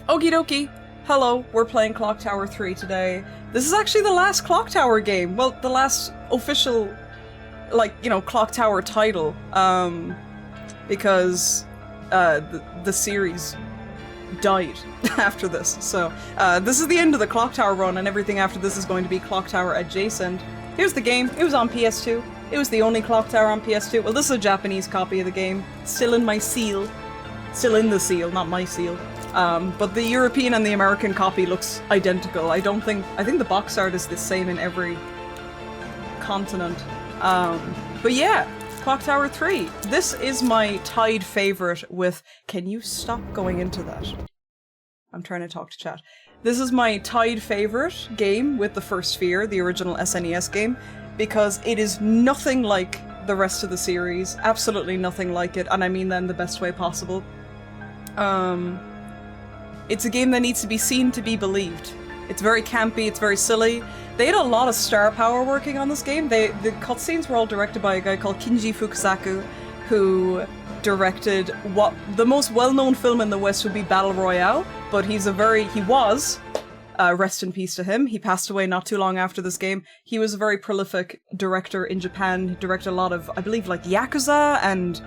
Okie dokie. Hello, we're playing Clock Tower 3 today. This is actually the last Clock Tower game. Well, the last official, Clock Tower title. Because the series died after this. So, this is the end of the Clock Tower run, and everything after this is going to be Clock Tower adjacent. Here's the game. It was on PS2. It was the only Clock Tower on PS2. Well, this is a Japanese copy of the game. Still in my seal. Still in the seal, not my seal. But the European and the American copy looks identical. I think the box art is the same in every continent. But yeah, Clock Tower 3. This is my tied favorite with... Can you stop going into that? I'm trying to talk to chat. This is my tied favorite game with the First Sphere, the original SNES game, because it is nothing like the rest of the series. Absolutely nothing like it, and I mean that in the best way possible. It's a game that needs to be seen to be believed. It's very campy, it's very silly. They had a lot of star power working on this game. The cutscenes were all directed by a guy called Kinji Fukasaku, who directed what the most well-known film in the West would be Battle Royale, but he was, rest in peace to him, he passed away not too long after this game. He was a very prolific director in Japan. He directed a lot of, I believe, like Yakuza and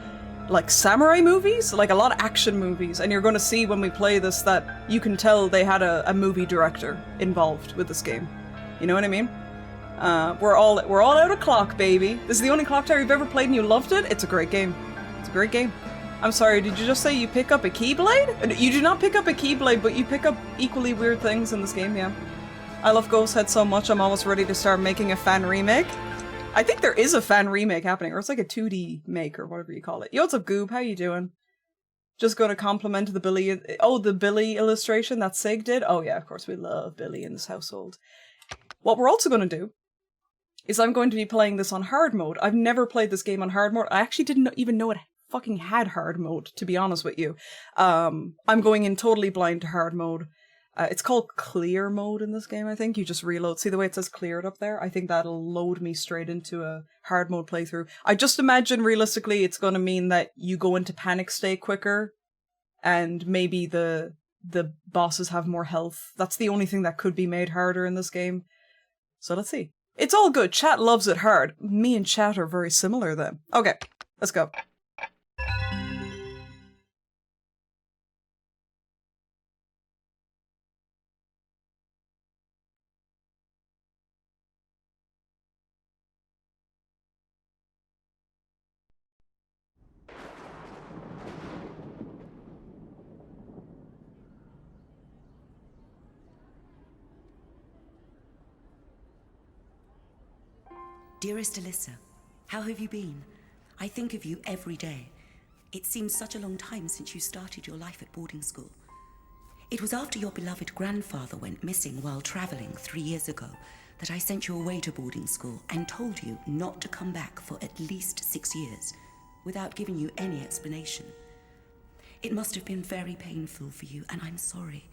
like samurai movies, like a lot of action movies, and you're going to see when we play this that you can tell they had a movie director involved with this game. You know what I mean? We're all out of clock, baby. This is the only Clock Tower you've ever played and you loved it? It's a great game. It's a great game. I'm sorry, did you just say you pick up a Keyblade? You do not pick up a Keyblade, but you pick up equally weird things in this game, yeah. I love Ghost Head so much I'm almost ready to start making a fan remake. I think there is a fan remake happening, or it's like a 2D make, or whatever you call it. Yo, what's up, Goob? How you doing? Just going to compliment the Billy... Oh, the Billy illustration that Sig did? Oh yeah, of course, we love Billy in this household. What we're also going to do is I'm going to be playing this on hard mode. I've never played this game on hard mode. I actually didn't even know it fucking had hard mode, to be honest with you. I'm going in totally blind to hard mode. It's called clear mode in this game, I think. You just reload. See the way it says cleared up there? I think that'll load me straight into a hard mode playthrough. I just imagine, realistically, it's going to mean that you go into panic state quicker, and maybe the bosses have more health. That's the only thing that could be made harder in this game. So let's see. It's all good. Chat loves it hard. Me and chat are very similar then. Okay, let's go. Dearest Alyssa, how have you been? I think of you every day. It seems such a long time since you started your life at boarding school. It was after your beloved grandfather went missing while traveling 3 years ago that I sent you away to boarding school and told you not to come back for at least 6 years, without giving you any explanation. It must have been very painful for you, and I'm sorry,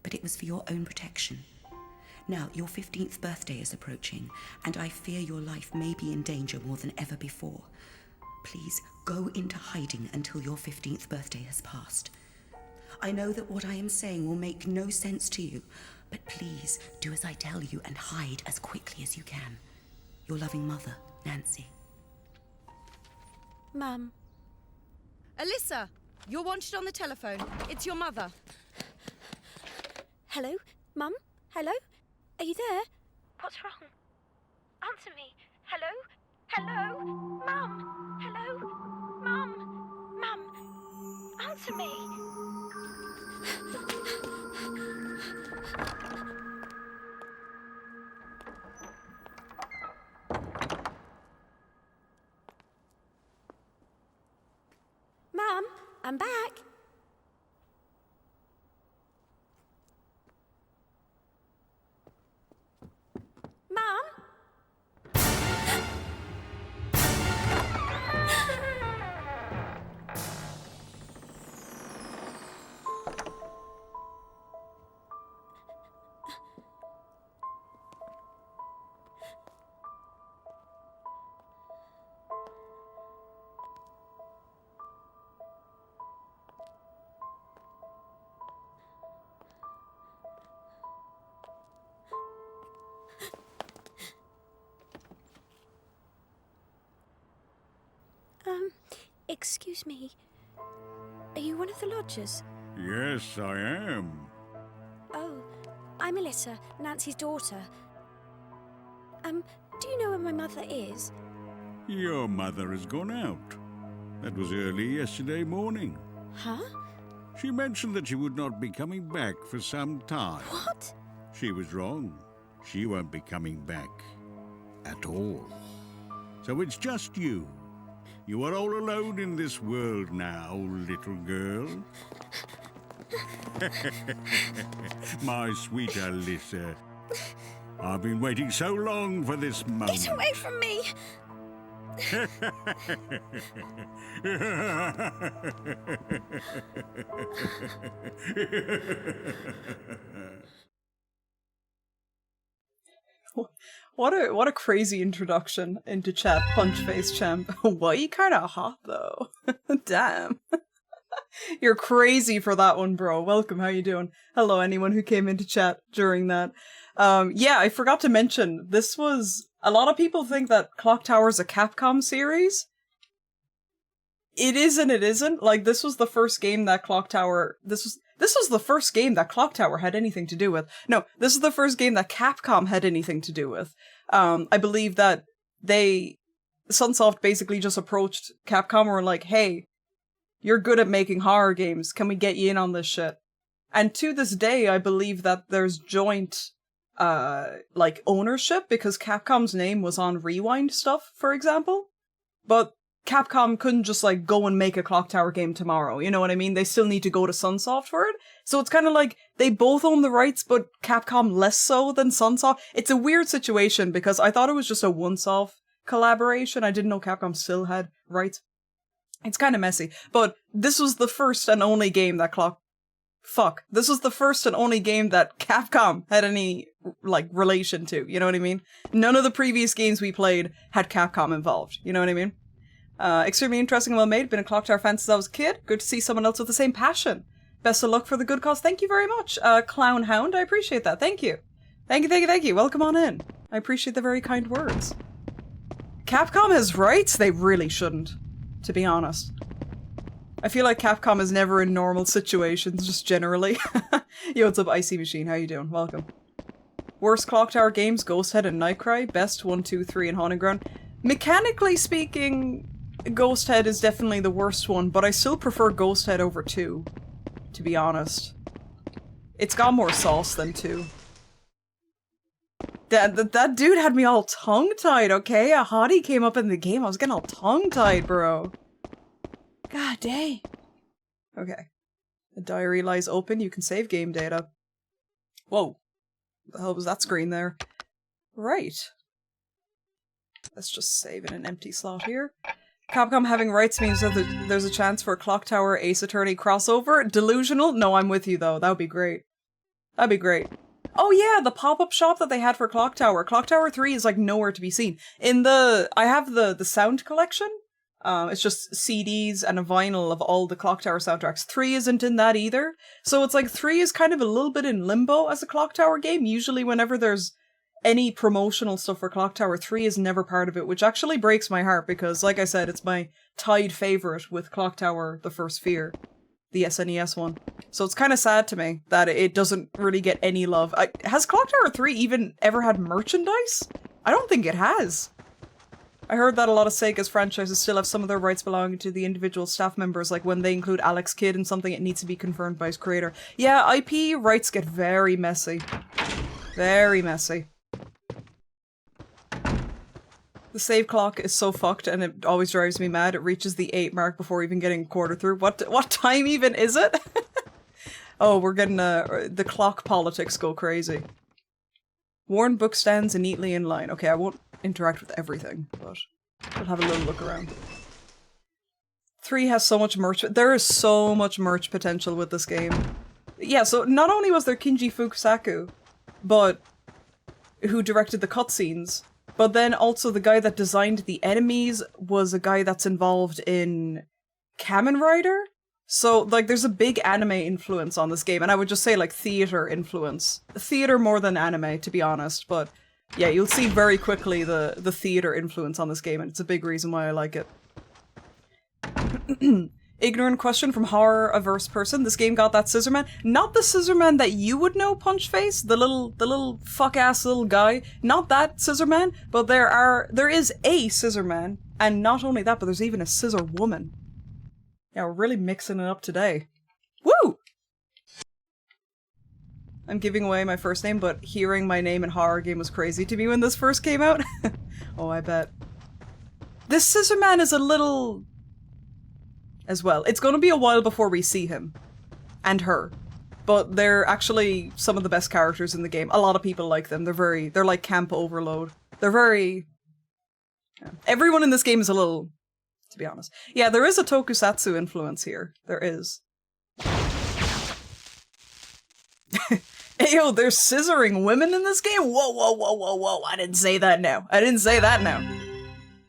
but it was for your own protection. Now, your 15th birthday is approaching, and I fear your life may be in danger more than ever before. Please go into hiding until your 15th birthday has passed. I know that what I am saying will make no sense to you, but please do as I tell you and hide as quickly as you can. Your loving mother, Nancy. Mum. Alyssa, you're wanted on the telephone. It's your mother. Hello? Mum? Hello? Are you there? What's wrong? Answer me. Hello? Hello? Mum? Hello? Mum? Mum? Answer me. Mum, I'm back. Mum? Excuse me. Are you one of the lodgers? Yes, I am. Oh, I'm Alyssa, Nancy's daughter. Do you know where my mother is? Your mother has gone out. That was early yesterday morning. Huh? She mentioned that she would not be coming back for some time. What? She was wrong. She won't be coming back. At all. So it's just you. You are all alone in this world now, little girl. My sweet Alyssa. I've been waiting so long for this moment. Get away from me! What a crazy introduction into chat, Punch Face Champ. Why you kinda hot though? Damn. You're crazy for that one, bro. Welcome, how you doing? Hello, anyone who came into chat during that. Yeah, I forgot to mention, this was... A lot of people think that Clock Tower's a Capcom series. It is and it isn't. Like, this was the first game that Clock Tower... This was the first game that Clock Tower had anything to do with. No, this is the first game that Capcom had anything to do with. I believe that Sunsoft basically just approached Capcom and were like, hey, you're good at making horror games. Can we get you in on this shit? And to this day, I believe that there's joint, ownership, because Capcom's name was on Rewind stuff, for example. But Capcom couldn't just, go and make a Clock Tower game tomorrow, you know what I mean? They still need to go to Sunsoft for it. So it's kind of like, they both own the rights, but Capcom less so than Sunsoft. It's a weird situation, because I thought it was just a one-off collaboration. I didn't know Capcom still had rights. It's kind of messy. But this was the first and only game that This was the first and only game that Capcom had any, relation to, you know what I mean? None of the previous games we played had Capcom involved, you know what I mean? Extremely interesting and well made. Been a Clock Tower fan since I was a kid. Good to see someone else with the same passion. Best of luck for the good cause. Thank you very much. Clown Hound, I appreciate that. Thank you. Thank you. Welcome on in. I appreciate the very kind words. Capcom has rights? They really shouldn't, to be honest. I feel like Capcom is never in normal situations, just generally. Yo, what's up, Icy Machine? How you doing? Welcome. Worst Clock Tower games, Ghost Head and Nightcry. Best 1, 2, 3 and Haunted Ground. Mechanically speaking, Ghost Head is definitely the worst one, but I still prefer Ghost Head over 2, to be honest. It's got more sauce than 2. That dude had me all tongue-tied, okay? A hottie came up in the game, I was getting all tongue-tied, bro. God dang. Okay. The diary lies open, you can save game data. Whoa. What the hell was that screen there? Right. Let's just save in an empty slot here. Capcom having rights means that there's a chance for a Clock Tower Ace Attorney crossover. Delusional? No, I'm with you though. That would be great. That'd be great. Oh yeah, the pop-up shop that they had for Clock Tower. Clock Tower 3 is nowhere to be seen. I have the sound collection. It's just CDs and a vinyl of all the Clock Tower soundtracks. 3 isn't in that either. So it's 3 is kind of a little bit in limbo as a Clock Tower game. Usually whenever there's any promotional stuff for Clock Tower, 3 is never part of it, which actually breaks my heart because, like I said, it's my tied favourite with Clock Tower The First Fear, the SNES one. So it's kind of sad to me that it doesn't really get any love. Has Clock Tower 3 even ever had merchandise? I don't think it has. I heard that a lot of Sega's franchises still have some of their rights belonging to the individual staff members, like when they include Alex Kidd in something, it needs to be confirmed by his creator. Yeah, IP rights get very messy. Very messy. The save clock is so fucked and it always drives me mad. It reaches the 8 mark before even getting a quarter through. What time even is it? Oh, we're getting the clock politics go crazy. Worn book stands neatly in line. Okay, I won't interact with everything, but we'll have a little look around. 3 has so much merch. There is so much merch potential with this game. Yeah, so not only was there Kinji Fukusaku, but who directed the cutscenes, but then also the guy that designed the enemies was a guy that's involved in Kamen Rider. So, there's a big anime influence on this game, and I would just say, theater influence. Theater more than anime, to be honest, but yeah, you'll see very quickly the theater influence on this game, and it's a big reason why I like it. Ignorant question from horror-averse person. This game got that Scissorman. Not the Scissorman that you would know, Punchface. The little fuck-ass little guy. Not that Scissorman, but there is a Scissorman. And not only that, but there's even a Scissor Woman. Yeah, we're really mixing it up today. Woo! I'm giving away my first name, but hearing my name in horror game was crazy to me when this first came out. Oh, I bet. This Scissorman is a little... as well. It's gonna be a while before we see him. And her. But they're actually some of the best characters in the game. A lot of people like them. They're like camp overload. They're very... yeah. Everyone in this game is a little... to be honest. Yeah, there is a tokusatsu influence here. There is. Ayo, there's scissoring women in this game? Whoa, whoa, whoa, whoa, whoa. I didn't say that now. I didn't say that now.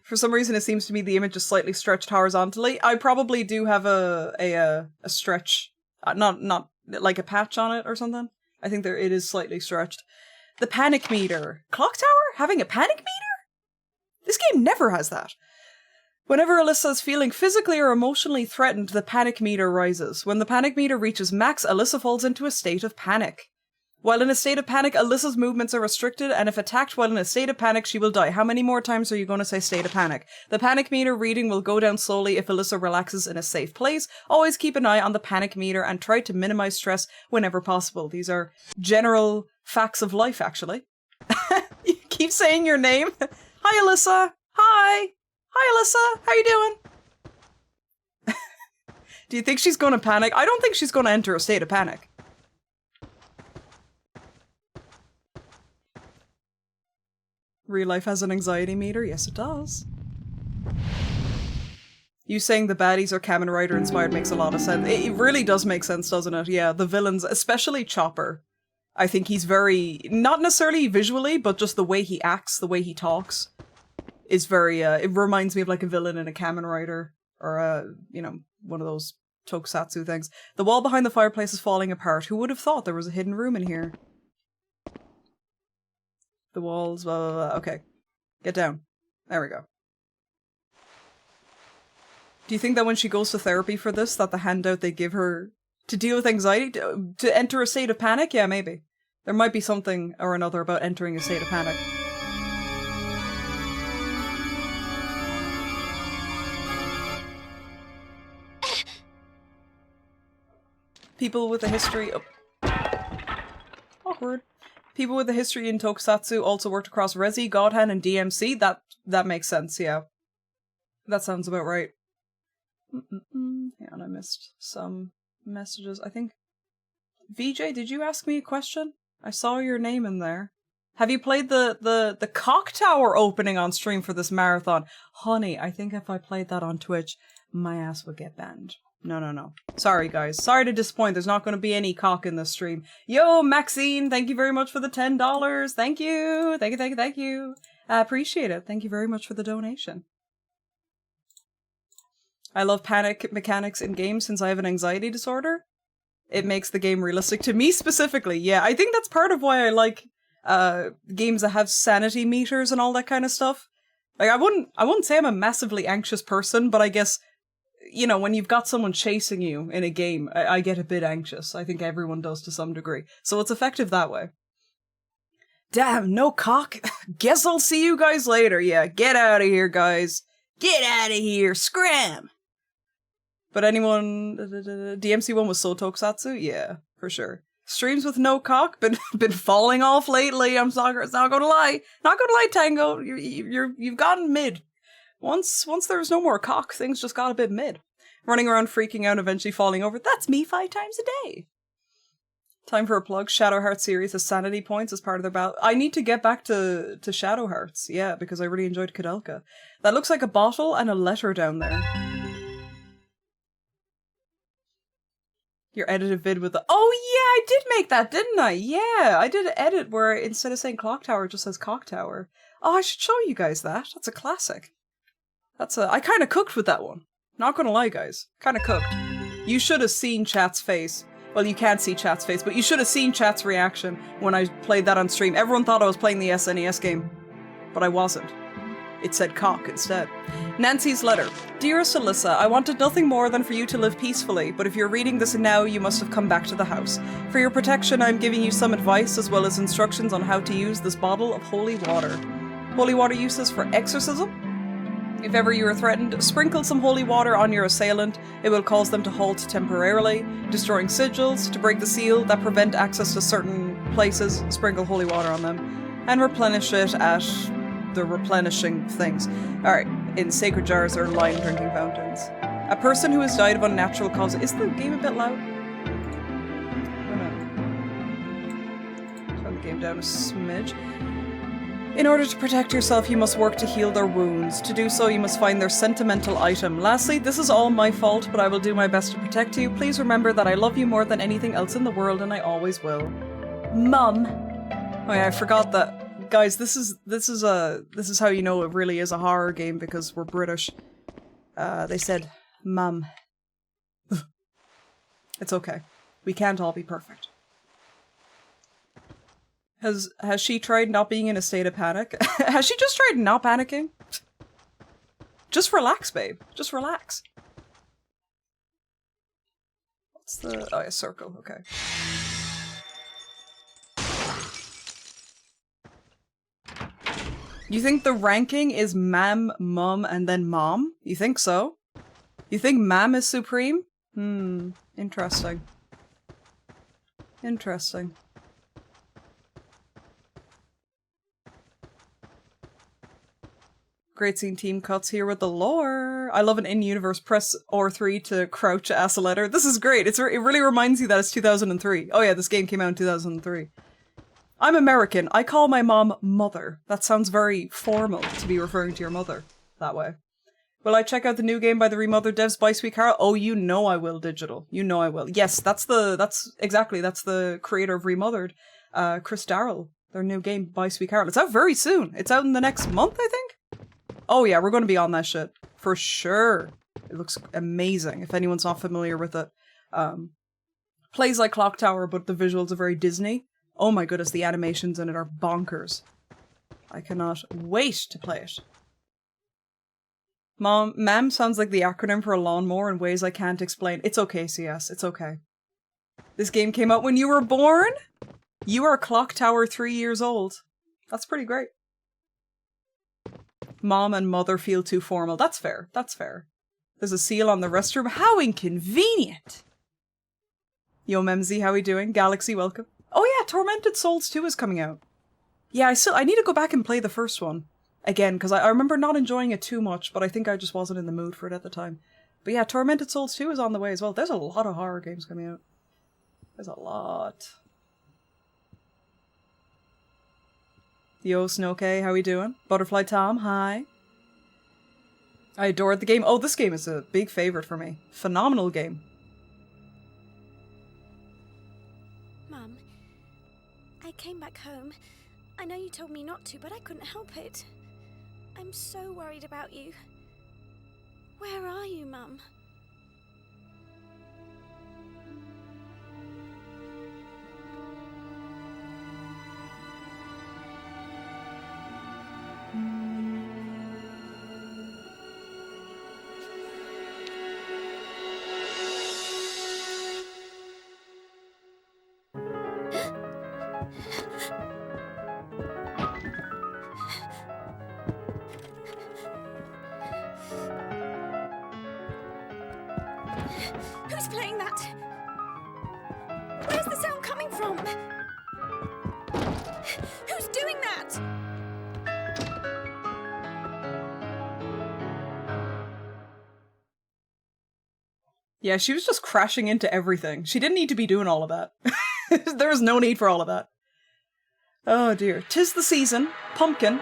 For some reason, it seems to me the image is slightly stretched horizontally. I probably do have a stretch, not like a patch on it or something. I think it is slightly stretched. The panic meter. Clock Tower having a panic meter? This game never has that. Whenever Alyssa is feeling physically or emotionally threatened, the panic meter rises. When the panic meter reaches max, Alyssa falls into a state of panic. While in a state of panic, Alyssa's movements are restricted, and if attacked while in a state of panic, she will die. How many more times are you going to say state of panic? The panic meter reading will go down slowly if Alyssa relaxes in a safe place. Always keep an eye on the panic meter and try to minimize stress whenever possible. These are general facts of life, actually. You keep saying your name. Hi, Alyssa. Hi. Hi, Alyssa. How you doing? Do you think she's going to panic? I don't think she's going to enter a state of panic. Real life has an anxiety meter? Yes, it does. You saying the baddies are Kamen Rider inspired makes a lot of sense. It really does make sense, doesn't it? Yeah, the villains, especially Chopper. I think he's very, not necessarily visually, but just the way he acts, the way he talks, is very, it reminds me of like a villain in a Kamen Rider, or you know, one of those tokusatsu things. The wall behind the fireplace is falling apart. Who would have thought there was a hidden room in here? The walls, blah, blah, blah. Okay. Get down. There we go. Do you think that when she goes to therapy for this, that the handout they give her to deal with anxiety, to enter a state of panic? Yeah, maybe. There might be something or another about entering a state of panic. People with a history... Oh. Awkward. People with a history in tokusatsu also worked across Resi, Godhand, and DMC. That makes sense, yeah. That sounds about right. Yeah, and I missed some messages. I think... VJ, did you ask me a question? I saw your name in there. Have you played the Cock Tower opening on stream for this marathon? Honey, I think if I played that on Twitch, my ass would get banned. No. Sorry, guys. Sorry to disappoint. There's not going to be any cock in this stream. Yo, Maxine, thank you very much for the $10. Thank you. Thank you. I appreciate it. Thank you very much for the donation. I love panic mechanics in games since I have an anxiety disorder. It makes the game realistic to me specifically. Yeah, I think that's part of why I like games that have sanity meters and all that kind of stuff. Like, I wouldn't say I'm a massively anxious person, but I guess, you know, when you've got someone chasing you in a game, I get a bit anxious. I think everyone does to some degree. So it's effective that way. Damn, no cock. Guess I'll see you guys later. Yeah, get out of here, guys. Get out of here. Scram! But anyone... DMC1 was so tokusatsu? Yeah, for sure. Streams with no cock? Been falling off lately. I'm not gonna lie. Not gonna lie, Tango. You've gotten mid. Once there was no more cock, things just got a bit mid. Running around freaking out, eventually falling over. That's me 5 times a day. Time for a plug. Shadow Hearts series has sanity points as part of their battle. I need to get back to Shadow Hearts. Yeah, because I really enjoyed Kudelka. That looks like a bottle and a letter down there. Your edited vid with the... Oh yeah, I did make that, didn't I? Yeah, I did an edit where instead of saying Clock Tower, it just says Cock Tower. Oh, I should show you guys that. That's a classic. I kind of cooked with that one. Not gonna lie, guys. Kind of cooked. You should have seen Chat's face. Well, you can't see Chat's face, but you should have seen Chat's reaction when I played that on stream. Everyone thought I was playing the SNES game, but I wasn't. It said cock instead. Nancy's letter. Dearest Alyssa, I wanted nothing more than for you to live peacefully, but if you're reading this now, you must have come back to the house. For your protection, I'm giving you some advice as well as instructions on how to use this bottle of holy water. Holy water uses for exorcism. If ever you are threatened, sprinkle some holy water on your assailant. It will cause them to halt temporarily, destroying sigils. To break the seal that prevent access to certain places, sprinkle holy water on them, and replenish it at the replenishing things. Alright, in sacred jars or lime drinking fountains. A person who has died of unnatural causes. Is the game a bit loud? Turn the game down a smidge. In order to protect yourself, you must work to heal their wounds. To do so, you must find their sentimental item. Lastly, this is all my fault, but I will do my best to protect you. Please remember that I love you more than anything else in the world, and I always will. Mum. Oh yeah, I forgot that. Guys, this is how you know it really is a horror game, because we're British. They said, Mum. It's okay. We can't all be perfect. Has she tried not being in a state of panic? Has she just tried not panicking? Just relax, babe. Just relax. What's the... Oh, yeah, circle. Okay. You think the ranking is mam, mum, and then mom? You think so? You think mam is supreme? Interesting. Interesting. Great seeing team cuts here with the lore. I love an in-universe press R3 to crouch ask a letter. This is great. It really reminds you that it's 2003. Oh yeah, this game came out in 2003. I'm American. I call my mom mother. That sounds very formal to be referring to your mother that way. Will I check out the new game by the remothered devs by Sweet Carol? Oh, you know I will, Digital. You know I will. Yes, that's the creator of Remothered. Chris Darrell. Their new game by Sweet Carol. It's out very soon. It's out in the next month, I think? Oh yeah, we're going to be on that shit. For sure. It looks amazing, if anyone's not familiar with it. Plays like Clock Tower, but the visuals are very Disney. Oh my goodness, the animations in it are bonkers. I cannot wait to play it. Ma'am sounds like the acronym for a lawnmower in ways I can't explain. It's okay, CS. It's okay. This game came out when you were born? You are Clock Tower 3 years old. That's pretty great. Mom and mother feel too formal. That's fair. That's fair. There's a seal on the restroom. How inconvenient! Yo, Memsy, how we doing? Galaxy, welcome. Oh yeah, Tormented Souls 2 is coming out. Yeah, I need to go back and play the first one. Again, because I remember not enjoying it too much, but I think I just wasn't in the mood for it at the time. But yeah, Tormented Souls 2 is on the way as well. There's a lot of horror games coming out. There's a lot. Yo, Snowkay, how we doing? Butterfly Tom, hi. I adored the game. Oh, this game is a big favorite for me. Phenomenal game. Mum, I came back home. I know you told me not to, but I couldn't help it. I'm so worried about you. Where are you, Mum? Who's playing that? Where's the sound coming from? Who's doing that? Yeah, she was just crashing into everything. She didn't need to be doing all of that. There was no need for all of that. Oh dear. 'Tis the season. Pumpkin.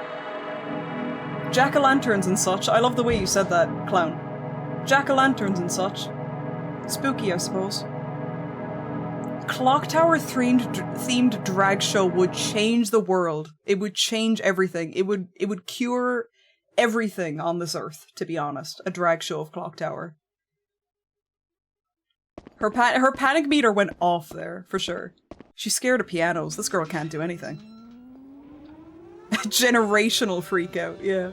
Jack-o'-lanterns and such. I love the way you said that, clown. Jack-o'-lanterns and such. Spooky, I suppose. Clock Tower themed drag show would change the world. It would change everything. It would cure everything on this earth, to be honest. A drag show of Clock Tower. Her panic meter went off there, for sure. She's scared of pianos. This girl can't do anything. Generational freak out, yeah.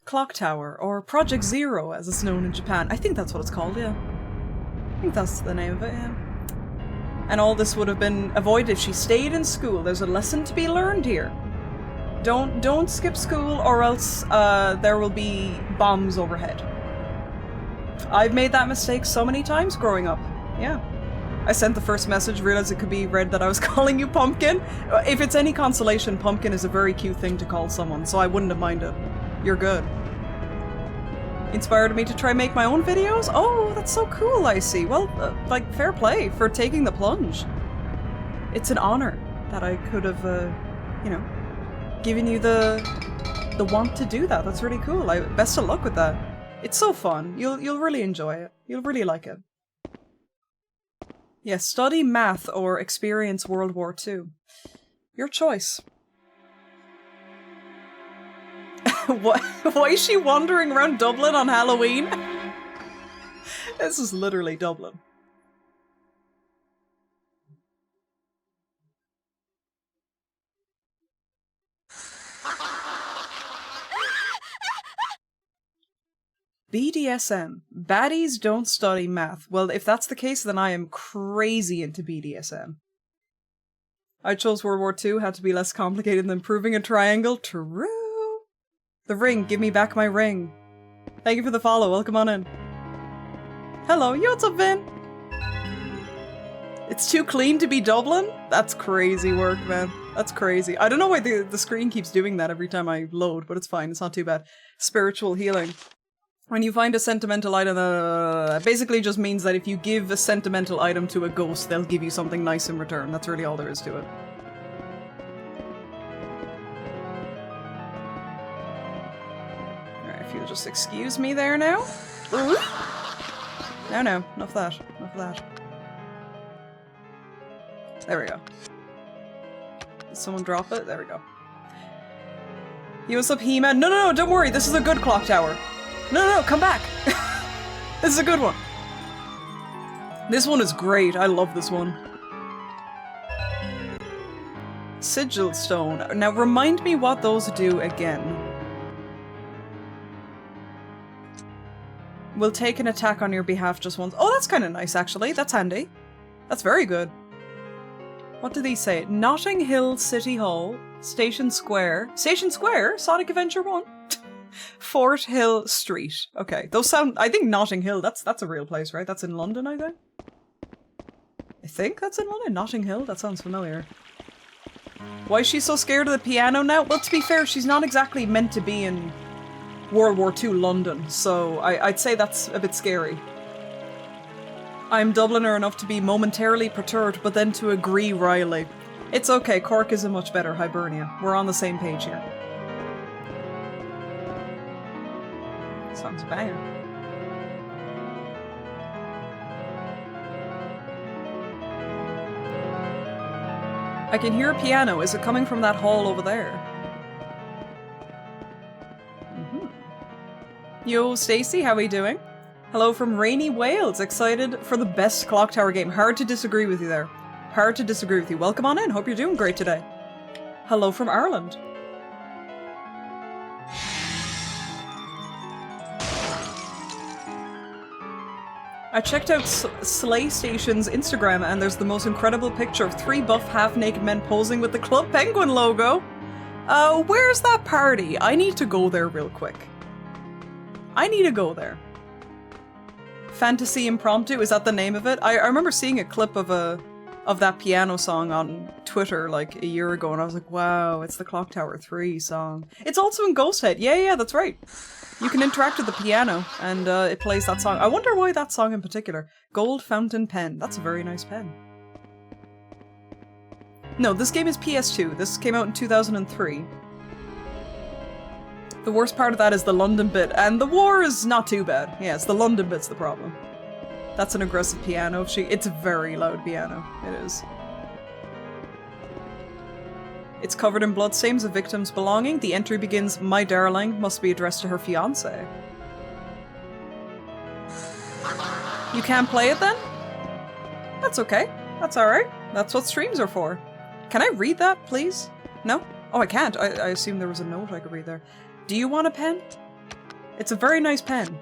Clock Tower, or Project Zero as it's known in Japan. I think that's what it's called, yeah. I think that's the name of it, yeah. And all this would have been avoided if she stayed in school. There's a lesson to be learned here. Don't skip school or else there will be bombs overhead. I've made that mistake so many times growing up. Yeah. I sent the first message, realized it could be read that I was calling you Pumpkin. If it's any consolation, Pumpkin is a very cute thing to call someone, so I wouldn't have minded. You're good. Inspired me to try make my own videos? Oh, that's so cool, I see. Well, like, fair play for taking the plunge. It's an honor that I could have, you know, given you the want to do that. That's really cool. Best of luck with that. It's so fun. You'll really enjoy it. You'll really like it. Yeah, study math or experience World War II. Your choice. Why is she wandering around Dublin on Halloween? This is literally Dublin. BDSM. Baddies don't study math. Well, if that's the case, then I am crazy into BDSM. I chose World War II, had to be less complicated than proving a triangle. True. The ring, give me back my ring. Thank you for the follow, welcome on in. Hello, yo, what's up, Vin? It's too clean to be Dublin? That's crazy work, man. That's crazy. I don't know why the screen keeps doing that every time I load, but it's fine, it's not too bad. Spiritual healing. When you find a sentimental item, basically just means that if you give a sentimental item to a ghost, they'll give you something nice in return. That's really all there is to it. Alright, if you'll just excuse me there now. Ooh. No, enough of that. Enough of that. There we go. Did someone drop it? There we go. Yo, what's up, He-Man? No, don't worry, this is a good clock tower. No, come back! This is a good one. This one is great. I love this one. Sigil Stone. Now remind me what those do again. Will take an attack on your behalf just once. Oh, that's kind of nice, actually. That's handy. That's very good. What do these say? Notting Hill City Hall. Station Square. Station Square? Sonic Adventure 1? Fort Hill Street. Okay, those sound. I think Notting Hill. That's a real place, right? That's in London, I think. I think that's in London. Notting Hill. That sounds familiar. Why is she so scared of the piano now? Well, to be fair, she's not exactly meant to be in World War II London, so I'd say that's a bit scary. I'm Dubliner enough to be momentarily perturbed, but then to agree wryly. It's okay. Cork is a much better Hibernia. We're on the same page here. Song's a banger. I can hear a piano. Is it coming from that hall over there? Yo, Stacy, how are you doing? Hello from rainy Wales. Excited for the best Clock Tower game. Hard to disagree with you there. Hard to disagree with you. Welcome on in. Hope you're doing great today. Hello from Ireland. I checked out Slay Station's Instagram and there's the most incredible picture of 3 buff half-naked men posing with the Club Penguin logo. Where's that party? I need to go there real quick. I need to go there. Fantasy Impromptu, is that the name of it? I remember seeing a clip of that piano song on Twitter like a year ago and I was like, wow, it's the Clock Tower 3 song. It's also in Ghost Head. Yeah, that's right. You can interact with the piano, and it plays that song. I wonder why that song in particular. Gold Fountain Pen. That's a very nice pen. No, this game is PS2. This came out in 2003. The worst part of that is the London bit, and the war is not too bad. Yeah, it's the London bit's the problem. That's an aggressive piano. It's a very loud piano. It is. It's covered in bloodstains of victims' belonging. The entry begins, "My darling," must be addressed to her fiancé. You can't play it then? That's okay. That's alright. That's what streams are for. Can I read that, please? No? Oh, I can't. I assumed there was a note I could read there. Do you want a pen? It's a very nice pen.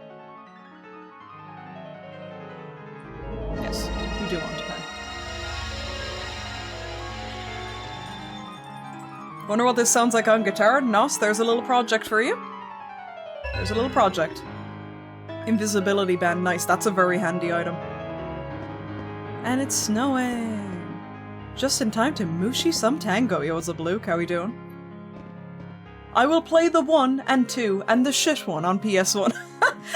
Yes, you do want a pen. Wonder what this sounds like on guitar? Nos, there's a little project for you. There's a little project. Invisibility band, nice. That's a very handy item. And it's snowing. Just in time to mushy some tango. Yo, what's up, Luke? How we doing? I will play the 1 and 2 and the shit one on PS1.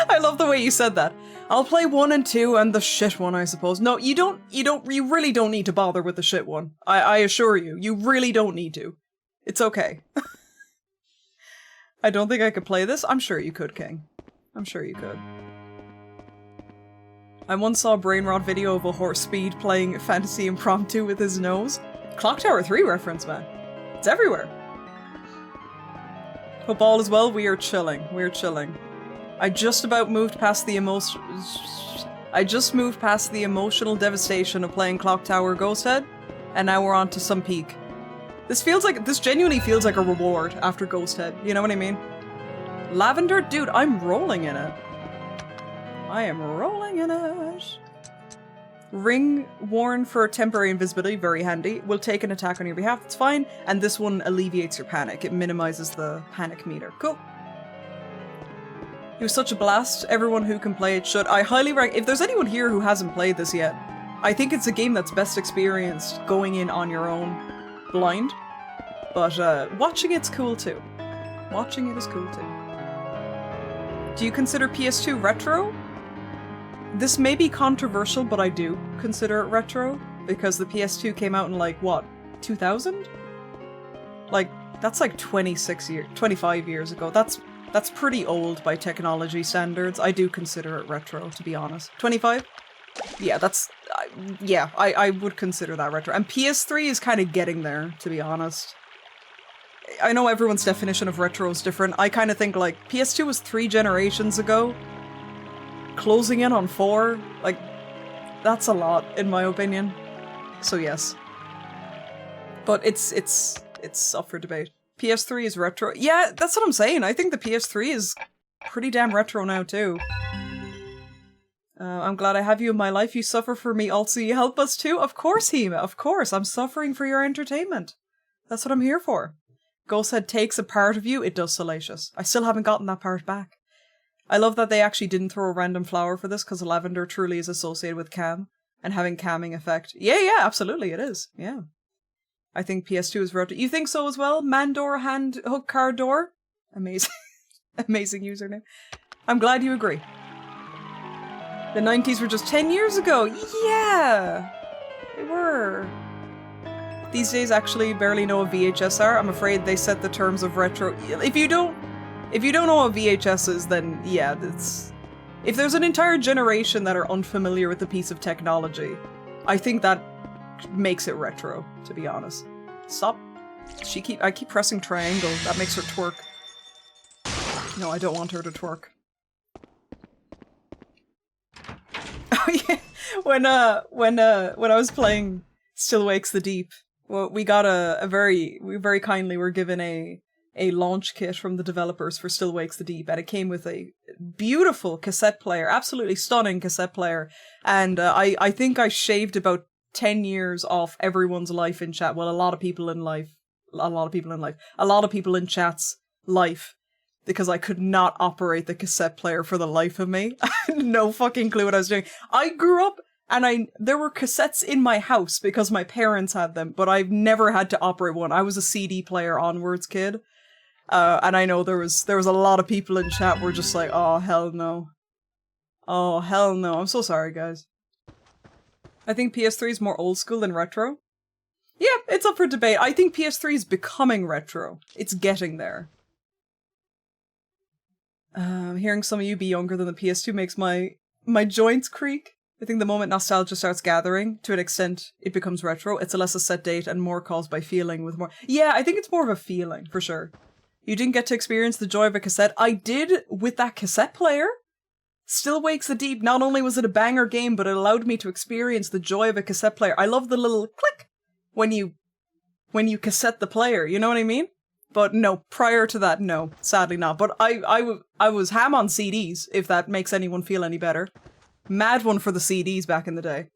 I love the way you said that. I'll play 1 and 2 and the shit one, I suppose. No, you really don't need to bother with the shit one. I assure you, you really don't need to. It's okay. I don't think I could play this. I'm sure you could, King. I'm sure you could. I once saw a brain rot video of a horse speed playing Fantasy Impromptu with his nose. Clock Tower 3 reference, man. It's everywhere. Hope all is well. We are chilling. We're chilling. I just moved past the emotional devastation of playing Clock Tower Ghost Head, and now we're on to some peak. This genuinely feels like a reward after Ghost Head. You know what I mean? Lavender? Dude, I'm rolling in it. I am rolling in it. Ring worn for temporary invisibility, very handy. Will take an attack on your behalf, that's fine. And this one alleviates your panic. It minimizes the panic meter. Cool. It was such a blast. Everyone who can play it should. I highly recommend. If there's anyone here who hasn't played this yet, I think it's a game that's best experienced going in on your own, blind. But watching it's cool too. Watching it is cool too. Do you consider PS2 retro? This may be controversial, but I do consider it retro, because the PS2 came out in, like, what, 2000? Like, that's like 25 years ago. That's pretty old by technology standards. I do consider it retro, to be honest. 25? Yeah, I would consider that retro. And PS3 is kind of getting there, to be honest. I know everyone's definition of retro is different. I kind of think, like, PS2 was 3 generations ago. Closing in on 4, like, that's a lot, in my opinion. So yes. But it's up for debate. PS3 is retro. Yeah, that's what I'm saying. I think the PS3 is pretty damn retro now, too. I'm glad I have you in my life. You suffer for me, also you help us too. Of course, Hema, of course. I'm suffering for your entertainment. That's what I'm here for. Ghost Head takes a part of you, it does Salacious. I still haven't gotten that part back. I love that they actually didn't throw a random flower for this, because lavender truly is associated with cam, and having camming effect. Yeah, absolutely, it is. Yeah. I think PS2 is retro. You think so as well? Mandor hand hook card door? Amazing. Amazing username. I'm glad you agree. The 90s were just 10 years ago. Yeah! They were. These days actually barely know what VHS are. I'm afraid they set the terms of retro. If you don't know what VHS is, then yeah, if there's an entire generation that are unfamiliar with the piece of technology, I think that makes it retro, to be honest. Stop. I keep pressing triangle. That makes her twerk. No, I don't want her to twerk. Oh yeah, when I was playing Still Wakes the Deep, well, we got we very kindly were given a launch kit from the developers for Still Wakes the Deep, and it came with a beautiful cassette player, absolutely stunning cassette player, and I think I shaved about 10 years off everyone's life in chat. Well, a lot of people in chat's life, because I could not operate the cassette player for the life of me. I had no fucking clue what I was doing. I grew up and there were cassettes in my house because my parents had them, but I've never had to operate one. I was a CD player onwards kid. And I know there was a lot of people in chat were just like, oh, hell no. Oh, hell no. I'm so sorry, guys. I think PS3 is more old school than retro. Yeah, it's up for debate. I think PS3 is becoming retro. It's getting there. Hearing some of you be younger than the PS2 makes my joints creak. I think the moment nostalgia starts gathering, to an extent, it becomes retro. It's less a set date and more caused by feeling with more... Yeah, I think it's more of a feeling, for sure. You didn't get to experience the joy of a cassette. I did with that cassette player. Still Wakes the Deep. Not only was it a banger game, but it allowed me to experience the joy of a cassette player. I love the little click when you cassette the player. You know what I mean? But no, prior to that, no, sadly not. But I was ham on CDs, if that makes anyone feel any better. Mad one for the CDs back in the day.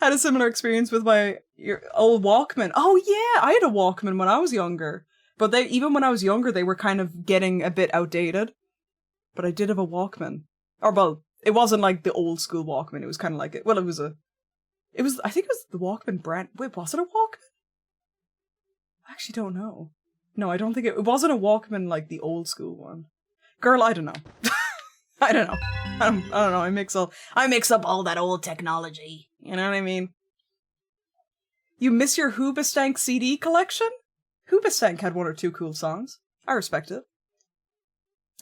Had a similar experience with my old Walkman. Oh yeah, I had a Walkman when I was younger. But even when I was younger, they were kind of getting a bit outdated. But I did have a Walkman. Or, well, it wasn't like the old school Walkman. It was kind of like it. Well, I think it was the Walkman brand. Wait, was it a Walkman? I actually don't know. No, I don't think it wasn't a Walkman like the old school one. Girl, I don't know. I don't know. I don't know. I mix up all that old technology. You know what I mean? You miss your Hoobastank CD collection? Hoobastank had one or two cool songs. I respect it.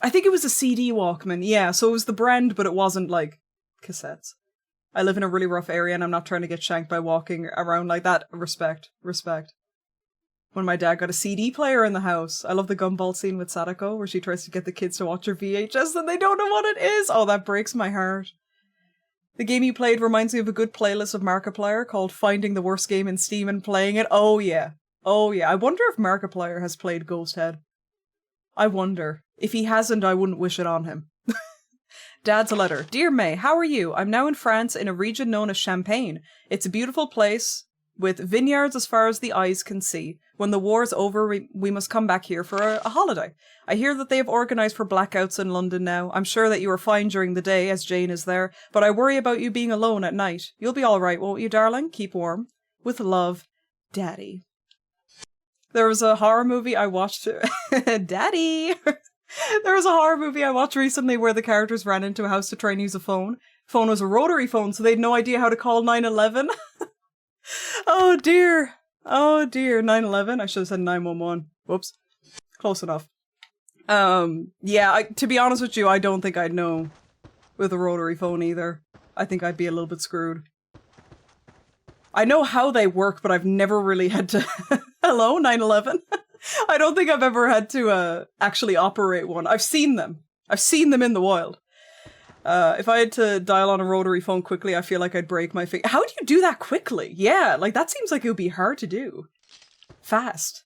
I think it was a CD Walkman. Yeah, so it was the brand, but it wasn't like cassettes. I live in a really rough area and I'm not trying to get shanked by walking around like that. Respect. When my dad got a CD player in the house. I love the gumball scene with Sadako where she tries to get the kids to watch her VHS and they don't know what it is. Oh, that breaks my heart. The game you played reminds me of a good playlist of Markiplier called Finding the Worst Game in Steam and Playing It. Oh yeah. I wonder if Markiplier has played Ghost Head. I wonder. If he hasn't, I wouldn't wish it on him. Dad's a letter. Dear May, how are you? I'm now in France in a region known as Champagne. It's a beautiful place with vineyards as far as the eyes can see. When the war's over, we must come back here for a holiday. I hear that they have organised for blackouts in London now. I'm sure that you are fine during the day, as Jane is there, but I worry about you being alone at night. You'll be all right, won't you, darling? Keep warm. With love, Daddy. There was a horror movie I watched... Daddy! There was a horror movie I watched recently where the characters ran into a house to try and use a phone. Phone was a rotary phone, so they had no idea how to call 911. Oh dear. 911. I should have said 911. Whoops. Close enough. Yeah, to be honest with you, I don't think I'd know with a rotary phone either. I think I'd be a little bit screwed. I know how they work, but I've never really had to... Hello, 911? I don't think I've ever had to actually operate one. I've seen them. I've seen them in the wild. If I had to dial on a rotary phone quickly, I feel like I'd break my finger. How do you do that quickly? Yeah, like that seems like it would be hard to do. Fast.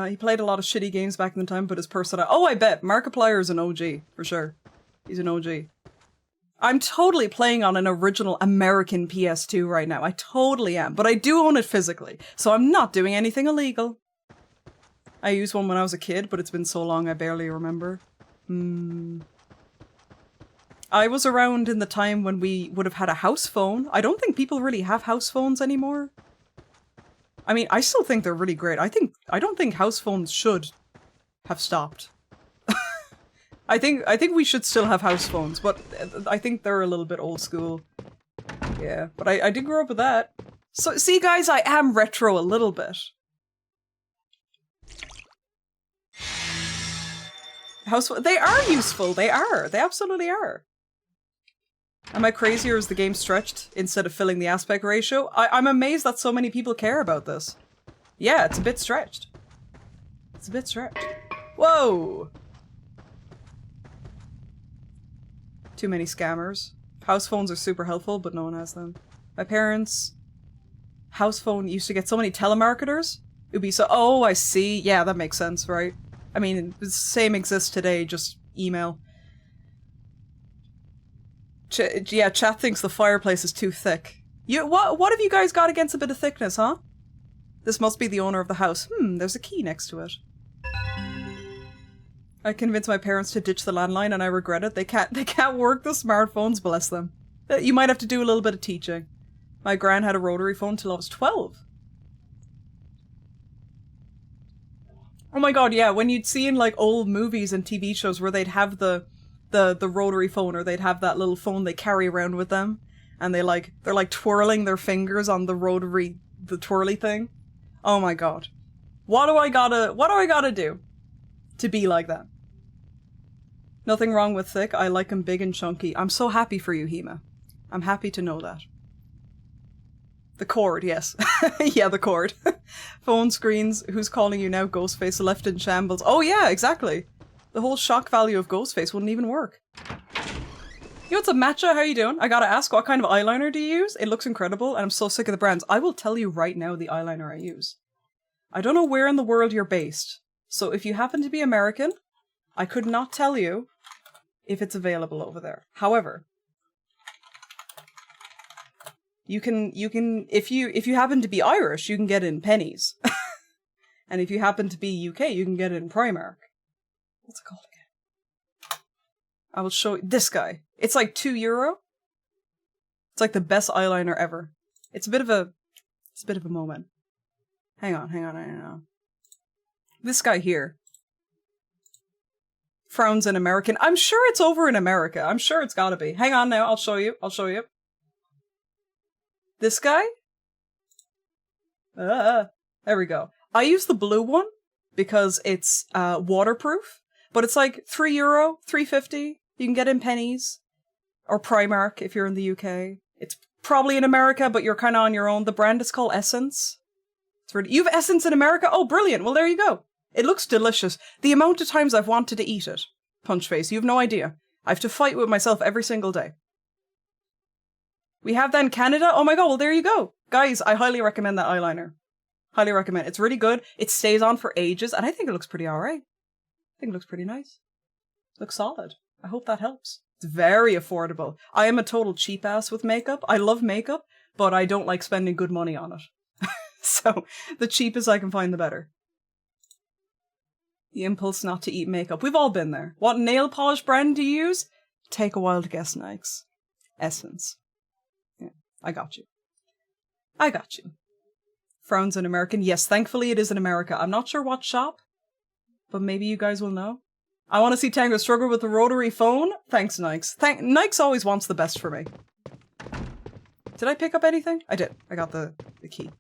He played a lot of shitty games back in the time, but his personality... Oh, I bet. Markiplier is an OG, for sure. He's an OG. I'm totally playing on an original American PS2 right now. I totally am. But I do own it physically, so I'm not doing anything illegal. I used one when I was a kid, but it's been so long I barely remember. I was around in the time when we would have had a house phone. I don't think people really have house phones anymore. I mean, I still think they're really great. I don't think house phones should have stopped. I think we should still have house phones, but I think they're a little bit old school. Yeah, but I did grow up with that. So, see guys, I am retro a little bit. They are useful, they are. They absolutely are. Am I crazy or is the game stretched instead of filling the aspect ratio? I'm amazed that so many people care about this. Yeah, it's a bit stretched. It's a bit stretched. Whoa! Too many scammers. House phones are super helpful, but no one has them. My parents' house phone used to get so many telemarketers. It would be so- oh, I see. Yeah, that makes sense, right? I mean, the same exists today, just email. Yeah, chat thinks the fireplace is too thick. What have you guys got against a bit of thickness, huh? This must be the owner of the house. There's a key next to it. I convinced my parents to ditch the landline and I regret it. They can't work the smartphones, bless them. You might have to do a little bit of teaching. My gran had a rotary phone till I was 12. Oh my god, yeah, when you'd see in like old movies and TV shows where they'd have the rotary phone, or they'd have that little phone they carry around with them, and they're like twirling their fingers on the twirly thing. Oh my god. What do I gotta do to be like that? Nothing wrong with thick, I like them big and chunky. I'm so happy for you, Hema. I'm happy to know that. The cord, yes. Yeah, the cord. Phone screens, who's calling you now? Ghostface left in shambles. Oh yeah, exactly. The whole shock value of Ghostface wouldn't even work. Yo, what's up, Matcha? How you doing? I gotta ask, what kind of eyeliner do you use? It looks incredible, and I'm so sick of the brands. I will tell you right now the eyeliner I use. I don't know where in the world you're based, so if you happen to be American, I could not tell you if it's available over there. However, you can if you happen to be Irish, you can get it in pennies. And if you happen to be UK, you can get it in Primark. What's it called again? I will show you this guy. It's like €2. It's like the best eyeliner ever. It's a bit of a moment. Hang on. This guy here. Frowns in American. I'm sure it's over in America. I'm sure it's gotta be. Hang on now, I'll show you. This guy? There we go. I use the blue one because it's waterproof, but it's like €3, $3.50. You can get in pennies or Primark if you're in the UK. It's probably in America, but you're kind of on your own. The brand is called Essence. It's really, you have Essence in America? Oh, brilliant. Well, there you go. It looks delicious. The amount of times I've wanted to eat it, Punchface, you have no idea. I have to fight with myself every single day. We have that in Canada? Oh my god, well there you go. Guys, I highly recommend that eyeliner. Highly recommend. It's really good. It stays on for ages, and I think it looks pretty alright. I think it looks pretty nice. Looks solid. I hope that helps. It's very affordable. I am a total cheap ass with makeup. I love makeup, but I don't like spending good money on it. So, the cheapest I can find, the better. The impulse not to eat makeup. We've all been there. What nail polish brand do you use? Take a while to guess, Nikes. Essence. Yeah, I got you. Frowns in American. Yes, thankfully it is in America. I'm not sure what shop, but maybe you guys will know. I want to see Tango struggle with the rotary phone. Thanks, Nikes. Nikes always wants the best for me. Did I pick up anything? I did. I got the key.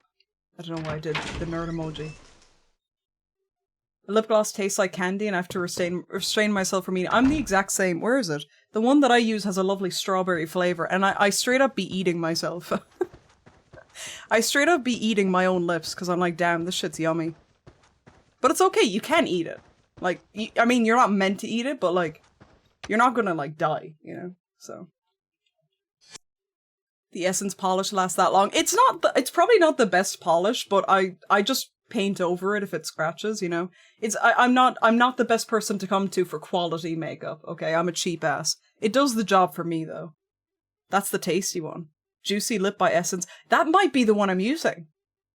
I don't know why I did the nerd emoji. The lip gloss tastes like candy and I have to restrain myself from eating. I'm the exact same. Where is it? The one that I use has a lovely strawberry flavor and I straight up be eating myself. I straight up be eating my own lips because I'm like, damn, this shit's yummy. But it's okay, you can eat it. Like, I mean, you're not meant to eat it, but like, you're not gonna like die, you know? So. The Essence polish lasts that long. It's it's probably not the best polish, but I just paint over it if it scratches, you know? I'm not the best person to come to for quality makeup, okay? I'm a cheap ass. It does the job for me, though. That's the tasty one. Juicy Lip by Essence. That might be the one I'm using.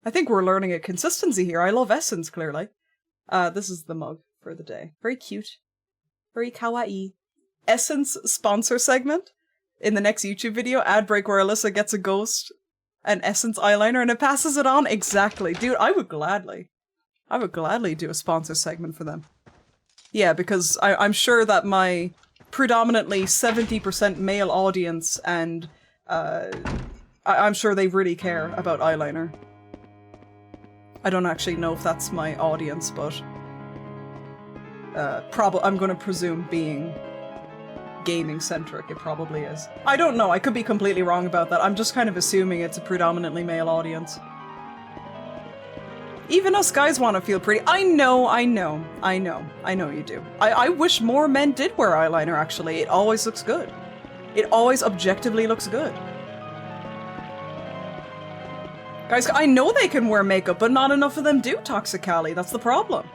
I think we're learning a consistency here. I love Essence, clearly. This is the mug for the day. Very cute. Very kawaii. Essence sponsor segment. In the next YouTube video, ad break where Alyssa gets a ghost and Essence eyeliner and it passes it on. Exactly. Dude, I would gladly do a sponsor segment for them. Yeah, because I'm sure that my predominantly 70% male audience and I'm sure they really care about eyeliner. I don't actually know if that's my audience, but I'm gonna presume being gaming centric, it probably is. I don't know, I could be completely wrong about that. I'm just kind of assuming it's a predominantly male audience. Even us guys want to feel pretty. I know you do. I wish more men did wear eyeliner, actually. It always looks good. It always objectively looks good. Guys, I know they can wear makeup, but not enough of them do, Toxic Callie. That's the problem.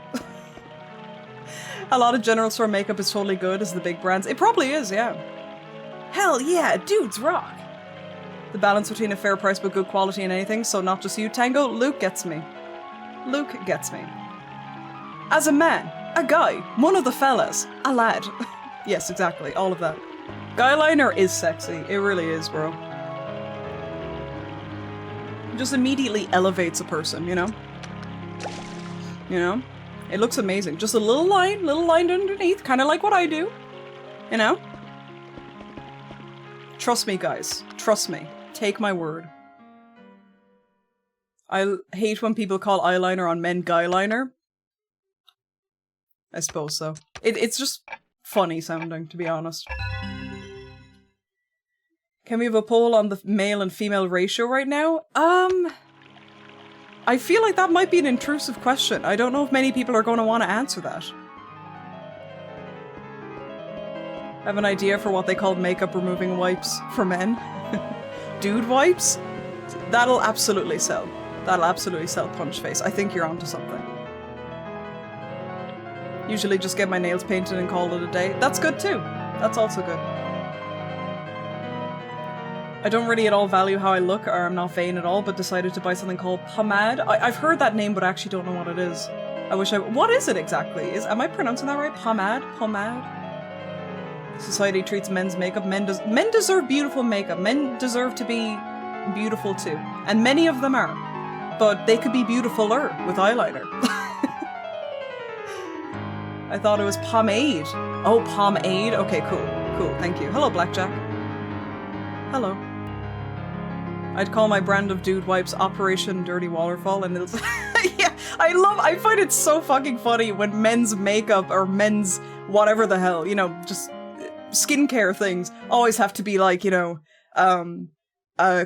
A lot of general store makeup is totally good as the big brands. It probably is, yeah. Hell yeah, dudes rock. The balance between a fair price but good quality in anything, so not just you, Tango. Luke gets me. Luke gets me. As a man, a guy, one of the fellas, a lad. Yes, exactly, all of that. Guyliner is sexy. It really is, bro. It just immediately elevates a person, you know? You know? It looks amazing. Just a little line underneath, kind of like what I do. You know? Trust me, guys. Trust me. Take my word. I hate when people call eyeliner on men guyliner. I suppose so. It's just funny sounding, to be honest. Can we have a poll on the male and female ratio right now? I feel like that might be an intrusive question. I don't know if many people are going to want to answer that. have an idea for what they called makeup removing wipes for men. Dude wipes? That'll absolutely sell. That'll absolutely sell, Punch Face. I think you're onto something. Usually just get my nails painted and call it a day. That's good too. That's also good. I don't really at all value how I look, or I'm not vain at all, but decided to buy something called pomade. I've heard that name, but I actually don't know what it is. I wish I- What is it exactly? Am I pronouncing that right? Pomade? Pomade? Society treats men's makeup. Men deserve beautiful makeup. Men deserve to be beautiful too. And many of them are. But they could be beautifuler with eyeliner. I thought it was pomade. Oh, pomade. Okay, cool. Cool, thank you. Hello, Blackjack. Hello. I'd call my brand of dude wipes Operation Dirty Waterfall, and it'll... Yeah, I find it so fucking funny when men's makeup or men's whatever the hell, you know, just skincare things always have to be like, you know,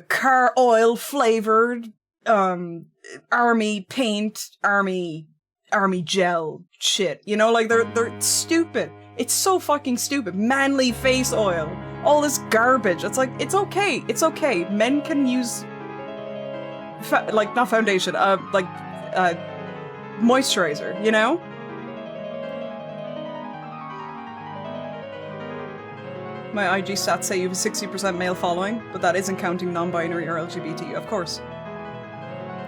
car oil flavored, army paint, army gel shit, you know, like they're stupid. It's so fucking stupid. Manly face oil, all this garbage. It's like, it's okay, men can use like, not foundation, moisturizer, you know. My IG stats say you have a 60% male following, but that isn't counting non-binary or LGBT, of course.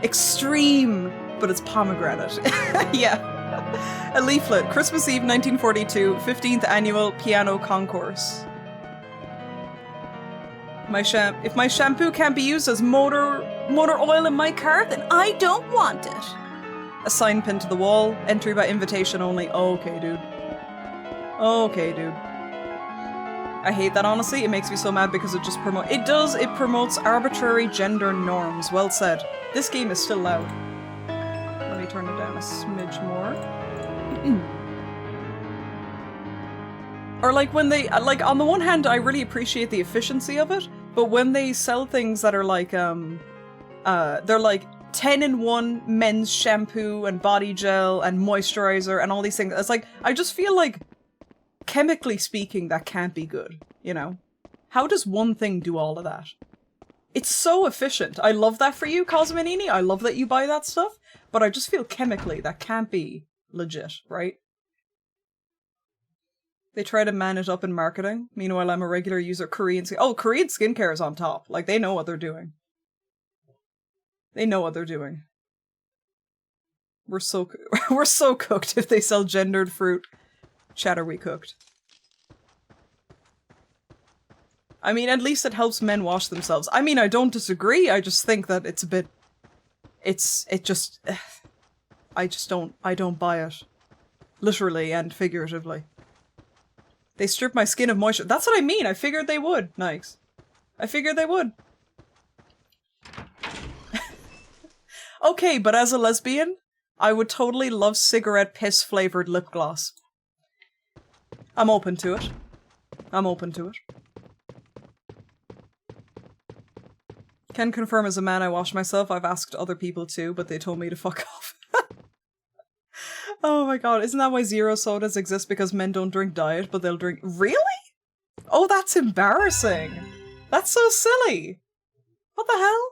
Extreme, but it's pomegranate. Yeah. A leaflet. Christmas Eve 1942, 15th annual piano concourse. If my shampoo can't be used as motor oil in my car, then I don't want it. A sign pinned to the wall. Entry by invitation only. Okay, dude. Okay, dude. I hate that, honestly. It makes me so mad because it just it promotes arbitrary gender norms. Well said. This game is still loud. Let me turn it down a smidge more. Or like when they, like, on the one hand I really appreciate the efficiency of it, but when they sell things that are like, they're like 10-in-1 men's shampoo and body gel and moisturizer and all these things, it's like, I just feel like, chemically speaking, that can't be good, you know? How does one thing do all of that? It's so efficient. I love that for you, Cosminini. I love that you buy that stuff, but I just feel chemically that can't be legit, right? They try to man it up in marketing. Meanwhile, I'm a regular user of Korean skin. Oh, Korean skincare is on top. Like, they know what they're doing. They know what they're doing. We're so cooked if they sell gendered fruit. Chat, are we cooked? I mean, at least it helps men wash themselves. I mean, I don't disagree. I just think that it's a bit... I don't buy it. Literally and figuratively. They strip my skin of moisture. That's what I mean. I figured they would. Nice. I figured they would. Okay, but as a lesbian, I would totally love cigarette piss flavored lip gloss. I'm open to it. I'm open to it. Can confirm as a man I wash myself. I've asked other people too, but they told me to fuck off. Oh my god, isn't that why zero sodas exist? Because men don't drink diet, but they'll drink- Really? Oh, that's embarrassing. That's so silly. What the hell?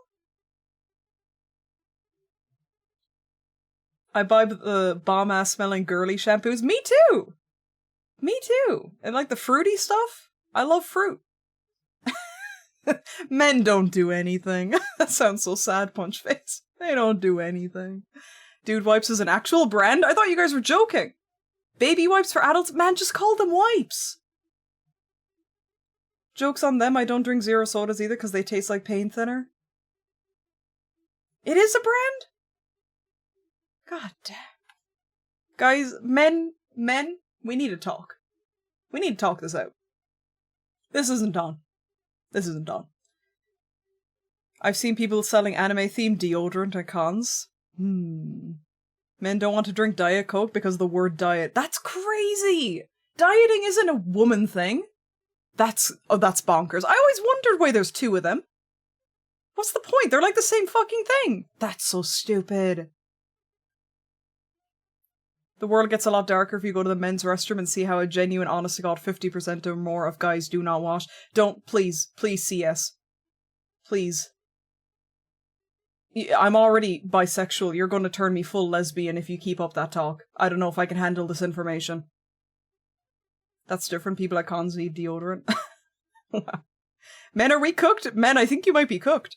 I buy the bomb-ass smelling girly shampoos. Me too! Me too! And like the fruity stuff? I love fruit. Men don't do anything. That sounds so sad, Punch Face. They don't do anything. Dude wipes is an actual brand? I thought you guys were joking. Baby wipes for adults? Man, just call them wipes. Joke's on them, I don't drink zero sodas either because they taste like paint thinner. It is a brand? God damn. Guys, men, we need to talk. We need to talk this out. This isn't done. This isn't done. I've seen people selling anime-themed deodorant at cons. Men don't want to drink Diet Coke because of the word diet. That's crazy! Dieting isn't a woman thing. That's bonkers. I always wondered why there's two of them. What's the point? They're like the same fucking thing. That's so stupid. The world gets a lot darker if you go to the men's restroom and see how a genuine, honest to God, 50% or more of guys do not wash. Don't, please, CS. Please. I'm already bisexual. You're going to turn me full lesbian if you keep up that talk. I don't know if I can handle this information. That's different. People at cons need deodorant. Wow. Men, are we cooked? Men, I think you might be cooked.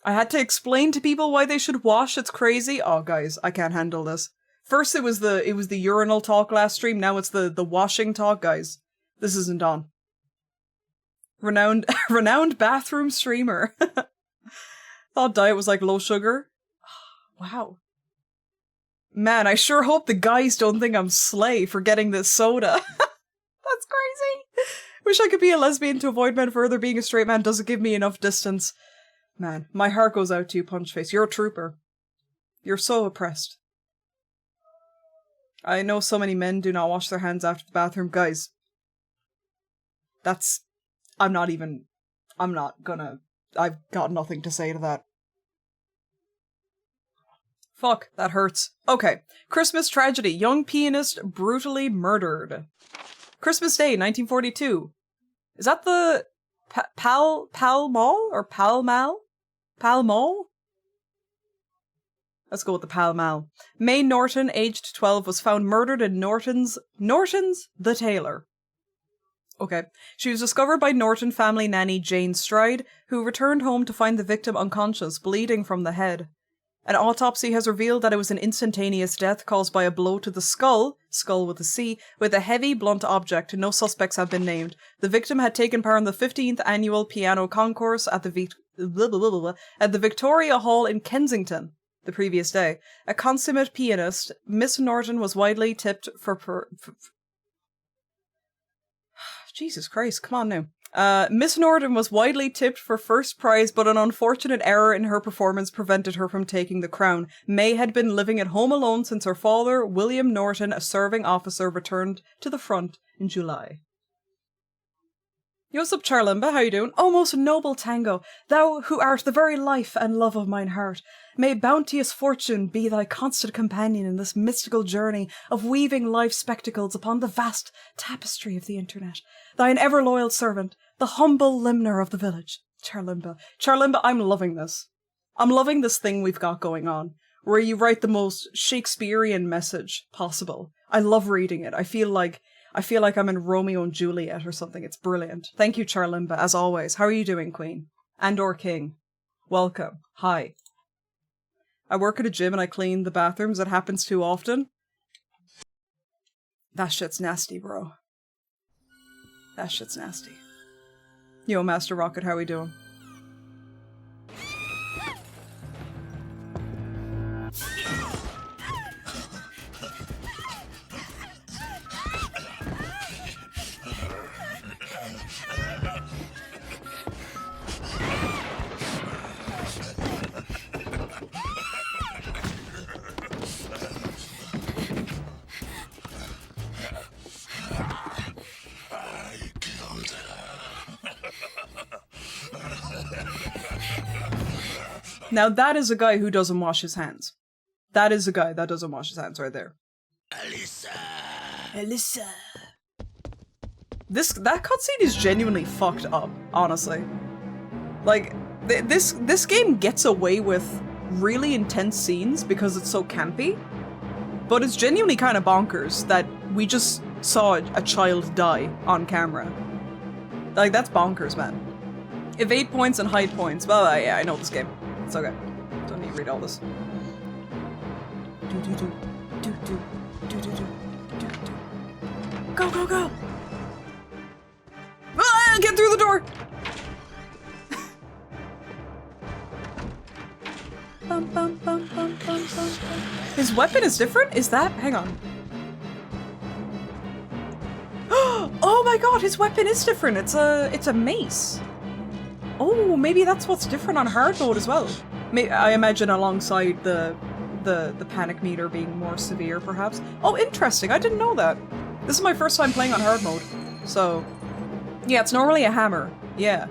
I had to explain to people why they should wash. It's crazy. Oh, guys, I can't handle this. First, it was the urinal talk last stream. Now it's the washing talk, guys. This isn't on. Renowned bathroom streamer. Thought diet was like low sugar. Wow. Man, I sure hope the guys don't think I'm slay for getting this soda. That's crazy. Wish I could be a lesbian to avoid men further. Being a straight man doesn't give me enough distance. Man, my heart goes out to you, Punchface. You're a trooper. You're so oppressed. I know so many men do not wash their hands after the bathroom. Guys, I've got nothing to say to that. Fuck, that hurts. Okay, Christmas tragedy. Young pianist brutally murdered. Christmas Day, 1942. Is that the Pall Mall? Or Pall Mall? Pall Mall? Let's go with the Pall Mall. May Norton, aged 12, was found murdered in Norton's the tailor. Okay. She was discovered by Norton family nanny Jane Stride, who returned home to find the victim unconscious, bleeding from the head. An autopsy has revealed that it was an instantaneous death caused by a blow to the skull with a C, with a heavy, blunt object. No suspects have been named. The victim had taken part in the 15th annual piano concourse at the Victoria Hall in Kensington the previous day. A consummate pianist, Miss Norton was widely tipped for Jesus Christ, come on now. Miss Norton was widely tipped for first prize, but an unfortunate error in her performance prevented her from taking the crown. May had been living at home alone since her father, William Norton, a serving officer, returned to the front in July. Yo, what's up, Charlimba? How you doing? O most noble Tango, thou who art the very life and love of mine heart, may bounteous fortune be thy constant companion in this mystical journey of weaving life spectacles upon the vast tapestry of the internet. Thine ever-loyal servant, the humble limner of the village, Charlimba. Charlimba, I'm loving this. I'm loving this thing we've got going on, where you write the most Shakespearean message possible. I love reading it. I feel like I'm in Romeo and Juliet or something. It's brilliant. Thank you, Charlimba, as always. How are you doing, Queen? And/or King? Welcome. Hi. I work at a gym and I clean the bathrooms. It happens too often. That shit's nasty, bro. That shit's nasty. Yo, Master Rocket, how we doing? Now that is a guy who doesn't wash his hands. That is a guy that doesn't wash his hands right there. Alyssa. That cutscene is genuinely fucked up, honestly. Like, this game gets away with really intense scenes because it's so campy, but it's genuinely kind of bonkers that we just saw a child die on camera. Like, that's bonkers, man. Evade points and hide points. Well, yeah, I know this game. It's okay. Don't need to read all this. Go, go, go! Ah, get through the door! Bum, bum, bum, bum, bum, bum. His weapon is different? Is that? Hang on. Oh my god, his weapon is different. It's a mace. Oh, maybe that's what's different on hard mode as well. I imagine alongside the panic meter being more severe, perhaps. Oh, interesting. I didn't know that. This is my first time playing on hard mode. So, yeah, it's normally a hammer. Yeah.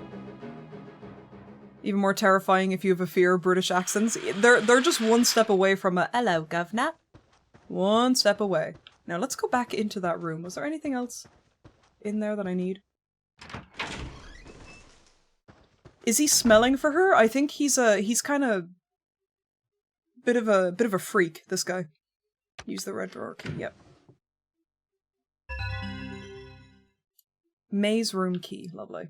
Even more terrifying if you have a fear of British accents. They're just one step away from a hello, governor. One step away. Now let's go back into that room. Was there anything else in there that I need? Is he smelling for her? I think he's kind of bit of a freak, this guy. Use the red drawer key, yep. May's room key, lovely.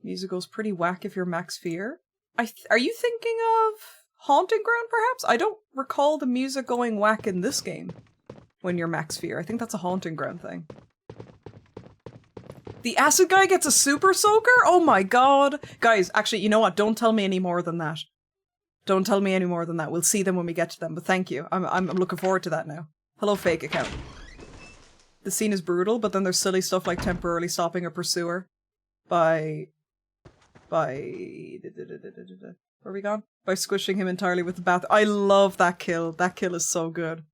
Music goes pretty whack if you're max fear. Are you thinking of Haunting Ground, perhaps? I don't recall the music going whack in this game when you're max fear. I think that's a Haunting Ground thing. The acid guy gets a super soaker? Oh my god! Guys, actually, you know what? Don't tell me any more than that. Don't tell me any more than that. We'll see them when we get to them, but thank you. I'm looking forward to that now. Hello, fake account. The scene is brutal, but then there's silly stuff like temporarily stopping a pursuer by... Where are we gone? By squishing him entirely with the bath. I love that kill. That kill is so good.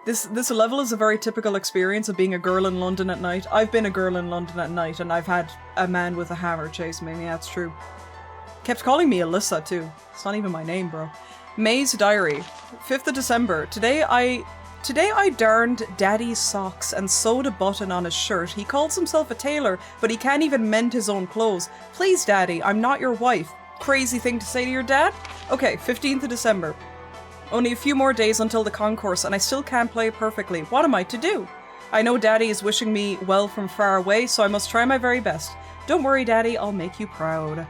This level is a very typical experience of being a girl in London at night. I've been a girl in London at night, and I've had a man with a hammer chase me. Yeah, it's true. Kept calling me Alyssa, too. It's not even my name, bro. May's diary. 5th of December. Today I darned Daddy's socks and sewed a button on his shirt. He calls himself a tailor, but he can't even mend his own clothes. Please, Daddy, I'm not your wife. Crazy thing to say to your dad? Okay, 15th of December. Only a few more days until the concourse, and I still can't play perfectly. What am I to do? I know Daddy is wishing me well from far away, so I must try my very best. Don't worry, Daddy, I'll make you proud.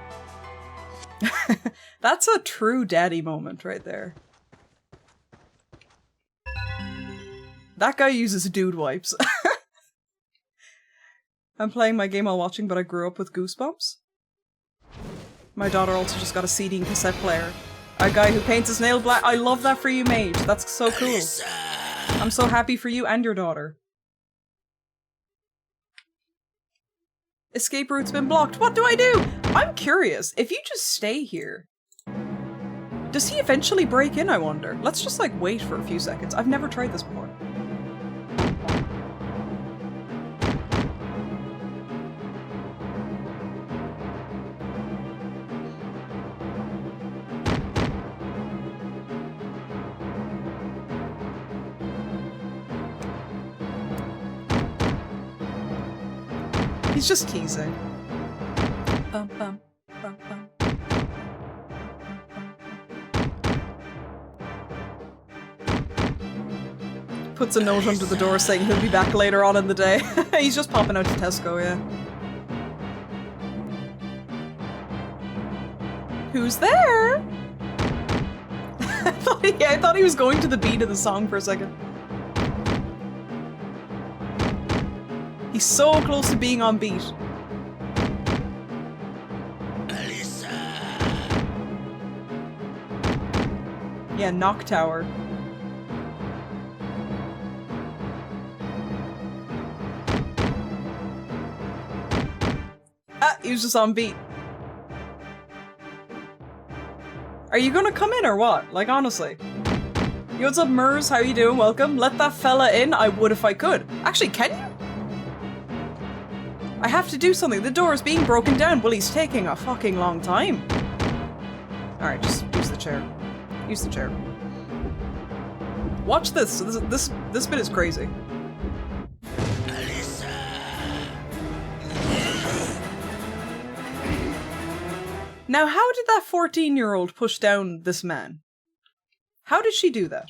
That's a true daddy moment right there. That guy uses dude wipes. I'm playing my game while watching, but I grew up with Goosebumps. My daughter also just got a CD and cassette player. A guy who paints his nail black. I love that for you, Mage. That's so cool. I'm so happy for you and your daughter. Escape route's been blocked. What do I do? I'm curious. If you just stay here, does he eventually break in, I wonder? Let's just like wait for a few seconds. I've never tried this before. He's just teasing. Bum, bum, bum, bum. Puts a note under the door saying he'll be back later on in the day. He's just popping out to Tesco, yeah. Who's there? I thought he was going to the beat of the song for a second. He's so close to being on beat. Alyssa. Yeah, Knock Tower. Ah, he was just on beat. Are you gonna come in or what? Like, honestly. Yo, what's up, Murs? How you doing? Welcome. Let that fella in. I would if I could. Actually, can you? I have to do something. The door is being broken down. Well, he's taking a fucking long time. Alright, just use the chair. Use the chair. Watch this. This bit is crazy. Alyssa. Now, how did that 14-year-old push down this man? How did she do that?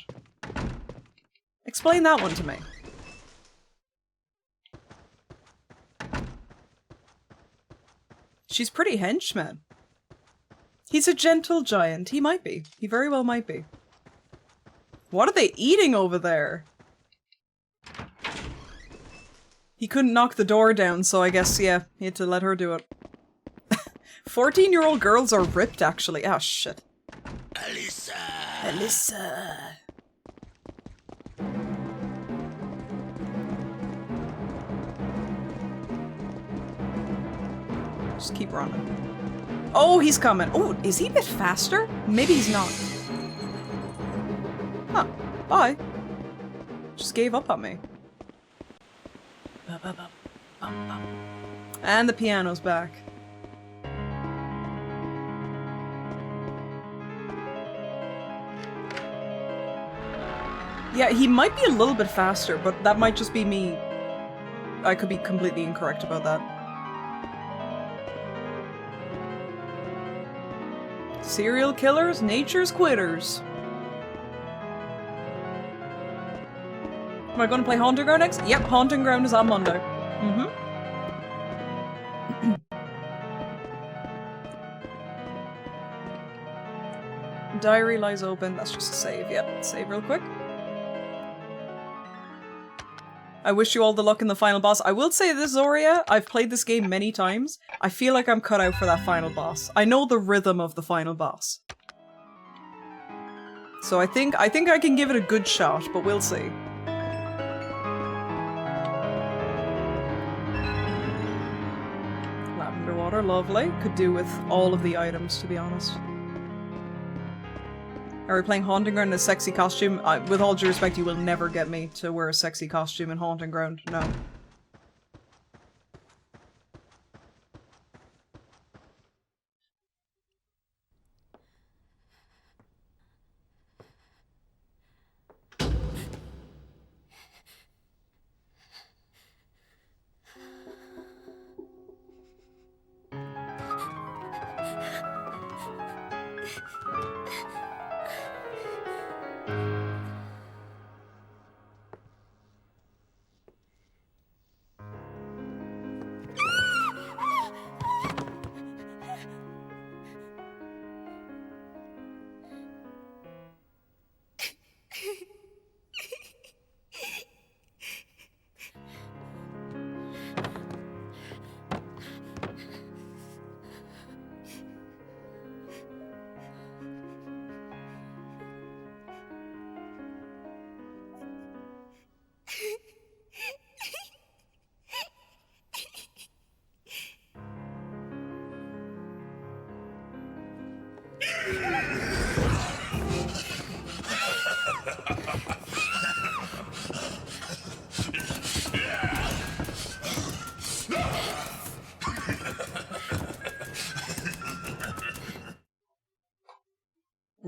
Explain that one to me. She's pretty henchman. He's a gentle giant. He might be. He very well might be. What are they eating over there? He couldn't knock the door down, so I guess, yeah, he had to let her do it. 14-year-old girls are ripped, actually. Ah, shit. Alyssa. Alyssa. Just keep running. Oh, he's coming. Oh, is he a bit faster? Maybe he's not. Huh. Bye. Just gave up on me. And the piano's back. Yeah, he might be a little bit faster, but that might just be me. I could be completely incorrect about that. Serial killers, nature's quitters. Am I going to play Haunting Ground next? Yep, Haunting Ground is on Monday. Diary lies open. That's just a save. Yep, save real quick. I wish you all the luck in the final boss. I will say this, Zoria, I've played this game many times. I feel like I'm cut out for that final boss. I know the rhythm of the final boss. So I think I can give it a good shot, but we'll see. Lavender water, lovely. Could do with all of the items, to be honest. Are we playing Haunting Ground in a sexy costume? With all due respect, you will never get me to wear a sexy costume in Haunting Ground. No.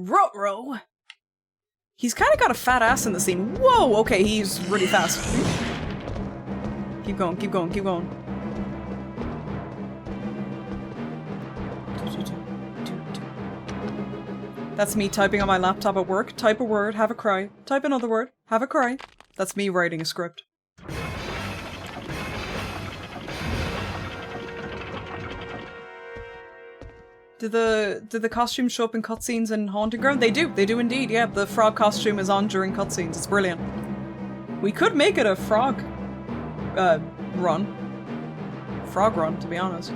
Ruh-roh! He's kind of got a fat ass in the scene. Whoa! Okay, he's really fast. Keep going, keep going, keep going. That's me typing on my laptop at work. Type a word, have a cry. Type another word, have a cry. That's me writing a script. Did the costumes show up in cutscenes in Haunting Ground? They do indeed, yeah. The frog costume is on during cutscenes. It's brilliant. We could make it a frog run. Frog run, to be honest.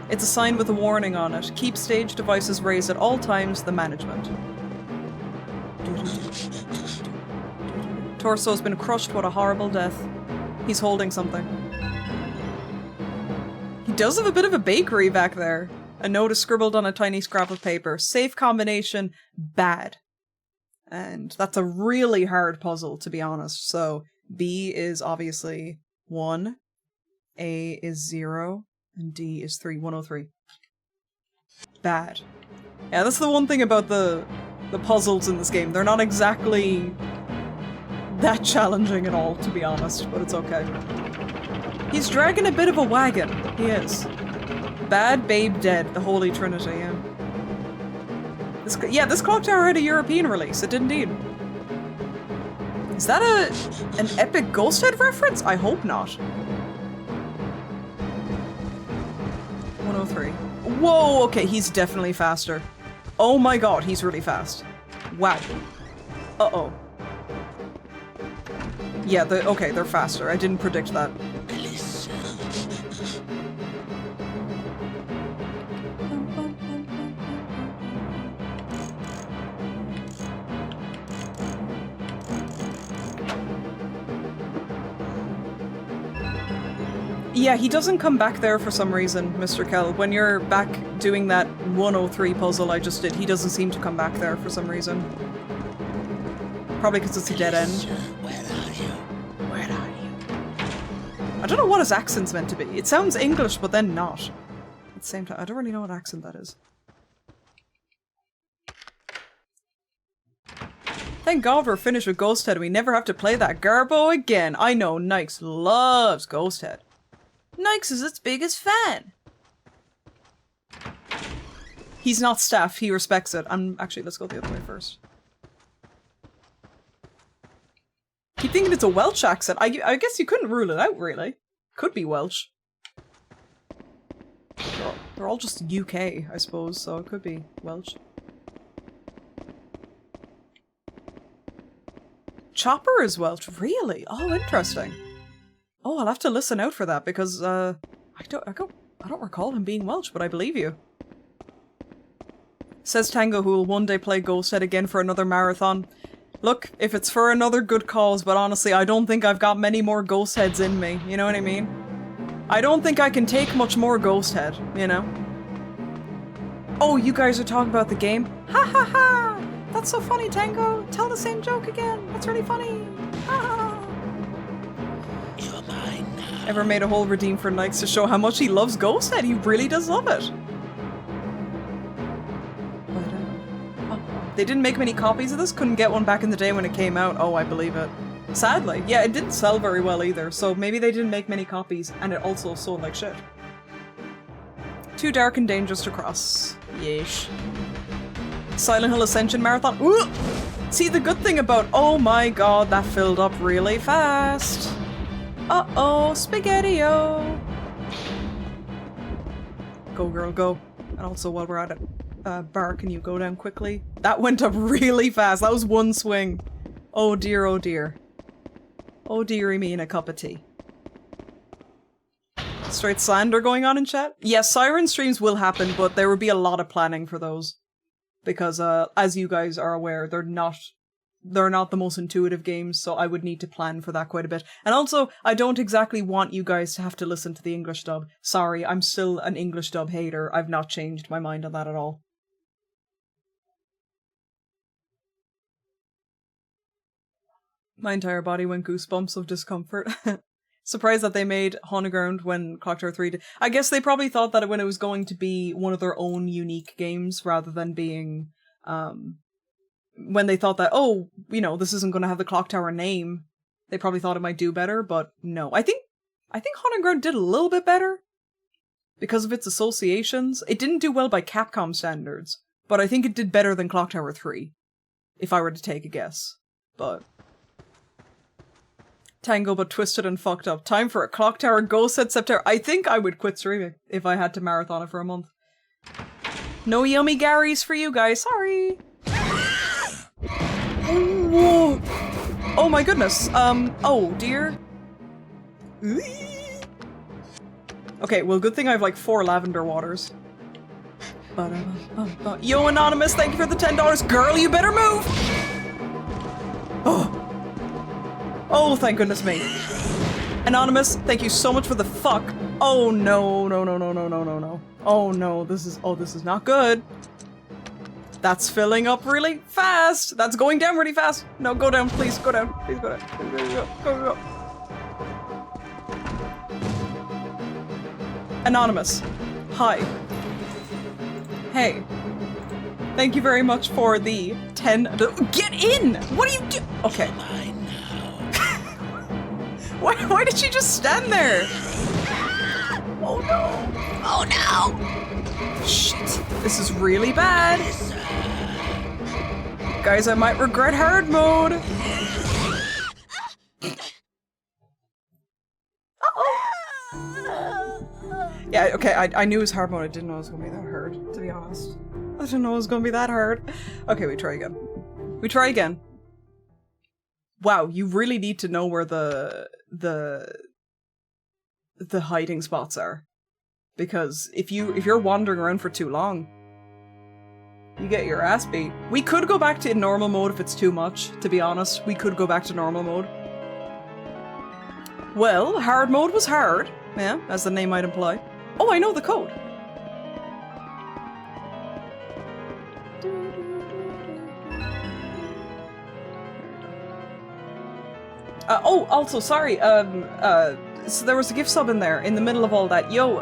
It's a sign with a warning on it. Keep stage devices raised at all times, the management. Torso's been crushed, what a horrible death. He's holding something. He does have a bit of a bakery back there. A note is scribbled on a tiny scrap of paper. Safe combination, bad. And that's a really hard puzzle, to be honest. So, B is obviously 1, A is 0, and D is 3. 103. Bad. Yeah, that's the one thing about the puzzles in this game. They're not exactly that challenging at all, to be honest, but it's okay. He's dragging a bit of a wagon. He is. Bad, Babe, Dead. The Holy Trinity, yeah. This clock tower had a European release. It did indeed. Is that an epic Ghost Head reference? I hope not. 103. Whoa, okay, he's definitely faster. Oh my god, he's really fast. Wow. Uh-oh. Yeah, okay, they're faster. I didn't predict that. Yeah, he doesn't come back there for some reason, Mr. Kell. When you're back doing that 103 puzzle I just did, he doesn't seem to come back there for some reason. Probably because it's a dead end. Where are you? Where are you? I don't know what his accent's meant to be. It sounds English, but then not. At the same time, I don't really know what accent that is. Thank God we're finished with Ghost Head and we never have to play that Garbo again. I know Nikes loves Ghost Head. Nikes is its biggest fan. He's not staff, he respects it. Actually, let's go the other way first. Keep thinking it's a Welsh accent. I guess you couldn't rule it out, really. Could be Welsh. They're all just UK, I suppose, so it could be Welsh. Chopper is Welsh, really? Oh, interesting. Oh, I'll have to listen out for that because I don't recall him being Welsh, but I believe you. Says Tango, who will one day play Ghost Head again for another marathon. Look, if it's for another good cause, but honestly, I don't think I've got many more Ghost Heads in me, you know what I mean? I don't think I can take much more Ghost Head, you know? Oh, you guys are talking about the game? Ha ha ha! That's so funny, Tango! Tell the same joke again! That's really funny! Ha ha! You're mine now. Ever made a whole redeem for Nikes to show how much he loves Ghost Head? He really does love it! They didn't make many copies of this, couldn't get one back in the day when it came out. Oh, I believe it. Sadly. Yeah, it didn't sell very well either, so maybe they didn't make many copies, and it also sold like shit. Too dark and dangerous to cross. Yeesh. Silent Hill Ascension Marathon. Ooh! See, the good thing about- oh my god, that filled up really fast. Uh-oh, Spaghetti-O! Go girl, go. And also while we're at it, Bar, can you go down quickly? That went up really fast. That was one swing. Oh dear, oh dear. Oh dearie me in a cup of tea. Straight slander going on in chat? Yes, Siren streams will happen, but there will be a lot of planning for those. Because, as you guys are aware, they're not the most intuitive games, so I would need to plan for that quite a bit. And also, I don't exactly want you guys to have to listen to the English dub. Sorry, I'm still an English dub hater. I've not changed my mind on that at all. My entire body went goosebumps of discomfort. Surprised that they made Haunted Ground when Clock Tower 3 did. I guess they probably thought that when it was going to be one of their own unique games rather than being, when they thought that, oh, you know, this isn't going to have the Clock Tower name, they probably thought it might do better, but no. I think Haunted Ground did a little bit better because of its associations. It didn't do well by Capcom standards, but I think it did better than Clock Tower 3, if I were to take a guess. But Tango but twisted and fucked up. Time for a Clock Tower Ghost Head September. I think I would quit streaming if I had to marathon it for a month. No yummy Garys for you guys, sorry! Whoa. Oh my goodness, oh dear. Okay, well good thing I have like 4 lavender waters. Yo Anonymous, thank you for the $10. Girl, you better move! Oh. Oh, thank goodness me. Anonymous, thank you so much for the fuck. Oh no, no, no, no, no, no, no, no. Oh no, this is not good. That's filling up really fast. That's going down really fast. No, go down, please, go down. Please go down. Please go. Anonymous, hi. Hey. Thank you very much for the 10. Get in! What are you do? Okay. Why did she just stand there? Oh no! Oh no! Shit, this is really bad. Guys, I might regret hard mode. Yeah, okay, I knew it was hard mode. I didn't know it was gonna be that hard, to be honest. I didn't know it was gonna be that hard. Okay, we try again. We try again. Wow, you really need to know where the hiding spots are. Because if you're wandering around for too long, you get your ass beat. We could go back to normal mode if it's too much, to be honest. We could go back to normal mode. Well, hard mode was hard, yeah, as the name might imply. Oh, I know the code. Oh, also, sorry, so there was a gift sub in there, in the middle of all that. Yo,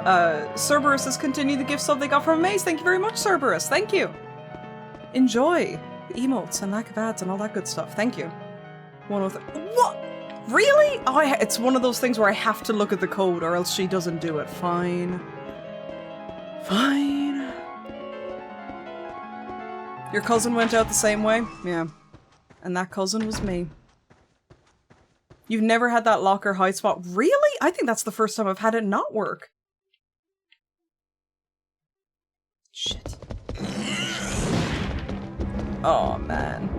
Cerberus has continued the gift sub they got from Maze. Thank you very much, Cerberus. Thank you. Enjoy. emotes and lack of ads and all that good stuff. Thank you. What? Really? Oh, it's one of those things where I have to look at the code or else she doesn't do it. Fine. Fine. Your cousin went out the same way? Yeah. And that cousin was me. You've never had that locker hide spot? Really? I think that's the first time I've had it not work. Shit. Oh, man.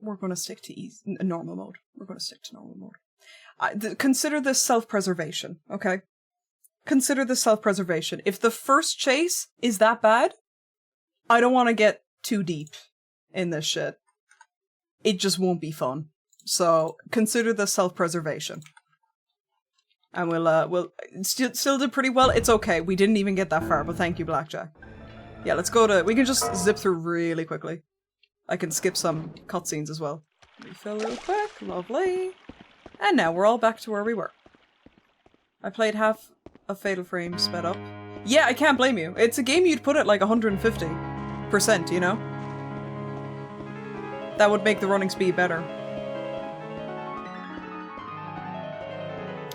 We're going to stick to normal mode. We're going to stick to normal mode. Consider this self-preservation, okay? Consider this self-preservation. If the first chase is that bad, I don't want to get too deep in this shit. It just won't be fun. So, consider this self-preservation. And we'll still did pretty well. It's okay. We didn't even get that far, but thank you, Blackjack. Yeah, let's go to... We can just zip through really quickly. I can skip some cutscenes as well. Refill real quick. Lovely. And now we're all back to where we were. I played half of Fatal Frame sped up. Yeah, I can't blame you. It's a game you'd put at like 150%, you know? That would make the running speed better.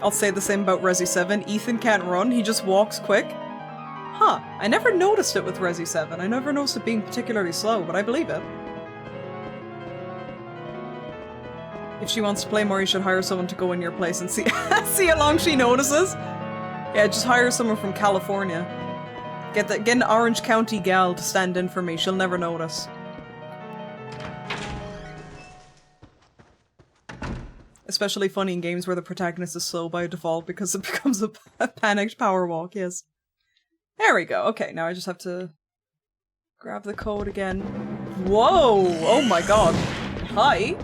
I'll say the same about Resi 7. Ethan can't run, he just walks quick. Huh, I never noticed it with Resi 7. I never noticed it being particularly slow, but I believe it. If she wants to play more, you should hire someone to go in your place and see see how long she notices. Yeah, just hire someone from California. Get an Orange County gal to stand in for me. She'll never notice. Especially funny in games where the protagonist is slow by default because it becomes a panicked power walk, yes. There we go. Okay, now I just have to grab the code again. Whoa! Oh my god. Hi!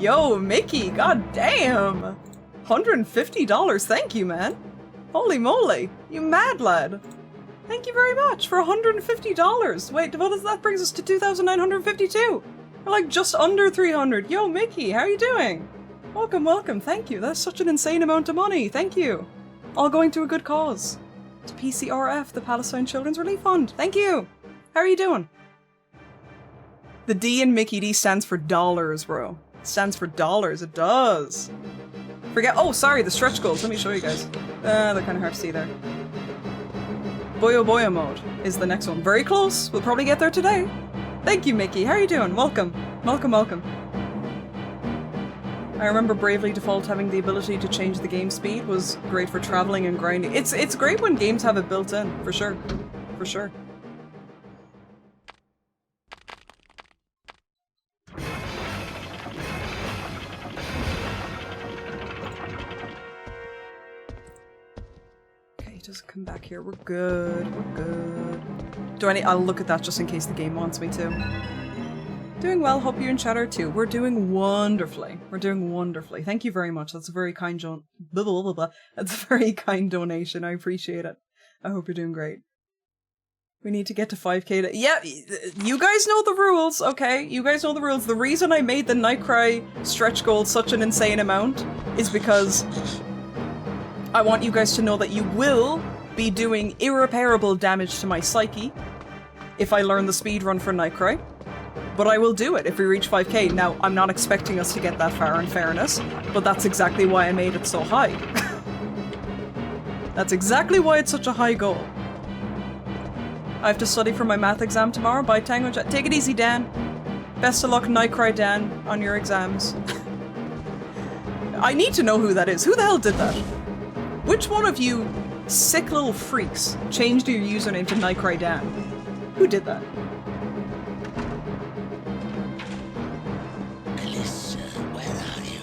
Yo, Mickey, god damn! $150, thank you, man. Holy moly, you mad lad. Thank you very much for $150. Wait, what does that brings us to 2,952? We're like just under 300. Yo, Mickey, how are you doing? Welcome, welcome, thank you. That's such an insane amount of money, thank you. All going to a good cause. To PCRF, the Palestine Children's Relief Fund. Thank you. How are you doing? The D in Mickey D stands for dollars, bro. It stands for dollars, it does. Forget- oh, sorry, the stretch goals. Let me show you guys. They're kind of hard to see there. Boyo Boyo mode is the next one. Very close. We'll probably get there today. Thank you, Mickey. How are you doing? Welcome. Welcome, welcome. I remember Bravely Default having the ability to change the game speed was great for traveling and grinding. It's great when games have it built in, for sure. For sure. Just come back here. We're good. We're good. I'll look at that just in case the game wants me to. Doing well. Hope you and chat are too. We're doing wonderfully. We're doing wonderfully. Thank you very much. That's a very kind That's a very kind donation. I appreciate it. I hope you're doing great. We need to get to 5k yeah, you guys know the rules, okay? You guys know the rules. The reason I made the Nightcry stretch goal such an insane amount is because I want you guys to know that you will be doing irreparable damage to my psyche if I learn the speedrun for Nightcry. But I will do it if we reach 5k. Now, I'm not expecting us to get that far in fairness, but that's exactly why I made it so high. That's exactly why it's such a high goal. I have to study for my math exam tomorrow. Bye, Tango. Take it easy, Dan. Best of luck, Nightcry Dan, on your exams. I need to know who that is. Who the hell did that? Which one of you sick little freaks changed your username to Nightcry Dan? Who did that? Melissa, where are you?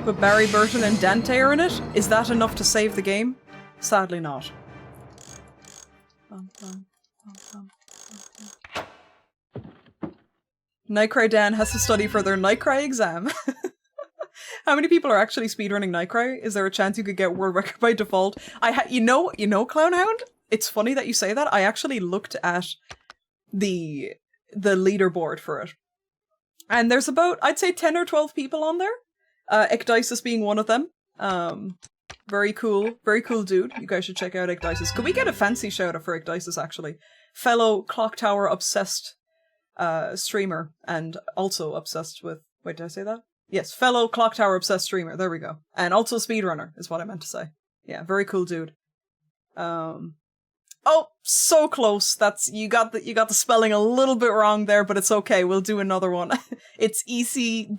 But Barry Burton and Dante are in it? Is that enough to save the game? Sadly not. Nightcry Dan has to study for their Nightcry exam. How many people are actually speedrunning Nightcry? Is there a chance you could get world record by default? You know, Clownhound? It's funny that you say that. I actually looked at the leaderboard for it. And there's about, I'd say 10 or 12 people on there. Ecdysis being one of them. Very cool dude. You guys should check out Ecdysis. Could we get a fancy shout out for Ecdysis, actually? Fellow Clock Tower obsessed streamer, and also obsessed with, wait, did I say that? Yes, fellow Clock Tower obsessed streamer, there we go. And also speedrunner, is what I meant to say. Yeah, very cool dude. Oh, so close. You got the spelling a little bit wrong there, but it's okay. We'll do another one. It's ECDYCIS.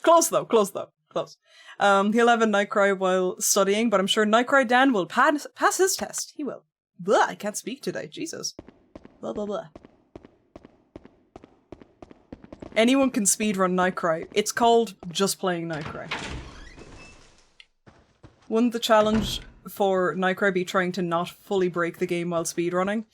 Close though. Close. He'll have a Nightcry while studying, but I'm sure Nightcry Dan will pass his test. He will. Blah, I can't speak today. Jesus. Blah, blah, blah. Anyone can speedrun Nightcry. It's called just playing Nightcry. Wouldn't the challenge for Nightcry be trying to not fully break the game while speedrunning?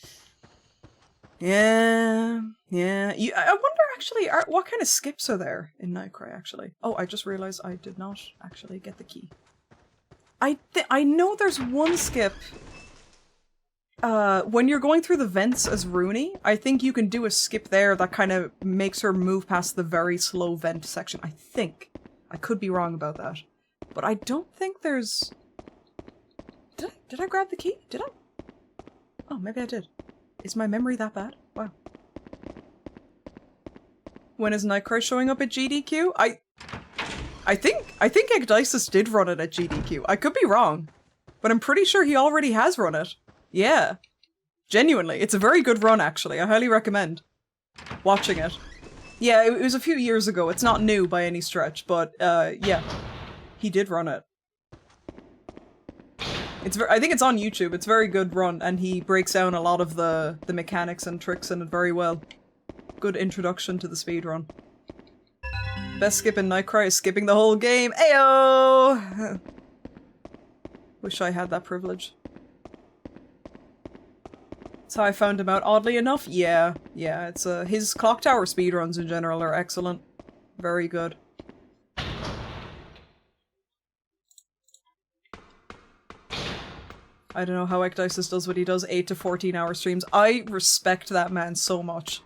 Yeah. I wonder actually, what kind of skips are there in Nightcry actually? Oh, I just realized I did not actually get the key. I know there's one skip. When you're going through the vents as Rooney, I think you can do a skip there that kind of makes her move past the very slow vent section. I think. I could be wrong about that. But I don't think there's... Did I grab the key? Did I? Oh, maybe I did. Is my memory that bad? Wow. When is Nightcry showing up at GDQ? I think Ecdysis did run it at GDQ. I could be wrong. But I'm pretty sure he already has run it. Yeah. Genuinely. It's a very good run, actually. I highly recommend watching it. Yeah, it was a few years ago. It's not new by any stretch, but, yeah. He did run it. I think it's on YouTube. It's a very good run, and he breaks down a lot of the mechanics and tricks in it very well. Good introduction to the speedrun. Best skip in Nightcry is skipping the whole game. Ayo! Wish I had that privilege. That's how I found him out, oddly enough. Yeah, it's his Clock Tower speedruns in general are excellent. Very good. I don't know how Ecdysis does what he does, 8 to 14 hour streams. I respect that man so much.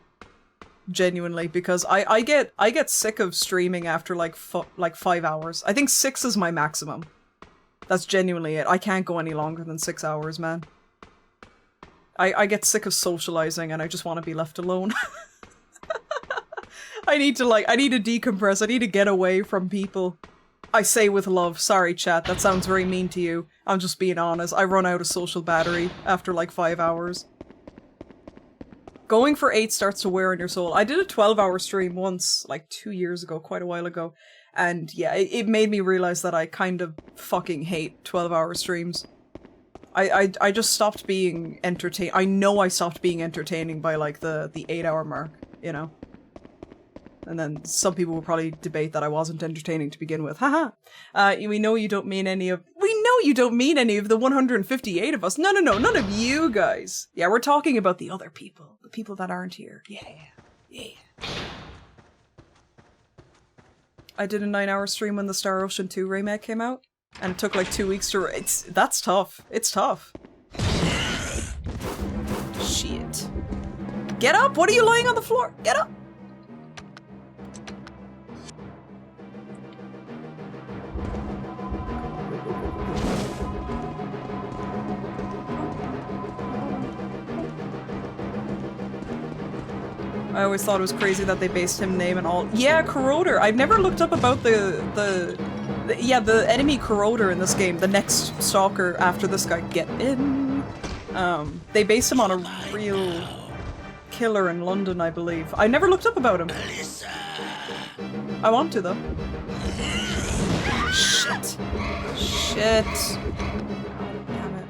Genuinely, because I get sick of streaming after like 5 hours. I think 6 is my maximum. That's genuinely it. I can't go any longer than 6 hours, man. I get sick of socializing and I just want to be left alone. I need to decompress. I need to get away from people. I say with love. Sorry, chat. That sounds very mean to you. I'm just being honest. I run out of social battery after like 5 hours. Going for 8 starts to wear on your soul. I did a 12-hour stream once, like 2 years ago, quite a while ago. And yeah, it made me realize that I kind of fucking hate 12-hour streams. I just stopped being entertaining. I know I stopped being entertaining by like the 8-hour mark, you know? And then some people will probably debate that I wasn't entertaining to begin with. Haha. We know you don't mean any of the 158 of us. No, none of you guys. Yeah, we're talking about the other people. The people that aren't here. Yeah. I did a 9-hour stream when the Star Ocean 2 remake came out. And it took like 2 weeks to... That's tough. It's tough. Shit. Get up! What are you lying on the floor? Get up! I always thought it was crazy that they based him name and all. Yeah, Corroder. I've never looked up about the enemy Corroder in this game, the next stalker after this guy. Get in. They based him on a real killer in London, I believe. I never looked up about him. I want to, though. Shit. Damn it.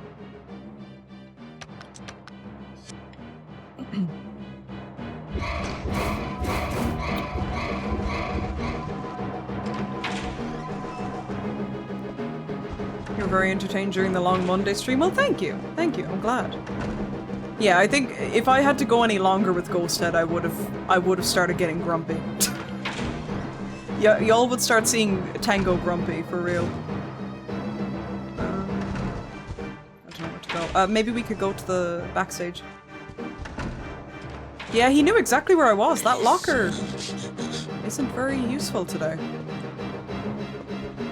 You're very entertained during the long Monday stream. Well, thank you. I'm glad. Yeah, I think if I had to go any longer with Ghosthead, I would have started getting grumpy. Yeah, y'all would start seeing Tango grumpy, for real. I don't know where to go. Maybe we could go to the backstage. Yeah, he knew exactly where I was. That locker isn't very useful today.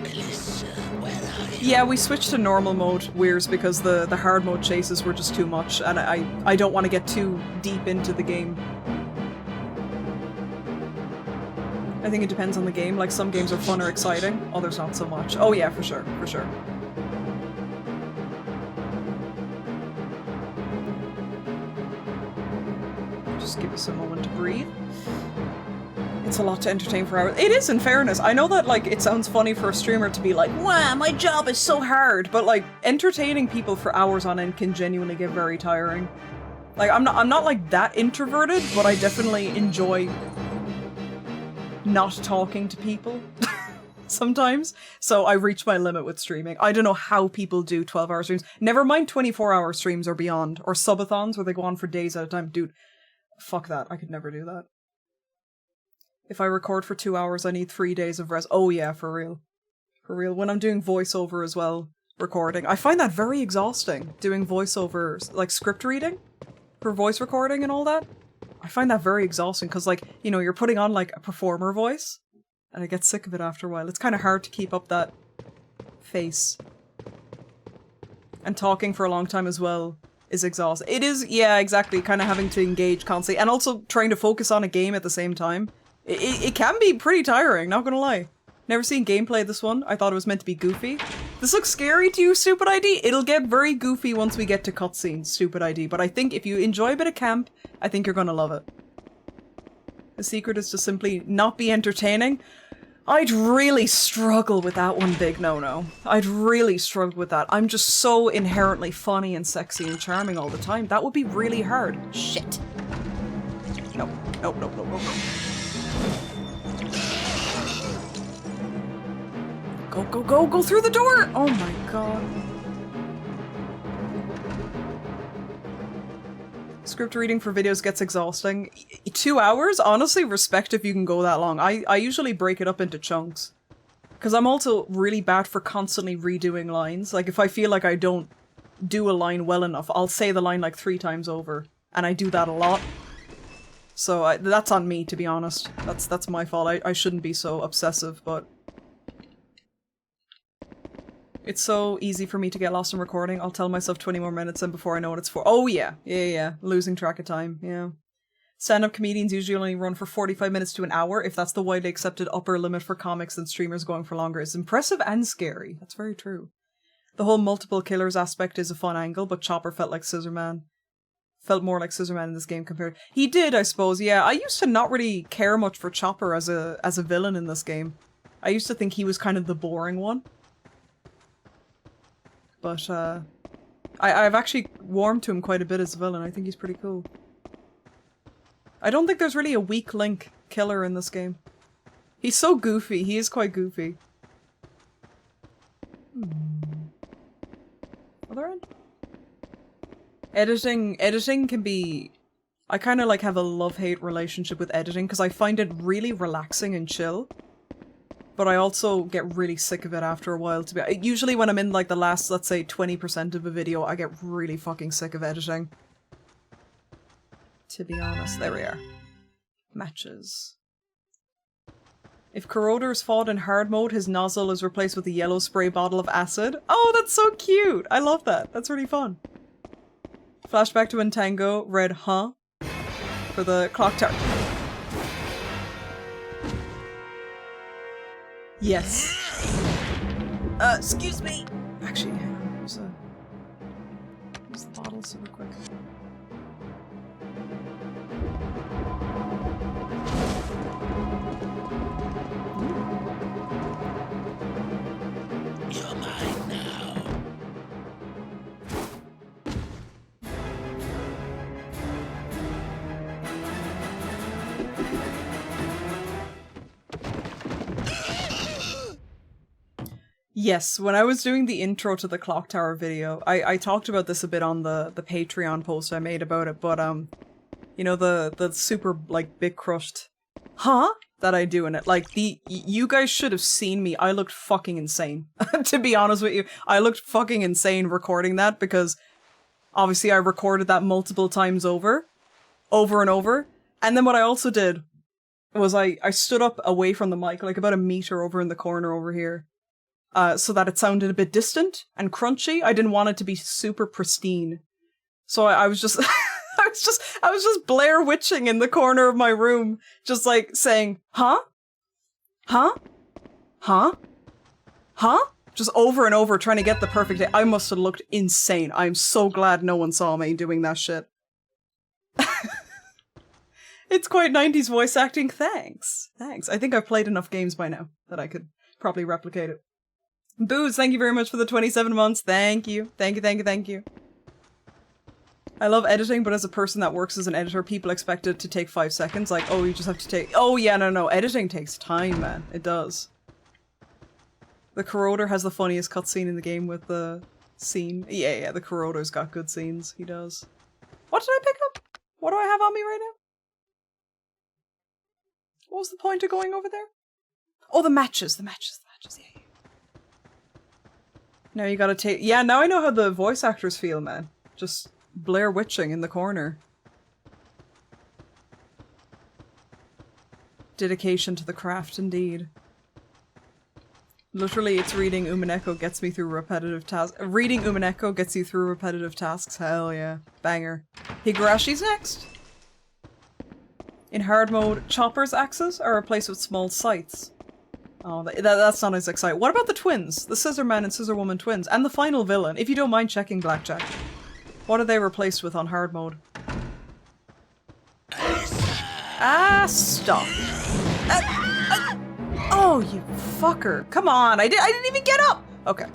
Alyssa, where are you? Yeah, we switched to normal mode, Weirs, because the hard mode chases were just too much, and I don't want to get too deep into the game. I think it depends on the game. Like, some games are fun or exciting, others not so much. Oh yeah, for sure, for sure. Just give us a moment to breathe. It's a lot to entertain for hours. It is, in fairness. I know that, like, it sounds funny for a streamer to be like, wow, my job is so hard, but, like, entertaining people for hours on end can genuinely get very tiring. Like, I'm not like that introverted, but I definitely enjoy not talking to people sometimes. So I reach my limit with streaming. I don't know how people do 12-hour streams. Never mind 24-hour streams or beyond, or subathons where they go on for days at a time. Dude, fuck that. I could never do that. If I record for 2 hours, I need 3 days of rest. Oh yeah, for real. For real. When I'm doing voiceover as well, recording, I find that very exhausting, doing voiceovers, like script reading for voice recording and all that. I find that very exhausting because, like, you know, you're putting on, like, a performer voice, and I get sick of it after a while. It's kind of hard to keep up that face. And talking for a long time as well is exhausting. It is, yeah, exactly, kind of having to engage constantly, and also trying to focus on a game at the same time. It can be pretty tiring, not gonna lie. Never seen gameplay of this one. I thought it was meant to be goofy. This looks scary to you, Stupid ID? It'll get very goofy once we get to cutscenes, Stupid ID. But I think if you enjoy a bit of camp, I think you're gonna love it. The secret is to simply not be entertaining. I'd really struggle with that one, big no-no. I'd really struggle with that. I'm just so inherently funny and sexy and charming all the time. That would be really hard. Shit. No, no, no, no, no, no. Go, go, go, go through the door! Oh my god. Script reading for videos gets exhausting. 2 hours? Honestly, respect if you can go that long. I usually break it up into chunks. Because I'm also really bad for constantly redoing lines. Like, if I feel like I don't do a line well enough, I'll say the line like 3 times over. And I do that a lot. So that's on me, to be honest. That's my fault. I shouldn't be so obsessive, but... It's so easy for me to get lost in recording. I'll tell myself 20 more minutes and before I know what it's for. Oh yeah. Yeah. Losing track of time. Yeah. Stand-up comedians usually only run for 45 minutes to an hour. If that's the widely accepted upper limit for comics, then streamers going for longer is impressive and scary. That's very true. The whole multiple killers aspect is a fun angle, but Chopper felt like Scissorman. Felt more like Scissorman in this game compared... He did, I suppose, yeah. I used to not really care much for Chopper as a villain in this game. I used to think he was kind of the boring one. But, I've actually warmed to him quite a bit as a villain. I think he's pretty cool. I don't think there's really a weak link killer in this game. He's so goofy. He is quite goofy. Other end? Editing can be... I kind of like have a love-hate relationship with editing because I find it really relaxing and chill. But I also get really sick of it after a while. Usually when I'm in like the last, let's say, 20% of a video, I get really fucking sick of editing. To be honest. There we are. Matches. If Corroder's fought in hard mode, his nozzle is replaced with a yellow spray bottle of acid. Oh, that's so cute! I love that. That's really fun. Flashback to when Tango read huh? For the clock tower. Yes. Excuse me. Actually, hang on. Where's the bottle super quick? You're mine now. Yes, when I was doing the intro to the Clock Tower video, I talked about this a bit on the Patreon post I made about it, but you know, the super, like, bit crushed huh? That I do in it. Like, you guys should have seen me. I looked fucking insane. To be honest with you. I looked fucking insane recording that because obviously I recorded that multiple times over and over. And then what I also did was I stood up away from the mic, like about a meter over in the corner over here, so that it sounded a bit distant and crunchy. I didn't want it to be super pristine. So I was just, I was just Blair Witching in the corner of my room, just like saying, huh? Huh? Huh? Huh? Just over and over trying to get the perfect. I must have looked insane. I'm so glad no one saw me doing that shit. It's quite 90s voice acting. Thanks. Thanks. I think I've played enough games by now that I could probably replicate it. Booze, thank you very much for the 27 months. Thank you. Thank you, thank you, thank you. I love editing, but as a person that works as an editor, people expect it to take 5 seconds. Like, oh, you just have to take... Oh, yeah, no. Editing takes time, man. It does. The Corroder has the funniest cutscene in the game with the scene. Yeah, the Corroder's got good scenes. He does. What did I pick up? What do I have on me right now? What was the point of going over there? Oh, the matches, yeah. Now you gotta take... Yeah, now I know how the voice actors feel, man. Just Blair Witching in the corner. Dedication to the craft, indeed. Literally, it's reading Umineko gets me through repetitive tasks. Reading Umineko gets you through repetitive tasks. Hell yeah. Banger. Higurashi's next. In hard mode, Chopper's axes are replaced with small scythes. Oh, that's not as exciting. What about the twins? The Scissor Man and Scissor Woman twins. And the final villain, if you don't mind checking Blackjack. What are they replaced with on hard mode? Ah, stop. Oh, you fucker. Come on, I didn't even get up! Okay.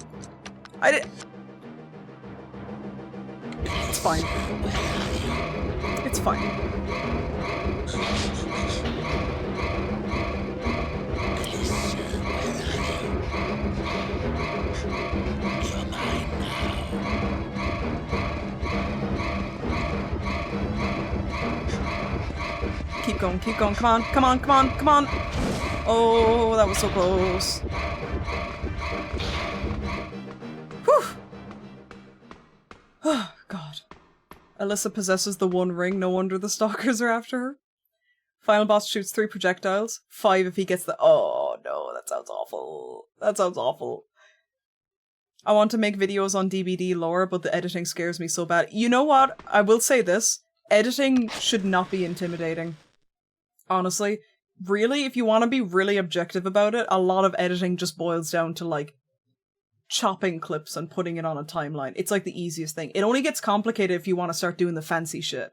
It's fine. It's fine. Keep going, keep going. Come on, come on, come on, come on. Oh, that was so close. Whew. Oh, God. Alyssa possesses the one ring. No wonder the stalkers are after her. Final boss shoots 3 projectiles. 5 if he gets the... Oh, no, that sounds awful. That sounds awful. I want to make videos on DBD lore, but the editing scares me so bad. You know what? I will say this. Editing should not be intimidating. Honestly. Really, if you want to be really objective about it, a lot of editing just boils down to, like, chopping clips and putting it on a timeline. It's, like, the easiest thing. It only gets complicated if you want to start doing the fancy shit.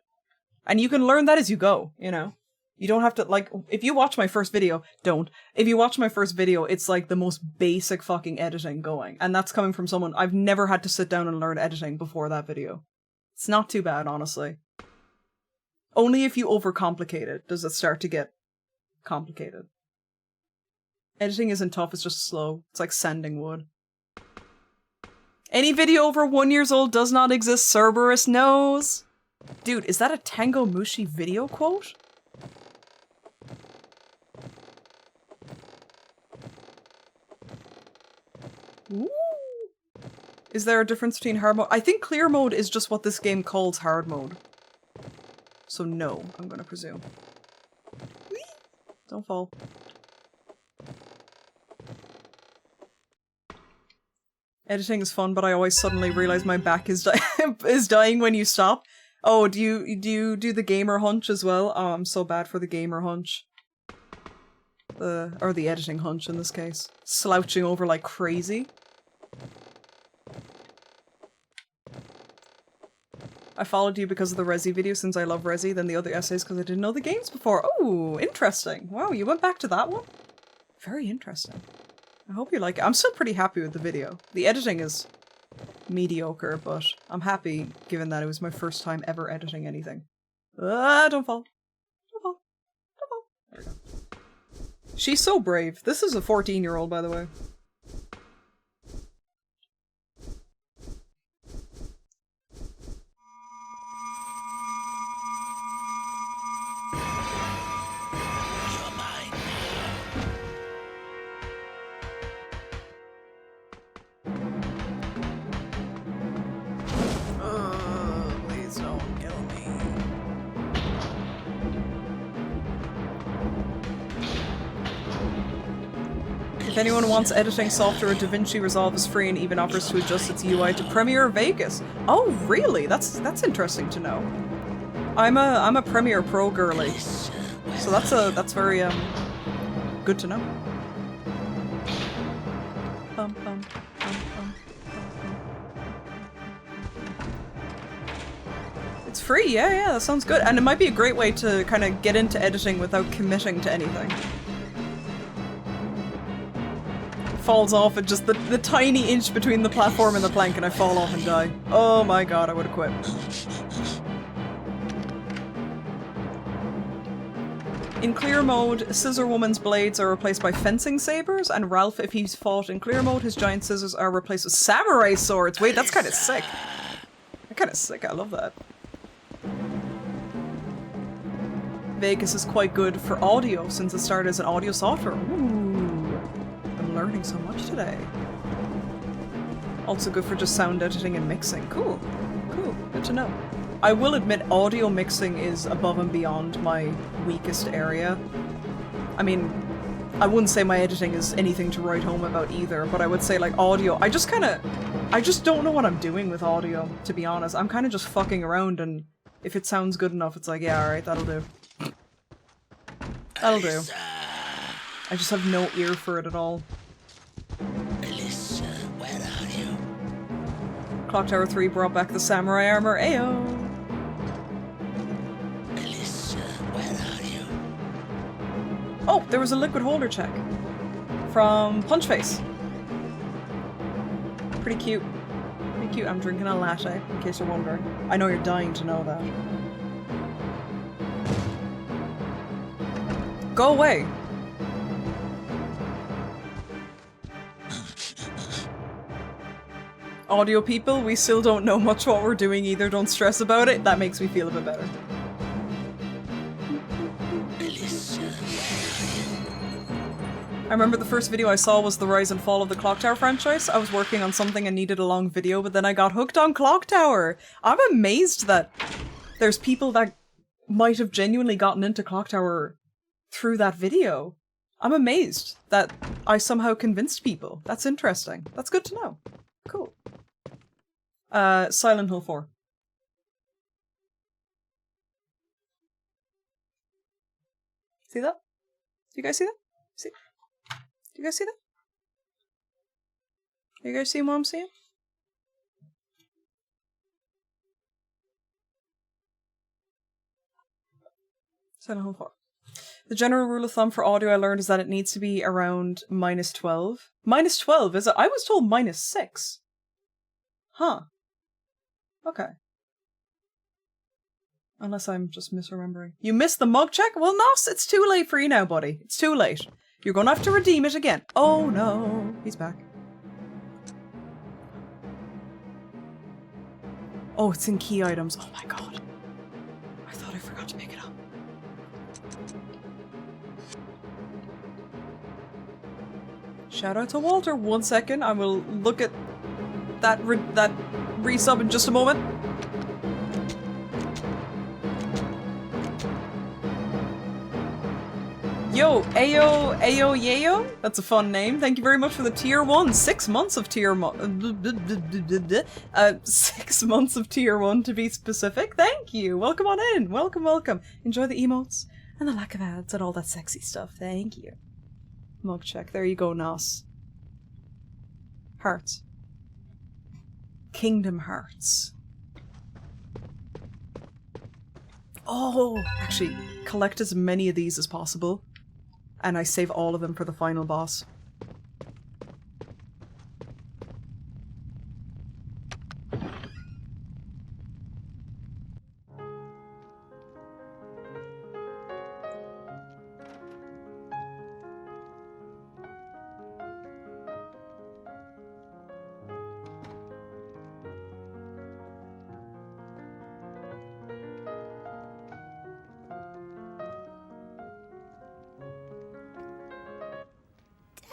And you can learn that as you go, you know? You don't have to, like, if you watch my first video, don't. If you watch my first video, it's, like, the most basic fucking editing going. And that's coming from someone, I've never had to sit down and learn editing before that video. It's not too bad, honestly. Only if you overcomplicate it does it start to get complicated. Editing isn't tough, it's just slow. It's like sanding wood. Any video over 1 year old does not exist, Cerberus knows! Dude, is that a Tango Mushi video quote? Ooh. Is there a difference between hard mode? I think clear mode is just what this game calls hard mode. So no, I'm gonna presume. Whee! Don't fall. Editing is fun, but I always suddenly realize my back is is dying when you stop. Oh, do you do the gamer hunch as well? Oh, I'm so bad for the gamer hunch. Or the editing hunch in this case. Slouching over like crazy. I followed you because of the Resi video since I love Resi, then the other essays because I didn't know the games before. Oh, interesting. Wow, you went back to that one? Very interesting. I hope you like it. I'm still pretty happy with the video. The editing is mediocre, but I'm happy given that it was my first time ever editing anything. Don't fall. Don't fall. Don't fall. There we go. She's so brave. This is a 14-year-old, by the way. If anyone wants editing software, DaVinci Resolve is free and even offers to adjust its UI to Premiere Vegas. Oh, really? That's interesting to know. I'm a Premiere Pro girly, so that's very good to know. Bum, bum, bum, bum, bum, bum. It's free, yeah, that sounds good, and it might be a great way to kind of get into editing without committing to anything. Falls off at just the tiny inch between the platform and the plank and I fall off and die. Oh my god, I would have quit. In clear mode, Scissor Woman's blades are replaced by fencing sabers, and Ralph, if he's fought in clear mode, his giant scissors are replaced with samurai swords. Wait, that's kind of sick. That's kind of sick, I love that. Vegas is quite good for audio since it started as an audio software. Ooh. Learning so much today. Also good for just sound editing and mixing. Cool. Cool. Good to know. I will admit audio mixing is above and beyond my weakest area. I mean, I wouldn't say my editing is anything to write home about either, but I would say like audio, I just don't know what I'm doing with audio, to be honest. I'm kind of just fucking around, and if it sounds good enough, it's like, yeah, alright, that'll do. That'll do. I just have no ear for it at all. Alyssa, where are you? Clock Tower 3 brought back the samurai armor. Ayo! Alyssa, where are you? Oh, there was a liquid holder check. From Punchface. Pretty cute. Pretty cute. I'm drinking a latte, in case you're wondering. I know you're dying to know that. Go away! Audio people, we still don't know much what we're doing either. Don't stress about it. That makes me feel a bit better. I remember the first video I saw was the Rise and Fall of the Clock Tower franchise. I was working on something and needed a long video, but then I got hooked on Clock Tower. I'm amazed that there's people that might have genuinely gotten into Clock Tower through that video. I'm amazed that I somehow convinced people. That's interesting. That's good to know. Cool. Silent Hill 4. See that? Do you guys see that? See? Do you guys see that? Are you guys seeing what I'm seeing? Silent Hill 4. The general rule of thumb for audio I learned is that it needs to be around -12. -12, is it? I was told -6. Huh. Okay. Unless I'm just misremembering. You missed the mug check? Well, Nos, it's too late for you now, buddy. It's too late. You're gonna have to redeem it again. Oh no. He's back. Oh, it's in key items. Oh my god. I thought I forgot to pick it up. Shout out to Walter. 1 second. I will look at that resub in just a moment. Yo, Ayo, Yayo? That's a fun name. Thank you very much for the tier 1. 6 months of tier 6 months of tier 1 to be specific. Thank you. Welcome on in. Welcome, welcome. Enjoy the emotes and the lack of ads and all that sexy stuff. Thank you. Mug check. There you go, Nos. Hearts. Kingdom Hearts. Oh, actually, collect as many of these as possible. And I save all of them for the final boss.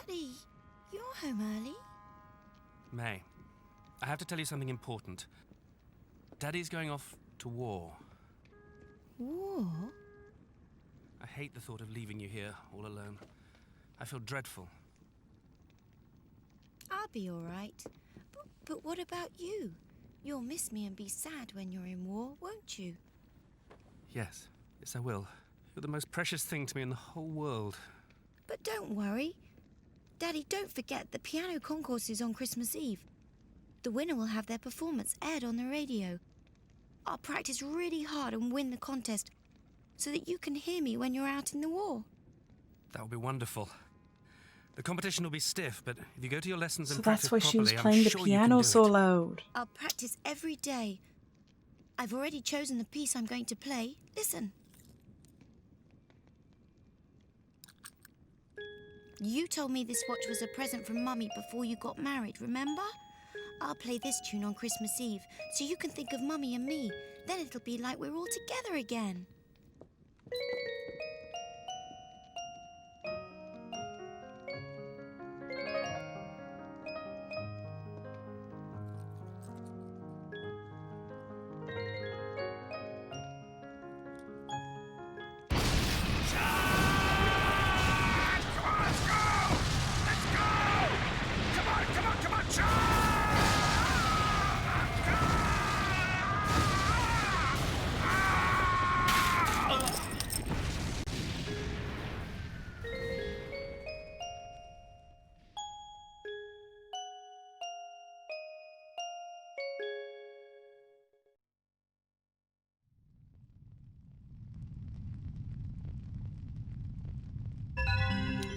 Daddy, you're home early? May, I have to tell you something important. Daddy's going off to war. War? I hate the thought of leaving you here all alone. I feel dreadful. I'll be all right. But what about you? You'll miss me and be sad when you're in war, won't you? Yes, yes I will. You're the most precious thing to me in the whole world. But don't worry. Daddy, don't forget the piano concourse is on Christmas Eve. The winner will have their performance aired on the radio. I'll practice really hard and win the contest so that you can hear me when you're out in the war. That would be wonderful. The competition will be stiff, but if you go to your lessons So and that's practice why she was properly, playing I'm the sure you can piano do so it. loud. I'll practice every day. I've already chosen the piece I'm going to play. Listen. You told me this watch was a present from Mummy before you got married, remember? I'll play this tune on Christmas Eve, so you can think of Mummy and me. Then it'll be like we're all together again.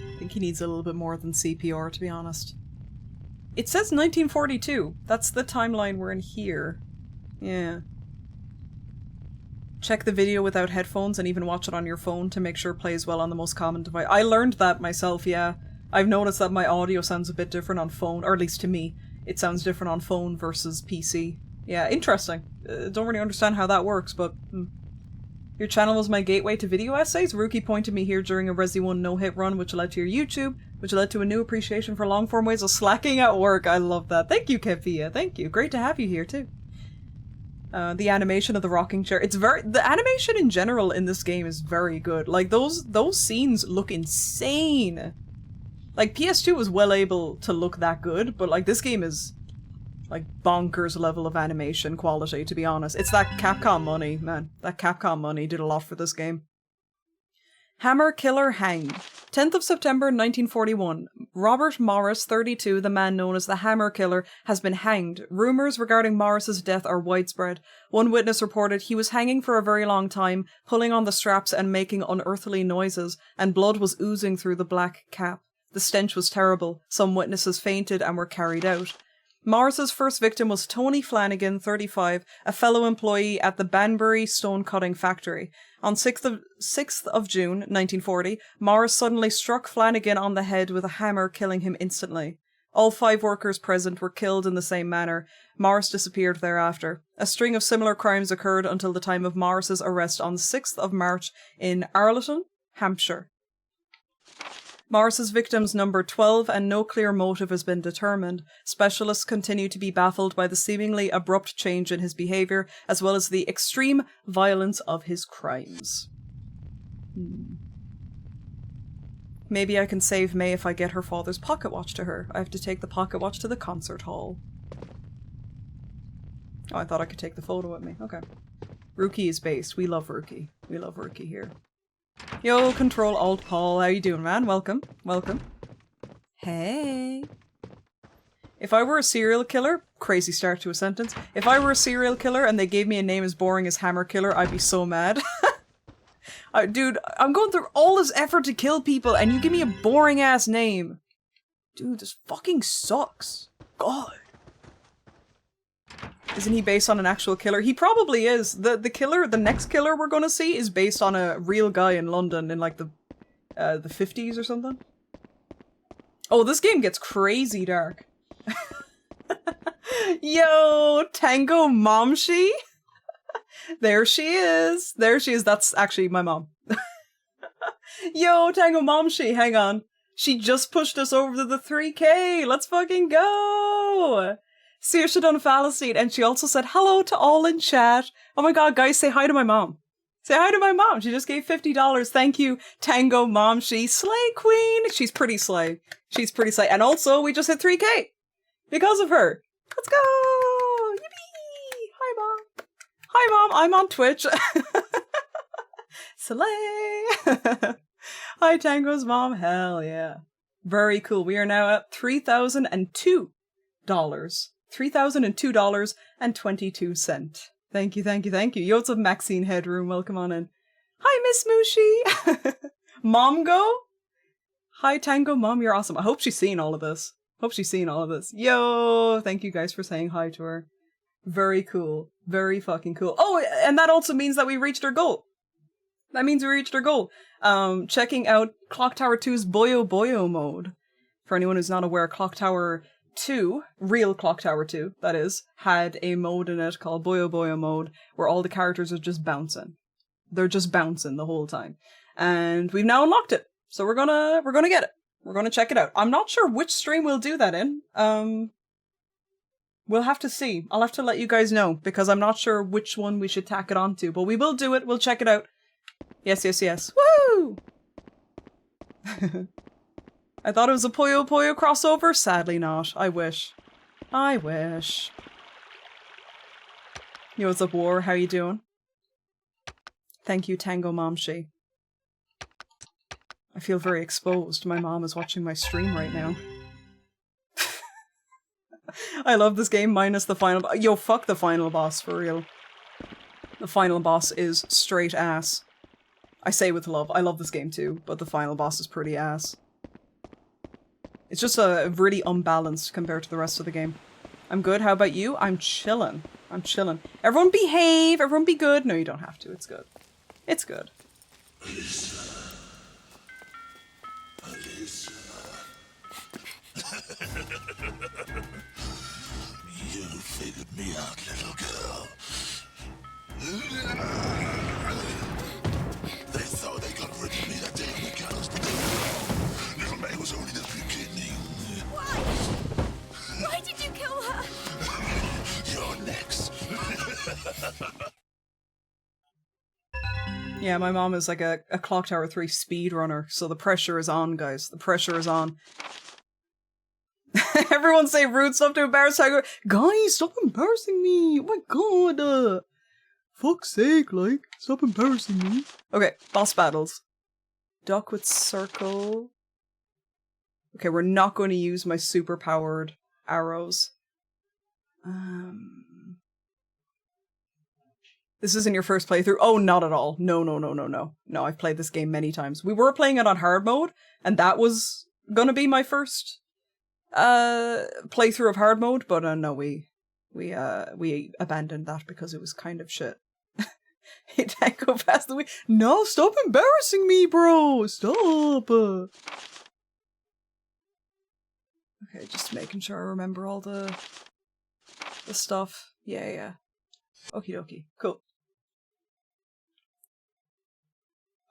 I think he needs a little bit more than CPR, to be honest. It says 1942. That's the timeline we're in here. Yeah. Check the video without headphones and even watch it on your phone to make sure it plays well on the most common device. I learned that myself, yeah. I've noticed that my audio sounds a bit different on phone, or at least to me. It sounds different on phone versus PC. Yeah, interesting. Don't really understand how that works, but... Your channel was my gateway to video essays. Rookie pointed me here during a Resi 1 no-hit run, which led to your YouTube, which led to a new appreciation for long-form ways of slacking at work. I love that. Thank you, Kevia. Thank you. Great to have you here, too. The animation of the rocking chair. The animation in general in this game is very good. Like, those scenes look insane. Like, PS2 was well able to look that good, but, like, this game is... like, bonkers level of animation quality, to be honest. It's that Capcom money, man. That Capcom money did a lot for this game. Hammer Killer hanged. 10th of September 1941. Robert Morris, 32, the man known as the Hammer Killer, has been hanged. Rumours regarding Morris's death are widespread. One witness reported he was hanging for a very long time, pulling on the straps and making unearthly noises, and blood was oozing through the black cap. The stench was terrible. Some witnesses fainted and were carried out. Morris's first victim was Tony Flanagan, 35, a fellow employee at the Banbury stone cutting factory. On 6th of June, 1940, Morris suddenly struck Flanagan on the head with a hammer, killing him instantly. All 5 workers present were killed in the same manner. Morris disappeared thereafter. A string of similar crimes occurred until the time of Morris's arrest on 6th of March in Arlington, Hampshire. Morris's victims number 12 and no clear motive has been determined. Specialists continue to be baffled by the seemingly abrupt change in his behaviour, as well as the extreme violence of his crimes. Maybe I can save May if I get her father's pocket watch to her. I have to take the pocket watch to the concert hall. Oh, I thought I could take the photo with me. Okay. Rookie is based. We love Rookie. We love Rookie here. Yo, Control Alt Paul, how you doing, man? Welcome, welcome. Hey. If I were a serial killer, crazy start to a sentence. If I were a serial killer and they gave me a name as boring as Hammer Killer, I'd be so mad. Dude, I'm going through all this effort to kill people and you give me a boring ass name. Dude, this fucking sucks. God. Isn't he based on an actual killer? He probably is. The killer, the next killer we're gonna see is based on a real guy in London in like the 50s or something. Oh, this game gets crazy dark. Yo, Tango Momshi? There she is. There she is. That's actually my mom. Yo, Tango Momshi, hang on. She just pushed us over to the 3K. Let's fucking go. Saoirse done Palestine, and she also said hello to all in chat. Oh my god, guys, say hi to my mom. Say hi to my mom. She just gave $50. Thank you, Tango Mom. She slay queen. She's pretty slay. She's pretty slay. And also, we just hit 3K. Because of her. Let's go! Yippee! Hi, Mom. Hi, Mom. I'm on Twitch. Slay! Hi, Tango's mom. Hell yeah. Very cool. We are now at $3,002. $3,002.22. Thank you, thank you, thank you. Yo, what's up, Maxine Headroom? Welcome on in. Hi, Miss Mushy. Mom go? Hi, Tango Mom. You're awesome. I hope she's seen all of this. Yo, thank you guys for saying hi to her. Very cool. Very fucking cool. Oh, and that also means that we reached our goal. Checking out Clock Tower 2's Boyo Boyo mode. For anyone who's not aware, Clock Tower 2, real Clock Tower 2, that is, had a mode in it called Boyo Boyo mode, where all the characters are just bouncing. They're just bouncing the whole time. And we've now unlocked it. So we're gonna get it. We're gonna check it out. I'm not sure which stream we'll do that in. We'll have to see. I'll have to let you guys know, because I'm not sure which one we should tack it onto. But we will do it. We'll check it out. Yes, yes, yes. Woo! I thought it was a Puyo Puyo crossover. Sadly not. I wish. I wish. Yo, what's up, War? How you doing? Thank you, Tango Momshi. I feel very exposed. My mom is watching my stream right now. I love this game minus the final boss. Yo, fuck the final boss, for real. The final boss is straight ass. I say with love. I love this game too, but the final boss is pretty ass. It's just really unbalanced compared to the rest of the game. I'm good. How about you? I'm chillin'. I'm chillin'. Everyone behave. Everyone be good. No, you don't have to. It's good. It's good. Alyssa. You figured me out, little girl. They thought they got rid of me that day on the gallows, but they were wrong. Little May was only the beginning. Why? Why did you kill her? You're next. Yeah, my mom is like a Clock Tower 3 speedrunner, so the pressure is on, guys. The pressure is on. Everyone say rude stuff to embarrass Tiger. Guys, stop embarrassing me! Oh my god! Fuck's sake, like, stop embarrassing me. Okay, boss battles. Duck with circle. Okay, we're not going to use my super powered arrows. This isn't your first playthrough? Oh, not at all. No. No, I've played this game many times. We were playing it on hard mode, and that was gonna be my first playthrough of hard mode, but no, we abandoned that because it was kind of shit. Hey, Tango fast away. No, stop embarrassing me, bro. Stop. Okay, just making sure I remember all the stuff. Yeah. Okie dokie. Cool.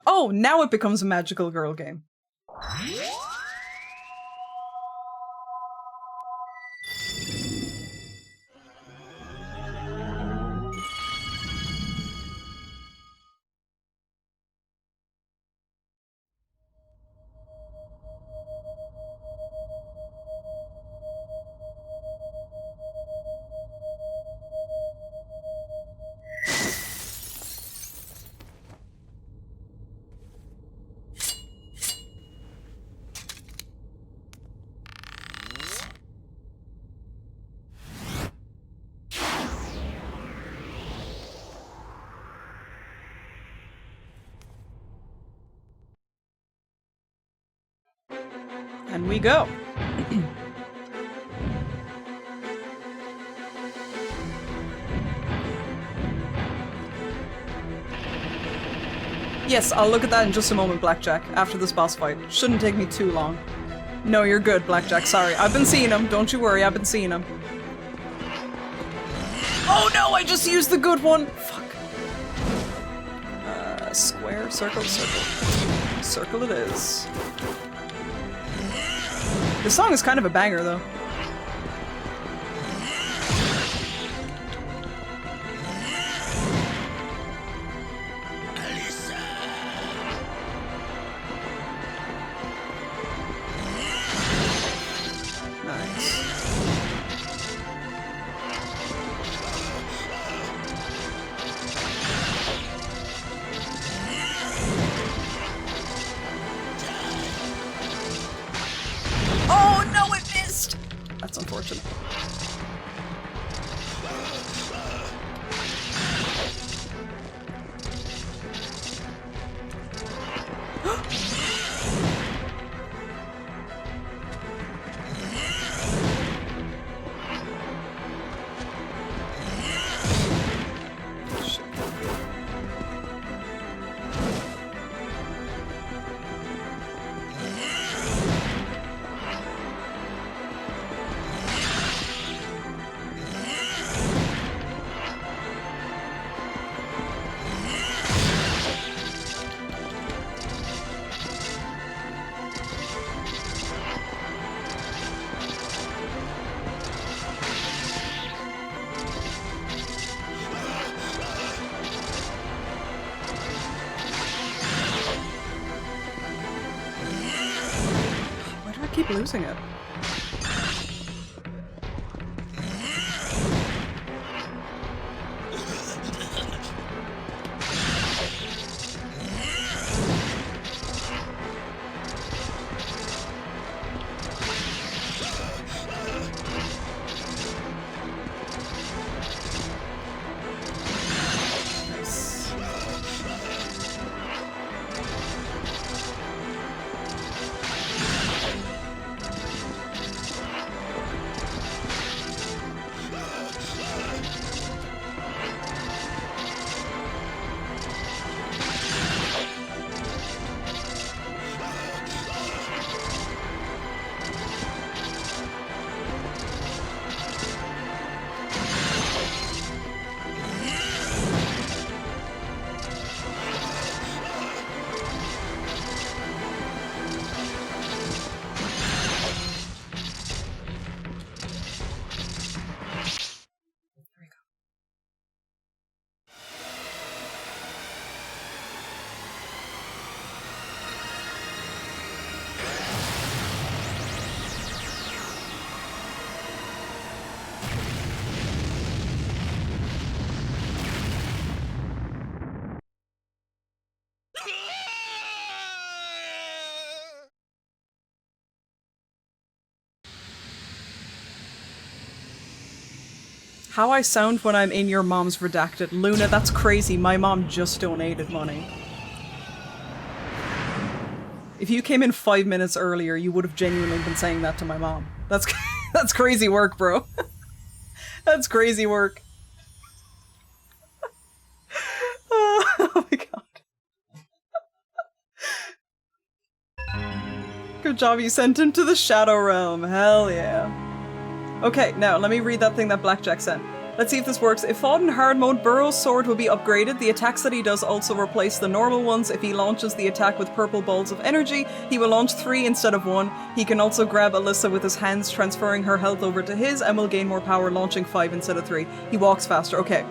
Oh, now it becomes a magical girl game. And we go. Yes, I'll look at that in just a moment, Blackjack, after this boss fight. Shouldn't take me too long. No, you're good, Blackjack, sorry. I've been seeing him, don't you worry, I've been seeing him. Oh no, I just used the good one! Fuck. Square, circle, circle. Circle it is. This song is kind of a banger, though. Nice. keep losing it. How I sound when I'm in your mom's redacted. Luna, that's crazy. My mom just donated money. If you came in 5 minutes earlier, you would have genuinely been saying that to my mom. That's that's crazy work, bro. That's crazy work. Oh my god. Good job, you sent him to the Shadow Realm. Hell yeah. Okay, now let me read that thing that Blackjack sent. Let's see if this works. If fought in hard mode, Burrow's sword will be upgraded. The attacks that he does also replace the normal ones. If he launches the attack with purple balls of energy, he will launch 3 instead of 1. He can also grab Alyssa with his hands, transferring her health over to his, and will gain more power, launching 5 instead of 3. He walks faster. Okay.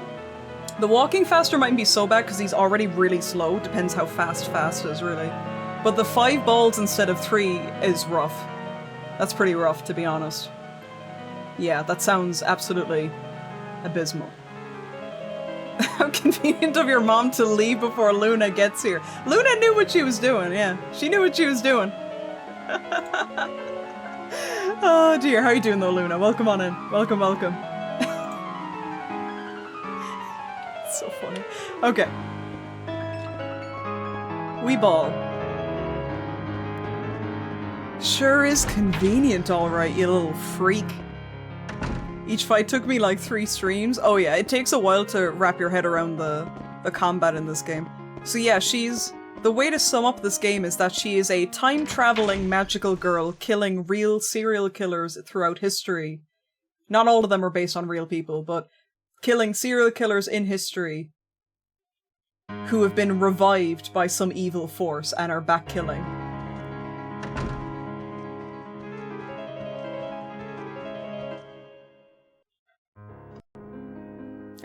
The walking faster mightn't be so bad because he's already really slow. Depends how fast is, really. But the 5 balls instead of 3 is rough. That's pretty rough, to be honest. Yeah, that sounds absolutely abysmal. How convenient of your mom to leave before Luna gets here. Luna knew what she was doing, yeah. She knew what she was doing. Oh dear, how are you doing though, Luna? Welcome on in. Welcome, welcome. It's so funny. Okay. We ball. Sure is convenient, alright, you little freak. Each fight took me like 3 streams. Oh yeah, it takes a while to wrap your head around the combat in this game. So yeah, the way to sum up this game is that she is a time-traveling magical girl killing real serial killers throughout history. Not all of them are based on real people, but killing serial killers in history who have been revived by some evil force and are back killing.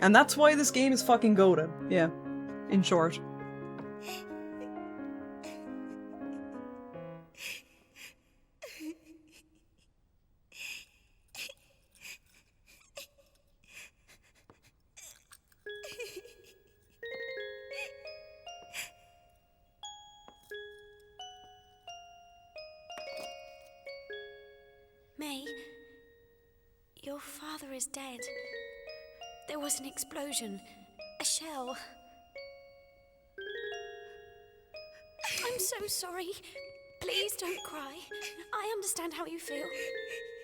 And that's why this game is fucking goated. Yeah. In short. May, your father is dead. There was an explosion. A shell. I'm so sorry. Please don't cry. I understand how you feel.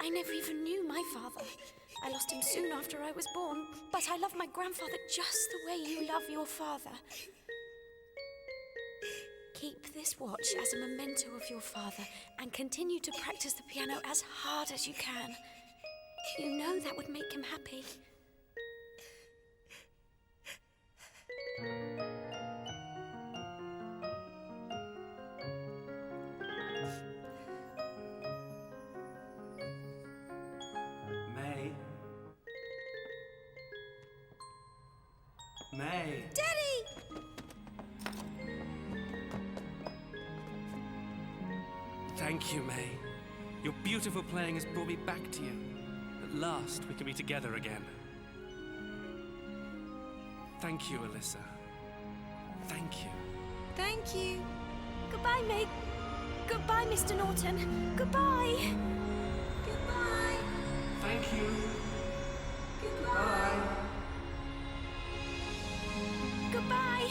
I never even knew my father. I lost him soon after I was born, but I love my grandfather just the way you love your father. Keep this watch as a memento of your father and continue to practice the piano as hard as you can. You know that would make him happy. May. Daddy! Thank you, May. Your beautiful playing has brought me back to you. At last, we can be together again. Thank you, Alyssa. Thank you. Thank you. Goodbye, Meg. Goodbye, Mr. Norton. Goodbye. Goodbye. Thank you. Goodbye. Goodbye.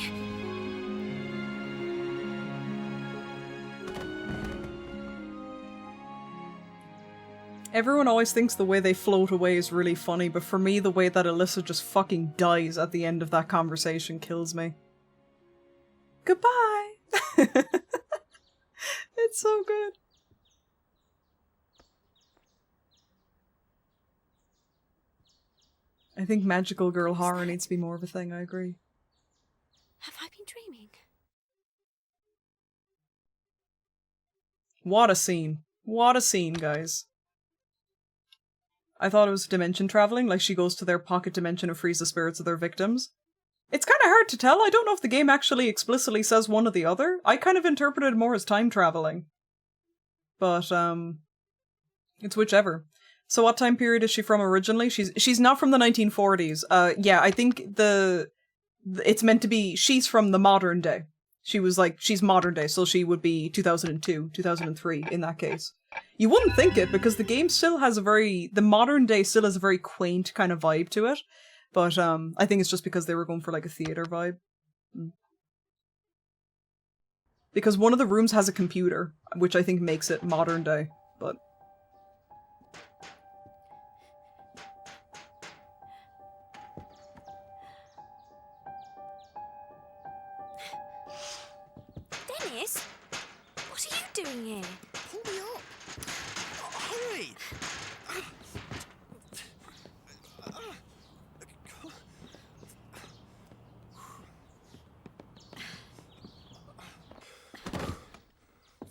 Everyone always thinks the way they float away is really funny, but for me, the way that Alyssa just fucking dies at the end of that conversation kills me. Goodbye! It's so good. I think magical girl horror needs to be more of a thing, I agree. Have I been dreaming? What a scene. What a scene, guys. I thought it was dimension traveling, like she goes to their pocket dimension and frees the spirits of their victims. It's kind of hard to tell. I don't know if the game actually explicitly says one or the other. I kind of interpreted it more as time traveling. But, it's whichever. So what time period is she from originally? She's not from the 1940s. Yeah, I think it's meant to be, she's from the modern day. She's modern day, so she would be 2002, 2003 in that case. You wouldn't think it, because the game still has the modern day still has a very quaint kind of vibe to it. But, I think it's just because they were going for, like, a theater vibe. Because one of the rooms has a computer, which I think makes it modern day, but... Dennis? What are you doing here? Pull me up! Hurry!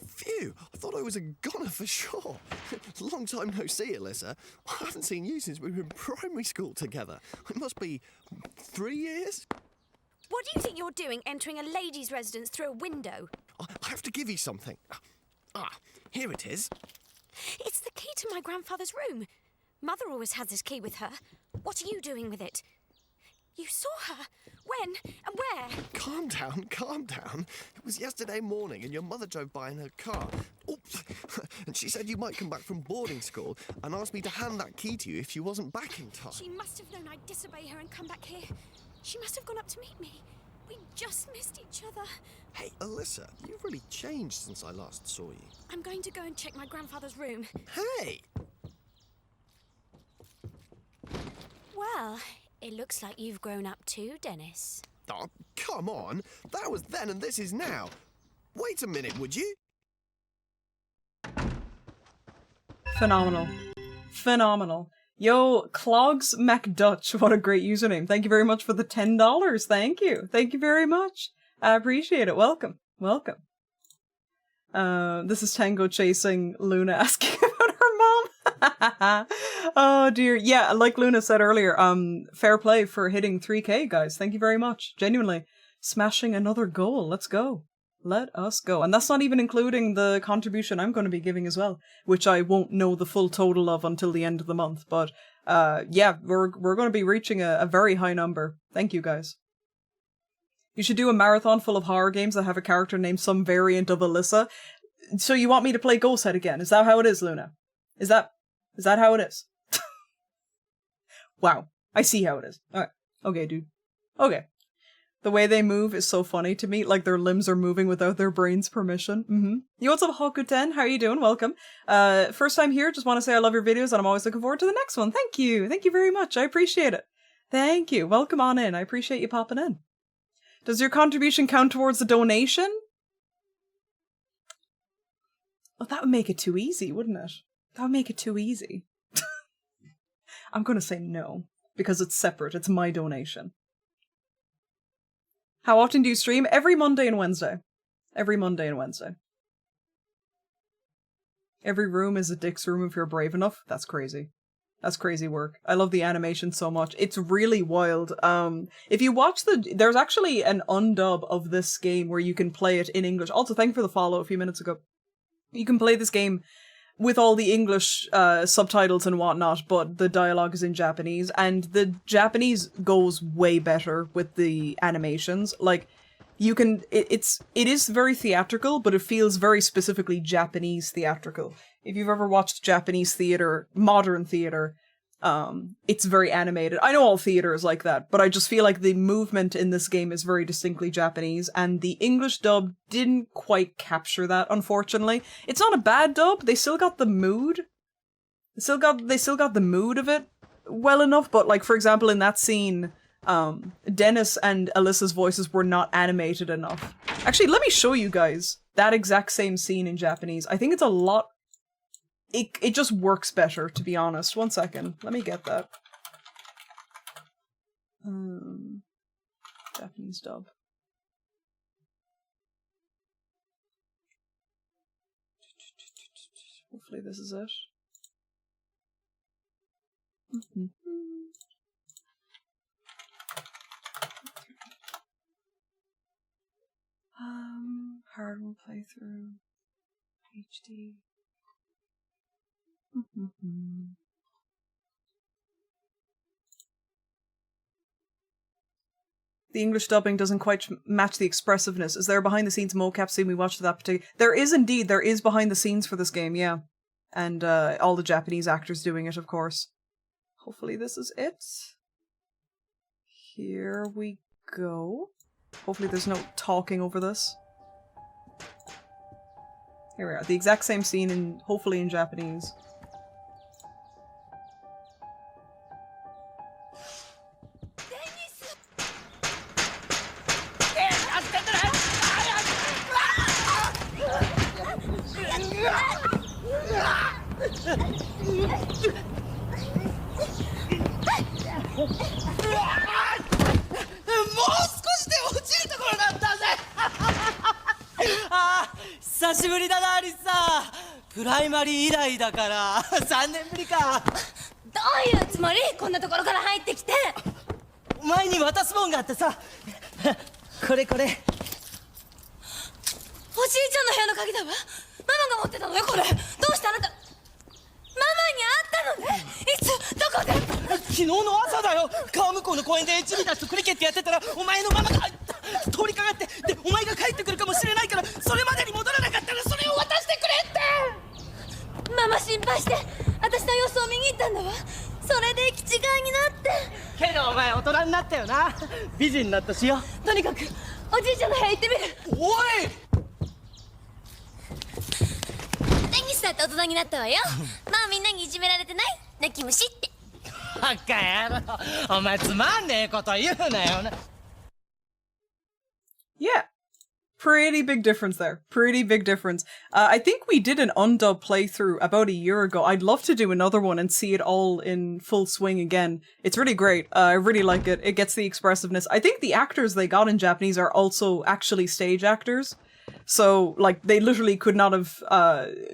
Phew! I thought I was a goner for sure. Long time no see, Alyssa. I haven't seen you since we were in primary school together. It must be 3 years? What do you think you're doing entering a lady's residence through a window? I have to give you something. Here it is. It's the key to my grandfather's room. Mother always has this key with her. What are you doing with it? You saw her? When? And where? Calm down, calm down. It was yesterday morning and your mother drove by in her car. Oops. And she said you might come back from boarding school and asked me to hand that key to you if you wasn't back in time. She must have known I'd disobey her and come back here. She must have gone up to meet me. We just missed each other. Hey, Alyssa, you've really changed since I last saw you. I'm going to go and check my grandfather's room. Hey! Well, it looks like you've grown up too, Dennis. Oh, come on. That was then and this is now. Wait a minute, would you? Phenomenal. Phenomenal. Yo, Clogs MacDutch, what a great username. Thank you very much for the $10. Thank you. Thank you very much. I appreciate it. Welcome. Welcome. This is Tango chasing Luna asking about her mom. Oh dear. Yeah, like Luna said earlier, fair play for hitting 3K, guys. Thank you very much. Genuinely. Smashing another goal. Let's go. Let us go. And that's not even including the contribution I'm going to be giving as well, which I won't know the full total of until the end of the month. But yeah, we're going to be reaching a very high number. Thank you, guys. You should do a marathon full of horror games that have a character named some variant of Alyssa. So you want me to play Ghosthead again? Is that how it is, Luna? Is that how it is? Wow. I see how it is. Alright. Okay, dude. Okay. The way they move is so funny to me, like their limbs are moving without their brain's permission. Yo, what's up, Hoku10? How are you doing? Welcome. First time here, just want to say I love your videos and I'm always looking forward to the next one. Thank you. Thank you very much. I appreciate it. Thank you. Welcome on in. I appreciate you popping in. Does your contribution count towards the donation? Well, that would make it too easy, wouldn't it? That would make it too easy. I'm going to say no, because it's separate. It's my donation. How often do you stream? Every Monday and Wednesday. Every Monday and Wednesday. Every room is a dick's room if you're brave enough. That's crazy. That's crazy work. I love the animation so much. It's really wild. If you watch there's actually an undub of this game where you can play it in English. Also, thank you for the follow a few minutes ago. You can play this game with all the English subtitles and whatnot, but the dialogue is in Japanese, and the Japanese goes way better with the animations. Like, you can, it is very theatrical, but it feels very specifically Japanese theatrical. If you've ever watched Japanese theater, modern theater, it's very animated. I know all theater is like that, but I just feel like the movement in this game is very distinctly Japanese, and the English dub didn't quite capture that, unfortunately. It's not a bad dub, they still got the mood. They still got the mood of it well enough, but like, for example, in that scene, Dennis and Alyssa's voices were not animated enough. Actually, let me show you guys that exact same scene in Japanese. I think it's a lot... It just works better, to be honest. One second. Let me get that. Japanese dub. Hopefully this is it. Hardware playthrough. HD. The English dubbing doesn't quite match the expressiveness. Is there a behind the scenes mocap scene we watched for that particular... There is behind the scenes for this game, yeah. And all the Japanese actors doing it, of course. Hopefully this is it. Here we go. Hopefully there's no talking over this. Here we are. The exact same scene, hopefully in Japanese. Yeah. Pretty big difference there. Pretty big difference. I think we did an undub playthrough about a year ago. I'd love to do another one and see it all in full swing again. It's really great. I really like it. It gets the expressiveness. I think the actors they got in Japanese are also actually stage actors. So, like, they literally could not have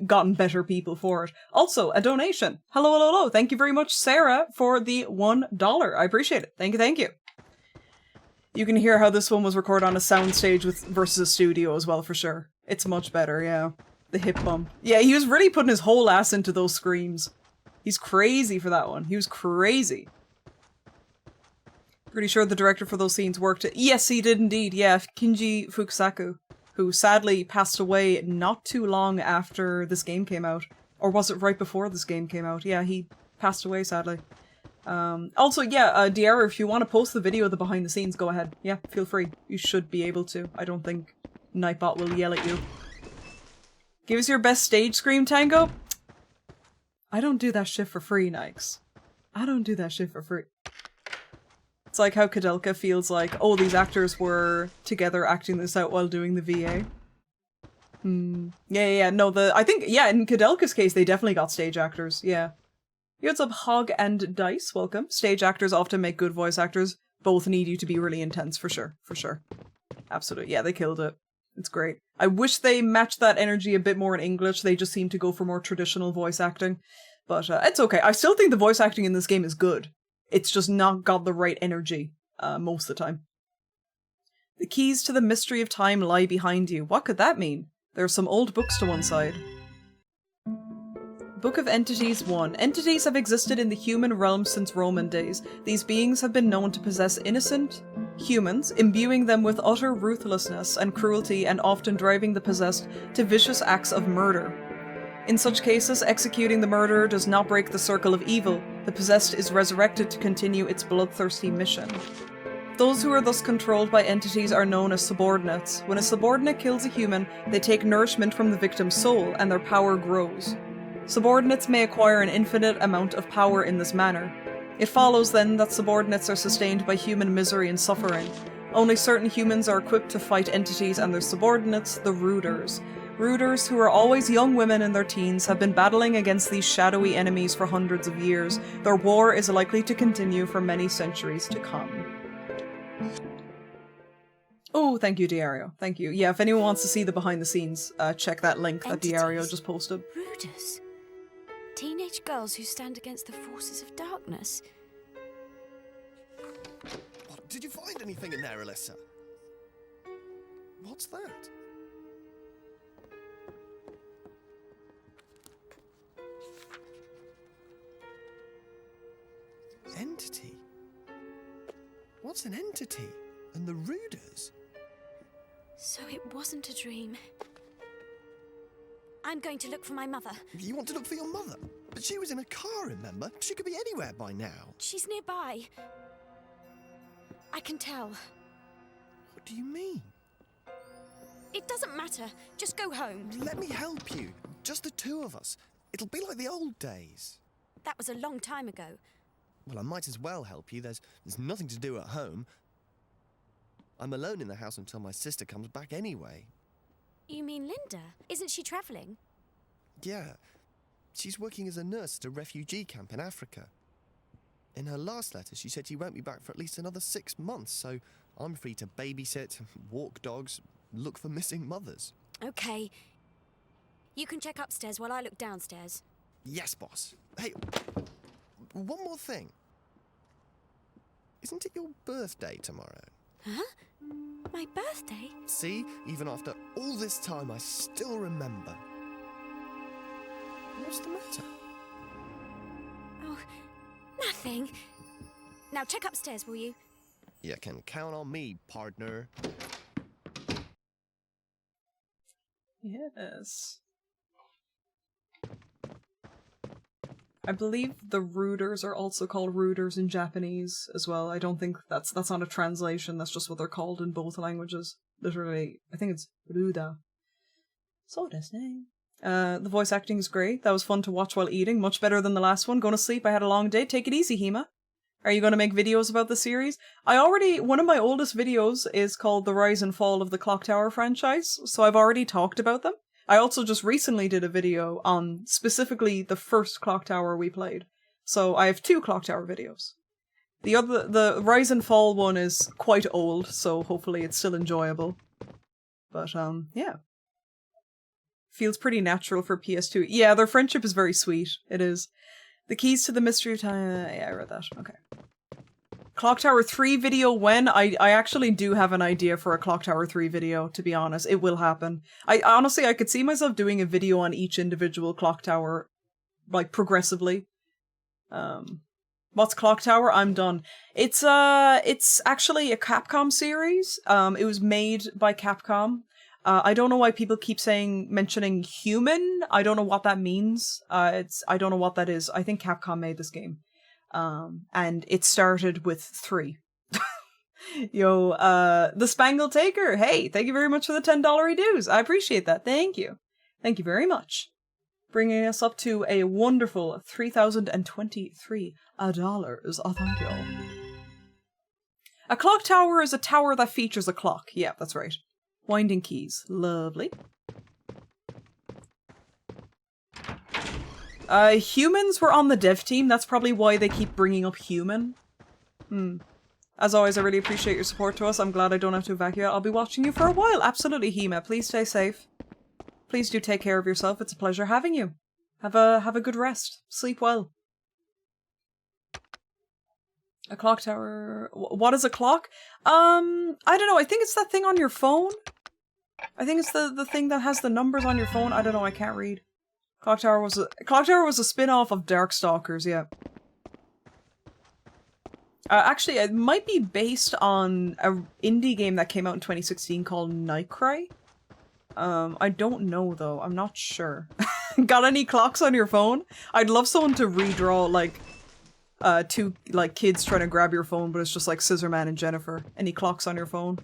gotten better people for it. Also, a donation. Hello, hello, hello. Thank you very much, Sarah, for the $1. I appreciate it. Thank you, thank you. You can hear how this one was recorded on a soundstage versus a studio as well, for sure. It's much better, yeah. The hip bump. Yeah, he was really putting his whole ass into those screams. He's crazy for that one. He was crazy. Pretty sure the director for those scenes worked. Yes, he did indeed, yeah. Kinji Fukusaku, who sadly passed away not too long after this game came out. Or was it right before this game came out? Yeah, he passed away, sadly. Also, yeah, Diara, if you want to post the video of the behind the scenes, go ahead. Yeah, feel free. You should be able to. I don't think Nightbot will yell at you. Give us your best stage scream, Tango. I don't do that shit for free, Nikes. I don't do that shit for free. It's like how Kadelka feels like, oh, these actors were together acting this out while doing the VA. Yeah, no, I think, yeah, in Kadelka's case, they definitely got stage actors, yeah. What's up, Hog and Dice? Welcome. Stage actors often make good voice actors. Both need you to be really intense, for sure. For sure. Absolutely. Yeah, they killed it. It's great. I wish they matched that energy a bit more in English. They just seem to go for more traditional voice acting. But it's okay. I still think the voice acting in this game is good. It's just not got the right energy most of the time. The keys to the mystery of time lie behind you. What could that mean? There are some old books to one side. Book of Entities 1. Entities have existed in the human realm since Roman days. These beings have been known to possess innocent humans, imbuing them with utter ruthlessness and cruelty and often driving the possessed to vicious acts of murder. In such cases, executing the murderer does not break the circle of evil. The possessed is resurrected to continue its bloodthirsty mission. Those who are thus controlled by entities are known as subordinates. When a subordinate kills a human, they take nourishment from the victim's soul, and their power grows. Subordinates may acquire an infinite amount of power in this manner. It follows then that subordinates are sustained by human misery and suffering. Only certain humans are equipped to fight entities and their subordinates, the Rooters. Rooters, who are always young women in their teens, have been battling against these shadowy enemies for hundreds of years. Their war is likely to continue for many centuries to come. Oh, thank you, Diario. Thank you. Yeah, if anyone wants to see the behind the scenes, check that link that Diario just posted. Rooters. Teenage girls who stand against the forces of darkness. What, did you find anything in there, Alyssa? What's that? Entity? What's an entity? And the Rooters? So it wasn't a dream. I'm going to look for my mother. You want to look for your mother? But she was in a car, remember? She could be anywhere by now. She's nearby. I can tell. What do you mean? It doesn't matter. Just go home. Let me help you. Just the two of us. It'll be like the old days. That was a long time ago. Well, I might as well help you. There's nothing to do at home. I'm alone in the house until my sister comes back anyway. You mean Linda? Isn't she travelling? Yeah. She's working as a nurse at a refugee camp in Africa. In her last letter, she said she won't be back for at least another 6 months, so I'm free to babysit, walk dogs, look for missing mothers. Okay. You can check upstairs while I look downstairs. Yes, boss. Hey, one more thing. Isn't it your birthday tomorrow? Huh? My birthday? See, even after all this time, I still remember. What's the matter? Oh, nothing. Now check upstairs, will you? You can count on me, partner. Yes. I believe the Rooters are also called Rooters in Japanese as well. I don't think that's not a translation, that's just what they're called in both languages. Literally, I think it's Ruda. So desu ne. The voice acting is great. That was fun to watch while eating. Much better than the last one. Going to sleep. I had a long day. Take it easy, Hema. Are you going to make videos about the series? One of my oldest videos is called The Rise and Fall of the Clock Tower franchise, so I've already talked about them. I also just recently did a video on specifically the first Clock Tower we played. So I have 2 Clock Tower videos. The Rise and Fall one is quite old, so hopefully it's still enjoyable. But, yeah. Feels pretty natural for PS2. Yeah, their friendship is very sweet. It is. The keys to the mystery of time. Yeah, I read that. Okay. Clock Tower 3 video when? I actually do have an idea for a Clock Tower 3 video, to be honest. It will happen. Honestly, I could see myself doing a video on each individual Clock Tower, like, progressively. What's Clock Tower? I'm done. It's actually a Capcom series. It was made by Capcom. I don't know why people keep mentioning human. I don't know what that means. I don't know what that is. I think Capcom made this game. And it started with 3. Yo, the Spangled Taker. Hey, thank you very much for the $10 dues. I appreciate that. Thank you. Thank you very much. Bringing us up to a wonderful $3,023. Oh, thank you. A clock tower is a tower that features a clock. Yeah, that's right. Winding keys. Lovely. Humans were on the dev team. That's probably why they keep bringing up human. As always, I really appreciate your support to us. I'm glad I don't have to evacuate. I'll be watching you for a while. Absolutely, Hema. Please stay safe. Please do take care of yourself. It's a pleasure having you. Have a good rest. Sleep well. A clock tower. What is a clock? I don't know. I think it's that thing on your phone. I think it's the thing that has the numbers on your phone. I don't know. I can't read. Clock Tower was a spin-off of Darkstalkers, yeah. Actually, it might be based on an indie game that came out in 2016 called Nightcry. I don't know though. I'm not sure. Got any clocks on your phone? I'd love someone to redraw like two like kids trying to grab your phone, but it's just like Scissorman and Jennifer. Any clocks on your phone?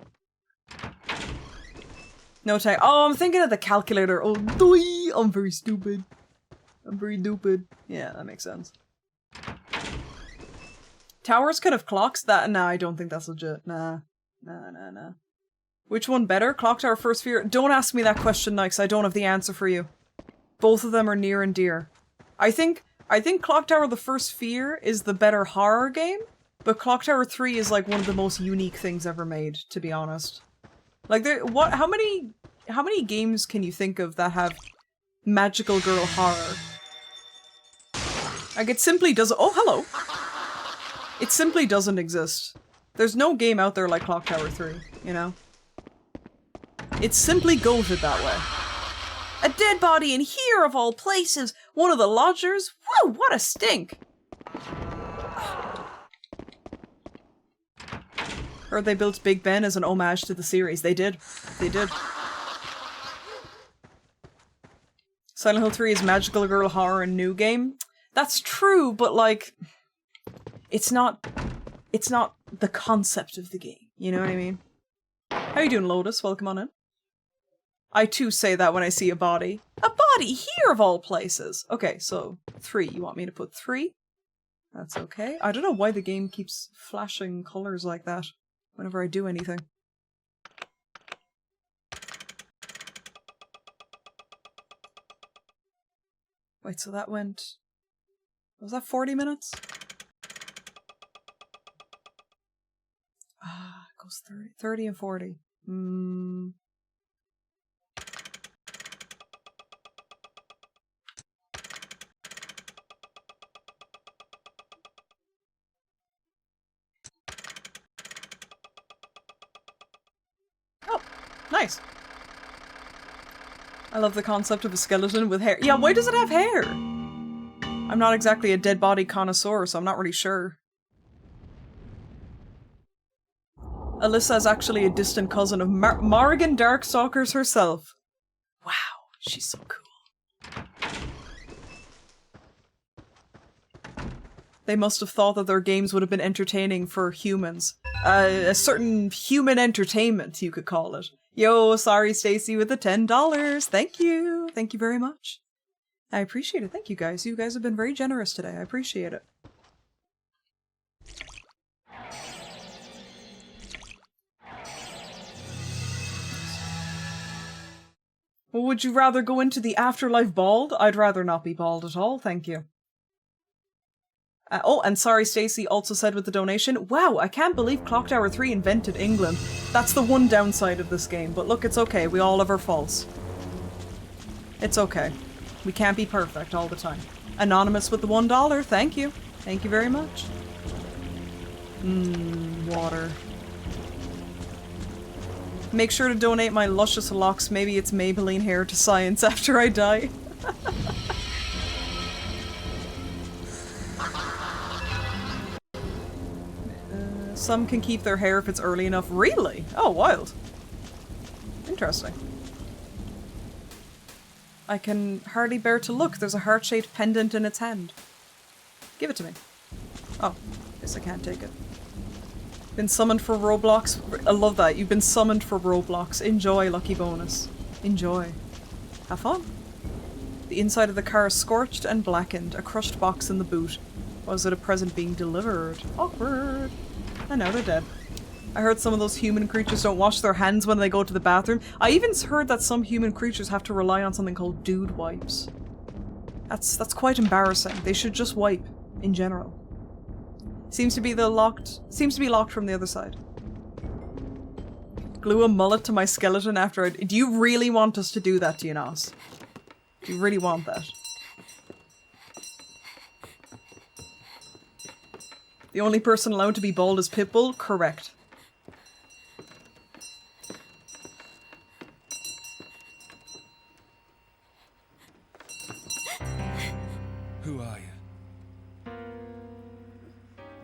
No time. Oh, I'm thinking of the calculator. Oh, doi! I'm very stupid. I'm very stupid. Yeah, that makes sense. Towers could have clocks? Nah, I don't think that's legit. Nah. Nah. Which one better? Clock Tower, First Fear? Don't ask me that question, Nikes. I don't have the answer for you. Both of them are near and dear. I think Clock Tower The First Fear is the better horror game, but Clock Tower 3 is like one of the most unique things ever made, to be honest. Like how many games can you think of that have magical girl horror? Like it simply doesn't— oh, hello! It simply doesn't exist. There's no game out there like Clock Tower 3, you know? It's simply goated that way. A dead body in here of all places! One of the lodgers? Whoa, what a stink! Heard they built Big Ben as an homage to the series. They did. They did. Silent Hill 3 is magical girl horror and new game. That's true, but like, it's not the concept of the game. You know what I mean? How you doing, Lotus? Welcome on in. I too say that when I see a body. A body here of all places! Okay, so 3. You want me to put 3? That's okay. I don't know why the game keeps flashing colors like that whenever I do anything. Wait, so that went... was that 40 minutes? Ah, it goes 30 and 40. Oh, nice. I love the concept of a skeleton with hair. Yeah, why does it have hair? I'm not exactly a dead body connoisseur, so I'm not really sure. Alyssa is actually a distant cousin of Morrigan Darkstalkers herself. Wow, she's so cool. They must have thought that their games would have been entertaining for humans. A certain human entertainment, you could call it. Yo, sorry Stacy with the $10. Thank you. Thank you very much. I appreciate it. Thank you guys. You guys have been very generous today. I appreciate it. Well, would you rather go into the afterlife bald? I'd rather not be bald at all, thank you. Oh, and sorry Stacey also said with the donation, wow, I can't believe Clock Tower 3 invented England. That's the one downside of this game, but look, it's okay, we all have our faults. It's okay. We can't be perfect all the time. Anonymous with the $1, thank you. Thank you very much. Water. Make sure to donate my luscious locks, maybe it's Maybelline hair, to science after I die. Some can keep their hair if it's early enough. Really? Oh, wild. Interesting. I can hardly bear to look. There's a heart-shaped pendant in its hand. Give it to me. Oh, guess I can't take it. Been summoned for Roblox. I love that. You've been summoned for Roblox. Enjoy, lucky bonus. Enjoy. Have fun. The inside of the car is scorched and blackened. A crushed box in the boot. Was it a present being delivered? Awkward. And now they're dead. I heard some of those human creatures don't wash their hands when they go to the bathroom. I even heard that some human creatures have to rely on something called dude wipes. That's quite embarrassing. They should just wipe, in general. Seems to be locked from the other side. Glue a mullet to my skeleton after I— do you really want us to do that, Dianos? Do you really want that? The only person allowed to be bald is Pitbull? Correct.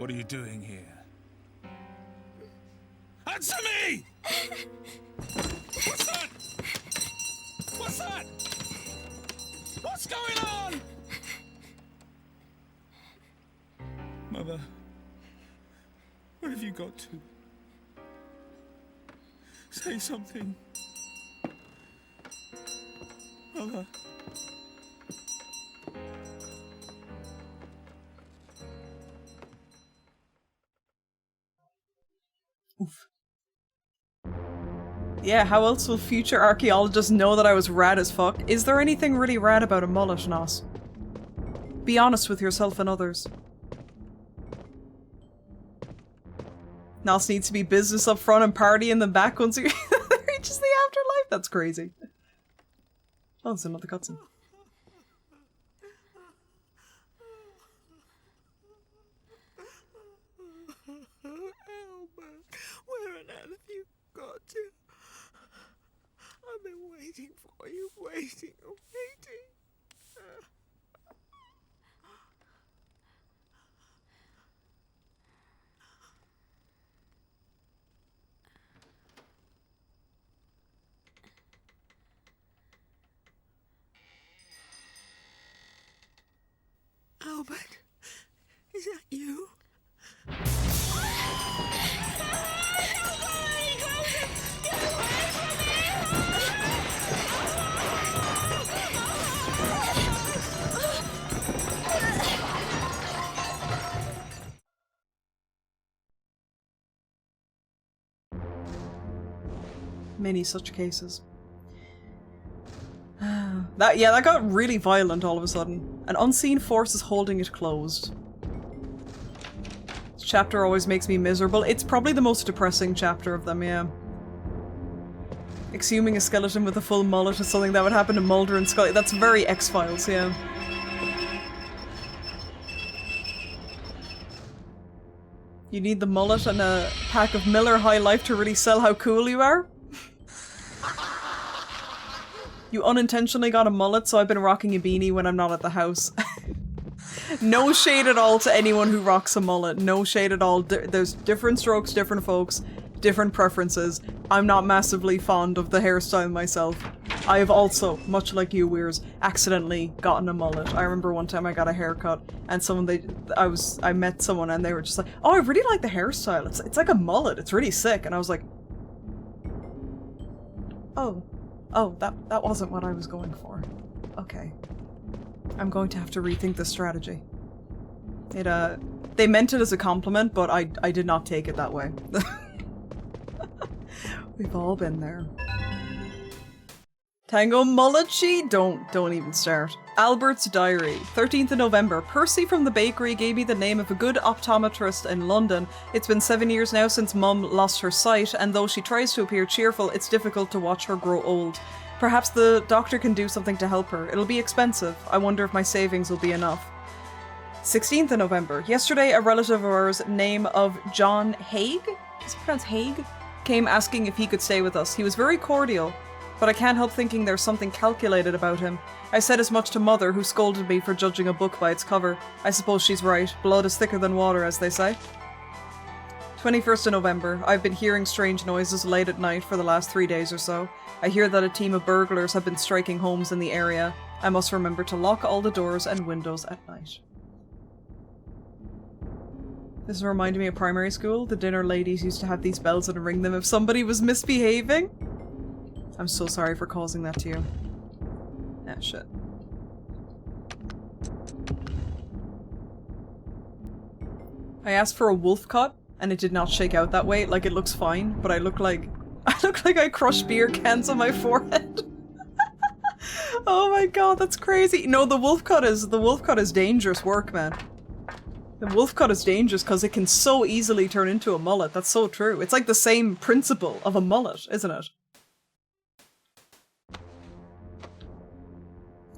What are you doing here? Answer me! What's that? What's that? What's going on? Mother, where have you got to? Say something. Mother. Oof. Yeah, how else will future archaeologists know that I was rad as fuck? Is there anything really rad about a mullet, Nos? Be honest with yourself and others. Nos needs to be business up front and party in the back once he reaches the afterlife? That's crazy. Oh, there's another cutscene. Albert, where on earth have you got to? I've been waiting for you, waiting. Albert, is that you? Many such cases. That got really violent all of a sudden. An unseen force is holding it closed. This chapter always makes me miserable. It's probably the most depressing chapter of them, yeah. Exhuming a skeleton with a full mullet is something that would happen to Mulder and Scully. That's very X-Files, yeah. You need the mullet and a pack of Miller High Life to really sell how cool you are? You unintentionally got a mullet, so I've been rocking a beanie when I'm not at the house. No shade at all to anyone who rocks a mullet. No shade at all. There's different strokes, different folks, different preferences. I'm not massively fond of the hairstyle myself. I have also, much like you Weirs, accidentally gotten a mullet. I remember one time I got a haircut and I met someone and they were just like, oh, I really like the hairstyle. It's like a mullet. It's really sick. And I was like, oh, that wasn't what I was going for. Okay. I'm going to have to rethink this strategy. They meant it as a compliment, but I did not take it that way. We've all been there. Tango Mulletchi? Don't even start. Albert's diary. 13th of November. Percy from the bakery gave me the name of a good optometrist in London. It's been 7 years now since Mum lost her sight, and though she tries to appear cheerful, it's difficult to watch her grow old. Perhaps the doctor can do something to help her. It'll be expensive. I wonder if my savings will be enough. 16th of November. Yesterday, a relative of ours, name of John Haig? Is it pronounced Haig? Came asking if he could stay with us. He was very cordial, but I can't help thinking there's something calculated about him. I said as much to Mother, who scolded me for judging a book by its cover. I suppose she's right. Blood is thicker than water, as they say. 21st of November. I've been hearing strange noises late at night for the last 3 days or so. I hear that a team of burglars have been striking homes in the area. I must remember to lock all the doors and windows at night. This is reminding me of primary school. The dinner ladies used to have these bells and ring them if somebody was misbehaving. I'm so sorry for causing that to you. Ah, shit. I asked for a wolf cut, and it did not shake out that way. Like, it looks fine, but I look like I crushed beer cans on my forehead. Oh my god, that's crazy. No, the wolf cut is dangerous work, man. The wolf cut is dangerous because it can so easily turn into a mullet. That's so true. It's like the same principle of a mullet, isn't it?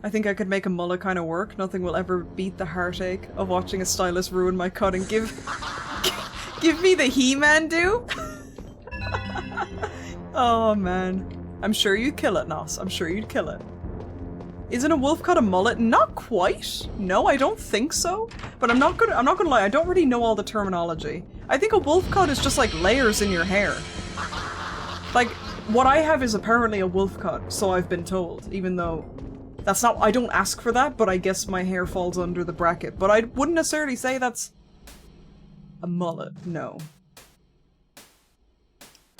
I think I could make a mullet kind of work. Nothing will ever beat the heartache of watching a stylist ruin my cut and give me the He-Man do. Oh man. I'm sure you'd kill it, Nos. I'm sure you'd kill it. Isn't a wolf cut a mullet? Not quite. No, I don't think so. But I'm not gonna lie, I don't really know all the terminology. I think a wolf cut is just like layers in your hair. Like, what I have is apparently a wolf cut, so I've been told, even though that's not- I don't ask for that, but I guess my hair falls under the bracket. But I wouldn't necessarily say that's a mullet, no.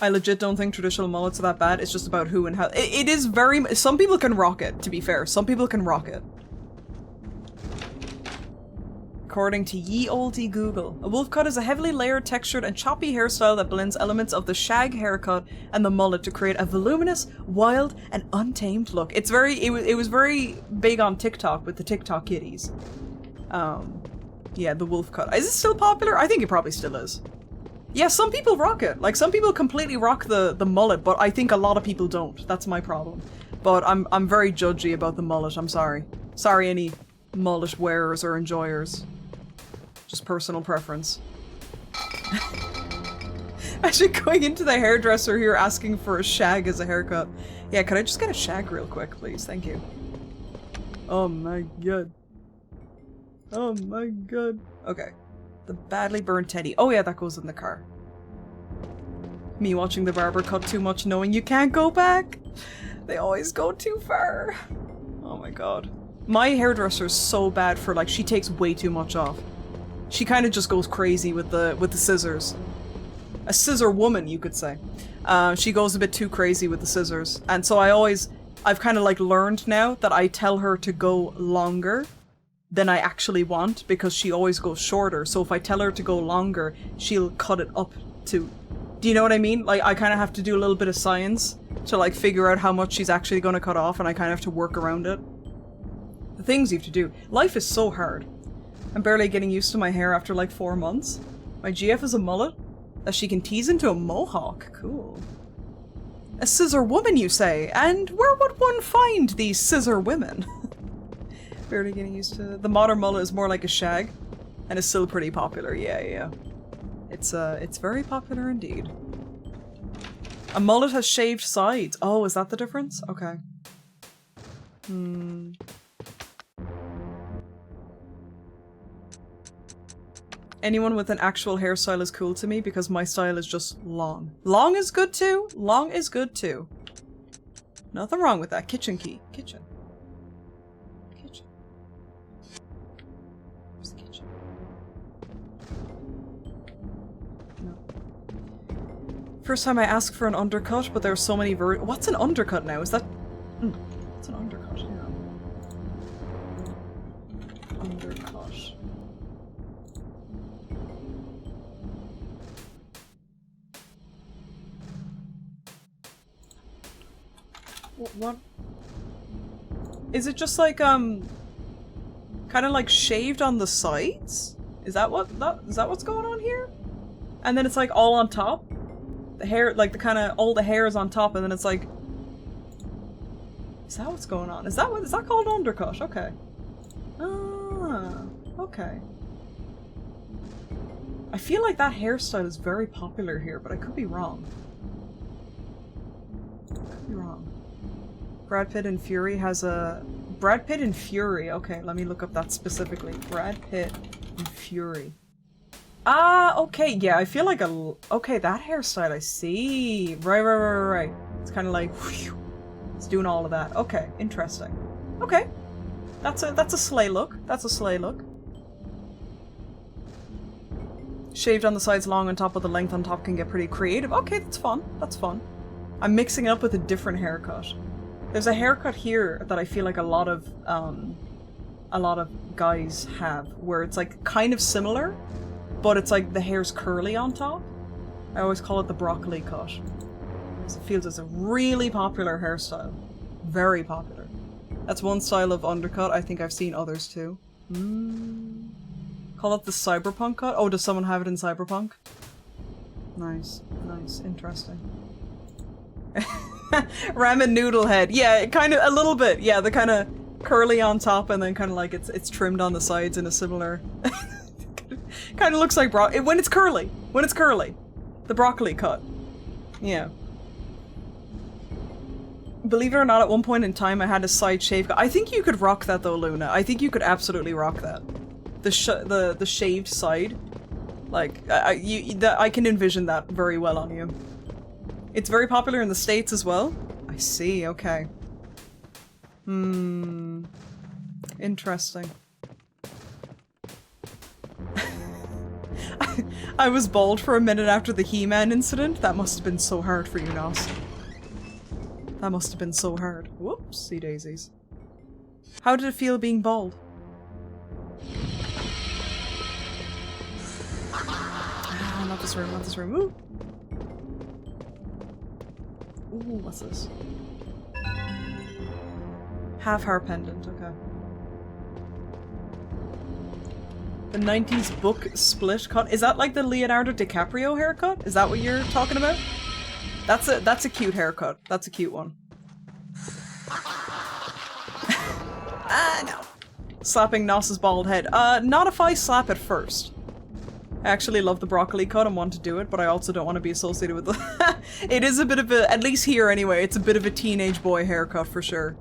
I legit don't think traditional mullets are that bad, it's just about who and how- it is very- some people can rock it, to be fair. Some people can rock it. According to ye olde Google, a wolf cut is a heavily layered, textured, and choppy hairstyle that blends elements of the shag haircut and the mullet to create a voluminous, wild, and untamed look. It's very- it was very big on TikTok with the TikTok kitties. Yeah, the wolf cut. Is it still popular? I think it probably still is. Yeah, some people rock it. Like, some people completely rock the mullet, but I think a lot of people don't. That's my problem. But I'm very judgy about the mullet, I'm sorry. Sorry any mullet wearers or enjoyers. Just personal preference. Actually going into the hairdresser here asking for a shag as a haircut. Yeah, could I just get a shag real quick, please? Thank you. Oh my god. Oh my god. Okay. The badly burned teddy. Oh yeah, that goes in the car. Me watching the barber cut too much knowing you can't go back. They always go too far. Oh my god. My hairdresser is so bad for, like, she takes way too much off. She kind of just goes crazy with the scissors. A scissor woman, you could say. She goes a bit too crazy with the scissors. And so I've kind of like learned now that I tell her to go longer than I actually want because she always goes shorter. So if I tell her to go longer, she'll cut it up to... Do you know what I mean? Like, I kind of have to do a little bit of science to like figure out how much she's actually going to cut off, and I kind of have to work around it. The things you have to do. Life is so hard. I'm barely getting used to my hair after like 4 months. My GF is a mullet that she can tease into a mohawk. Cool. A scissor woman, you say? And where would one find these scissor women? Barely getting used to... The modern mullet is more like a shag, and it's still pretty popular. Yeah. It's very popular indeed. A mullet has shaved sides. Oh, is that the difference? Okay. Anyone with an actual hairstyle is cool to me because my style is just long. Long is good too. Long is good too. Nothing wrong with that. Kitchen key. Kitchen. Kitchen. Where's the kitchen? No. First time I asked for an undercut, but there are so many What's an undercut now? Is that... What's an undercut? Yeah. Undercut. What? Is it just like, kind of like shaved on the sides? Is that what's going on here? And then it's like all on top? The hair, like the kind of, all the hair is on top and then it's like... Is that what's going on? Is that called undercut? Okay. Ah, okay. I feel like that hairstyle is very popular here, but I could be wrong. Could be wrong. Brad Pitt in Fury has a... Brad Pitt in Fury. Okay, let me look up that specifically. Brad Pitt in Fury. Ah, okay, yeah, I feel like a... Okay, that hairstyle, I see. Right. It's kind of like... Whew, it's doing all of that. Okay, interesting. Okay. That's a slay look. That's a slay look. Shaved on the sides, long on top, but the length on top can get pretty creative. Okay, that's fun. That's fun. I'm mixing it up with a different haircut. There's a haircut here that I feel like a lot of guys have, where it's like kind of similar, but it's like the hair's curly on top. I always call it the broccoli cut. It feels as a really popular hairstyle. Very popular. That's one style of undercut. I think I've seen others too. Call it the cyberpunk cut? Oh, does someone have it in cyberpunk? Nice. Interesting. Ramen noodle head. Yeah, kind of, a little bit. Yeah, the kind of curly on top and then kind of like it's trimmed on the sides in a similar... kind of looks like when it's curly. When it's curly. The broccoli cut. Yeah. Believe it or not, at one point in time I had a side shave. I think you could rock that though, Luna. I think you could absolutely rock that. The shaved side. Like, I can envision that very well on you. It's very popular in the States as well. I see, okay. Interesting. I was bald for a minute after the He-Man incident. That must have been so hard for you, Nos. That must have been so hard. Whoopsie daisies. How did it feel being bald? Ah, not this room, not this room. Ooh! Ooh, what's this? Half-hour pendant, okay. The 90s book split cut. Is that like the Leonardo DiCaprio haircut? Is that what you're talking about? That's a cute haircut. That's a cute one. Ah, no. Slapping Nos's bald head. Not if I slap it first. I actually love the broccoli cut and want to do it, but I also don't want to be associated with the It is a bit of a, at least here anyway, it's a bit of a teenage boy haircut for sure.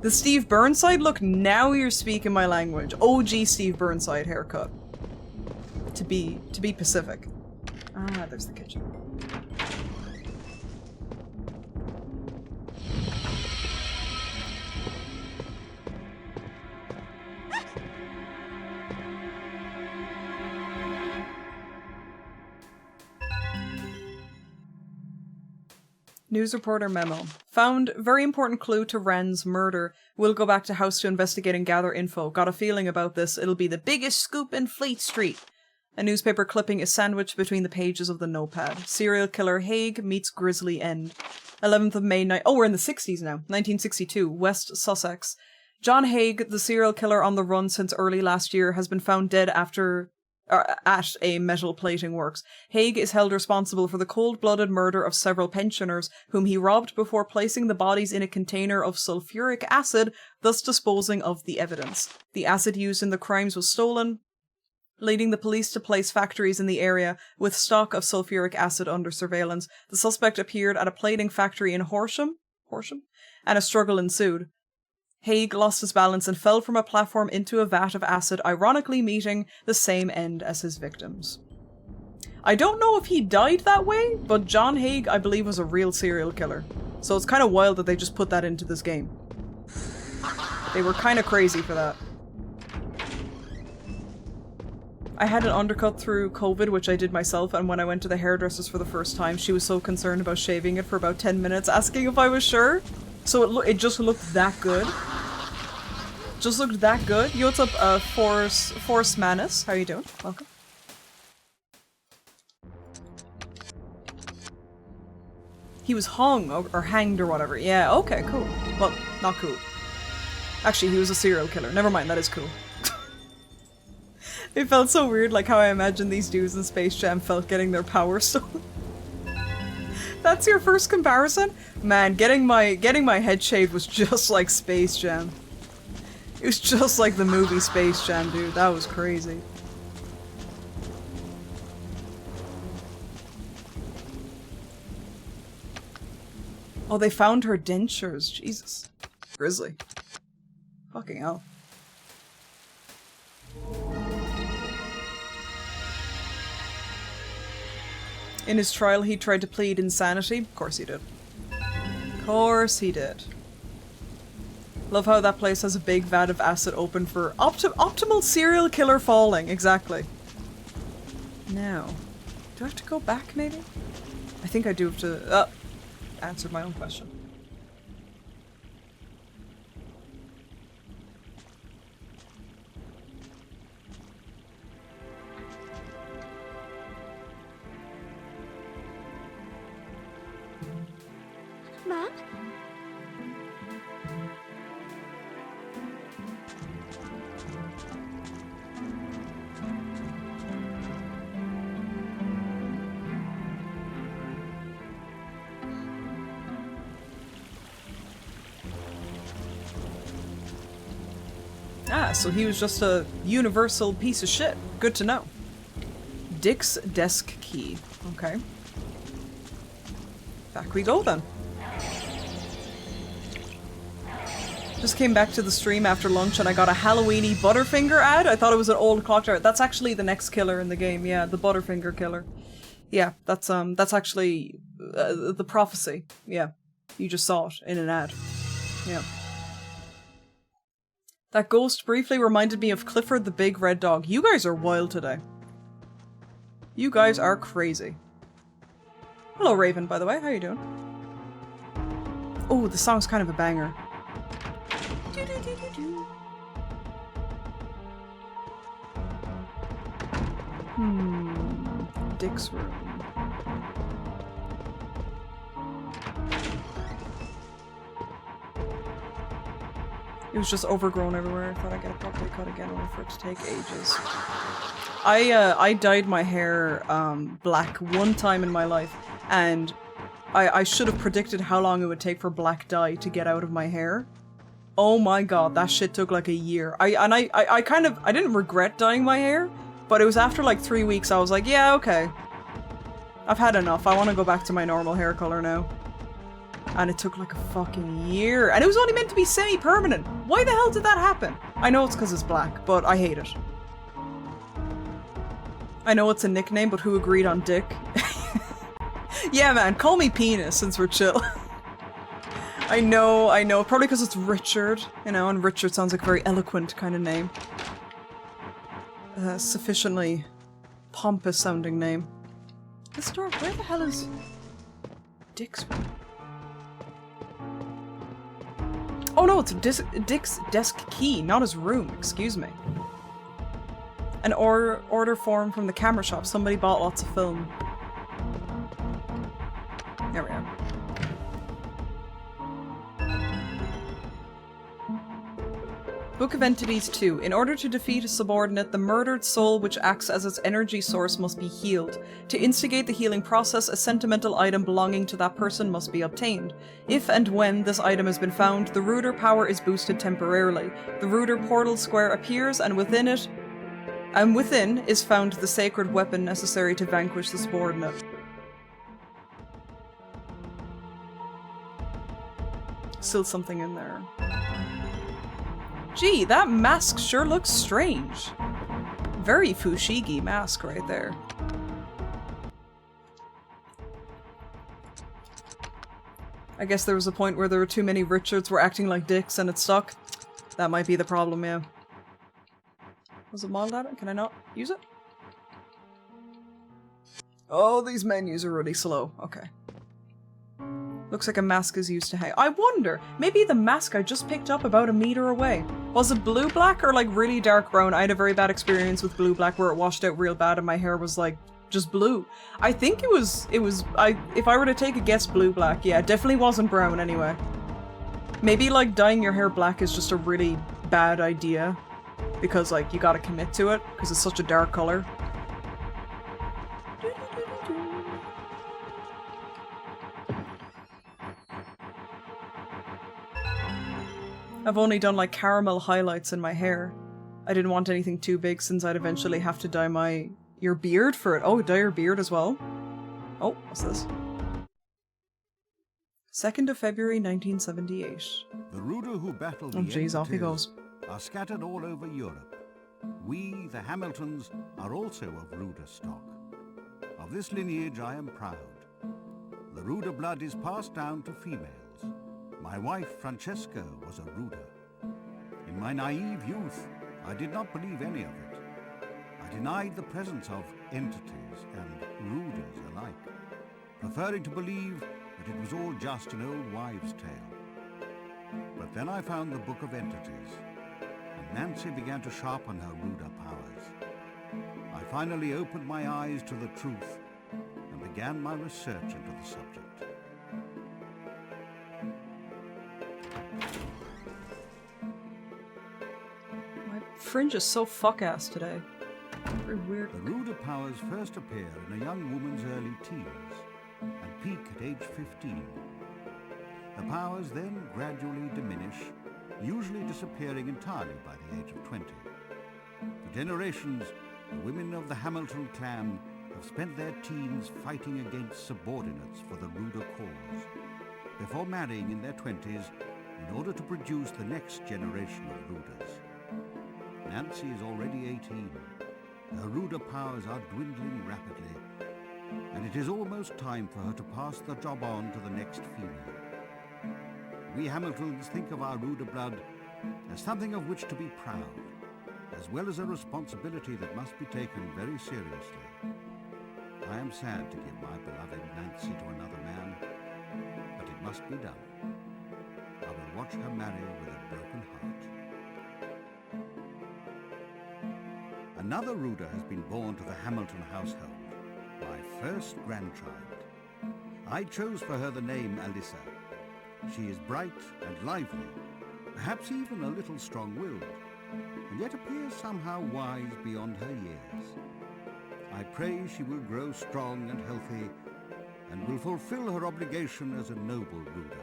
The Steve Burnside look, now you're speaking my language. OG Steve Burnside haircut. To be Pacific. Ah, there's the kitchen. News reporter memo. Found very important clue to Wren's murder. We'll go back to house to investigate and gather info. Got a feeling about this. It'll be the biggest scoop in Fleet Street. A newspaper clipping is sandwiched between the pages of the notepad. Serial killer Haig meets grisly end. 11th of May night. Oh, we're in the 60s now. 1962, West Sussex. John Haig, the serial killer on the run since early last year, has been found dead at a metal plating works. Haig is held responsible for the cold-blooded murder of several pensioners, whom he robbed before placing the bodies in a container of sulfuric acid, thus disposing of the evidence. The acid used in the crimes was stolen, leading the police to place factories in the area with stock of sulfuric acid under surveillance. The suspect appeared at a plating factory in Horsham, and a struggle ensued. Haig lost his balance and fell from a platform into a vat of acid, ironically meeting the same end as his victims. I don't know if he died that way, but John Haig, I believe, was a real serial killer. So it's kind of wild that they just put that into this game. They were kind of crazy for that. I had an undercut through COVID, which I did myself, and when I went to the hairdressers for the first time, she was so concerned about shaving it for about 10 minutes, asking if I was sure. So it just looked that good. Just looked that good. Yo, what's up, Force Manus? How you doing? Welcome. He was hung or hanged or whatever. Yeah, okay, cool. Well, not cool. Actually, he was a serial killer. Never mind, that is cool. It felt so weird, like how I imagine these dudes in Space Jam felt getting their power stolen. That's your first comparison? Man, getting my head shaved was just like Space Jam. It was just like the movie Space Jam, dude. That was crazy. Oh, they found her dentures. Jesus. Grisly. Fucking hell. In his trial, he tried to plead insanity. Of course he did. Of course he did. Love how that place has a big vat of acid open for optimal serial killer falling. Exactly. Now, do I have to go back, maybe? I think I do have to... answered my own question. Mum? Ah, so he was just a universal piece of shit. Good to know. Dick's desk key. Okay. Back we go then. Just came back to the stream after lunch and I got a Halloweeny Butterfinger ad. I thought it was an old clock tower. That's actually the next killer in the game. Yeah, the Butterfinger killer. Yeah, that's actually the prophecy. Yeah, you just saw it in an ad. Yeah. That ghost briefly reminded me of Clifford the Big Red Dog. You guys are wild today. You guys are crazy. Hello, Raven, by the way. How you doing? Oh, the song's kind of a banger. Dick's room. It was just overgrown everywhere. I thought I'd get it properly cut again, only for it to take ages. I dyed my hair black one time in my life, and I should have predicted how long it would take for black dye to get out of my hair. Oh my god, that shit took like a year. I didn't regret dyeing my hair, but it was after like 3 weeks I was like, yeah, okay. I've had enough. I want to go back to my normal hair color now. And it took like a fucking year. And it was only meant to be semi-permanent. Why the hell did that happen? I know it's because it's black, but I hate it. I know it's a nickname, but who agreed on Dick? Yeah, man, call me Penis since we're chill. I know. Probably because it's Richard, you know, and Richard sounds like a very eloquent kind of name. Sufficiently pompous sounding name. This door, where the hell is Dick's room? Oh no, it's Dick's desk key, not his room, excuse me. An order form from the camera shop. Somebody bought lots of film. There we are. Book of Entities 2. In order to defeat a subordinate, the murdered soul which acts as its energy source must be healed. To instigate the healing process, a sentimental item belonging to that person must be obtained. If and when this item has been found, the Rooter power is boosted temporarily. The Rooter portal square appears, and within is found the sacred weapon necessary to vanquish the subordinate. Still something in there. Gee, that mask sure looks strange. Very Fushigi mask right there. I guess there was a point where there were too many Richards were acting like dicks and it stuck. That might be the problem, yeah. Was it modeled at it? Can I not use it? Oh, these menus are really slow. Okay. Looks like a mask is used to hang. I wonder, maybe the mask I just picked up about a meter away. Was it blue-black or like really dark brown? I had a very bad experience with blue-black where it washed out real bad and my hair was like just blue. I think if I were to take a guess, blue-black. Yeah, it definitely wasn't brown anyway. Maybe like dyeing your hair black is just a really bad idea because like you gotta commit to it because it's such a dark color. I've only done like caramel highlights in my hair. I didn't want anything too big since I'd eventually have to dye your beard for it. Oh, dye your beard as well? Oh, what's this? 2nd of February 1978. The Rooter who battled oh jeez, off he goes. Are scattered all over Europe. We, the Hamiltons, are also of Rooter stock. Of this lineage I am proud. The Rooter blood is passed down to females. My wife, Francesca, was a Rooter. In my naive youth, I did not believe any of it. I denied the presence of entities and Rooters alike, preferring to believe that it was all just an old wives' tale. But then I found the Book of Entities, and Nancy began to sharpen her Rooter powers. I finally opened my eyes to the truth and began my research into the subject. Fringe is so fuck-ass today. Very weird. The Rooter powers first appear in a young woman's early teens and peak at age 15. The powers then gradually diminish, usually disappearing entirely by the age of 20. For generations, the women of the Hamilton clan have spent their teens fighting against subordinates for the Rooter cause. Before marrying in their 20s, in order to produce the next generation of Rudas. Nancy is already 18. Her Ruda powers are dwindling rapidly, and it is almost time for her to pass the job on to the next female. We Hamiltons think of our Ruda blood as something of which to be proud, as well as a responsibility that must be taken very seriously. I am sad to give my beloved Nancy to another man, but it must be done. I will watch her marry with a broken heart. Another Ruda has been born to the Hamilton household, my first grandchild. I chose for her the name Alyssa. She is bright and lively, perhaps even a little strong-willed, and yet appears somehow wise beyond her years. I pray she will grow strong and healthy, and will fulfill her obligation as a noble Ruda.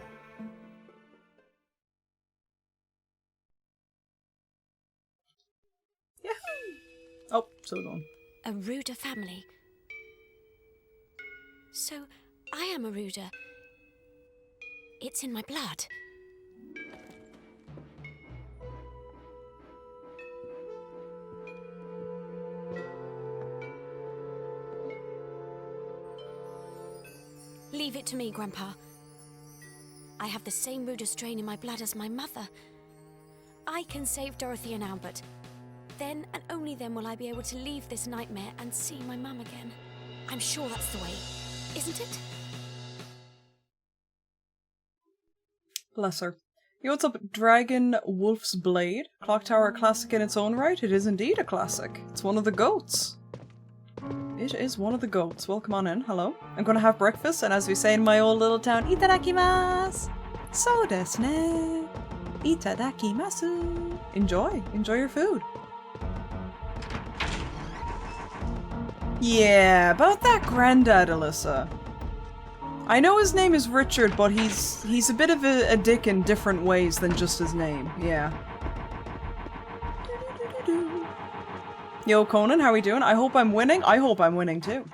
Oh, so long. A Ruda family. So, I am a Ruda. It's in my blood. Leave it to me, Grandpa. I have the same Ruda strain in my blood as my mother. I can save Dorothy and Albert. Then and only then will I be able to leave this nightmare and see my mum again. I'm sure that's the way, isn't it? Bless her. Yo, what's up? Dragon Wolf's Blade. Clock Tower classic in its own right. It is indeed a classic. It's one of the goats. It is one of the goats. Welcome on in. Hello. I'm gonna have breakfast, and as we say in my old little town, itadakimasu. So desu ne. Itadakimasu. Enjoy. Enjoy your food. Yeah, about that granddad, Alyssa. I know his name is Richard, but he's a bit of a dick in different ways than just his name. Yeah. Yo, Conan, how are we doing? I hope I'm winning. I hope I'm winning too.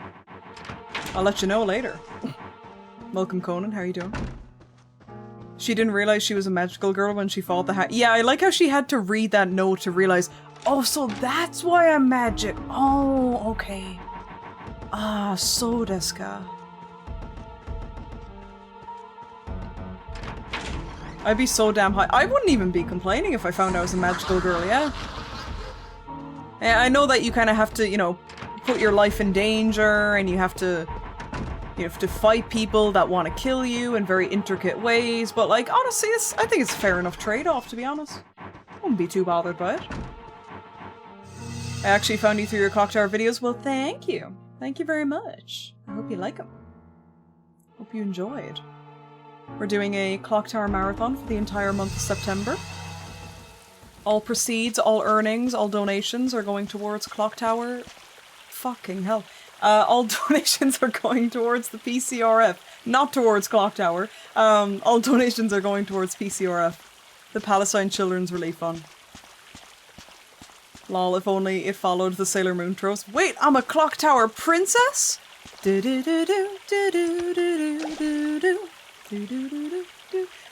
I'll let you know later. Welcome, Conan. How are you doing? She didn't realize she was a magical girl when she fought the hat. Yeah, I like how she had to read that note to realize, oh, so that's why I'm magic. Oh, okay. Ah, so desu ka. I'd be so damn high. I wouldn't even be complaining if I found I was a magical girl, yeah. I know that you kind of have to, you know, put your life in danger, and you have to fight people that want to kill you in very intricate ways, but like, honestly, I think it's a fair enough trade-off, to be honest. I wouldn't be too bothered by it. I actually found you through your Clock Tower videos. Well, thank you. Thank you very much. I hope you like them. Hope you enjoyed. We're doing a Clock Tower marathon for the entire month of September. All proceeds, all earnings, all donations are going towards Clock Tower. Fucking hell. All donations are going towards the PCRF, not towards Clock Tower. All donations are going towards PCRF, the Palestine Children's Relief Fund. Lol, if only it followed the Sailor Moon tropes. Wait, I'm a Clock Tower princess?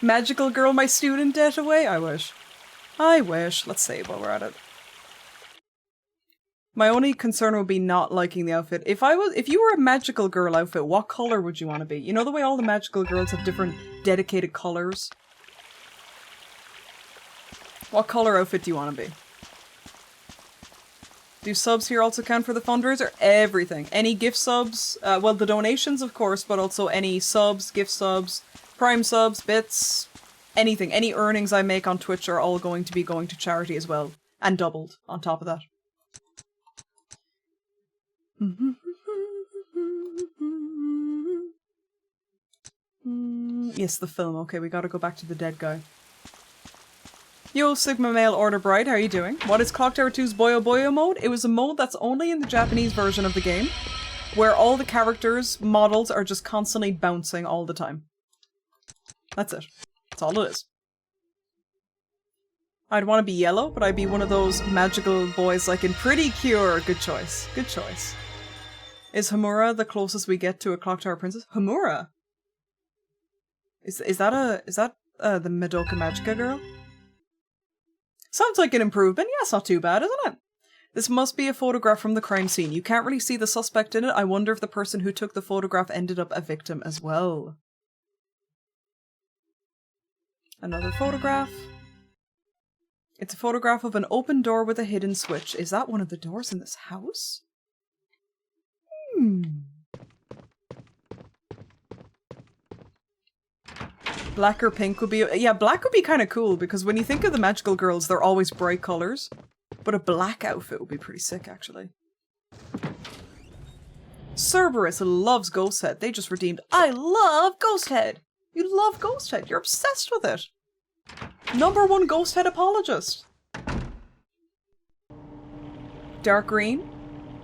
Magical girl, my student debt away? I wish. I wish. Let's save while we're at it. My only concern would be not liking the outfit. If you were a magical girl outfit, what color would you want to be? You know the way all the magical girls have different dedicated colors? What color outfit do you want to be? Do subs here also count for the fundraiser? Everything. Any gift subs, well, the donations, of course, but also any subs, gift subs, prime subs, bits, anything. Any earnings I make on Twitch are all going to be going to charity as well. And doubled on top of that. Yes, the film. Okay, we gotta go back to the dead guy. Yo, Sigma Male Order Bride, how are you doing? What is Clock Tower 2's Boyo Boyo mode? It was a mode that's only in the Japanese version of the game, where all the characters' models are just constantly bouncing all the time. That's it. That's all it is. I'd want to be yellow, but I'd be one of those magical boys like in Pretty Cure. Good choice. Good choice. Is Hamura the closest we get to a Clock Tower princess? Hamura? Is that the Madoka Magica girl. Sounds like an improvement. Yeah, it's not too bad, isn't it? This must be a photograph from the crime scene. You can't really see the suspect in it. I wonder if the person who took the photograph ended up a victim as well. Another photograph. It's a photograph of an open door with a hidden switch. Is that one of the doors in this house? Black or pink would be... Yeah, black would be kind of cool, because when you think of the magical girls, they're always bright colours. But a black outfit would be pretty sick, actually. Cerberus loves Ghosthead. They just redeemed... I love Ghosthead! You love Ghosthead. You're obsessed with it. #1 Ghosthead apologist. Dark green.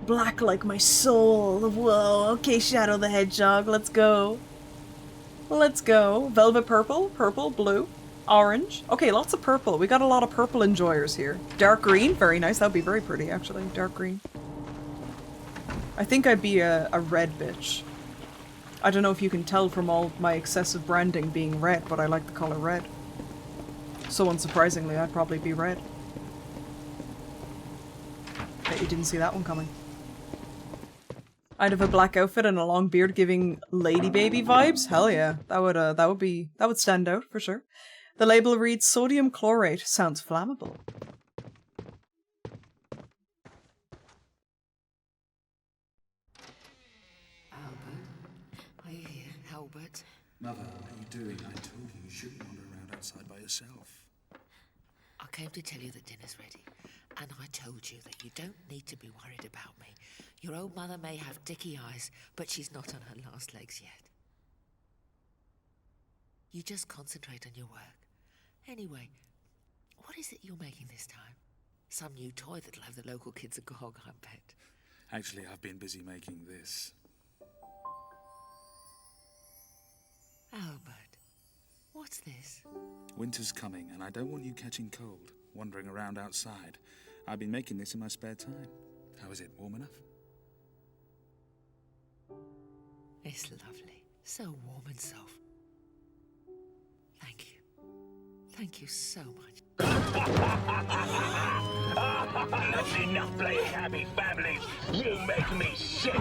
Black like my soul. Whoa, okay, Shadow the Hedgehog, let's go. Let's go. Velvet purple, purple, blue, orange. Okay, lots of purple. We got a lot of purple enjoyers here. Dark green, very nice. That would be very pretty, actually. Dark green. I think I'd be a red bitch. I don't know if you can tell from all my excessive branding being red, but I like the color red. So unsurprisingly, I'd probably be red. Bet you didn't see that one coming. I'd have a black outfit and a long beard giving lady baby vibes. Hell yeah. That would stand out for sure. The label reads sodium chlorate. Sounds flammable. Are you here, Albert? Mother, what are you doing? I told you you shouldn't wander around outside by yourself. I came to tell you that dinner's ready. And I told you that you don't need to be worried about me. Your old mother may have dicky eyes, but she's not on her last legs yet. You just concentrate on your work. Anyway, what is it you're making this time? Some new toy that'll have the local kids agog, I bet. Actually, I've been busy making this. Albert, what's this? Winter's coming, and I don't want you catching cold, wandering around outside. I've been making this in my spare time. How is it? Warm enough? It's lovely. So warm and soft. Thank you. Thank you so much. That's enough playing happy families. You make me sick.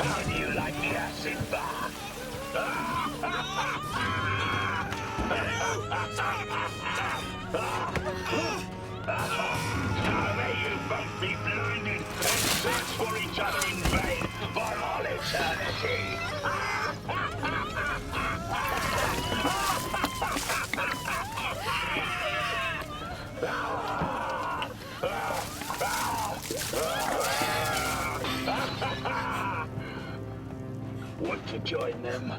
How do you like the acid bath? Now may you both be blinded and search for each other in vain for all eternity. Want to join them?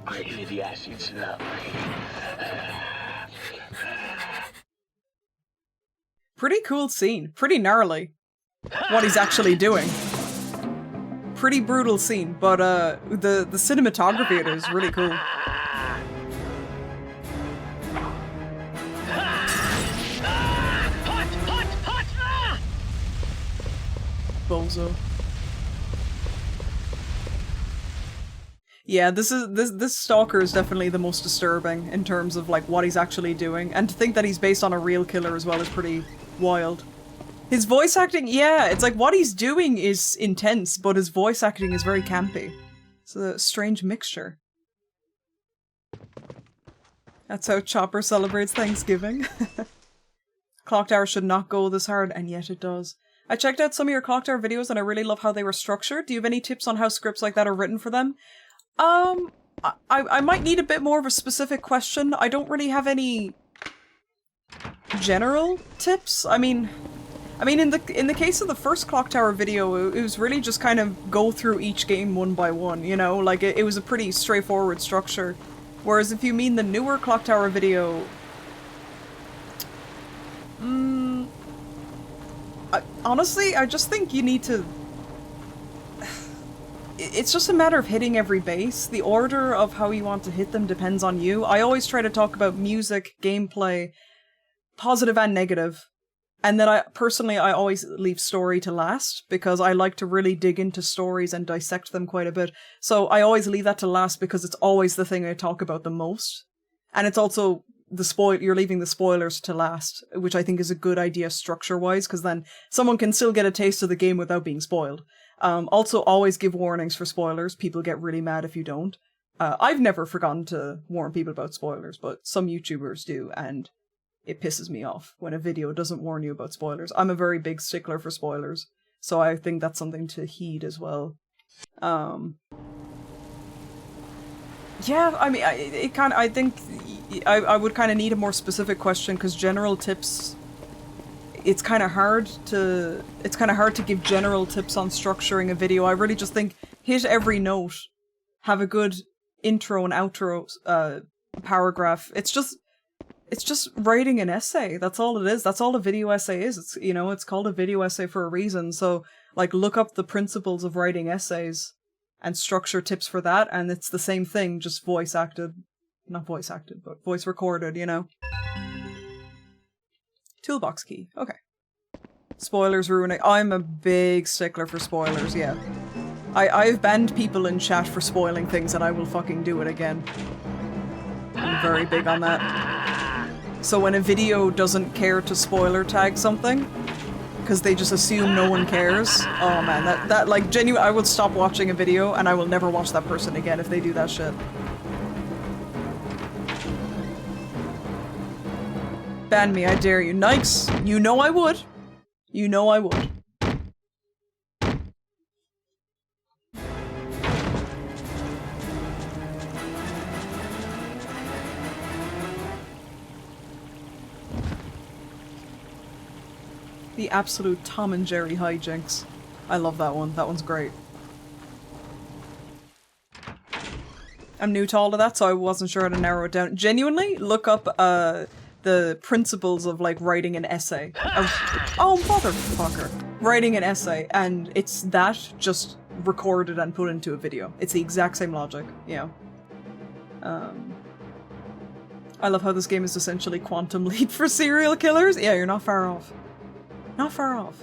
I hear the acid's lovely. Pretty cool scene. Pretty gnarly. What he's actually doing. Pretty brutal scene, but the cinematography of it is really cool. Bozo. Yeah, this stalker is definitely the most disturbing in terms of like what he's actually doing, and to think that he's based on a real killer as well is pretty wild. His voice acting, yeah, it's like what he's doing is intense, but his voice acting is very campy. It's a strange mixture. That's how Chopper celebrates Thanksgiving. Clock Tower should not go this hard, and yet it does. I checked out some of your Clock Tower videos and I really love how they were structured. Do you have any tips on how scripts like that are written for them? I might need a bit more of a specific question. I don't really have any general tips. I mean, I mean, in the case of the first Clock Tower video, it was really just kind of go through each game one by one, you know? Like, it was a pretty straightforward structure. Whereas if you mean the newer Clock Tower video... honestly, I just think you need to... It's just a matter of hitting every base. The order of how you want to hit them depends on you. I always try to talk about music, gameplay, positive and negative. And then I always leave story to last, because I like to really dig into stories and dissect them quite a bit. So I always leave that to last because it's always the thing I talk about the most. And it's also you're leaving the spoilers to last, which I think is a good idea structure-wise, because then someone can still get a taste of the game without being spoiled. Also, always give warnings for spoilers. People get really mad if you don't. I've never forgotten to warn people about spoilers, but some YouTubers do, and it pisses me off when a video doesn't warn you about spoilers. I'm a very big stickler for spoilers, so I think that's something to heed as well. Yeah, I mean, I think I would kind of need a more specific question, because general tips, it's kind of hard to give general tips on structuring a video. I really just think hit every note, have a good intro and outro paragraph. It's just writing an essay. That's all it is. That's all a video essay is. It's, you know, it's called a video essay for a reason. So, like, look up the principles of writing essays and structure tips for that, and it's the same thing, just voice recorded, you know? Toolbox key. Okay. Spoilers ruining. I'm a big stickler for spoilers, yeah. I've banned people in chat for spoiling things, and I will fucking do it again. I'm very big on that. So when a video doesn't care to spoiler tag something, because they just assume no one cares, oh man, that like, genuinely, I would stop watching a video and I will never watch that person again if they do that shit. Ban me, I dare you. Nikes, you know I would. You know I would. The absolute Tom and Jerry hijinks. I love that one. That one's great. I'm new to all of that, so I wasn't sure how to narrow it down. Genuinely, look up the principles of, like, writing an essay. Oh, motherfucker. Writing an essay, and it's that just recorded and put into a video. It's the exact same logic, you know. I love how this game is essentially Quantum Leap for serial killers. Yeah, you're not far off. Not far off.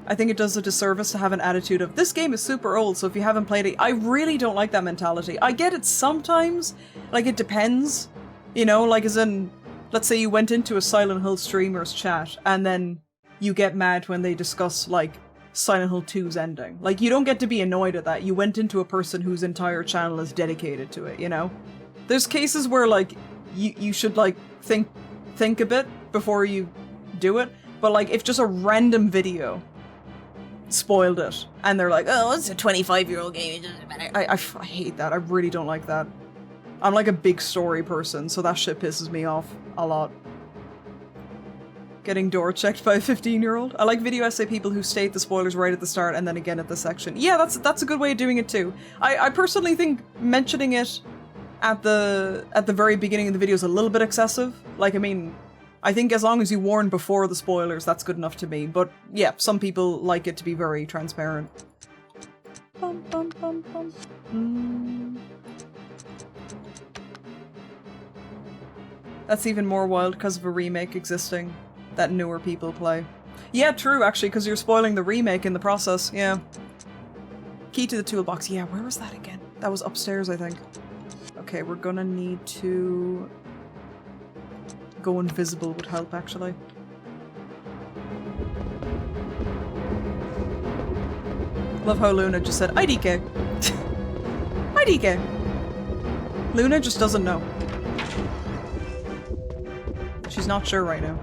I think it does a disservice to have an attitude of, this game is super old, so if you haven't played it... I really don't like that mentality. I get it sometimes, like, it depends. You know, like, as in, let's say you went into a Silent Hill streamer's chat, and then you get mad when they discuss, like, Silent Hill 2's ending. Like, you don't get to be annoyed at that. You went into a person whose entire channel is dedicated to it, you know? There's cases where, like, you should, like, think a bit before you do it. But, like, if just a random video spoiled it, and they're like, oh, it's a 25-year-old game, it doesn't matter. I hate that. I really don't like that. I'm, like, a big story person, so that shit pisses me off a lot. Getting door checked by a 15-year-old. I like video essay people who state the spoilers right at the start and then again at the section. Yeah, that's a good way of doing it, too. I personally think mentioning it at the very beginning of the video is a little bit excessive. Like, I mean... I think as long as you warn before the spoilers, that's good enough to me. But yeah, some people like it to be very transparent. Bum, bum, bum, bum. That's even more wild because of a remake existing that newer people play. Yeah, true, actually, because you're spoiling the remake in the process, yeah. Key to the toolbox. Yeah, where was that again? That was upstairs, I think. Okay, we're gonna need to... go invisible would help, actually. Love how Luna just said, IDK. IDK. Luna just doesn't know. She's not sure right now.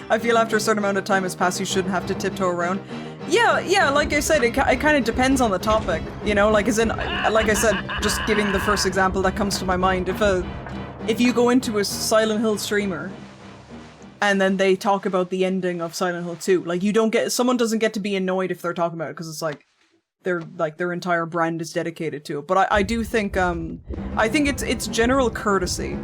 I feel after a certain amount of time has passed, you shouldn't have to tiptoe around. Yeah, like I said, it kind of depends on the topic, you know, like as in, like I said, just giving the first example that comes to my mind, if if you go into a Silent Hill streamer and then they talk about the ending of Silent Hill 2, like someone doesn't get to be annoyed if they're talking about it because it's like their entire brand is dedicated to it. But I do think I think it's general courtesy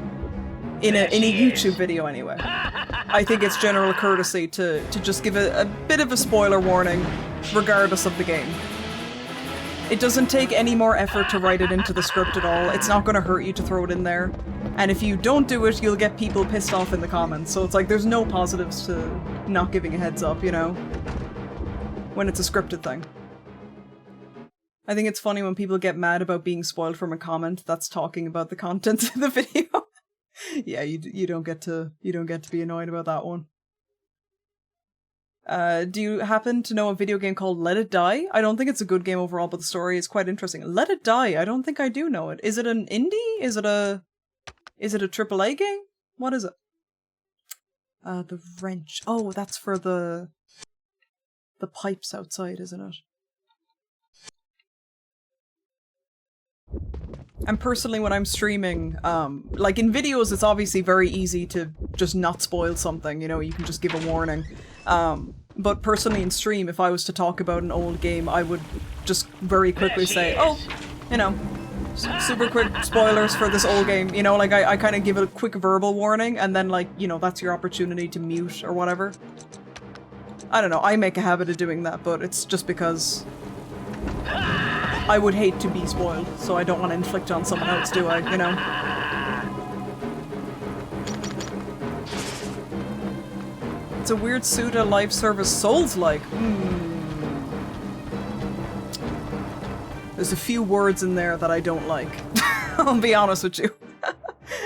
in a YouTube video anyway. I think it's general courtesy to just give a bit of a spoiler warning regardless of the game. It doesn't take any more effort to write it into the script at all. It's not going to hurt you to throw it in there. And if you don't do it, you'll get people pissed off in the comments. So it's like there's no positives to not giving a heads up, you know? When it's a scripted thing. I think it's funny when people get mad about being spoiled from a comment that's talking about the content of the video. Yeah, you don't get to be annoyed about that one. Do you happen to know a video game called Let It Die? I don't think it's a good game overall, but the story is quite interesting. Let It Die, I don't think I do know it. Is it an indie? Is it a AAA game? What is it? The wrench. Oh, that's for the pipes outside, isn't it? And personally, when I'm streaming, like in videos, it's obviously very easy to just not spoil something, you know, you can just give a warning. But personally in stream, if I was to talk about an old game, I would just very quickly say, oh, you know, super quick spoilers for this old game, you know, like I kind of give a quick verbal warning, and then like, you know, that's your opportunity to mute or whatever. I don't know, I make a habit of doing that, but it's just because I would hate to be spoiled, so I don't want to inflict on someone else, do I, you know? It's a weird Suda live service Souls-like. There's a few words in there that I don't like. I'll be honest with you.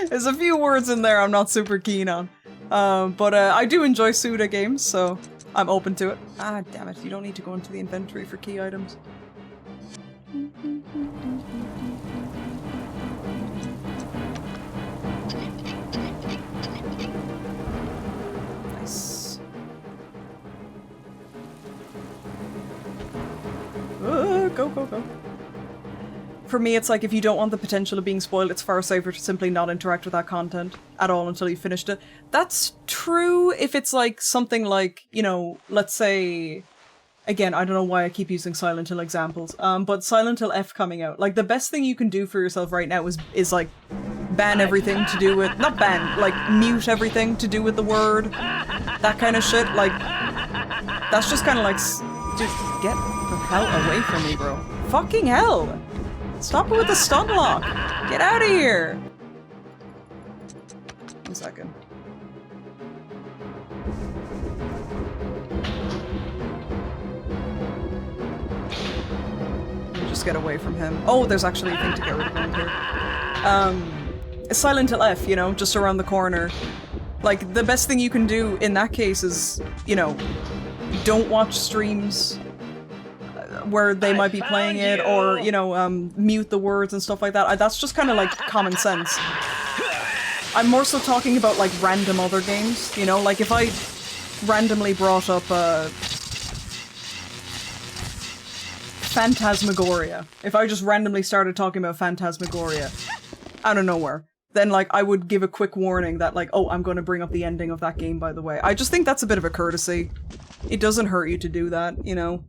There's a few words in there I'm not super keen on. But I do enjoy Suda games, so I'm open to it. Ah, damn it, you don't need to go into the inventory for key items. Nice. Go, go, go. For me, it's like if you don't want the potential of being spoiled, it's far safer to simply not interact with that content at all until you've finished it. That's true if it's like something like, you know, let's say... Again, I don't know why I keep using Silent Hill examples, but Silent Hill F coming out. Like, the best thing you can do for yourself right now is like, ban everything to do with... Not ban, like, mute everything to do with the word. That kind of shit. Like, that's just kind of like... Dude, get the hell away from me, bro. Fucking hell! Stop it with the stun lock! Get out of here! 1 second. Just get away from him. Oh, there's actually a thing to get rid of him here. Silent Hill F, you know, just around the corner. Like, the best thing you can do in that case is, you know, don't watch streams where they might be playing it, or, you know, mute the words and stuff like that. That's just kind of like common sense. I'm more so talking about like random other games, you know, like if I randomly brought up Phantasmagoria. If I just randomly started talking about Phantasmagoria out of nowhere, then like I would give a quick warning that like, oh, I'm going to bring up the ending of that game, by the way. I just think that's a bit of a courtesy. It doesn't hurt you to do that, you know?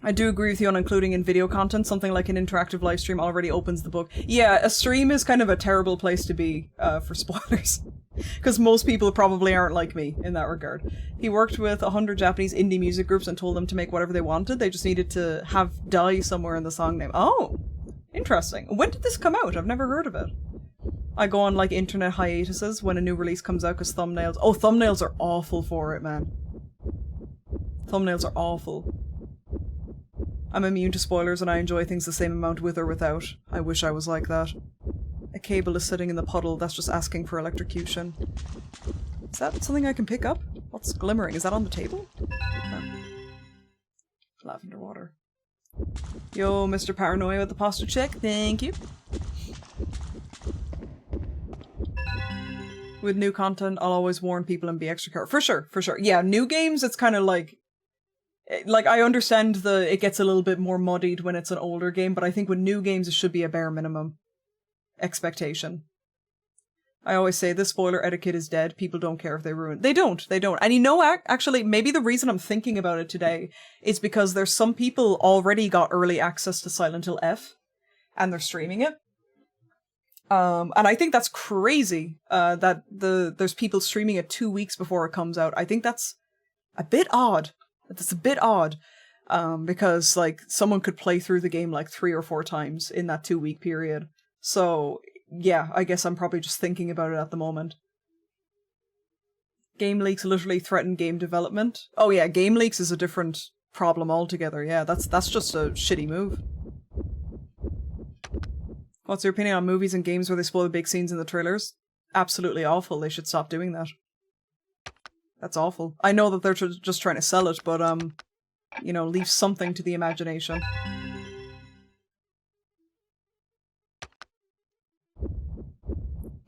I do agree with you on including in video content. Something like an interactive live stream already opens the book. Yeah, a stream is kind of a terrible place to be for spoilers. Because most people probably aren't like me in that regard. He worked with 100 Japanese indie music groups and told them to make whatever they wanted. They just needed to have die somewhere in the song name. Oh, interesting. When did this come out? I've never heard of it. I go on like internet hiatuses when a new release comes out because thumbnails... Oh, thumbnails are awful for it, man. Thumbnails are awful. I'm immune to spoilers and I enjoy things the same amount with or without. I wish I was like that. A cable is sitting in the puddle, that's just asking for electrocution. Is that something I can pick up? What's glimmering? Is that on the table? No. Lavender water. Yo, Mr. Paranoia with the posture check, thank you. With new content, I'll always warn people and be extra careful. For sure, for sure. Yeah, new games, it's kind of like I understand it gets a little bit more muddied when it's an older game, but I think with new games it should be a bare minimum expectation. I always say this spoiler etiquette is dead. People don't care if they ruin. They don't. And you know, actually, maybe the reason I'm thinking about it today is because there's some people already got early access to Silent Hill F, and they're streaming it. And I think that's crazy. That there's people streaming it 2 weeks before it comes out. I think that's a bit odd. That's a bit odd. Because like someone could play through the game like 3 or 4 times in that 2-week period. So. Yeah, I guess I'm probably just thinking about it at the moment. Game leaks literally threaten game development. Oh yeah, game leaks is a different problem altogether. Yeah, that's just a shitty move. What's your opinion on movies and games where they spoil the big scenes in the trailers? Absolutely awful. They should stop doing that. That's awful. I know that they're just trying to sell it, but you know, leave something to the imagination.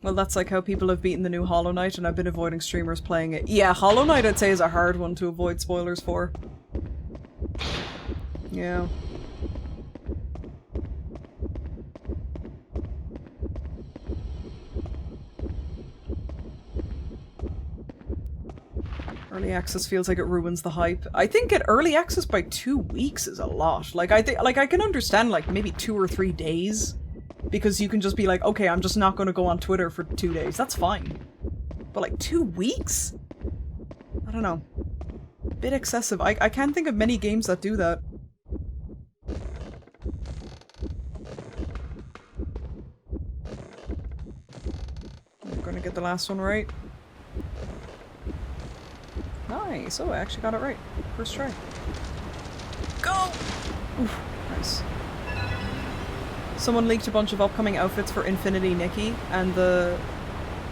Well, that's like how people have beaten the new Hollow Knight, and I've been avoiding streamers playing it. Yeah, Hollow Knight I'd say is a hard one to avoid spoilers for. Yeah. Early access feels like it ruins the hype. I think at early access by 2 weeks is a lot. Like I think, like I can understand like maybe 2 or 3 days. Because you can just be like, okay, I'm just not going to go on Twitter for 2 days. That's fine. But like 2 weeks? I don't know. Bit excessive. I can't think of many games that do that. I'm going to get the last one right. Nice. Oh, I actually got it right. First try. Go! Oof, nice. Someone leaked a bunch of upcoming outfits for Infinity Nikki, and the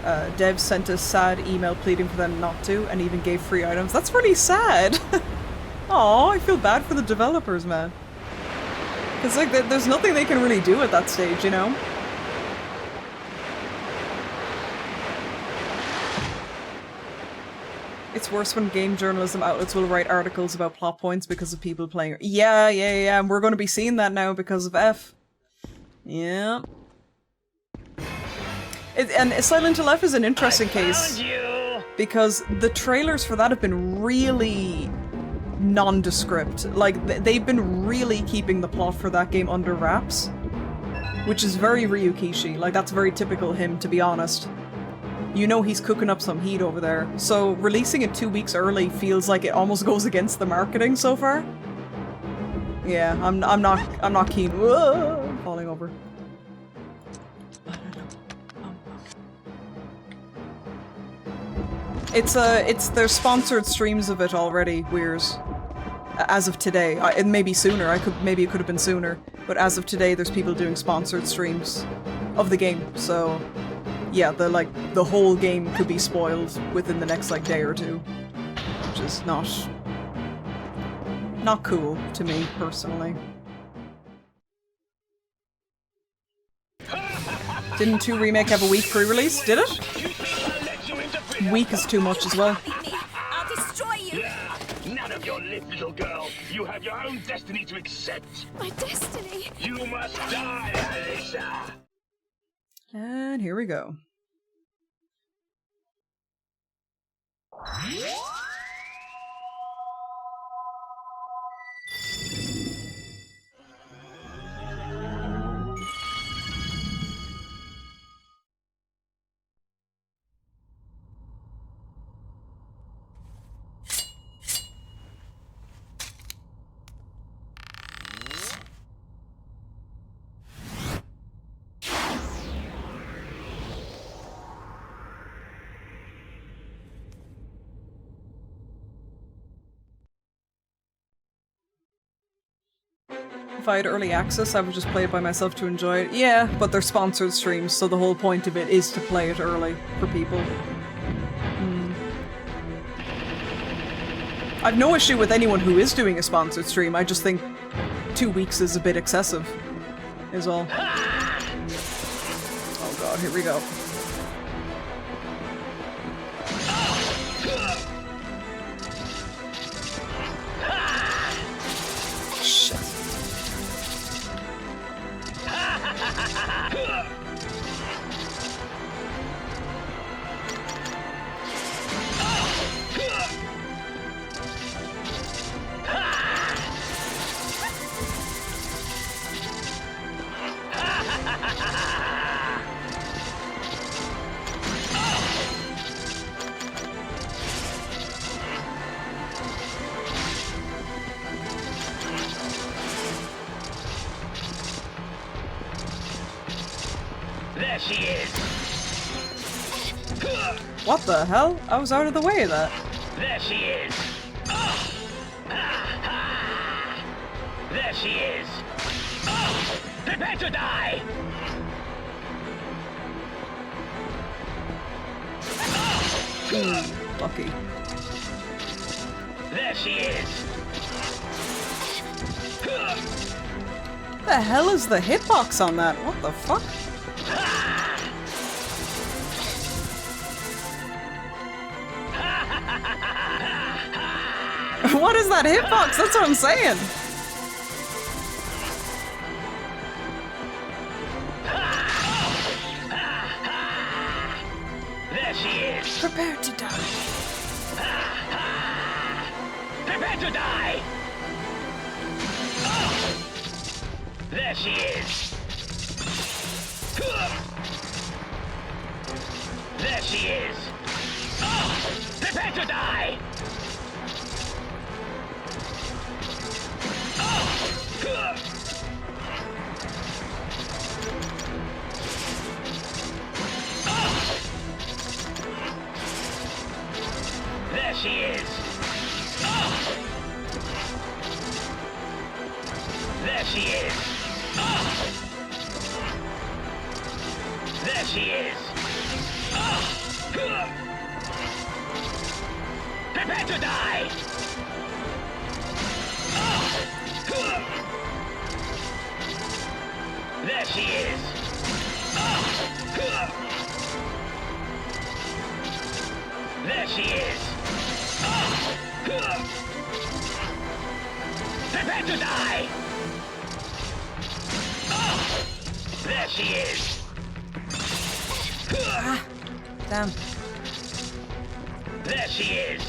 devs sent a sad email pleading for them not to, and even gave free items. That's really sad! Aw, I feel bad for the developers, man. Because like, there's nothing they can really do at that stage, you know? It's worse when game journalism outlets will write articles about plot points because of people playing. Yeah, and we're going to be seeing that now because of F. Yeah. And Silent Hill F is an interesting case because the trailers for that have been really nondescript. Like, they've been really keeping the plot for that game under wraps, which is very Ryukishi. Like, that's very typical him, to be honest. You know he's cooking up some heat over there. So releasing it 2 weeks early feels like it almost goes against the marketing so far. Yeah, I'm not keen. Whoa, I'm falling over. There's sponsored streams of it already, Weirs. As of today. It may be sooner, maybe it could have been sooner. But as of today, there's people doing sponsored streams of the game, so yeah, the whole game could be spoiled within the next like day or two. Which is not cool to me, personally. Didn't 2 Remake have a week pre-release? Did it? Week is too much as well. I'll destroy you! None of your lip, little girl. You have your own destiny to accept. My destiny? You must die, Alyssa! And here we go. If I had early access, I would just play it by myself to enjoy it. Yeah, but they're sponsored streams, so the whole point of it is to play it early for people. I've no issue with anyone who is doing a sponsored stream, I just think 2 weeks is a bit excessive, is all. Oh god, here we go. Shit. There she is. What the hell? I was out of the way of that. There she is. There she is. Prepare to die. Lucky. There she is. The hell is the hitbox on that? What the fuck? What is that hitbox? That's what I'm saying. There she is. Prepare to die. Prepare to die. There she is. There she is. Prepare to die. There she is. There she is. There she is. Prepare to die. There she is. There she is. Prepare to die. There she is. Damn. There she is.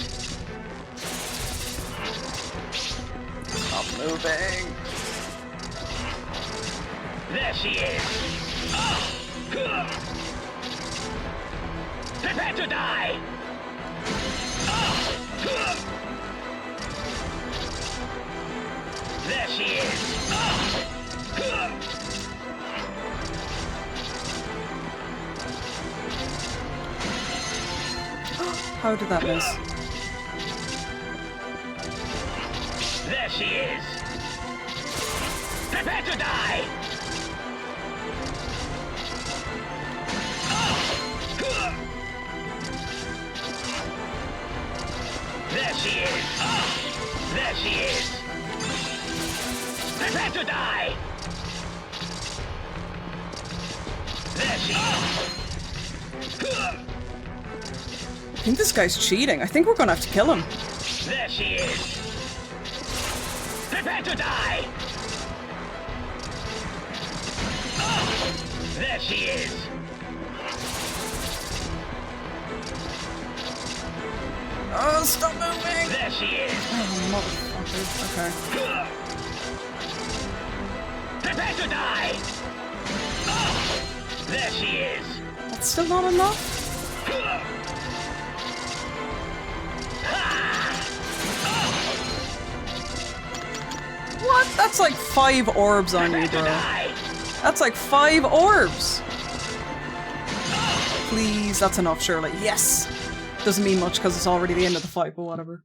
Stop moving. There she is. Prepare to die. There she is. How did that miss? There she is. Prepare to die. There she is. There she is. Prepare to die. There she is. I think this guy's cheating. I think we're gonna have to kill him. There she is. Prepare to die. There she is. Oh, stop moving! There she is. Oh, motherfucker. Okay. Prepare to die. There she is. That's still not enough? What? That's like 5 orbs on you, bro. That's like 5 orbs. Please, that's enough, surely. Yes! Doesn't mean much because it's already the end of the fight, but whatever.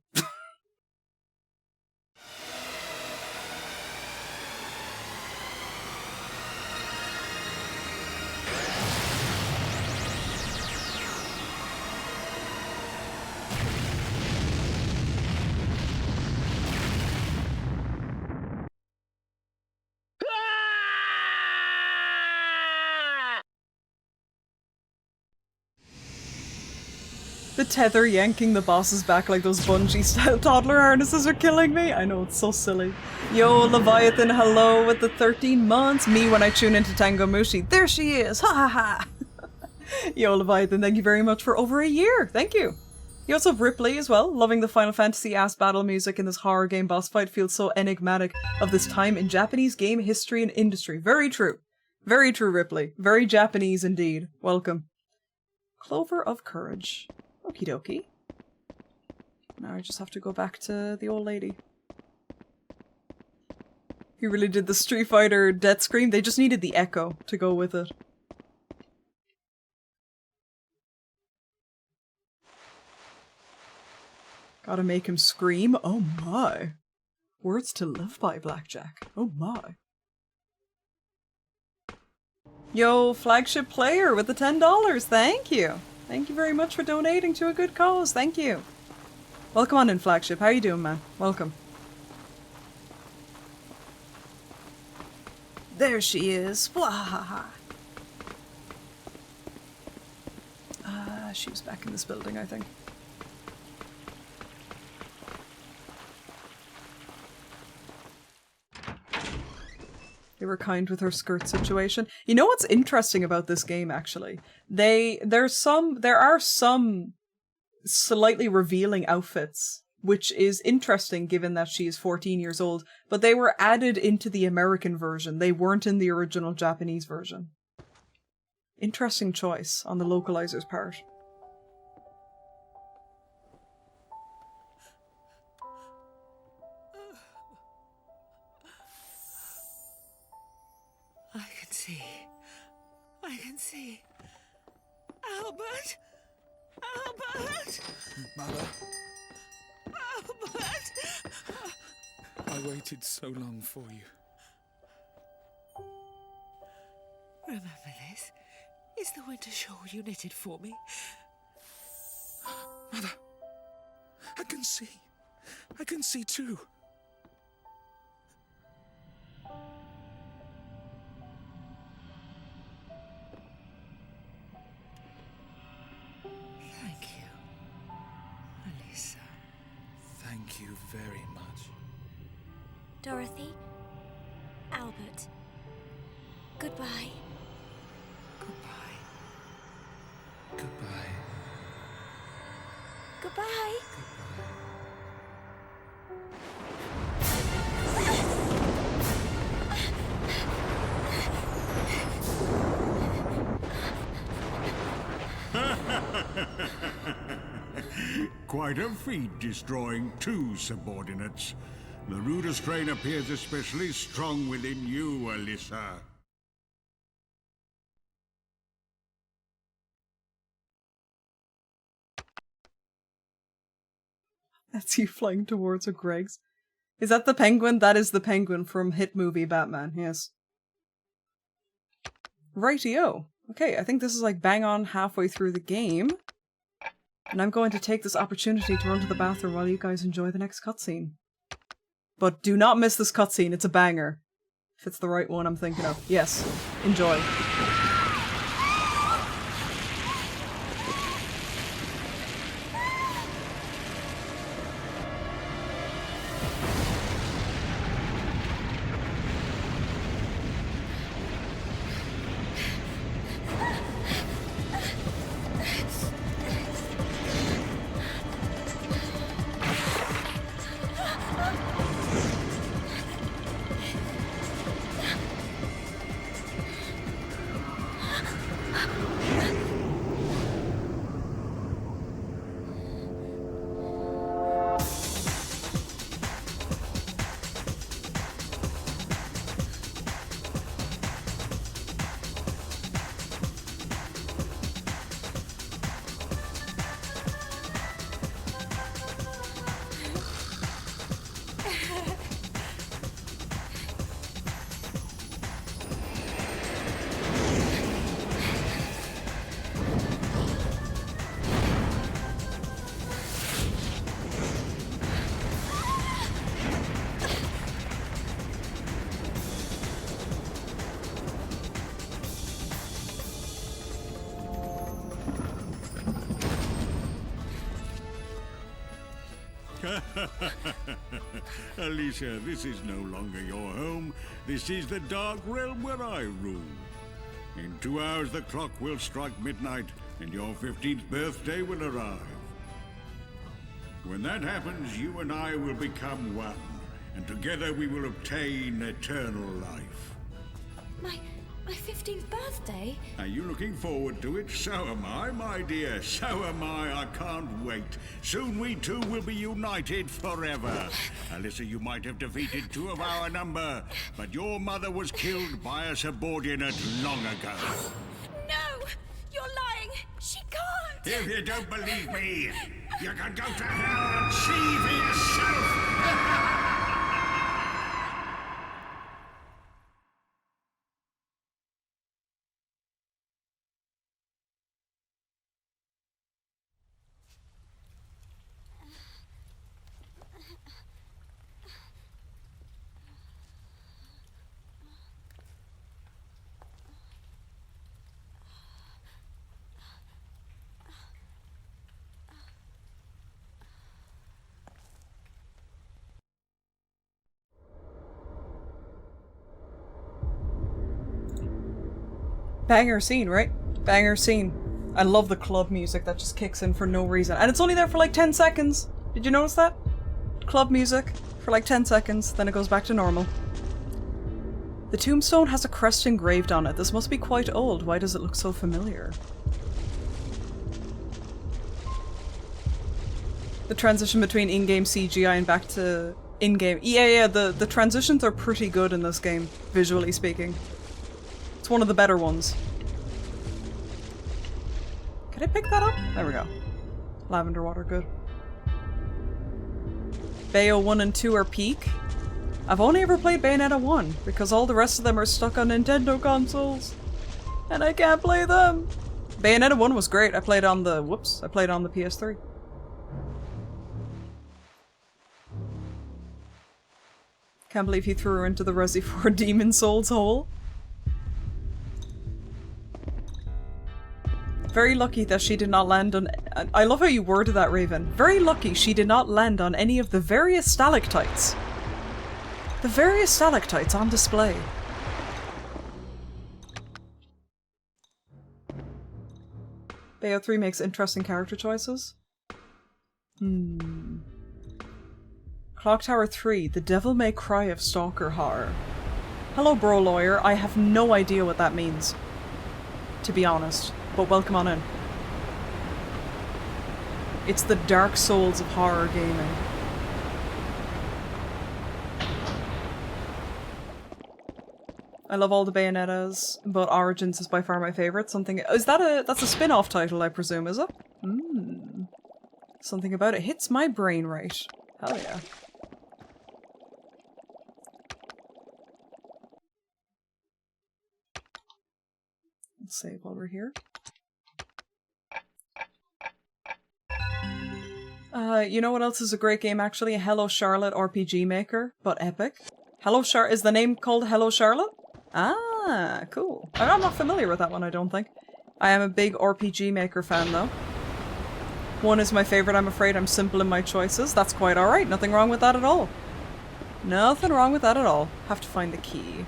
The tether yanking the boss's back like those bungee-style toddler harnesses are killing me. I know, it's so silly. Yo, Leviathan, hello with the 13 months. Me when I tune into Tango Mushi. There she is! Ha ha ha! Yo, Leviathan, thank you very much for over a year. Thank you. You also have Ripley as well. Loving the Final Fantasy ass battle music in this horror game boss fight feels so enigmatic of this time in Japanese game history and industry. Very true. Very true, Ripley. Very Japanese indeed. Welcome. Clover of Courage. Okie dokie. Now I just have to go back to the old lady. He really did the Street Fighter death scream. They just needed the echo to go with it. Gotta make him scream. Oh my. Words to live by, Blackjack. Oh my. Yo, flagship player with the $10. Thank you. Thank you very much for donating to a good cause. Thank you. Welcome on in, flagship. How you doing, man? Welcome. There she is. Wahaha. She was back in this building, I think. They were kind with her skirt situation. You know what's interesting about this game, actually? There are some slightly revealing outfits, which is interesting given that she is 14 years old, but they were added into the American version. They weren't in the original Japanese version. Interesting choice on the localizer's part. I can see. Albert! Albert! Mother, Albert! I waited so long for you. Remember this? It's the winter shawl you knitted for me. Mother, I can see. I can see too. Thank you, Alyssa. Thank you very much. Dorothy, Albert, goodbye. Goodbye. Goodbye. Quite a feat destroying two subordinates. The Ruder strain appears especially strong within you, Alyssa. That's you flying towards her, Greg's. Is that the penguin? That is the penguin from hit movie Batman, yes. Rightio. Okay, I think this is like bang on halfway through the game. And I'm going to take this opportunity to run to the bathroom while you guys enjoy the next cutscene. But do not miss this cutscene, it's a banger. If it's the right one I'm thinking of. Yes, enjoy. Alicia, this is no longer your home. This is the dark realm where I rule. In 2 hours the clock will strike midnight and your 15th birthday will arrive. When that happens, you and I will become one, and together we will obtain eternal life. My 15th birthday? Are you looking forward to it? So am I, my dear. So am I. I can't wait. Soon we two will be united forever. Alyssa, you might have defeated 2 of our number, but your mother was killed by a subordinate long ago. No! You're lying! She can't! If you don't believe me, you can go to hell and see for yourself! Banger scene, right? Banger scene. I love the club music that just kicks in for no reason. And it's only there for like 10 seconds. Did you notice that? Club music for like 10 seconds, then it goes back to normal. The tombstone has a crest engraved on it. This must be quite old. Why does it look so familiar? The transition between in-game CGI and back to in-game. Yeah, the transitions are pretty good in this game, visually speaking. It's one of the better ones. Can I pick that up? There we go. Lavender water, good. Bayo 1 and 2 are peak. I've only ever played Bayonetta 1, because all the rest of them are stuck on Nintendo consoles. And I can't play them! Bayonetta 1 was great. I played on the... whoops. I played on the PS3. Can't believe he threw her into the Resi 4 Demon Souls hole. Very lucky that she did not land on... I love how you worded that, Raven. Very lucky she did not land on any of the various stalactites. The various stalactites on display. Bayo 3 makes interesting character choices. Clock Tower 3, The Devil May Cry of Stalker horror. Hello, bro lawyer. I have no idea what that means, to be honest. But welcome on in. It's the Dark Souls of horror gaming. I love all the Bayonettas, but Origins is by far my favorite. That's a spin-off title, I presume, is it? Something about it hits my brain right. Hell yeah. Let's save while we're here. You know what else is a great game actually? Hello Charlotte RPG Maker, but epic. Is the name called Hello Charlotte? Ah, cool. I'm not familiar with that one, I don't think. I am a big RPG Maker fan though. 1 is my favorite. I'm afraid I'm simple in my choices. That's quite alright. Nothing wrong with that at all. Nothing wrong with that at all. Have to find the key.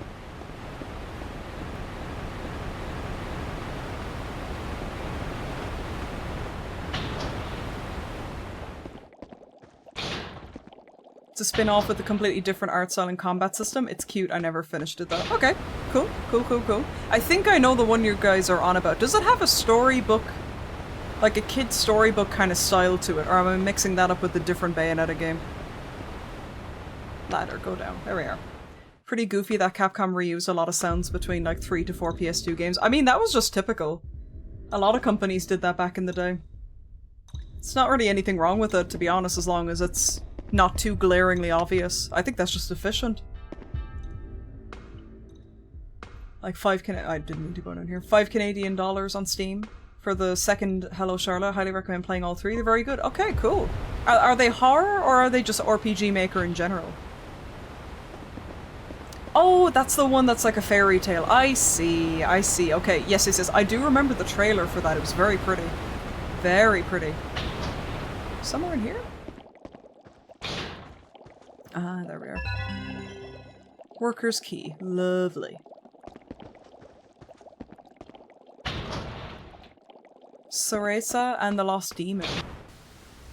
It's a spin-off with a completely different art style and combat system. It's cute. I never finished it though. Okay, cool, cool, cool, cool. I think I know the one you guys are on about. Does it have a storybook, like a kid's storybook kind of style to it? Or am I mixing that up with a different Bayonetta game? Ladder, go down. There we are. Pretty goofy that Capcom reused a lot of sounds between like 3 to 4 PS2 games. I mean, that was just typical. A lot of companies did that back in the day. It's not really anything wrong with it, to be honest, as long as it's not too glaringly obvious. I think that's just efficient. Like I didn't need to go down here. $5 Canadian on Steam for the second Hello Charlotte. Highly recommend playing all 3. They're very good. Okay, cool. Are they horror or are they just RPG Maker in general? Oh, that's the one that's like a fairy tale. I see, I see. Okay, yes, yes, yes. I do remember the trailer for that. It was very pretty. Very pretty. Somewhere in here? Ah, there we are. Worker's key. Lovely. Cereza and the Lost Demon.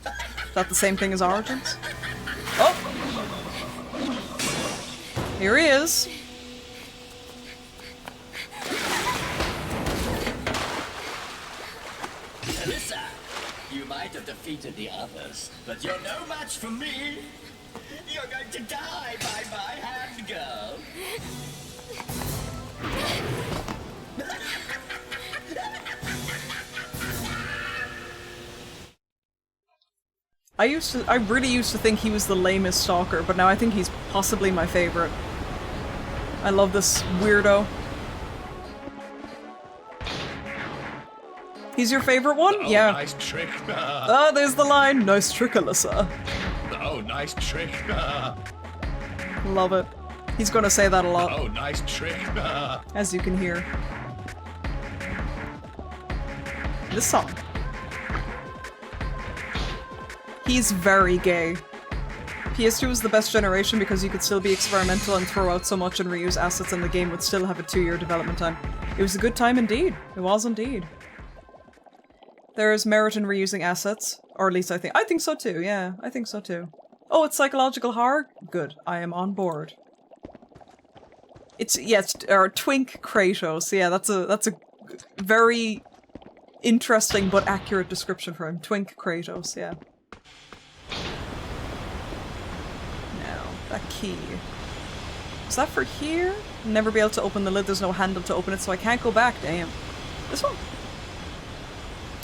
Is that the same thing as Origins? Oh! Here he is! Alyssa, you might have defeated the others, but you're no match for me! You're going to die by my hand, girl! I really used to think he was the lamest stalker, but now I think he's possibly my favorite. I love this weirdo. He's your favorite one? Oh, yeah. Nice trick. Oh, there's the line. Nice trick, Alyssa. Oh, nice trick. Love it. He's gonna say that a lot. Oh, nice trick. As you can hear. This song. He's very gay. PS2 was the best generation because you could still be experimental and throw out so much and reuse assets and the game would still have a 2-year development time. It was a good time indeed. It was indeed. There is merit in reusing assets. Or at least I think so too, yeah. I think so too. Oh, it's psychological horror? Good. I am on board. It's, yes, or Twink Kratos. Yeah, that's a very interesting but accurate description for him. Twink Kratos, yeah. Now, that key. Is that for here? Never be able to open the lid, there's no handle to open it, so I can't go back, damn. This one?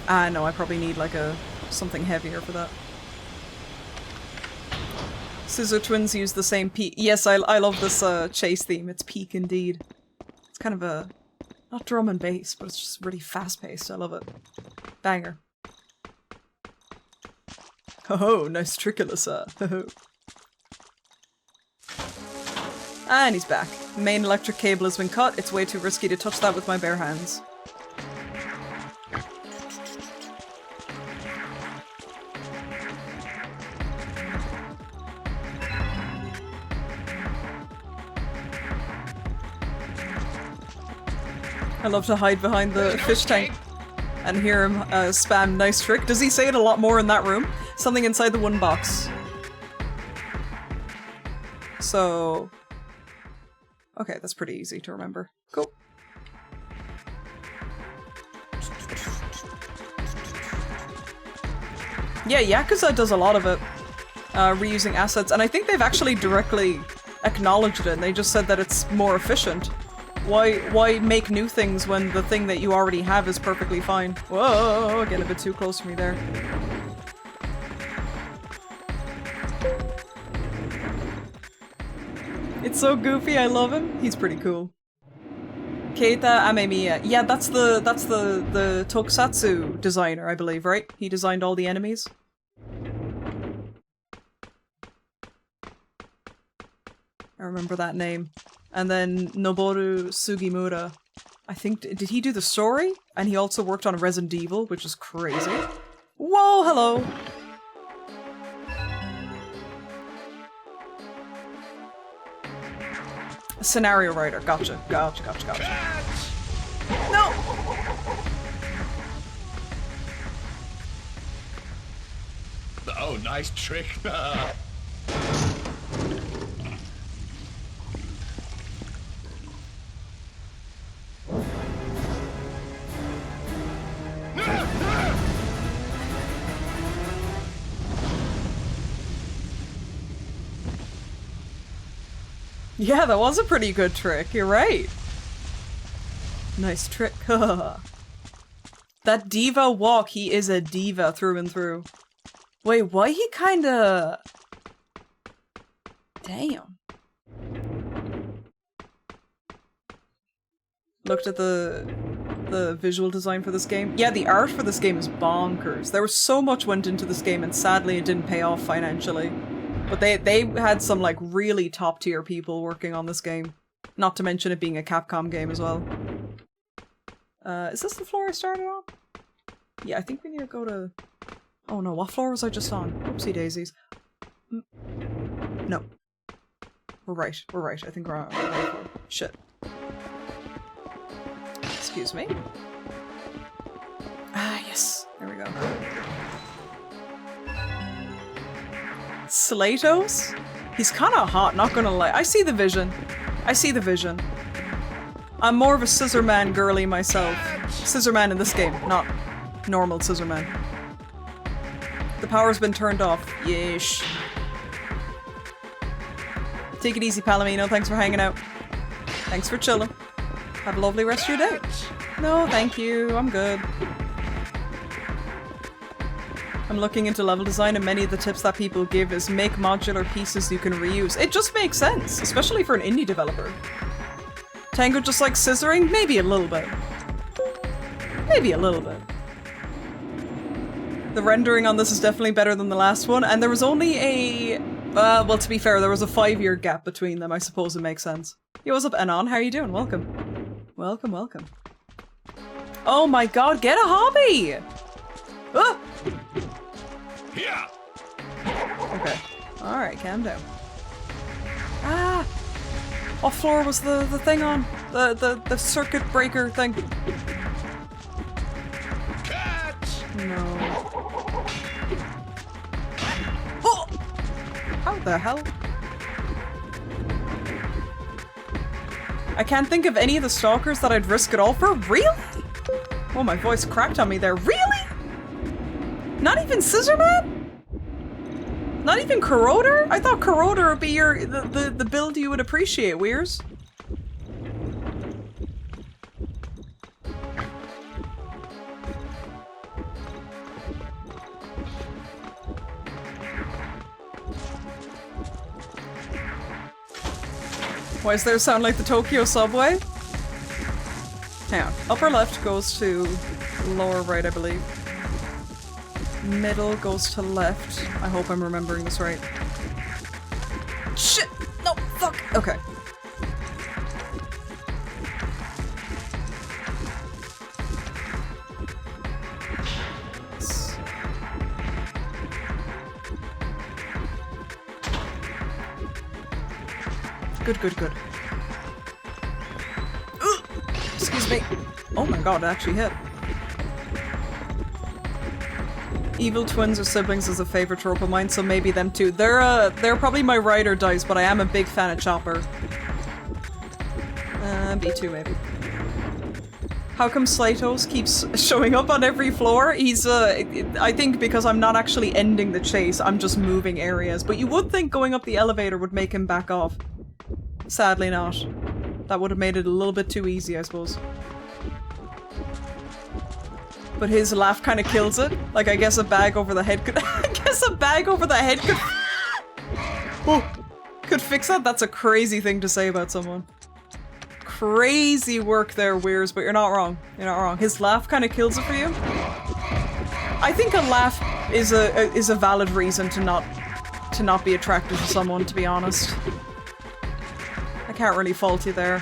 Ah, no, I probably need like something heavier for that. Scissor Twins use the same peak. Yes, I love this chase theme. It's peak indeed. It's kind of a... not drum and bass, but it's just really fast-paced. I love it. Banger. Ho-ho, nice trick, Alyssa. Ho-ho. And he's back. Main electric cable has been cut. It's way too risky to touch that with my bare hands. I love to hide behind the fish tank and hear him spam nice trick. Does he say it a lot more in that room? Something inside the one box. So... okay, that's pretty easy to remember. Cool. Yeah, Yakuza does a lot of it. Reusing assets, and I think they've actually directly acknowledged it, and they just said that it's more efficient. Why make new things when the thing that you already have is perfectly fine? Whoa, getting a bit too close for me there. It's so goofy, I love him. He's pretty cool. Keita Amemiya. Yeah, that's the Tokusatsu designer, I believe, right? He designed all the enemies. I remember that name. And then Noboru Sugimura. I think, did he do the story? And he also worked on Resident Evil, which is crazy. Whoa, hello! A scenario writer, gotcha. Gotcha. No! Oh, nice trick. Yeah, that was a pretty good trick, you're right. Nice trick. That diva walk, he is a diva through and through. Wait, why he kinda... damn. Looked at the visual design for this game. Yeah, the art for this game is bonkers. There was so much went into this game and sadly it didn't pay off financially. But they had some like really top tier people working on this game. Not to mention it being a Capcom game as well. Is this the floor I started on? Yeah, I think we need to go to... oh no, what floor was I just on? Oopsie daisies. No. We're right. I think we're on the right floor. Shit. Excuse me. Ah, yes. There we go. Slatos? He's kinda hot, not gonna lie. I see the vision. I'm more of a Scissor Man girly myself. Scissor Man in this game, not normal Scissor Man. The power's been turned off. Yeesh. Take it easy, Palomino. Thanks for hanging out. Thanks for chilling. Have a lovely rest of your day. No, thank you. I'm good. I'm looking into level design and many of the tips that people give is make modular pieces you can reuse. It just makes sense, especially for an indie developer. Tango just like scissoring? Maybe a little bit. Maybe a little bit. The rendering on this is definitely better than the last one, and there was only a... well, to be fair, there was a 5-year gap between them. I suppose it makes sense. Yo, what's up, Anon? How are you doing? Welcome. Welcome, welcome. Oh my god, get a hobby! Ah! Yeah. Okay. Alright, calm down. Ah! What floor was the thing on? The circuit breaker thing. Catch! No. Oh! How the hell? I can't think of any of the stalkers that I'd risk it all for. Really? Oh, my voice cracked on me there. Really? Not even Scissorman? Not even Corroder? I thought Corroder would be the build you would appreciate, Weirs. Why does there sound like the Tokyo subway? Hang on. Upper left goes to lower right, I believe. Middle goes to left. I hope I'm remembering this right. Shit! No, fuck! Okay. Good, good, good. Excuse me. Oh my god, it actually hit. Evil twins or siblings is a favorite trope of mine, so maybe them too. They're probably my ride or dice, but I am a big fan of Chopper. B2 maybe. How come Slatos keeps showing up on every floor? He's, I think because I'm not actually ending the chase, I'm just moving areas. But you would think going up the elevator would make him back off. Sadly not. That would have made it a little bit too easy, I suppose. But his laugh kind of kills it. Like, I guess a bag over the head could- I guess a bag over the head could- oh, could fix that? That's a crazy thing to say about someone. Crazy work there, Weirs, but you're not wrong. You're not wrong. His laugh kind of kills it for you. I think a laugh is a valid reason to not be attracted to someone, to be honest. I can't really fault you there.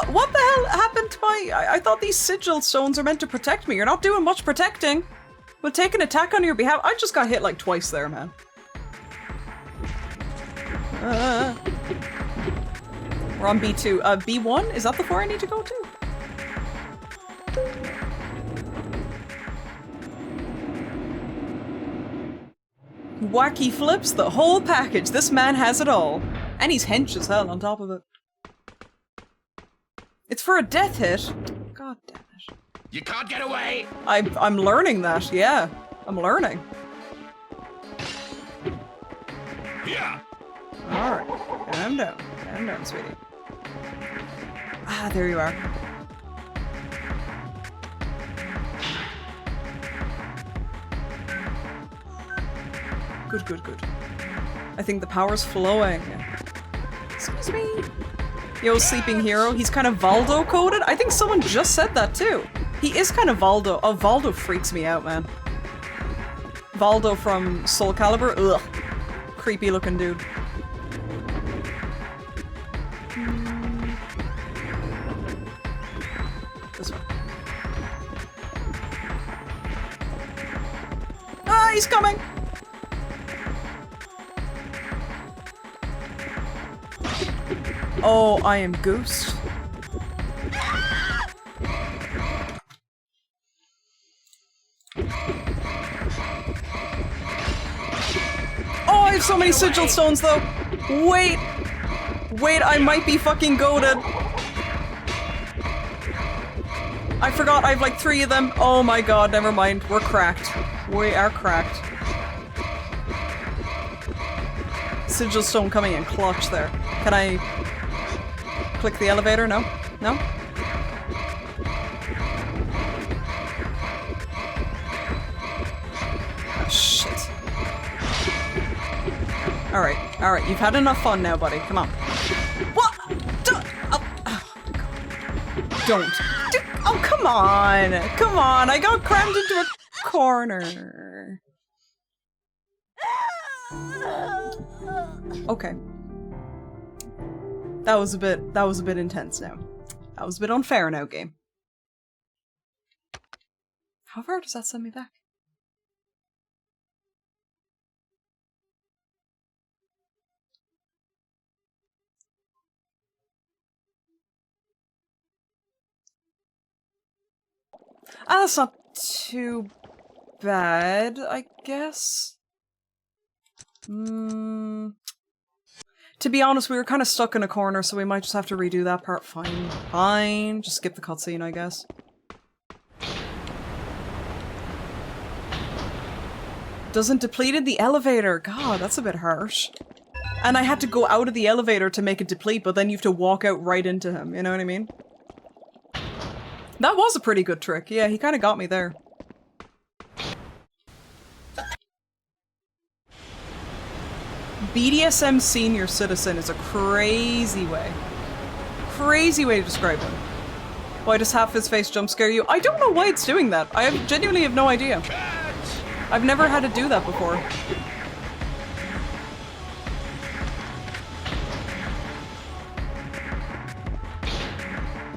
What the hell happened to my... I thought these sigil stones are meant to protect me. You're not doing much protecting. We'll take an attack on your behalf. I just got hit like twice there, man. We're on B2. B1? Is that the floor I need to go to? Wacky flips, the whole package. This man has it all. And he's hench as hell on top of it. It's for a death hit. God damn it. You can't get away! I'm learning that, yeah. I'm learning. Yeah. Alright. Calm down. Calm down, sweetie. Ah, there you are. Good, good, good. I think the power's flowing. Excuse me. Yo, Sleeping Hero, he's kind of Valdo coded? I think someone just said that too. He is kind of Valdo. Oh, Valdo freaks me out, man. Valdo from Soul Calibur? Ugh. Creepy looking dude. This one. Ah, he's coming! Oh, I am Goose. Oh, I have so many sigil stones though. Wait. Wait, I might be fucking goated. I forgot I have like 3 of them. Oh my god, never mind. We're cracked. We are cracked. Sigil stone coming in clutch there. Can I... Click the elevator? No? No? Oh, shit. Alright, alright, you've had enough fun now, buddy. Come on. What? Don't! Oh, oh my god. Don't. Oh, come on! Come on, I got crammed into a corner. Okay. That was a bit intense now. That was a bit unfair now, game. How far does that send me back? Ah, that's not too bad, I guess. To be honest, we were kind of stuck in a corner, so we might just have to redo that part. Fine. Fine. Just skip the cutscene, I guess. Doesn't depleted the elevator. God, that's a bit harsh. And I had to go out of the elevator to make it deplete, but then you have to walk out right into him. You know what I mean? That was a pretty good trick. Yeah, he kind of got me there. BDSM senior citizen is a crazy way to describe him. Why does half his face jump scare you? I don't know why it's doing that. I genuinely have no idea. I've never had to do that before.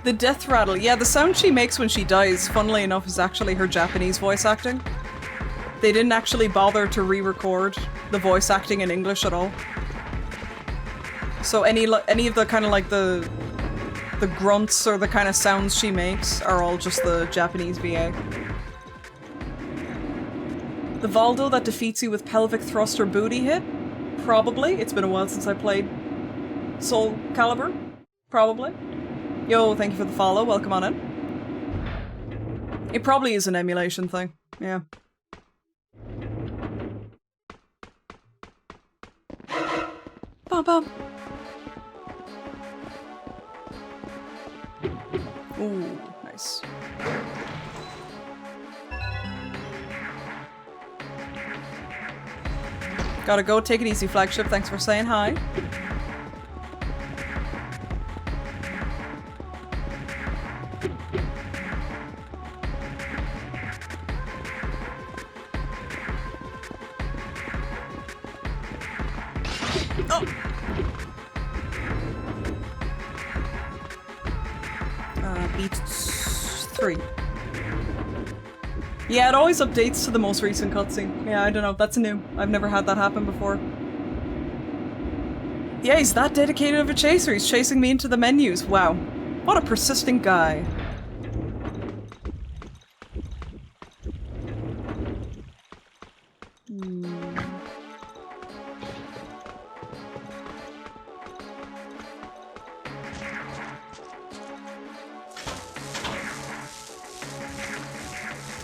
The death rattle. Yeah, the sound she makes when she dies, funnily enough, is actually her Japanese voice acting. They didn't actually bother to re-record the voice acting in English at all. So any of the kind of like the grunts or the kind of sounds she makes are all just the Japanese VA. The Valdo that defeats you with pelvic thrust or booty hit? Probably. It's been a while since I played Soul Calibur. Probably. Yo, thank you for the follow. Welcome on in. It probably is an emulation thing. Yeah. Bum bum. Ooh, nice. Gotta go. Take it easy, flagship. Thanks for saying hi. Oh. Beat 3. Yeah, it always updates to the most recent cutscene. Yeah, I don't know. That's new. I've never had that happen before. Yeah, he's that dedicated of a chaser. He's chasing me into the menus. Wow. What a persistent guy.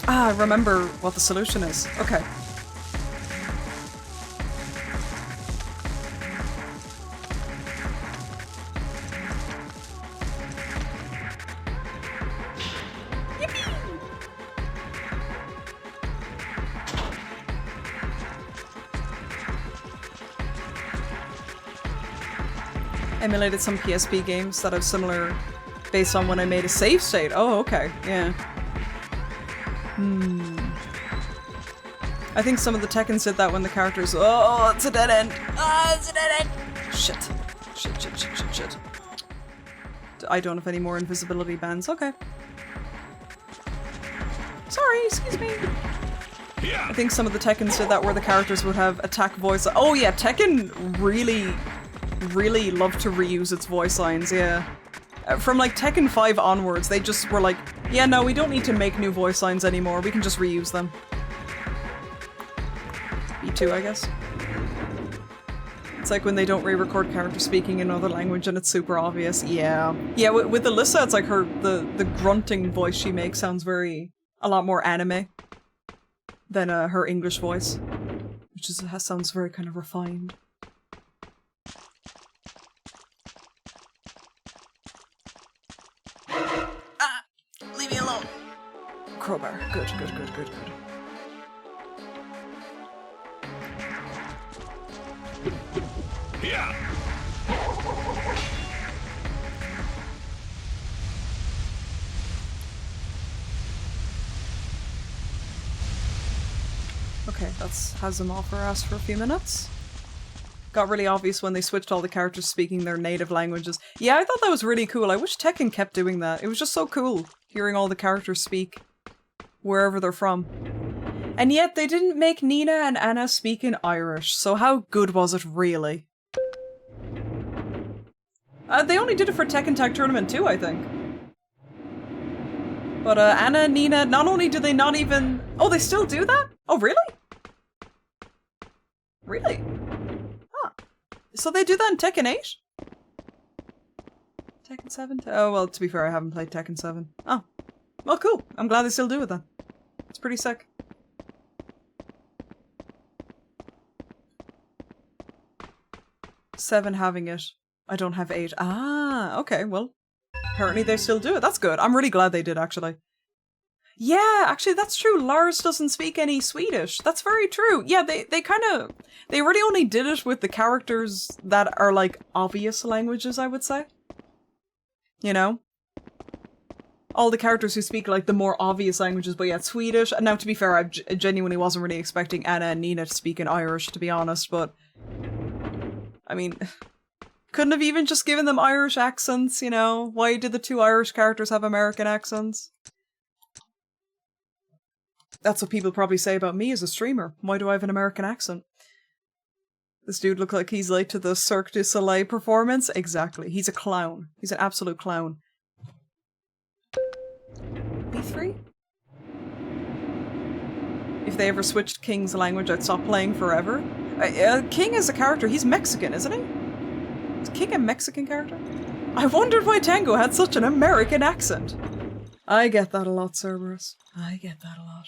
Ah, I remember what the solution is. Okay. Emulated some PSP games that have similar based on when I made a save state. Oh, okay. Yeah. I think some of the Tekkens did that when the characters— oh, it's a dead end! Ah, it's a dead end! Shit. Shit, shit, shit, shit, shit. I don't have any more invisibility bands. Okay. Sorry, excuse me. I think some of the Tekkens did that where the characters would have attack voice— oh yeah, Tekken really loved to reuse its voice lines, yeah. From like Tekken 5 onwards, they just were like, yeah, no, we don't need to make new voice lines anymore, we can just reuse them. B2, I guess. It's like when they don't re-record character speaking in another language and it's super obvious. Yeah. Yeah, with Alyssa, it's like the grunting voice she makes sounds a lot more anime than her English voice. Which sounds very kind of refined. crowbar. Good. Yeah. Okay, has them off our ass for a few minutes. Got really obvious when they switched all the characters speaking their native languages. Yeah, I thought that was really cool. I wish Tekken kept doing that. It was just so cool, hearing all the characters speak wherever they're from. And yet, they didn't make Nina and Anna speak in Irish, so how good was it really? They only did it for Tekken Tag Tournament 2, I think. But Anna and Nina, not only do they not even... Oh, they still do that? Oh, really? Really? Huh. So they do that in Tekken 8? Tekken 7? Oh, well, to be fair, I haven't played Tekken 7. Oh. Well, cool. I'm glad they still do it then. It's pretty sick. Seven having it. I don't have 8. Ah, okay, well. Apparently they still do it. That's good. I'm really glad they did, actually. Yeah, actually, that's true. Lars doesn't speak any Swedish. That's very true. Yeah, they really only did it with the characters that are, like, obvious languages, I would say. You know? All the characters who speak, like, the more obvious languages, but yeah, Swedish. And now, to be fair, I genuinely wasn't really expecting Anna and Nina to speak in Irish, to be honest, but... I mean... Couldn't have even just given them Irish accents, you know? Why did the 2 Irish characters have American accents? That's what people probably say about me as a streamer. Why do I have an American accent? This dude looks like he's late to the Cirque du Soleil performance. Exactly. He's a clown. He's an absolute clown. B3? If they ever switched King's language, I'd stop playing forever. King is a character. He's Mexican, isn't he? Is King a Mexican character? I wondered why Tango had such an American accent. I get that a lot, Cerberus. I get that a lot.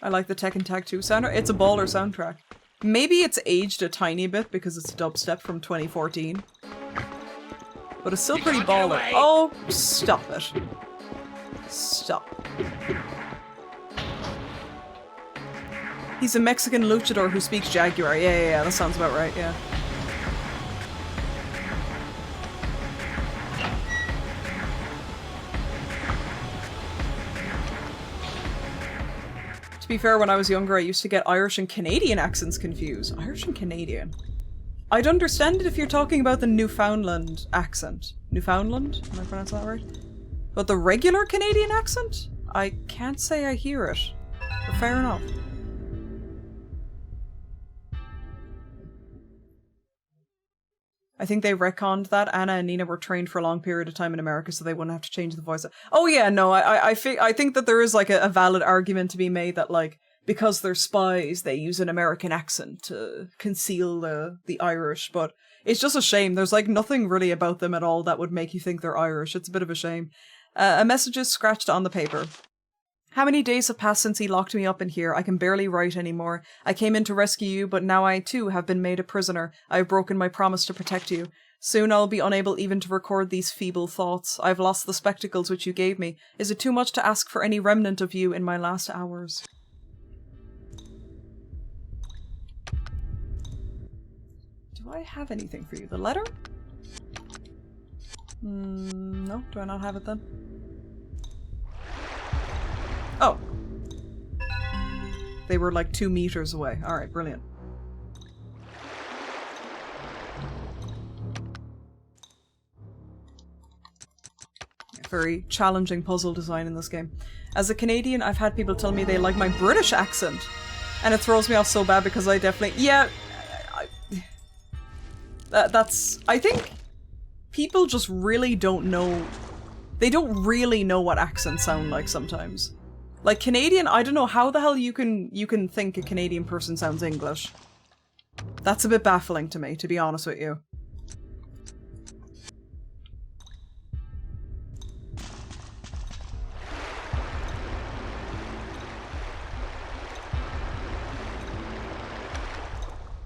I like the Tekken Tag 2 soundtrack. It's a baller soundtrack. Maybe it's aged a tiny bit because it's dubstep from 2014. But it's still pretty baller. Oh, stop it. Stop. He's a Mexican luchador who speaks Jaguar. Yeah, that sounds about right, yeah. To be fair, when I was younger, I used to get Irish and Canadian accents confused. Irish and Canadian. I'd understand it if you're talking about the Newfoundland accent. Newfoundland? Am I pronouncing that right? But the regular Canadian accent? I can't say I hear it. But fair enough. I think they retconned that. Anna and Nina were trained for a long period of time in America, so they wouldn't have to change the voice. Oh yeah, no, I think that there is like a valid argument to be made that like because they're spies, they use an American accent to conceal the Irish. But it's just a shame. There's like nothing really about them at all that would make you think they're Irish. It's a bit of a shame. A message is scratched on the paper. How many days have passed since he locked me up in here? I can barely write anymore. I came in to rescue you, but now I too have been made a prisoner. I have broken my promise to protect you. Soon I'll be unable even to record these feeble thoughts. I've lost the spectacles which you gave me. Is it too much to ask for any remnant of you in my last hours? Do I have anything for you? The letter? No, do I not have it then? Oh. They were like 2 meters away. Alright, brilliant. Very challenging puzzle design in this game. As a Canadian, I've had people tell me they like my British accent. And it throws me off so bad because I definitely... Yeah, that's... I think people just really don't know... They don't really know what accents sound like sometimes. Like Canadian, I don't know how the hell you can think a Canadian person sounds English. That's a bit baffling to me, to be honest with you.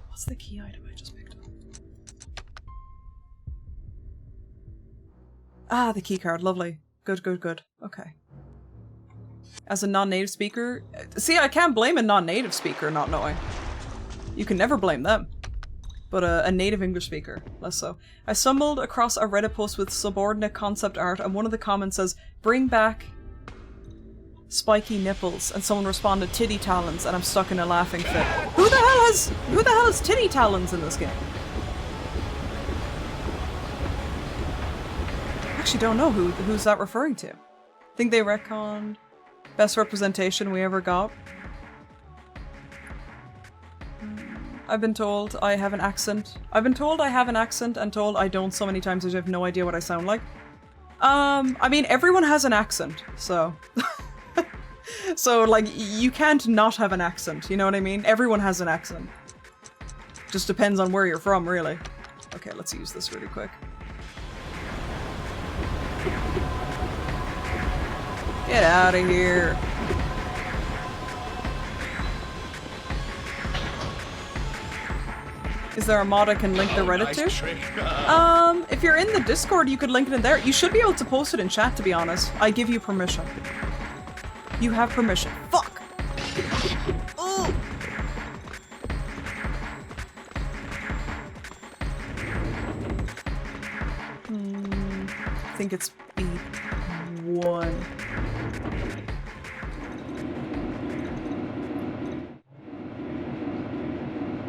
What's the key item I just picked up? Ah, the key card, lovely. Good, good, good. Okay. As a non-native speaker... See, I can't blame a non-native speaker not knowing. You can never blame them. But a native English speaker, less so. I stumbled across a Reddit post with subordinate concept art, and one of the comments says, "Bring back spiky nipples," and someone responded, "Titty talons," and I'm stuck in a laughing fit. Who the hell has titty talons in this game? I actually don't know who's that referring to. I think they retconned best representation we ever got. I've been told I have an accent. I've been told I have an accent and told I don't so many times that I have no idea what I sound like. I mean, everyone has an accent, so... So, like, you can't not have an accent, you know what I mean? Everyone has an accent. Just depends on where you're from, really. Okay, let's use this really quick. Get out of here. Is there a mod I can link the Reddit to? If you're in the Discord, you could link it in there. You should be able to post it in chat, to be honest. I give you permission. You have permission. Fuck! Oh! I think it's B1.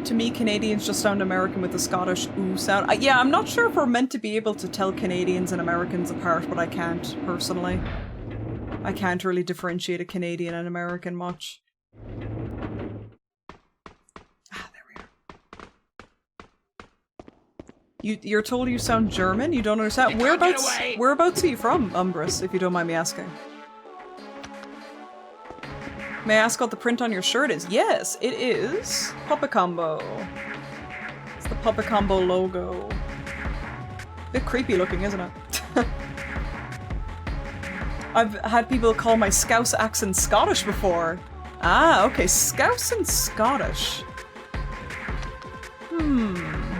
To me, Canadians just sound American with the Scottish ooh sound. Yeah, I'm not sure if we're meant to be able to tell Canadians and Americans apart, but I can't, personally. I can't really differentiate a Canadian and American much. Ah, there we are. You're told you sound German? You don't understand? Whereabouts are you from, Umbris, if you don't mind me asking? May I ask what the print on your shirt is? Yes, it is Puppet Combo. It's the Puppet Combo logo. Bit creepy looking, isn't it? I've had people call my Scouse accent Scottish before. Ah, okay, Scouse and Scottish.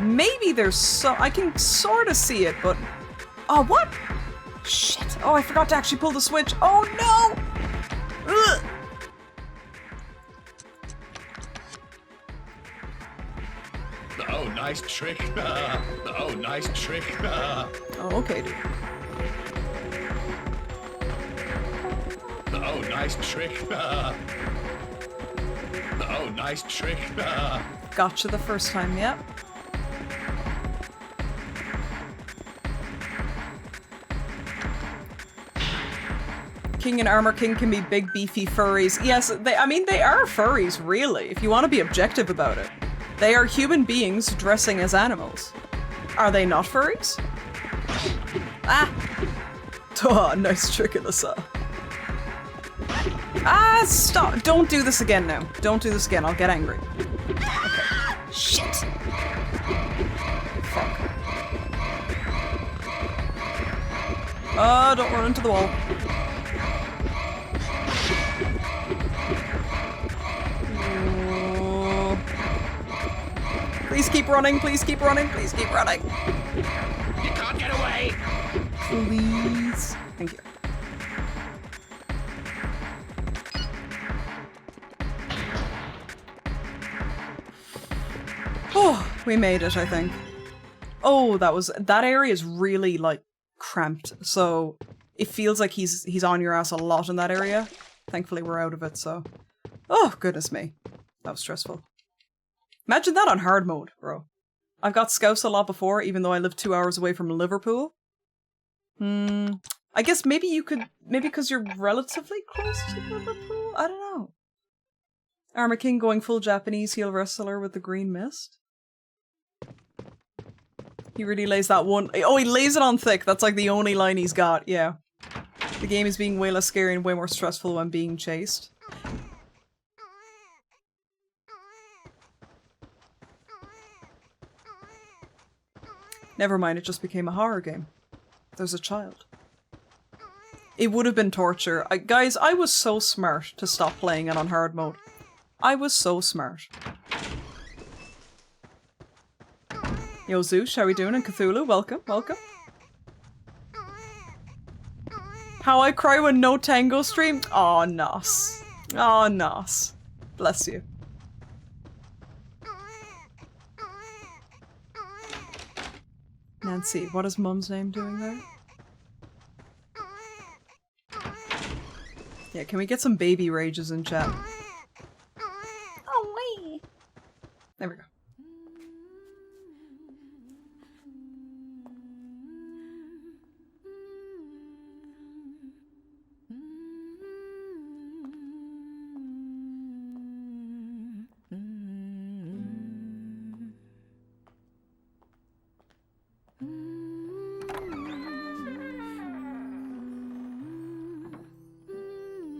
Maybe there's I can sort of see it, but... Oh, what? Shit. Oh, I forgot to actually pull the switch. Oh, no! Ugh. Oh, nice trick. Oh, nice trick. Oh, okay, dude. Oh, nice trick. Oh, nice trick. Gotcha the first time, yep. King and Armor King can be big, beefy furries. Yes, I mean, they are furries, really, if you want to be objective about it. They are human beings dressing as animals. Are they not furries? Ah! Oh, nice trick, Alyssa. Ah, stop! Don't do this again now. Don't do this again, I'll get angry. Okay. Shit! Fuck. Oh, don't run into the wall. Oh. Please keep running, please keep running, please keep running. You can't get away! Please. Thank you. Oh, we made it, I think. Oh, that area is really, like, cramped, so it feels like he's on your ass a lot in that area. Thankfully we're out of it, so... Oh, goodness me. That was stressful. Imagine that on hard mode, bro. I've got Scouse a lot before, even though I live 2 hours away from Liverpool. I guess maybe you could... Maybe because you're relatively close to Liverpool? I don't know. Armor King going full Japanese heel wrestler with the green mist. He really lays that one... Oh, he lays it on thick. That's like the only line he's got, yeah. The game is being way less scary and way more stressful when being chased. Never mind, it just became a horror game. There's a child. It would have been torture. Guys, I was so smart to stop playing it on hard mode. I was so smart. Yo, Zeus, how we doing? And Cthulhu, welcome, welcome. How I cry when no tango stream? Oh, Nos. Oh, Nos. Bless you. Nancy, what is Mum's name doing there? Yeah, can we get some baby rages in chat? Oh, wait. There we go.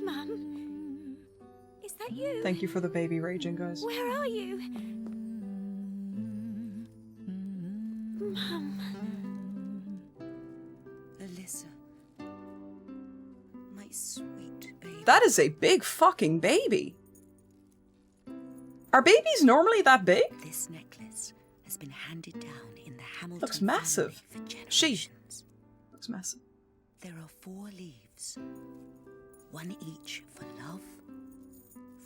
Mum? Is that you? Thank you for the baby raging, guys. Where are you? Mum. Alyssa. My sweet baby. That is a big fucking baby. Are babies normally that big? This necklace has been handed down in the Hamilton Looks massive. family for generations. Looks massive. There are 4 leaves, one each for love,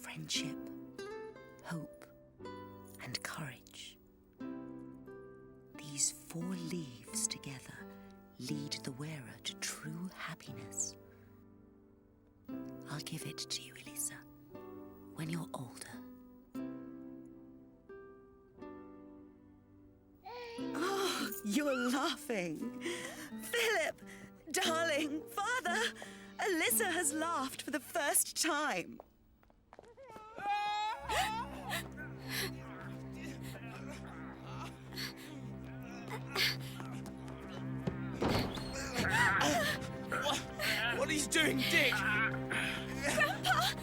friendship, hope, and courage. These 4 leaves together lead the wearer to true happiness. I'll give it to you, Elisa, when you're older. Oh, you're laughing. Philip, darling, father, Alyssa has laughed for the first time. What he's doing, Dick? Grandpa!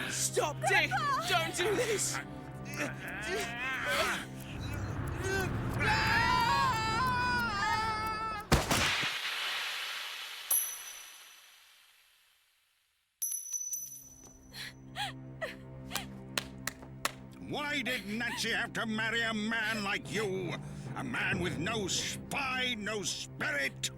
Stop, Dick! Don't do this! Why did Nancy have to marry a man like you? A man with no spine, no spirit?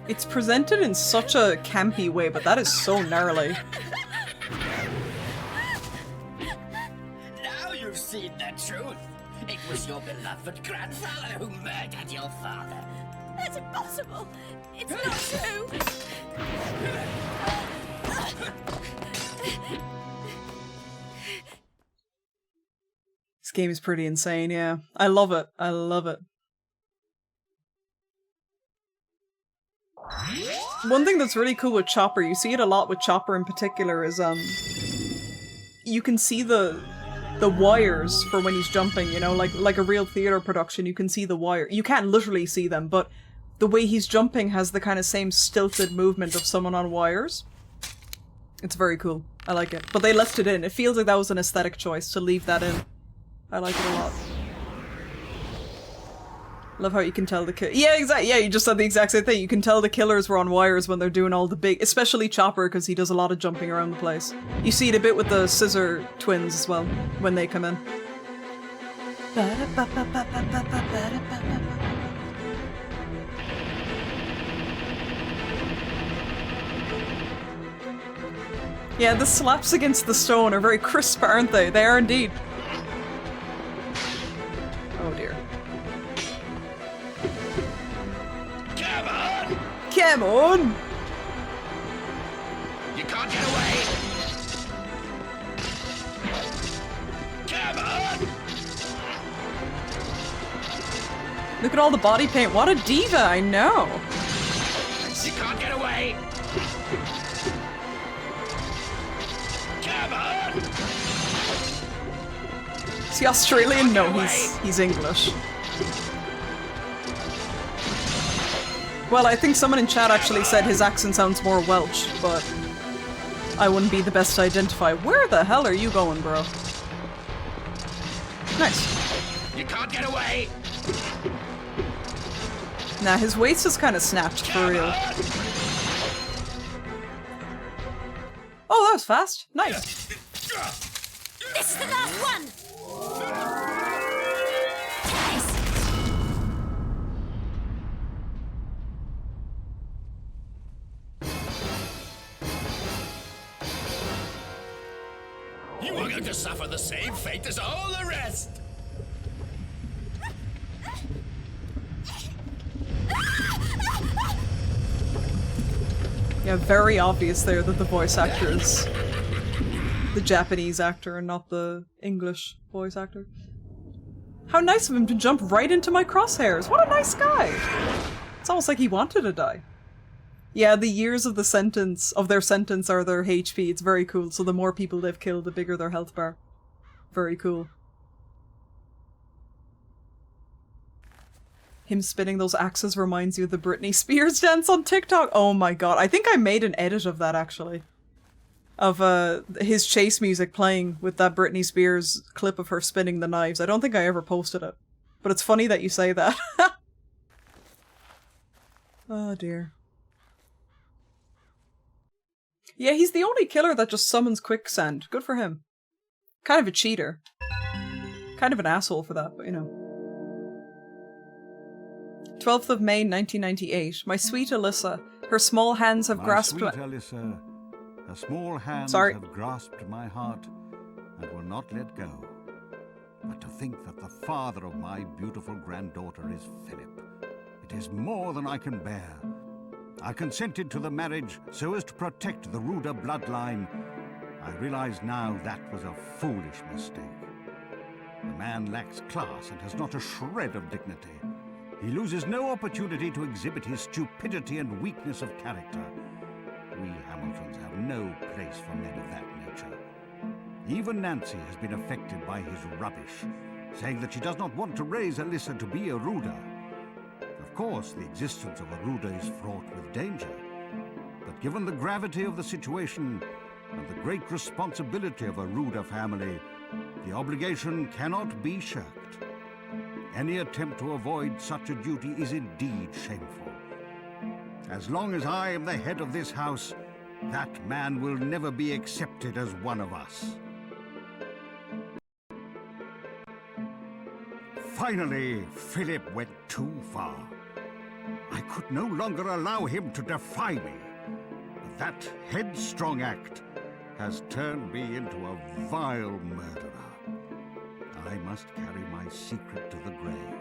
It's presented in such a campy way, but that is so gnarly. Now you've seen the truth. It was your beloved grandfather who murdered your father. That's impossible! It's not true! This game is pretty insane, yeah. I love it. I love it. One thing that's really cool with Chopper, you see it a lot with Chopper in particular, is you can see the wires for when he's jumping, you know, like a real theater production, you can see the wire. You can't literally see them, but the way he's jumping has the kind of same stilted movement of someone on wires. It's very cool. I like it. But they left it in. It feels like that was an aesthetic choice to leave that in. I like it a lot. Love how you can tell the yeah, exactly. Yeah, you just said the exact same thing. You can tell the killers were on wires when they're doing all the big, especially Chopper, because he does a lot of jumping around the place. You see it a bit with the Scissor twins as well when they come in. Yeah, the slaps against the stone are very crisp, aren't they? They are indeed. Oh dear. Come on! Come on! You can't get away! Come on! Look at all the body paint. What a diva, I know. You can't get away! Come on! Is he Australian? No, he's English. Well, I think someone in chat actually said his accent sounds more Welsh, but I wouldn't be the best to identify. Where the hell are you going, bro? Nice. You can't get away! Nah, his waist is kind of snatched for real. that was fast. Nice. This is the last one! You are going to suffer the same fate as all the rest! Yeah, very obvious there that the voice actor is the Japanese actor and not the English voice actor. How nice of him to jump right into my crosshairs. What a nice guy. It's almost like he wanted to die. Yeah, the years of their sentence are their HP. It's very cool. So the more people they've killed, the bigger their health bar. Very cool. Him spinning those axes reminds you of the Britney Spears dance on TikTok. Oh my god. I think I made an edit of that, actually. Of his chase music playing with that Britney Spears clip of her spinning the knives. I don't think I ever posted it. But it's funny that you say that. Oh dear. Yeah, he's the only killer that just summons quicksand. Good for him. Kind of a cheater. Kind of an asshole for that, but you know. 12th of May 1998. My sweet Alyssa. Her small hands have grasped my... sweet Alyssa, her small hands have grasped my heart and will not let go. But to think that the father of my beautiful granddaughter is Philip. It is more than I can bear. I consented to the marriage so as to protect the Ruda bloodline. I realize now that was a foolish mistake. The man lacks class and has not a shred of dignity. He loses no opportunity to exhibit his stupidity and weakness of character. We Hamiltons have no place for men of that nature. Even Nancy has been affected by his rubbish, saying that she does not want to raise Alyssa to be a Ruda. Of course, the existence of a Ruda is fraught with danger. But given the gravity of the situation and the great responsibility of a Ruda family, the obligation cannot be shirked. Any attempt to avoid such a duty is indeed shameful. As long as I am the head of this house, that man will never be accepted as one of us. Finally, Philip went too far. I could no longer allow him to defy me. But that headstrong act has turned me into a vile murderer. I must carry my secret to the grave.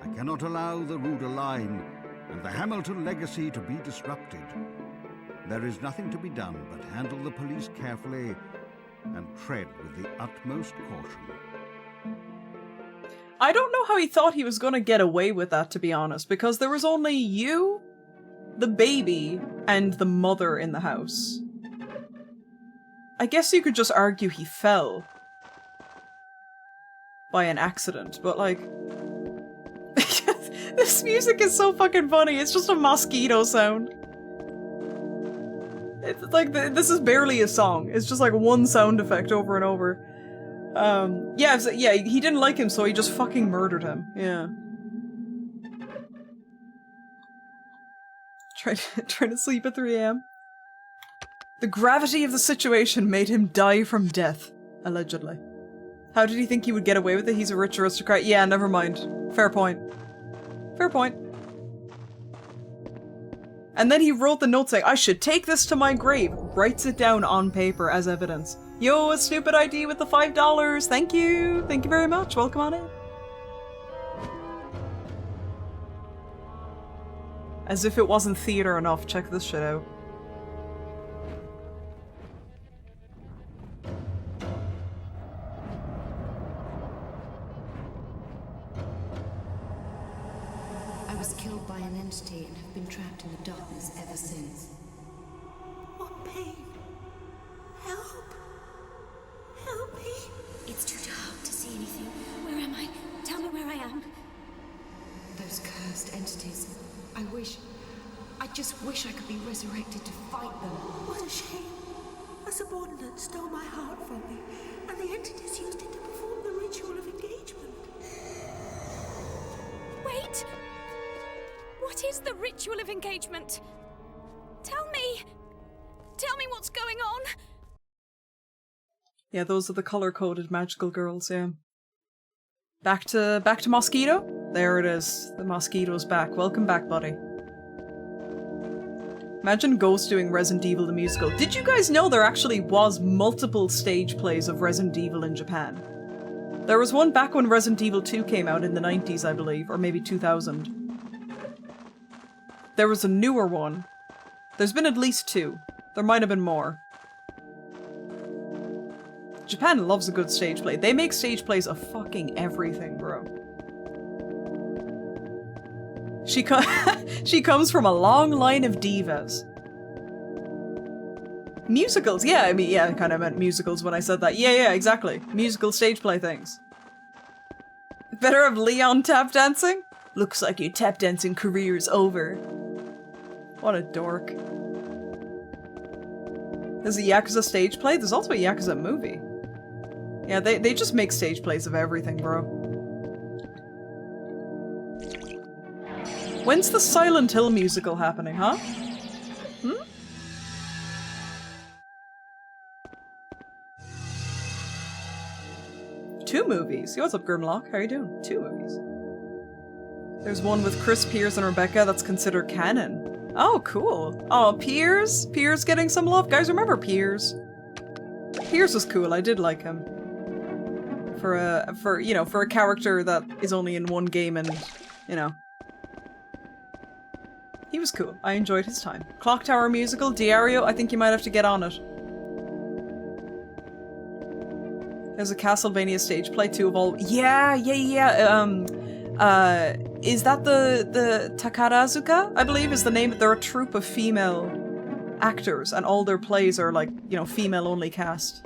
I cannot allow the Ruda line and the Hamilton legacy to be disrupted. There is nothing to be done but handle the police carefully and tread with the utmost caution. I don't know how he thought he was gonna get away with that, to be honest, because there was only you, the baby, and the mother in the house. I guess you could just argue he fell by an accident, but like... This music is so fucking funny, it's just a mosquito sound. It's like, this is barely a song, it's just like one sound effect over and over. Yeah, he didn't like him, so he just fucking murdered him. Yeah. Trying to sleep at 3 AM. The gravity of the situation made him die from death, allegedly. How did he think he would get away with it? He's a rich aristocrat. Yeah, never mind. Fair point. Fair point. And then he wrote the note saying, I should take this to my grave. Writes it down on paper as evidence. Yo, a stupid ID with the $5. Thank you. Thank you very much. Welcome on in. As if it wasn't theater enough. Check this shit out. I was killed by an entity and have been trapped in the darkness ever since. What pain? Help! Help me! It's too dark to see anything. Where am I? Tell me where I am. Those cursed entities. I just wish I could be resurrected to fight them. What a shame. A subordinate stole my heart from me, and the entities used it to perform the ritual of engagement. Wait! What is the ritual of engagement? Tell me! Tell me what's going on! Yeah, those are the color-coded magical girls, yeah. Back to Mosquito? There it is. The Mosquito's back. Welcome back, buddy. Imagine Ghost doing Resident Evil the musical. Did you guys know there actually was multiple stage plays of Resident Evil in Japan? There was one back when Resident Evil 2 came out in the 90s, I believe, or maybe 2000. There was a newer one. There's been at least 2. There might have been more. Japan loves a good stage play. They make stage plays of fucking everything, bro. She comes from a long line of divas. Musicals, yeah, I mean, yeah, I kind of meant musicals when I said that. Yeah, exactly. Musical stage play things. Better have Leon tap dancing? Looks like your tap dancing career's over. What a dork. There's a Yakuza stage play? There's also a Yakuza movie. Yeah, they just make stage plays of everything, bro. When's the Silent Hill musical happening, huh? Hmm? Two movies. Yo, what's up, Grimlock? How are you doing? 2 movies. There's one with Chris Piers and Rebecca that's considered canon. Oh, cool. Oh, Piers? Piers getting some love? Guys, remember Piers? Piers was cool. I did like him. For a character that is only in one game and, you know. He was cool. I enjoyed his time. Clock Tower musical, Diario, I think you might have to get on it. There's a Castlevania stage play too of all. Yeah. Is that the Takarazuka? I believe is the name. They're a troupe of female actors, and all their plays are like, you know, female-only cast.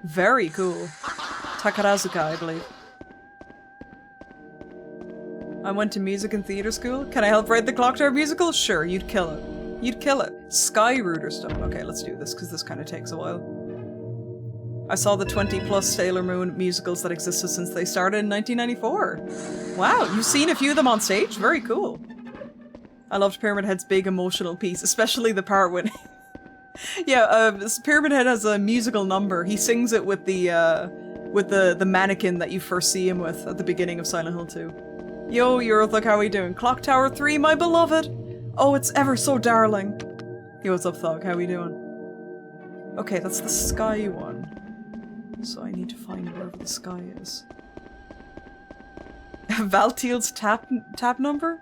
Very cool. Takarazuka, I believe. I went to music and theater school. Can I help write the Clock Tower musical? Sure, you'd kill it. You'd kill it. Sky Rooter stuff. Okay, let's do this, because this kind of takes a while. I saw the 20+ Sailor Moon musicals that existed since they started in 1994. Wow, you've seen a few of them on stage? Very cool. I loved Pyramid Head's big emotional piece, especially the part when... yeah, Pyramid Head has a musical number. He sings it with the mannequin that you first see him with at the beginning of Silent Hill 2. Yo, Eurothug, how are we doing? Clock Tower 3, my beloved! Oh, it's ever so darling. Yo, what's up, Thug? How are we doing? Okay, that's the sky one. So I need to find wherever the sky is. Valtiel's tap number?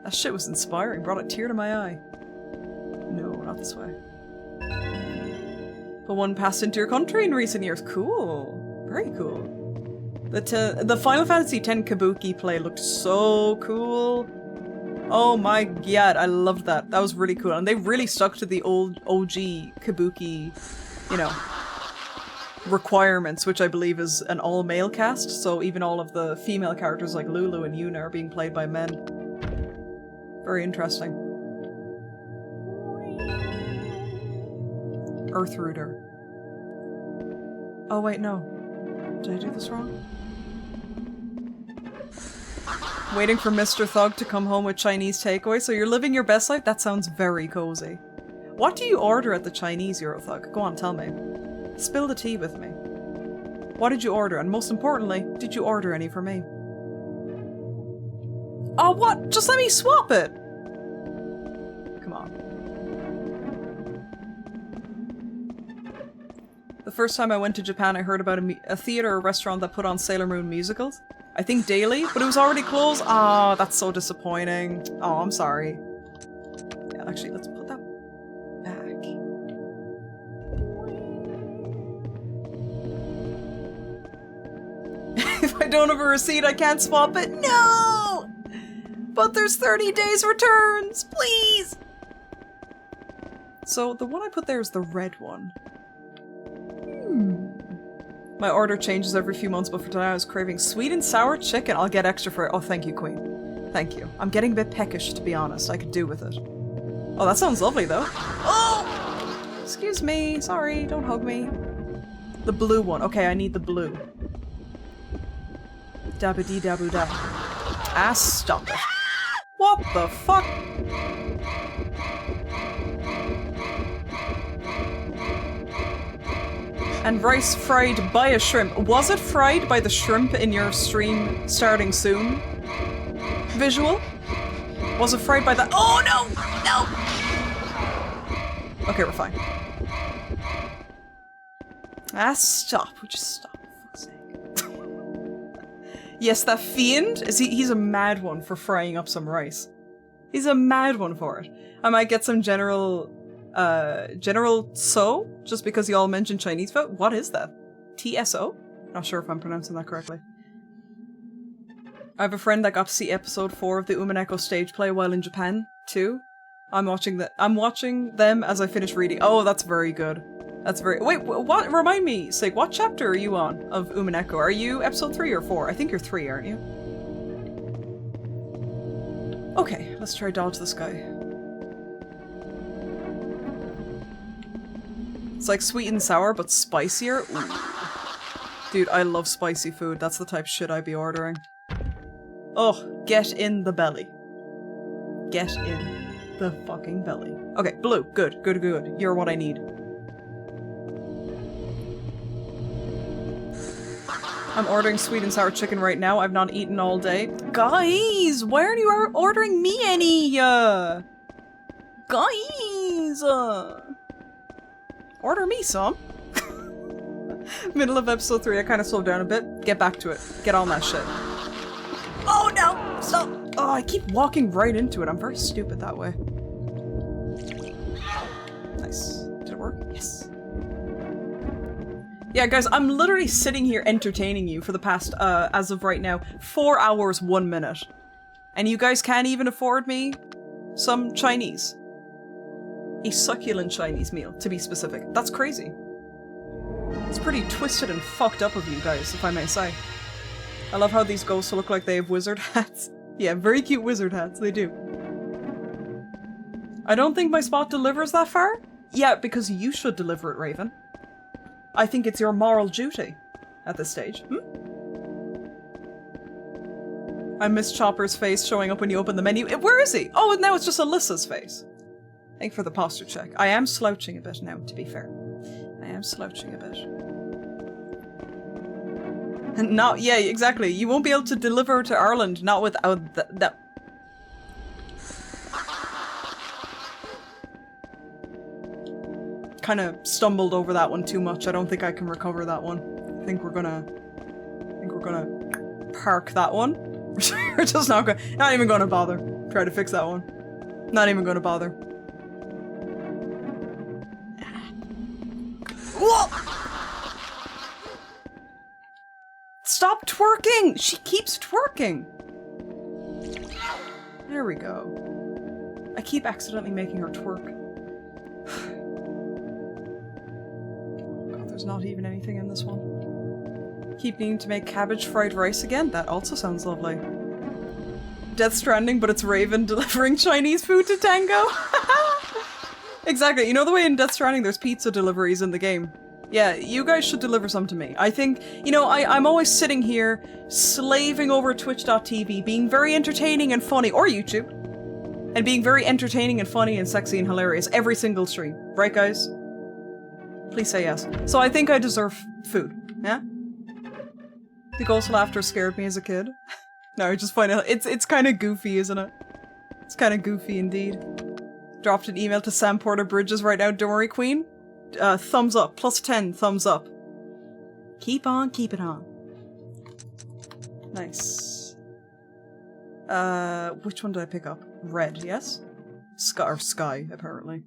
That shit was inspiring. Brought a tear to my eye. No, not this way. But one passed into your country in recent years. Cool. Very cool. The Final Fantasy X Kabuki play looked so cool. Oh my god, I loved that. That was really cool. And they really stuck to the old OG Kabuki, you know, requirements, which I believe is an all-male cast, so even all of the female characters like Lulu and Yuna are being played by men. Very interesting. Earth Rooter. Oh wait, no. Did I do this wrong? Waiting for Mr. Thug to come home with Chinese takeaway, so you're living your best life? That sounds very cozy. What do you order at the Chinese Eurothug? Go on, tell me. Spill the tea with me. What did you order? And most importantly, did you order any for me? Oh, what? Just let me swap it! Come on. The first time I went to Japan, I heard about a theater or restaurant that put on Sailor Moon musicals. I think daily, but it was already closed. Oh, that's so disappointing. Oh, I'm sorry. Yeah, actually, let's put that back. If I don't have a receipt, I can't swap it. No! But there's 30 days returns, please! So the one I put there is the red one. My order changes every few months, but for today I was craving sweet and sour chicken. I'll get extra for it. Oh, thank you, Queen. Thank you. I'm getting a bit peckish, to be honest. I could do with it. Oh, that sounds lovely, though. Oh! Excuse me. Sorry, don't hug me. The blue one. Okay, I need the blue. Dabba-dee-daboo-da. Ah, stop it. What the fuck? And rice fried by a shrimp. Was it fried by the shrimp in your stream starting soon? Visual? Was it fried by the— oh no! No! Okay, we're fine. Ah, stop. Would you stop, for fuck's sake. Yes, that fiend, he's a mad one for frying up some rice. He's a mad one for it. I might get some General So, just because you all mentioned Chinese food. What is that? TSO? Not sure if I'm pronouncing that correctly. I have a friend that got to see episode 4 of the Umineko stage play while in Japan, too. I'm watching them as I finish reading. Oh, that's very good. That's very— wait, what? Remind me, Sig, what chapter are you on of Umineko? Are you episode 3 or 4? I think you're 3, aren't you? Okay, let's try dodge this guy. It's like sweet and sour, but spicier. Ooh. Dude, I love spicy food. That's the type of shit I'd be ordering. Oh, get in the belly. Get in the fucking belly. Okay, blue. Good, good, good. You're what I need. I'm ordering sweet and sour chicken right now. I've not eaten all day. Guys, why aren't you ordering me any? Guys, order me some. Middle of episode 3, I kind of slowed down a bit. Get back to it. Get on that shit. Oh no! Stop! Oh, I keep walking right into it. I'm very stupid that way. Nice. Did it work? Yes. Yeah, guys, I'm literally sitting here entertaining you for the past, as of right now, 4 hours, 1 minute. And you guys can't even afford me some Chinese. A succulent Chinese meal, to be specific. That's crazy. It's pretty twisted and fucked up of you guys, if I may say. I love how these ghosts look like they have wizard hats. Yeah, very cute wizard hats, they do. I don't think my spot delivers that far. Yeah, because you should deliver it, Raven. I think it's your moral duty at this stage. I miss Chopper's face showing up when you open the menu. Where is he? Oh, now it's just Alyssa's face. Thank you for the posture check. I am slouching a bit now, to be fair. I am slouching a bit. Not, yeah, exactly. You won't be able to deliver to Ireland, not without that. Kind of stumbled over that one too much. I don't think I can recover that one. I think we're gonna park that one. We're just not even gonna bother. Try to fix that one. Not even gonna bother. Whoa! Stop twerking! She keeps twerking! There we go. I keep accidentally making her twerk. God, there's not even anything in this one. Keep needing to make cabbage fried rice again? That also sounds lovely. Death Stranding, but it's Raven delivering Chinese food to Tango? Exactly. You know the way in Death Stranding there's pizza deliveries in the game? Yeah, you guys should deliver some to me. I think, you know, I'm always sitting here slaving over twitch.tv, being very entertaining and funny, or YouTube, and being very entertaining and funny and sexy and hilarious every single stream. Right, guys? Please say yes. So I think I deserve food, yeah? The ghost laughter scared me as a kid. No, I just find it's kind of goofy, isn't it? It's kind of goofy indeed. Dropped an email to Sam Porter Bridges right now. Don't worry, Queen. Thumbs up. +10 thumbs up. Keep on, keep it on. Nice. Which one did I pick up? Red, yes? Sky, apparently.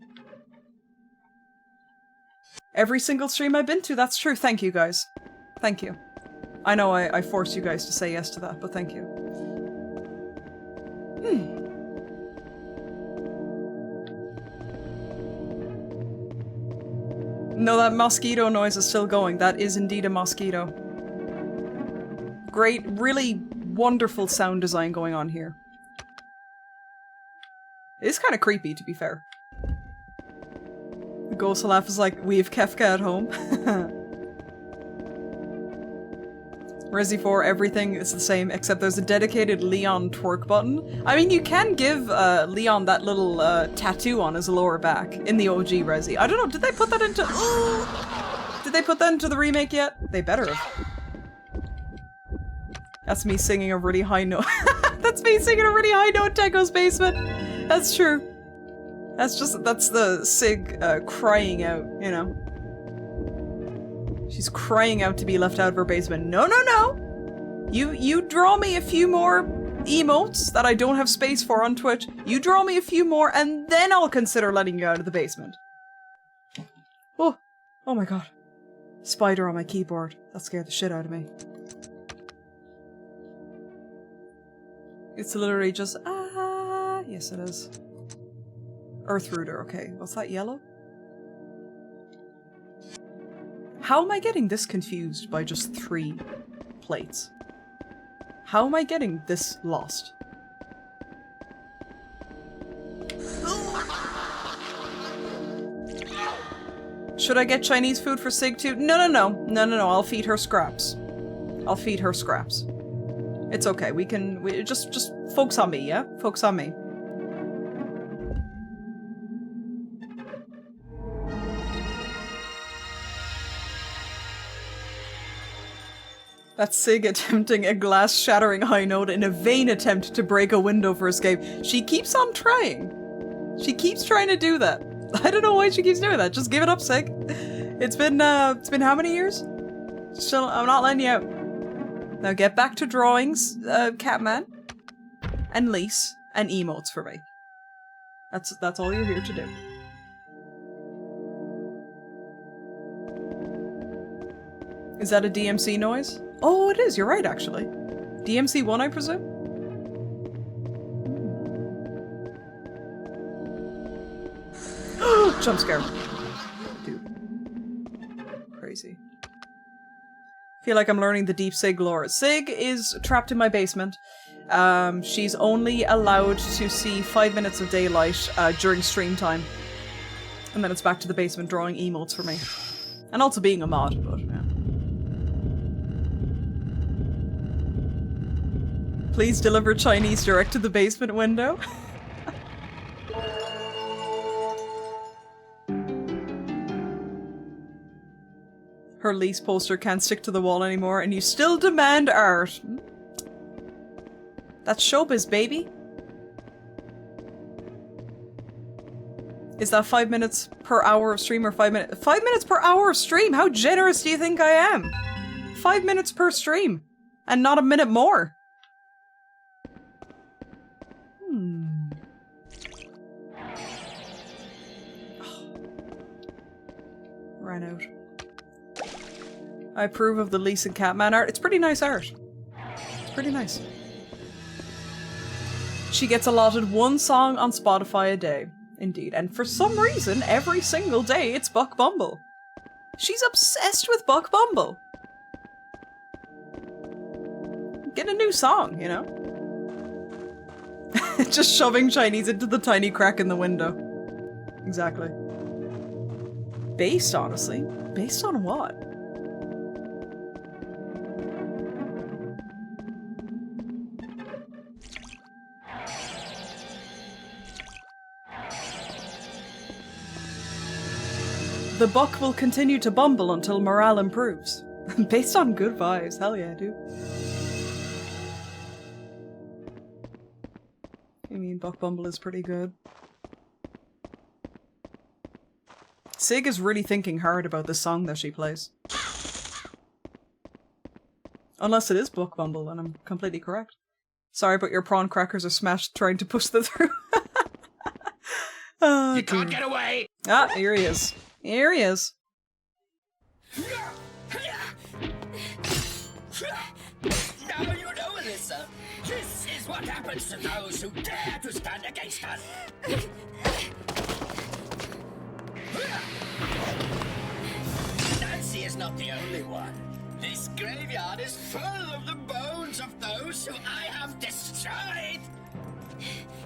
Every single stream I've been to, that's true. Thank you, guys. Thank you. I know I forced you guys to say yes to that, but thank you. No, that mosquito noise is still going. That is indeed a mosquito. Great, really wonderful sound design going on here. It is kind of creepy, to be fair. The ghost laugh is like, we have Kefka at home. Resi 4, everything is the same, except there's a dedicated Leon twerk button. I mean, you can give Leon that little tattoo on his lower back in the OG Resi. I don't know, did they put that into— Did they put that into the remake yet? They better have. That's me singing a really high note. That's me singing a really high note in Teko's basement. That's true. That's the Sig crying out, you know. She's crying out to be left out of her basement. No, no, no! You draw me a few more emotes that I don't have space for on Twitch. You draw me a few more and then I'll consider letting you out of the basement. Oh, oh my god. Spider on my keyboard. That scared the shit out of me. It's literally just, yes it is. Earth Rooter, okay. What's that, yellow? How am I getting this confused by just 3 plates? How am I getting this lost? Should I get Chinese food for Sig too? No, no, no. No, no, no. I'll feed her scraps. I'll feed her scraps. It's okay. We just focus on me, yeah? Focus on me. That's Sig attempting a glass-shattering high note in a vain attempt to break a window for escape. She keeps on trying. She keeps trying to do that. I don't know why she keeps doing that. Just give it up, Sig. It's been how many years? Still, I'm not letting you out. Now get back to drawings, Catman. And Lise. And emotes for me. That's all you're here to do. Is that a DMC noise? Oh, it is. You're right, actually. DMC1, I presume? Jump scare. Dude. Crazy. Feel like I'm learning the deep Sig lore. Sig is trapped in my basement. She's only allowed to see 5 minutes of daylight during stream time. And then it's back to the basement drawing emotes for me. And also being a mod, but yeah. Please deliver Chinese direct to the basement window. Her lease poster can't stick to the wall anymore, and you still demand art. That's showbiz, baby. Is that 5 minutes per hour of stream or 5 minutes? 5 minutes per hour of stream? How generous do you think I am? 5 minutes per stream. And not a minute more. Ran out. I approve of the Lise and Catman art. It's pretty nice art. It's pretty nice. She gets allotted 1 song on Spotify a day. Indeed. And for some reason, every single day, it's Buck Bumble. She's obsessed with Buck Bumble. Get a new song, you know? Just shoving Chinese into the tiny crack in the window. Exactly. Based, honestly. Based on what? The buck will continue to bumble until morale improves. Based on good vibes. Hell yeah, dude. I mean, Buck Bumble is pretty good. Sig is really thinking hard about the song that she plays. Unless it is Buck Bumble, and I'm completely correct. Sorry, but your prawn crackers are smashed trying to push them through. Oh, you can't get away! Ah, here he is. Here he is. Now you know, Alyssa. This is what happens to those who dare to stand against us. Nancy is not the only one. This graveyard is full of the bones of those who I have destroyed.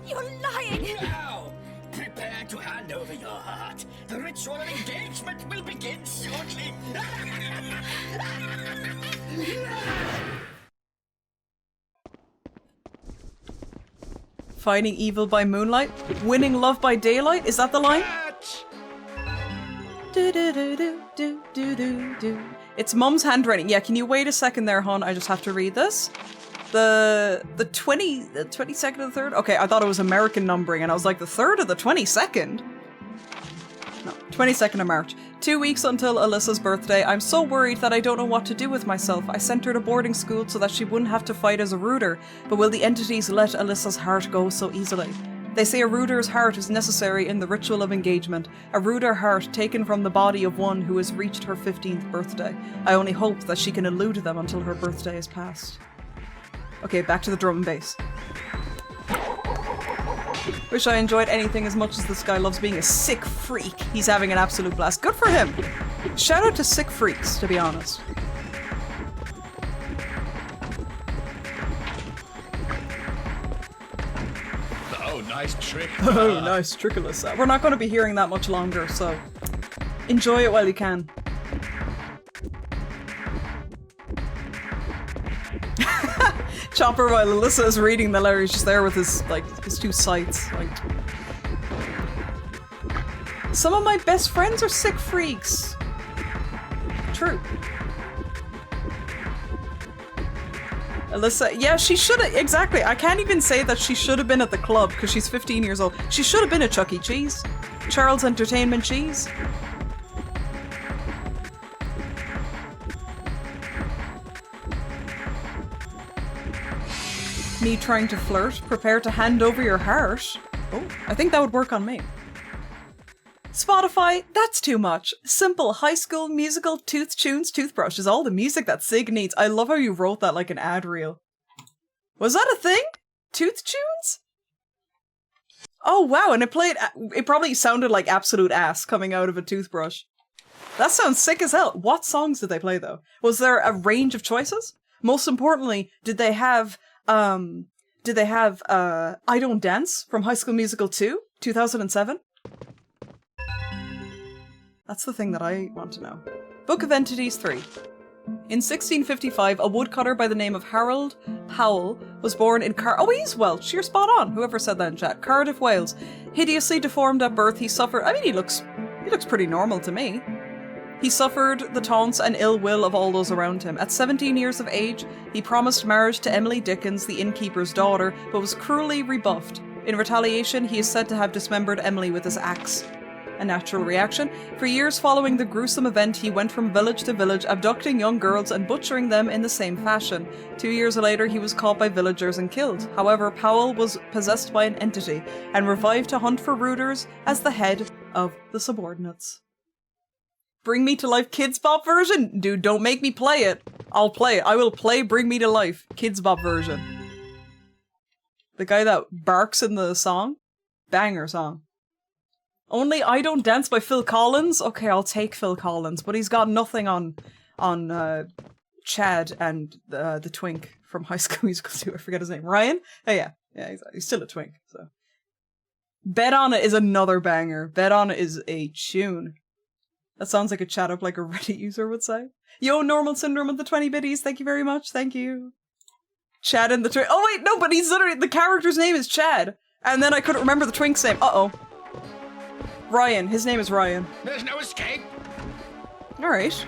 You're lying! Now, prepare to hand over your heart. The ritual of engagement will begin shortly. Fighting evil by moonlight? Winning love by daylight? Is that the line? It's Mum's handwriting. Yeah, can you wait a second there, hon? I just have to read this. The 22nd of the 3rd? Okay, I thought it was American numbering, and I was like, the 3rd of the 22nd? No, 22nd of March. 2 weeks until Alyssa's birthday. I'm so worried that I don't know what to do with myself. I sent her to boarding school so that she wouldn't have to fight as a rooter, but will the entities let Alyssa's heart go so easily? They say a rooter's heart is necessary in the ritual of engagement, a rooter heart taken from the body of one who has reached her 15th birthday. I only hope that she can elude them until her birthday is past. Okay, back to the drum and bass. Wish I enjoyed anything as much as this guy loves being a sick freak. He's having an absolute blast. Good for him! Shout out to sick freaks, to be honest. Oh, nice trick. Oh, nice trick, Alyssa. We're not going to be hearing that much longer, so enjoy it while you can. Chopper, while Alyssa is reading the letter, he's just there with his, like, his two sights. Like, some of my best friends are sick freaks. True. Alyssa, yeah, she should have, exactly. I can't even say that she should have been at the club because she's 15 years old. She should have been at Chuck E. Cheese. Charles Entertainment Cheese. Me trying to flirt, prepare to hand over your heart. Oh, I think that would work on me. Spotify, that's too much. Simple, high school, musical, tooth tunes, toothbrush is all the music that Sig needs. I love how you wrote that like an ad reel. Was that a thing? Tooth tunes? Oh wow, and it probably sounded like absolute ass coming out of a toothbrush. That sounds sick as hell. What songs did they play though? Was there a range of choices? Most importantly, did they have I Don't Dance from High School Musical 2, 2007? That's the thing that I want to know. Book of Entities 3. In 1655, a woodcutter by the name of Harold Powell was born in Oh, he's Welsh. You're spot on. Whoever said that in chat. Cardiff, Wales. Hideously deformed at birth, he suffered... I mean, he looks pretty normal to me. He suffered the taunts and ill will of all those around him. At 17 years of age, he promised marriage to Emily Dickens, the innkeeper's daughter, but was cruelly rebuffed. In retaliation, he is said to have dismembered Emily with his axe. A natural reaction. For years following the gruesome event, he went from village to village, abducting young girls and butchering them in the same fashion. 2 years later, he was caught by villagers and killed. However, Powell was possessed by an entity and revived to hunt for rooters as the head of the subordinates. Bring Me to Life Kids Bop version? Dude, don't make me play it. I'll play it. I will play Bring Me to Life Kids Bop version. The guy that barks in the song? Banger song. Only I Don't Dance by Phil Collins? Okay, I'll take Phil Collins, but he's got nothing on Chad and the twink from High School Musical 2. I forget his name. Ryan? Oh yeah. Yeah, he's still a twink, so. Bet On It is another banger. Bet On It is a tune. That sounds like a chat up like a Reddit user would say. Yo, Normal Syndrome of the 20 biddies. Thank you very much. Thank you. Chad and the twink. Oh wait, no, but he's literally, the character's name is Chad. And then I couldn't remember the twink's name. Uh-oh. Ryan. His name is Ryan. There's no escape. Alright.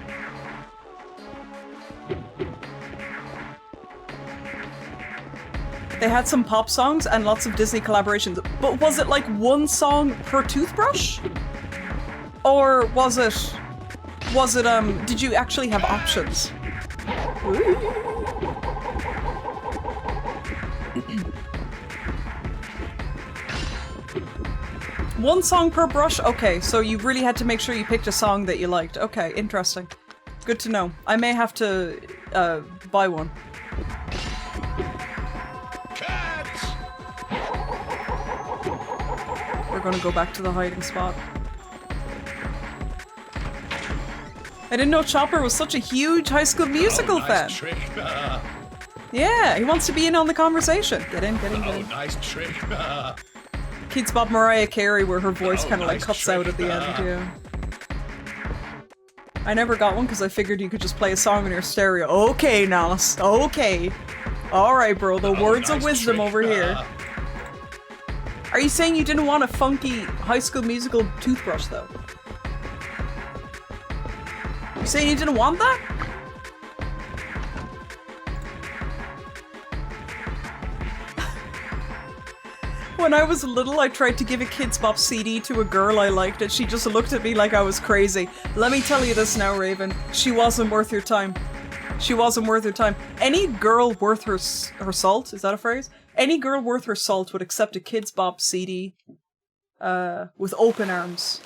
They had some pop songs and lots of Disney collaborations. But was it like one song per toothbrush? Or was it, did you actually have options? One song per brush? Okay, so you really had to make sure you picked a song that you liked. Okay, interesting. Good to know. I may have to, buy one. Cats! We're gonna go back to the hiding spot. I didn't know Chopper was such a huge High School Musical fan. Trick. Yeah, he wants to be in on the conversation. Get in, get in, get in. Nice trick. Kids Bop Mariah Carey, where her voice kind of like cuts out at the end, yeah. I never got one because I figured you could just play a song in your stereo. Okay, Nas. Okay. Alright, bro. The words of wisdom over here. Are you saying you didn't want a funky High School Musical toothbrush, though? You saying you didn't want that? When I was little, I tried to give a Kids Bop CD to a girl I liked, and she just looked at me like I was crazy. Let me tell you this now, Raven. She wasn't worth your time. She wasn't worth your time. Any girl worth her salt, is that a phrase? Any girl worth her salt would accept a Kids Bop CD with open arms.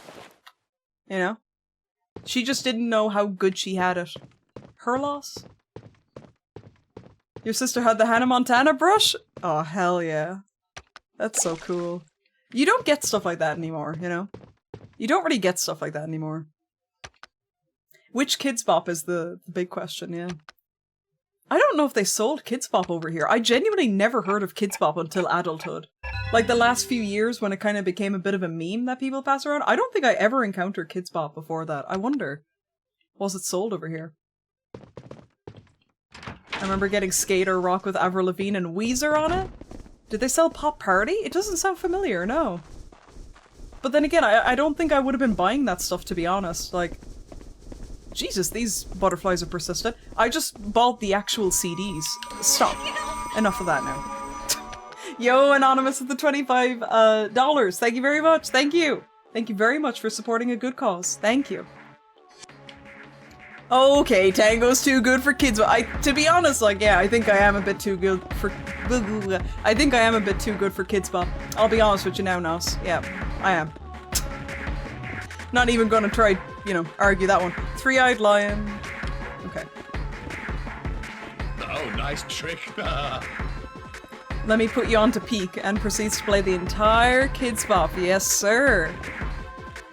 You know? She just didn't know how good she had it. Her loss? Your sister had the Hannah Montana brush? Oh, hell yeah. That's so cool. You don't get stuff like that anymore, you know? You don't really get stuff like that anymore. Which Kids Bop is the big question, yeah. I don't know if they sold Kids Bop over here. I genuinely never heard of Kids Bop until adulthood. Like the last few years when it kind of became a bit of a meme that people pass around. I don't think I ever encountered Kids Bop before that. I wonder, was it sold over here? I remember getting Skater Rock with Avril Lavigne and Weezer on it. Did they sell Pop Party? It doesn't sound familiar, no. But then again, I don't think I would have been buying that stuff, to be honest. Like, Jesus, these butterflies are persistent. I just bought the actual CDs. Stop. Enough of that now. Yo, Anonymous with the $25. Thank you very much. Thank you. Thank you very much for supporting a good cause. Thank you. Okay, Tango's too good for kids. To be honest, like, yeah, I think I am a bit too good for... I think I am a bit too good for Kids Bop. I'll be honest with you now, Nos. Yeah, I am. Not even gonna try, you know, argue that one. Three-Eyed Lion. Okay. Oh, nice trick. Let me put you on to peak and proceeds to play the entire Kids Bop. Yes, sir.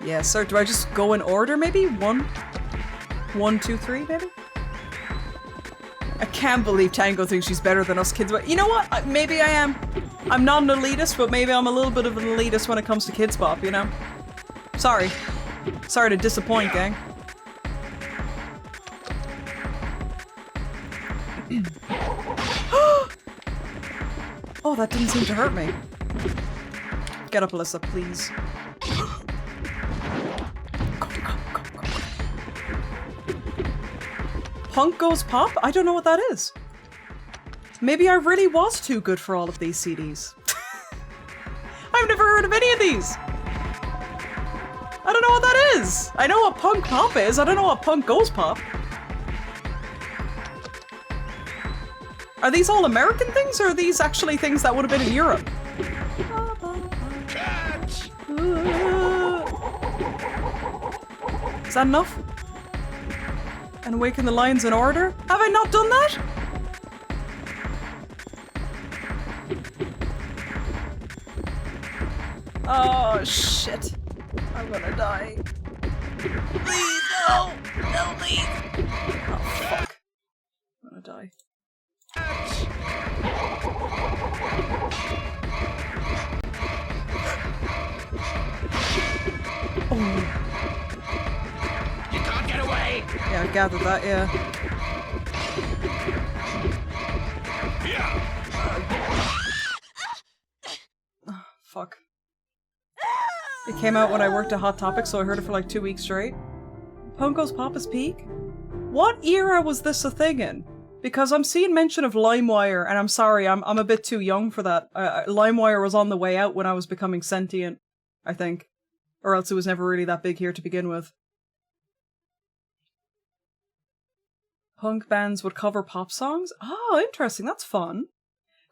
Yes, sir. Do I just go in order, maybe? 1, 2, 3, maybe? I can't believe Tango thinks she's better than us kids. But you know what? Maybe I am. I'm not an elitist, but maybe I'm a little bit of an elitist when it comes to Kids Bop, you know? Sorry. Sorry to disappoint, gang. Oh, that didn't seem to hurt me. Get up, Alyssa, please. Punk Goes Pop? I don't know what that is. Maybe I really was too good for all of these CDs. I've never heard of any of these. I don't know what that is. I know what Punk Pop is. I don't know what Punk Goes Pop. Are these all American things, or are these actually things that would have been in Europe? Catch! Is that enough? And awaken the lions in order? Have I not done that? Oh, shit. I'm gonna die. Please, no! No, please! Oh, fuck. I'm gonna die. Oh. You can't get away! Yeah, I gathered that, yeah. Oh, fuck. It came out when I worked at Hot Topic, so I heard it for like 2 weeks straight. Punk Goes Pop is peak? What era was this a thing in? Because I'm seeing mention of LimeWire, and I'm sorry, I'm a bit too young for that. LimeWire was on the way out when I was becoming sentient, I think. Or else it was never really that big here to begin with. Punk bands would cover pop songs? Oh, interesting, that's fun.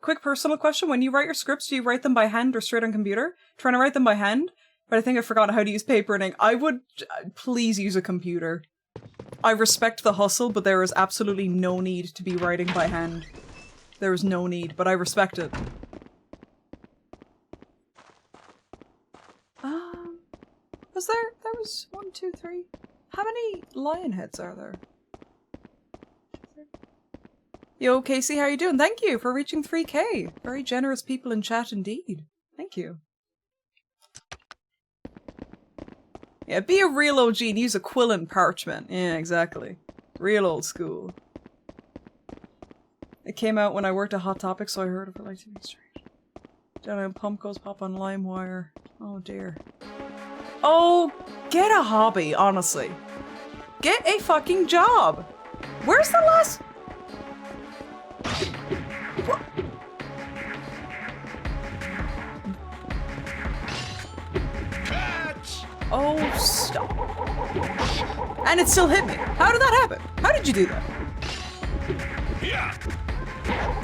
Quick personal question, when you write your scripts, do you write them by hand or straight on computer? Trying to write them by hand, but I think I forgot how to use paper and ink. I would please use a computer. I respect the hustle, but there is absolutely no need to be writing by hand. There is no need, but I respect it. There was 1, 2, 3. How many lion heads are there? Yo, Casey, how you doing? Thank you for reaching 3K. Very generous people in chat indeed. Thank you. Yeah, be a real OG and use a quill and parchment. Yeah, exactly. Real old school. It came out when I worked at Hot Topic, so I heard it for like 2 weeks straight. Down on Pump Goes Pop on LimeWire. Oh dear. Oh, get a hobby, honestly. Get a fucking job! Where's the last... What? Catch! Oh, stop. And it still hit me. How did that happen? How did you do that? Yeah.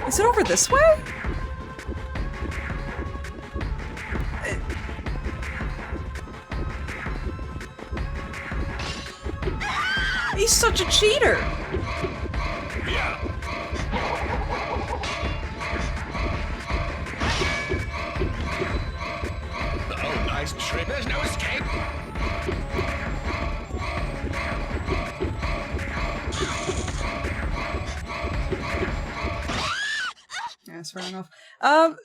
Is it over this way? He's such a cheater! Yeah. Oh, nice trick. There's no escape. Yes, fair enough. Are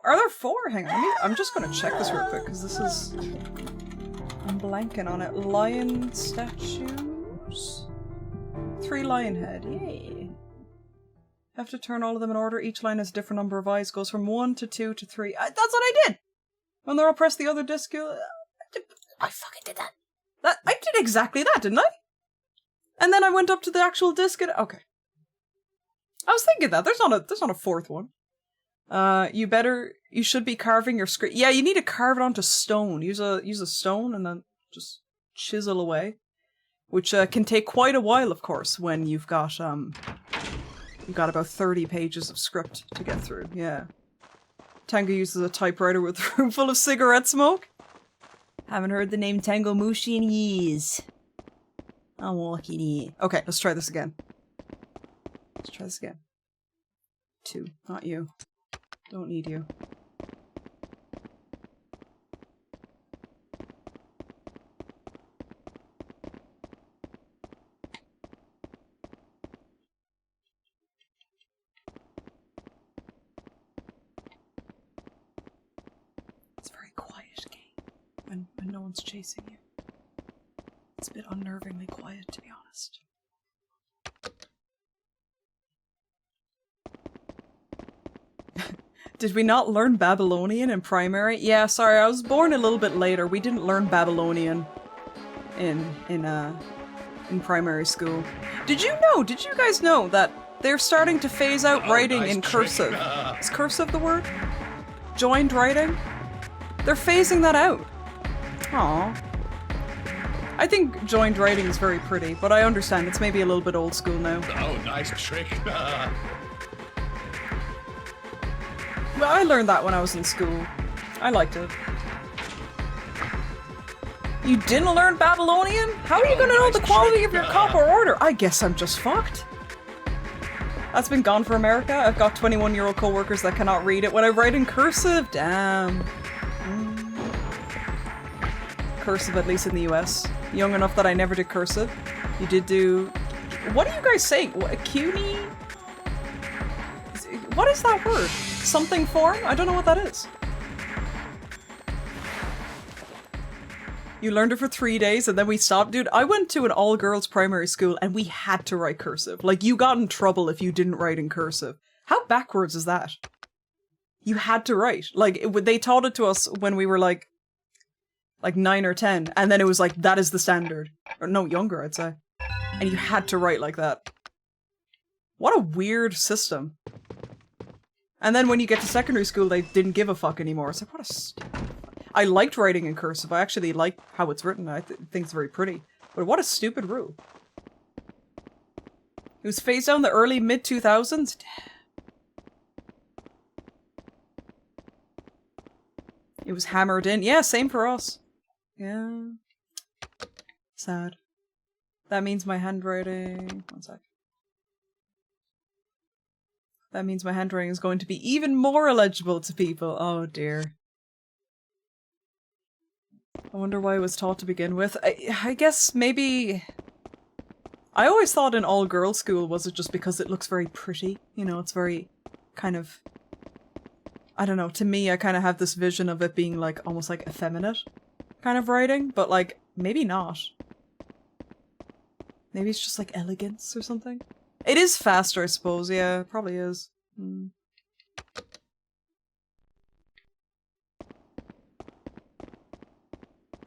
there 4? Hang on, I'm just gonna check this real quick, because this is... I'm blanking on it. Lion statues? 3 lion head, yay. Have to turn all of them in order. Each line has a different number of eyes. Goes from 1 to 2 to 3. That's what I did! When they're all pressed the other disc, I fucking did that. I did exactly that, didn't I? And then I went up to the actual disc and... Okay. I was thinking that. There's not a 4th one. You should be carving your script. Yeah, you need to carve it onto stone. Use a stone and then just chisel away. Which can take quite a while, of course, when you've got about 30 pages of script to get through, yeah. Tango uses a typewriter with a room full of cigarette smoke. Haven't heard the name Tango Mushi in years. I'm walking here. Okay, let's try this again. Let's try this again. 2, not you. Don't need you. It's a very quiet game when no one's chasing you. It's a bit unnervingly quiet, to be honest. Did we not learn Babylonian in primary? Yeah, sorry, I was born a little bit later. We didn't learn Babylonian in primary school. Did you guys know that they're starting to phase out writing in cursive? Is cursive the word? Joined writing? They're phasing that out. Aww. I think joined writing is very pretty, but I understand it's maybe a little bit old school now. Oh, nice trick. Well, I learned that when I was in school. I liked it. You didn't learn Babylonian? How are you gonna know the quality of your cup or order? I guess I'm just fucked. That's been gone for America. I've got 21-year-old co-workers that cannot read it when I write in cursive. Damn. Cursive, at least in the US. Young enough that I never did cursive. You did do... What are you guys saying? What, CUNY? What is that word? Something form? I don't know what that is. You learned it for 3 days and then we stopped? Dude, I went to an all-girls primary school and we had to write cursive. Like, you got in trouble if you didn't write in cursive. How backwards is that? You had to write. Like, they taught it to us when we were like 9 or 10, and then it was like, that is the standard. Or no, younger, I'd say. And you had to write like that. What a weird system. And then when you get to secondary school, they didn't give a fuck anymore. It's like, what a stupid... I liked writing in cursive. I actually like how it's written. I think it's very pretty. But what a stupid rule. It was phased out in the early mid-2000s? It was hammered in. Yeah, same for us. Yeah. Sad. That means my handwriting... One sec. That means my handwriting is going to be even more illegible to people. Oh dear. I wonder why it was taught to begin with. I guess maybe... I always thought in all-girls school was it just because it looks very pretty. You know, it's very kind of... I don't know, to me I kind of have this vision of it being like almost like effeminate kind of writing, but like, maybe not. Maybe it's just like elegance or something. It is faster, I suppose, yeah, it probably is.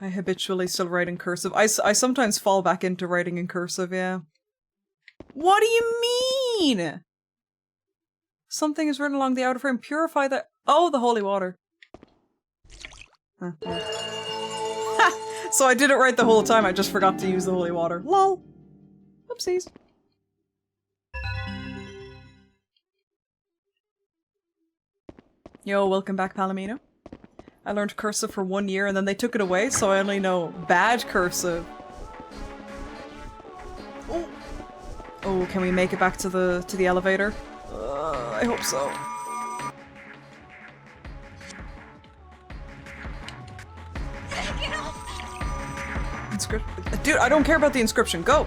I habitually still write in cursive. I sometimes fall back into writing in cursive, yeah. What do you mean? Something is written along the outer frame. Purify the... Oh, the holy water. Huh, yeah. So I did it right the whole time, I just forgot to use the holy water. Lol. Oopsies. Yo, welcome back, Palomino. I learned cursive for 1 year and then they took it away, so I only know bad cursive. Oh, oh, can we make it back to the elevator? I hope so. Dude, I don't care about the inscription. Go!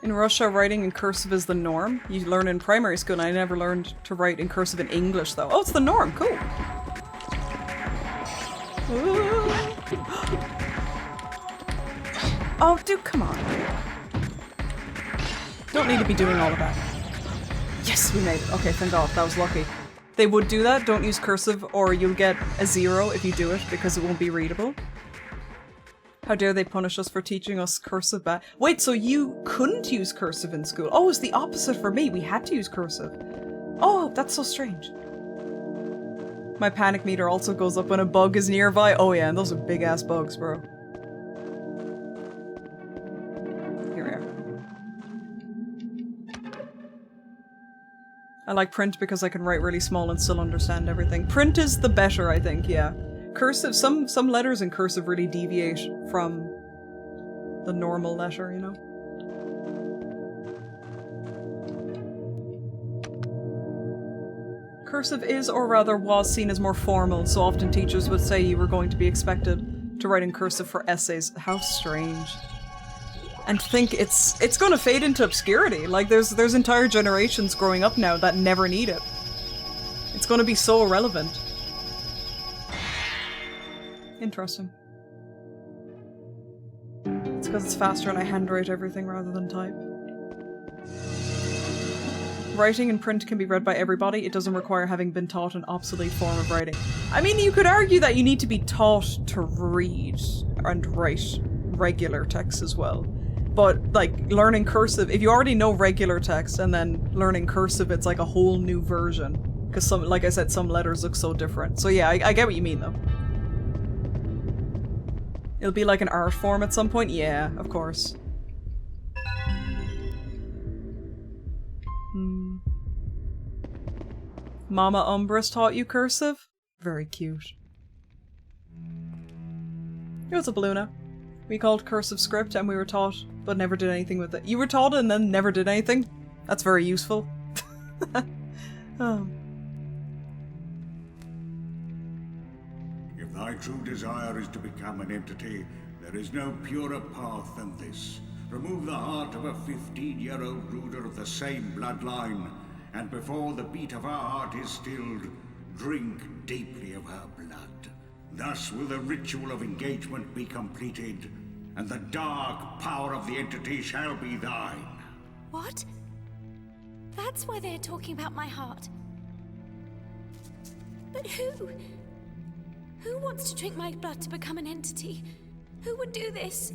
In Russia, writing in cursive is the norm. You learn in primary school, and I never learned to write in cursive in English, though. Oh, it's the norm! Cool! Oh, dude, come on. Don't need to be doing all of that. Yes, we made it. Okay, thank God. That was lucky. They would do that. Don't use cursive, or you'll get a 0 if you do it, because it won't be readable. How dare they punish us for teaching us cursive back? Wait, so you couldn't use cursive in school? Oh, it's the opposite for me. We had to use cursive. Oh, that's so strange. My panic meter also goes up when a bug is nearby. Oh yeah, and those are big ass bugs, bro. Here we are. I like print because I can write really small and still understand everything. Print is the better, I think, yeah. Cursive, some letters in cursive really deviate from the normal letter, you know? Cursive is, or rather was, seen as more formal, so often teachers would say you were going to be expected to write in cursive for essays. How strange. And to think it's gonna fade into obscurity. Like, there's entire generations growing up now that never need it. It's gonna be so irrelevant. Interesting. It's because it's faster and I handwrite everything rather than type. Writing in print can be read by everybody. It doesn't require having been taught an obsolete form of writing. I mean, you could argue that you need to be taught to read and write regular text as well. But, like, learning cursive, if you already know regular text and then learning cursive, it's like a whole new version. Because some, like I said, some letters look so different. So yeah, I get what you mean though. It'll be like an art form at some point? Yeah, of course. Mama Umbris taught you cursive? Very cute. It was a Balluna. We called cursive script and we were taught, but never did anything with it. You were taught and then never did anything? That's very useful. Oh. If thy true desire is to become an entity, there is no purer path than this. Remove the heart of a 15-year-old ruler of the same bloodline, and before the beat of her heart is stilled, drink deeply of her blood. Thus will the ritual of engagement be completed, and the dark power of the entity shall be thine. What? That's why they're talking about my heart. But who? Who wants to drink my blood to become an entity? Who would do this?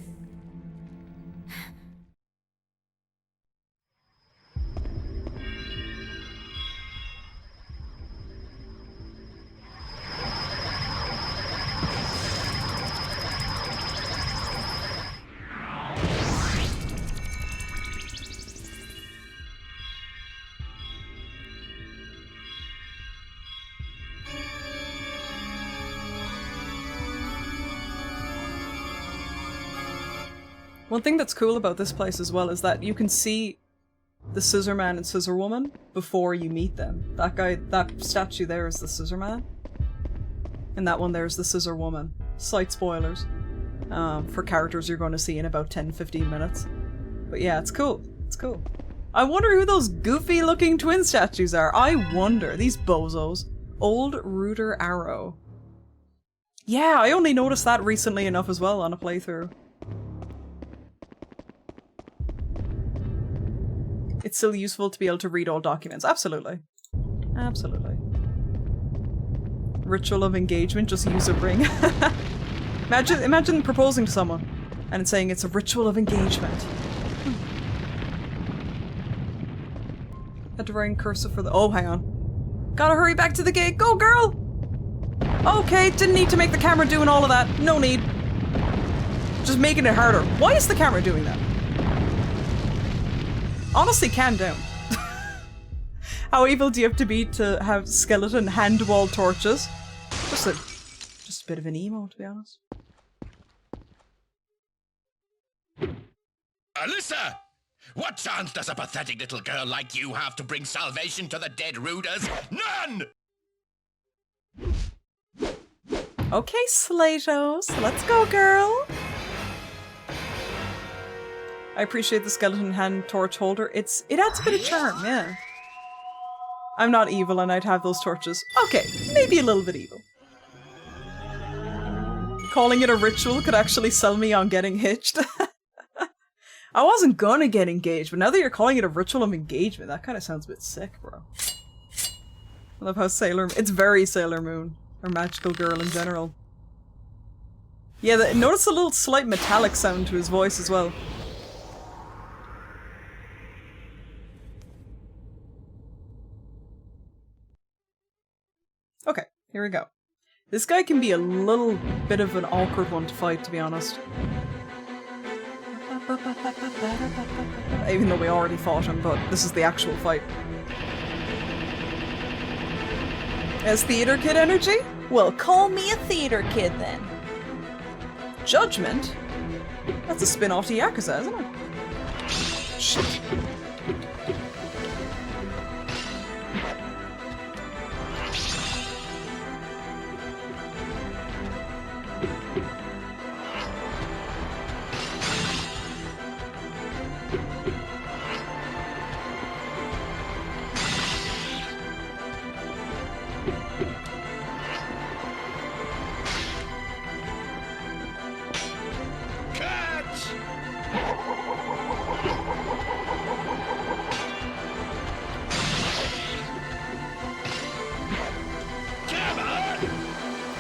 One thing that's cool about this place as well is that you can see the Scissor Man and Scissor Woman before you meet them. That guy, that statue there is the Scissor Man. And that one there is the Scissor Woman. Slight spoilers for characters you're going to see in about 10-15 minutes. But yeah, it's cool. That's cool. I wonder who those goofy looking twin statues are. I wonder. These bozos. Old Rooter Arrow. Yeah, I only noticed that recently enough as well on a playthrough. It's still useful to be able to read all documents. Absolutely. Absolutely. Ritual of engagement, just use a ring. Imagine proposing to someone and it's saying it's a ritual of engagement. Had to ring cursor for the— oh, hang on. Gotta hurry back to the gate. Go, girl! Okay, didn't need to make the camera doing all of that. No need. Just making it harder. Why is the camera doing that? Honestly, calm down. How evil do you have to be to have skeleton hand-wall torches? Just a bit of an emo, to be honest. Alyssa! What chance does a pathetic little girl like you have to bring salvation to the dead Ruders? None! Okay, Slatos, let's go, girl! I appreciate the skeleton hand torch holder. It adds a bit of charm, yeah. I'm not evil and I'd have those torches. Okay, maybe a little bit evil. Calling it a ritual could actually sell me on getting hitched. I wasn't gonna get engaged, but now that you're calling it a ritual of engagement, that kind of sounds a bit sick, bro. I love how it's very Sailor Moon, or Magical Girl in general. Yeah, notice a little slight metallic sound to his voice as well. Okay, here we go. This guy can be a little bit of an awkward one to fight, to be honest. Even though we already fought him, but this is the actual fight. As theater kid energy? Well, call me a theater kid then. Judgment? That's a spin-off to Yakuza, isn't it? Shit.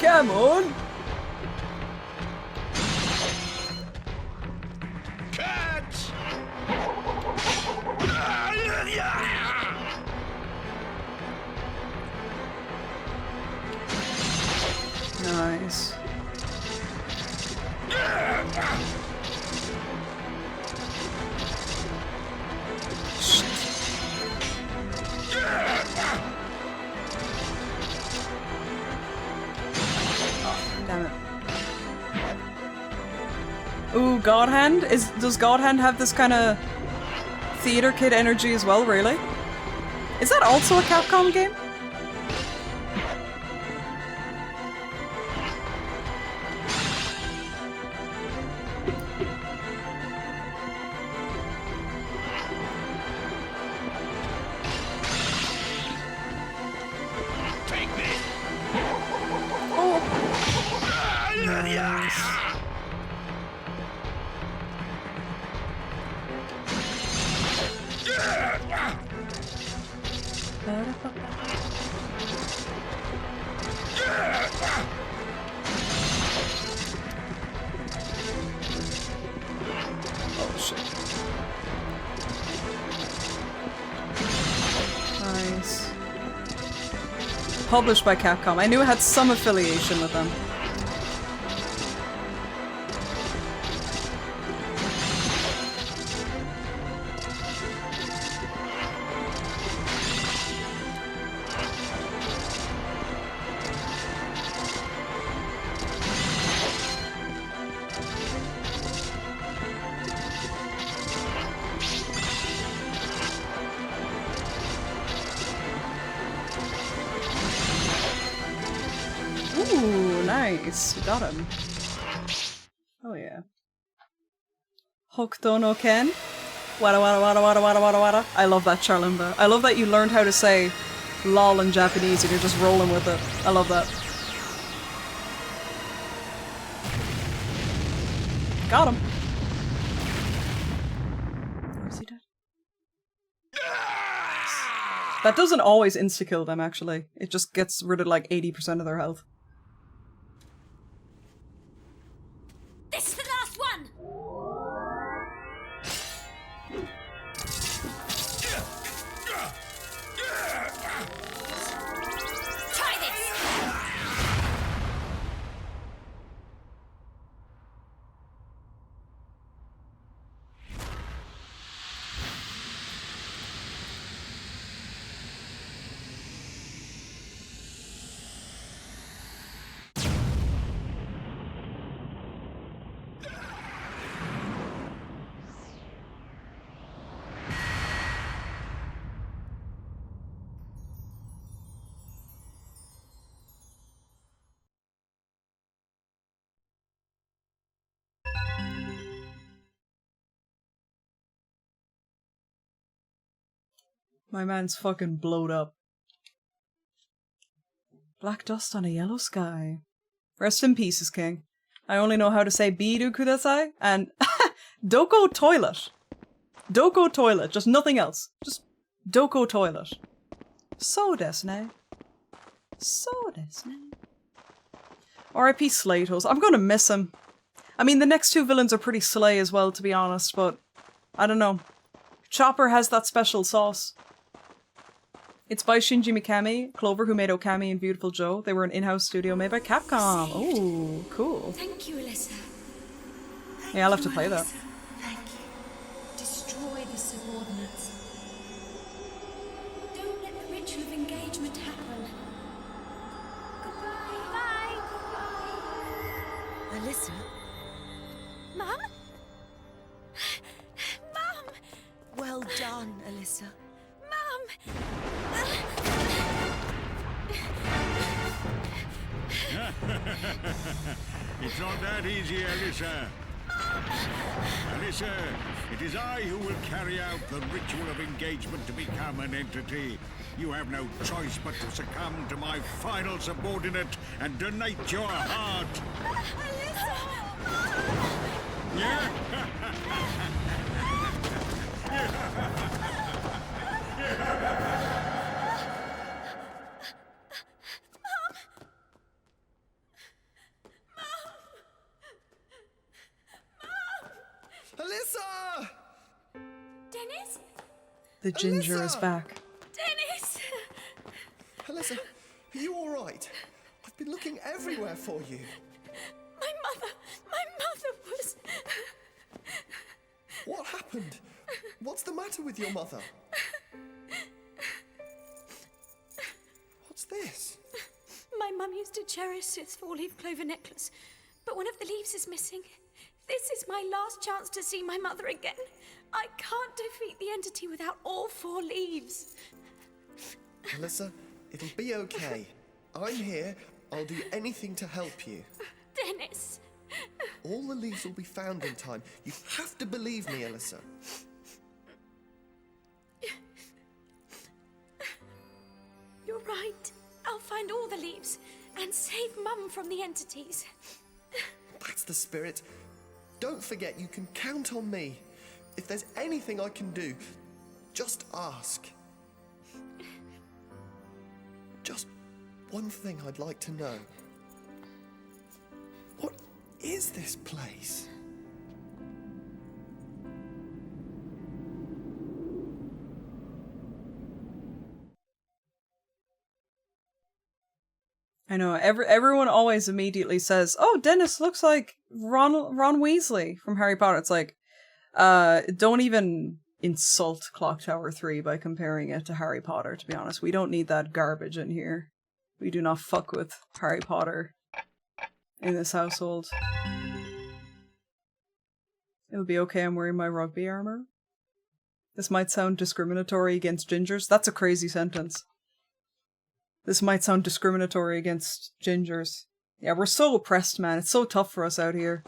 Come on! Catch! Nice. Damn it. Ooh, God Hand? Does God Hand have this kind of theater kid energy as well, really? Is that also a Capcom game? Oh shit. Nice. Published by Capcom. I knew it had some affiliation with them. Ooh, nice. You got him. Oh yeah. Hokuto no Ken. Wada wada wada wada wada wada wada. I love that, Charlimba. I love that you learned how to say lol in Japanese and you're just rolling with it. I love that. Got him. Or is he dead? That doesn't always insta-kill them, actually. It just gets rid of like 80% of their health. This is the last one! Try this! My man's fucking blowed up. Black dust on a yellow sky. Rest in pieces, King. I only know how to say biru kudasai and doko toilet. Doko toilet, just nothing else. Just doko toilet. So desu ne. So desu ne. R.I.P. Slatos. I'm gonna miss him. I mean, the next two villains are pretty slay as well, to be honest, but I don't know. Chopper has that special sauce. It's by Shinji Mikami, Clover, who made Okami and Beautiful Joe. They were an in-house studio made by Capcom. Oh, cool. Thank you, Alyssa. Yeah, I'll have to play that. Thank you. Destroy the subordinates. Don't let the ritual of engagement happen. Goodbye. Bye. Goodbye. Alyssa? Mum? Mum! Well done, Alyssa. Mum! It's not that easy, Alyssa. Alyssa, it is I who will carry out the ritual of engagement to become an entity. You have no choice but to succumb to my final subordinate and donate your heart. Yeah? Alyssa! Dennis? The ginger is back. Dennis! Alyssa, are you all right? I've been looking everywhere for you. My mother was... What happened? What's the matter with your mother? What's this? My mum used to cherish this four-leaf clover necklace, but one of the leaves is missing. This is my last chance to see my mother again. I can't defeat the entity without all four leaves. Alyssa, it'll be okay. I'm here. I'll do anything to help you. Dennis! All the leaves will be found in time. You have to believe me, Alyssa. You're right. I'll find all the leaves and save Mum from the entities. That's the spirit. Don't forget, you can count on me. If there's anything I can do, just ask. Just one thing I'd like to know. What is this place? I know, everyone always immediately says, oh, Dennis looks like Ron Weasley from Harry Potter. It's like, don't even insult Clock Tower 3 by comparing it to Harry Potter, to be honest. We don't need that garbage in here. We do not fuck with Harry Potter in this household. It'll be okay, I'm wearing my rugby armor. This might sound discriminatory against gingers. That's a crazy sentence. This might sound discriminatory against gingers. Yeah, we're so oppressed, man. It's so tough for us out here.